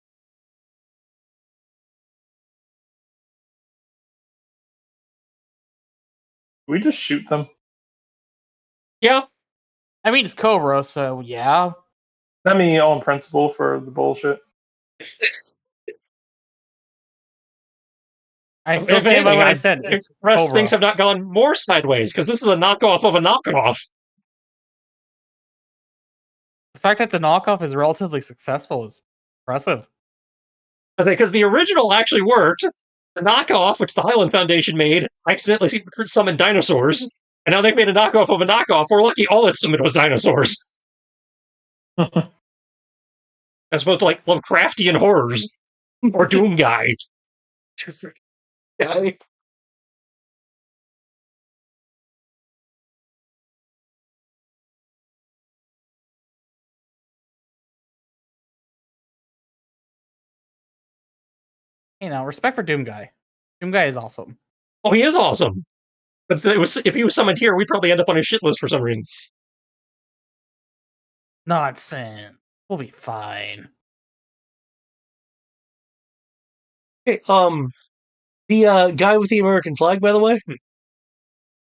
We just shoot them. Yeah. I mean, it's Cobra, so yeah. I mean, on principle for the bullshit. I still stand by what I said. It's Rest Cobra. things have not gone more sideways because this is a knockoff of a knockoff. The fact that the knockoff is relatively successful is impressive. I say because the original actually worked. The knockoff, which the Highland Foundation made, accidentally summoned dinosaurs, and now they've made a knockoff of a knockoff. We're lucky all it summoned was dinosaurs. As opposed to like Lovecraftian horrors or Doom Guy. Yeah. You know, respect for Doom Guy. Doom Guy is awesome. Oh, he is awesome. But if he was summoned here, we'd probably end up on his shit list for some reason. Nonsense. We'll be fine. Okay, the guy with the American flag, by the way,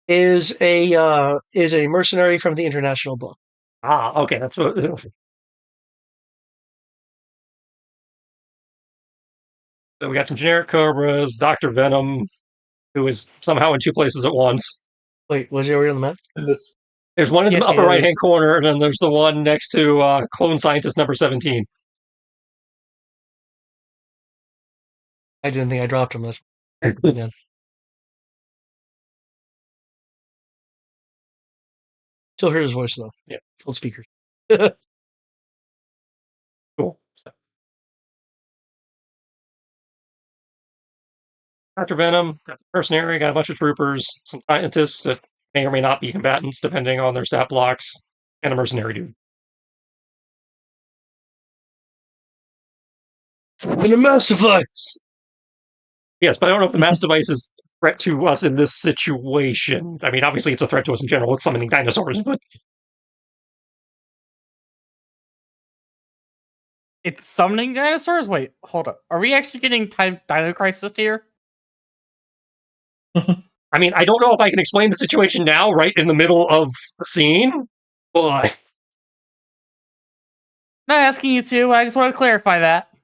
is a mercenary from the International Book. Ah, okay, that's what. So we got some generic Cobras, Dr. Venom, who is somehow in two places at once. Wait, was he already on the map? And this There's one in Yes, the he upper right hand is. corner, and then there's the one next to Clone Scientist number 17. I didn't think I dropped him. That's yeah. Still hear his voice though. Yeah. Old speakers. Cool. So. Dr. Venom, got the mercenary, got a bunch of troopers, some scientists that may or may not be combatants depending on their stat blocks, and a mercenary dude. And a mass device. Yes, but I don't know if the mass device is a threat to us in this situation. I mean, obviously it's a threat to us in general with summoning dinosaurs, but It's summoning dinosaurs? Wait, hold up. Are we actually getting Dino Crisis here? I mean, I don't know if I can explain the situation now, right in the middle of the scene, but Not asking you to. I just want to clarify that. as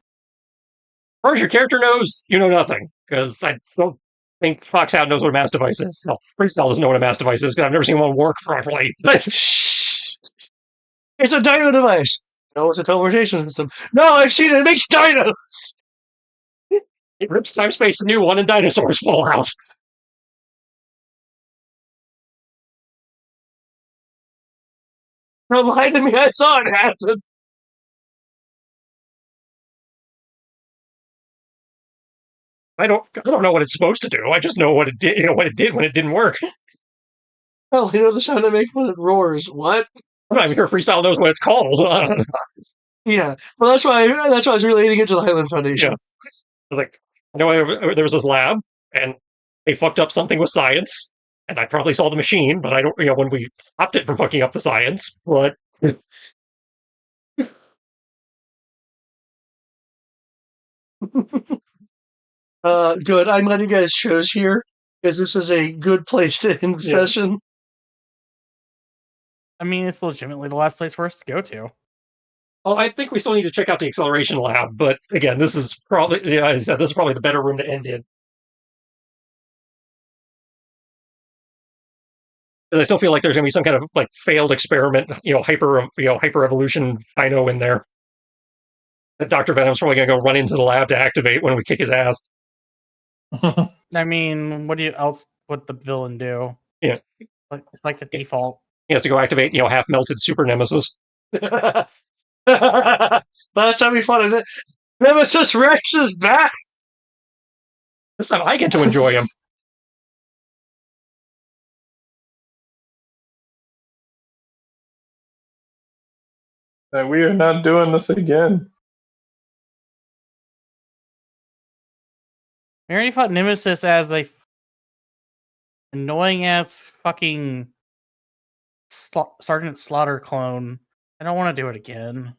far as your character knows, you know nothing, because I don't think Foxhound knows what a mass device is. No, Freestyle doesn't know what a mass device is, because I've never seen one work properly. It's a dino device. No, it's a teleportation system. No, I've seen it. It makes dinos. It rips time space a new one, and dinosaurs fall out. Don't lie to me. I saw it happen. I don't know what it's supposed to do. I just know what it did. You know what it did when it didn't work. Well, you know the sound I make when it roars. What? I'm not even sure Freestyle knows what it's called. Yeah. Well, that's why I was relating it to the Highland Foundation. Yeah. Like, I know there was this lab, and they fucked up something with science, and I probably saw the machine, but I don't, when we stopped it from fucking up the science, but. Good. I'm letting you guys choose here because this is a good place to end the session. I mean, it's legitimately the last place for us to go to. Well, I think we still need to check out the acceleration lab, but again, this is probably, as I said, this is probably the better room to end in. Because I still feel like there's going to be some kind of like failed experiment, hyper evolution dino in there. That Dr. Venom's probably going to go run into the lab to activate when we kick his ass. I mean, what would the villain do? Yeah. It's like the default. He has to go activate, half melted super nemesis. Last time we fought it, Nemesis Rex is back. This time I get to enjoy him. that we are not doing this again. We already fought Nemesis as a annoying ass fucking Sergeant Slaughter clone. I don't want to do it again.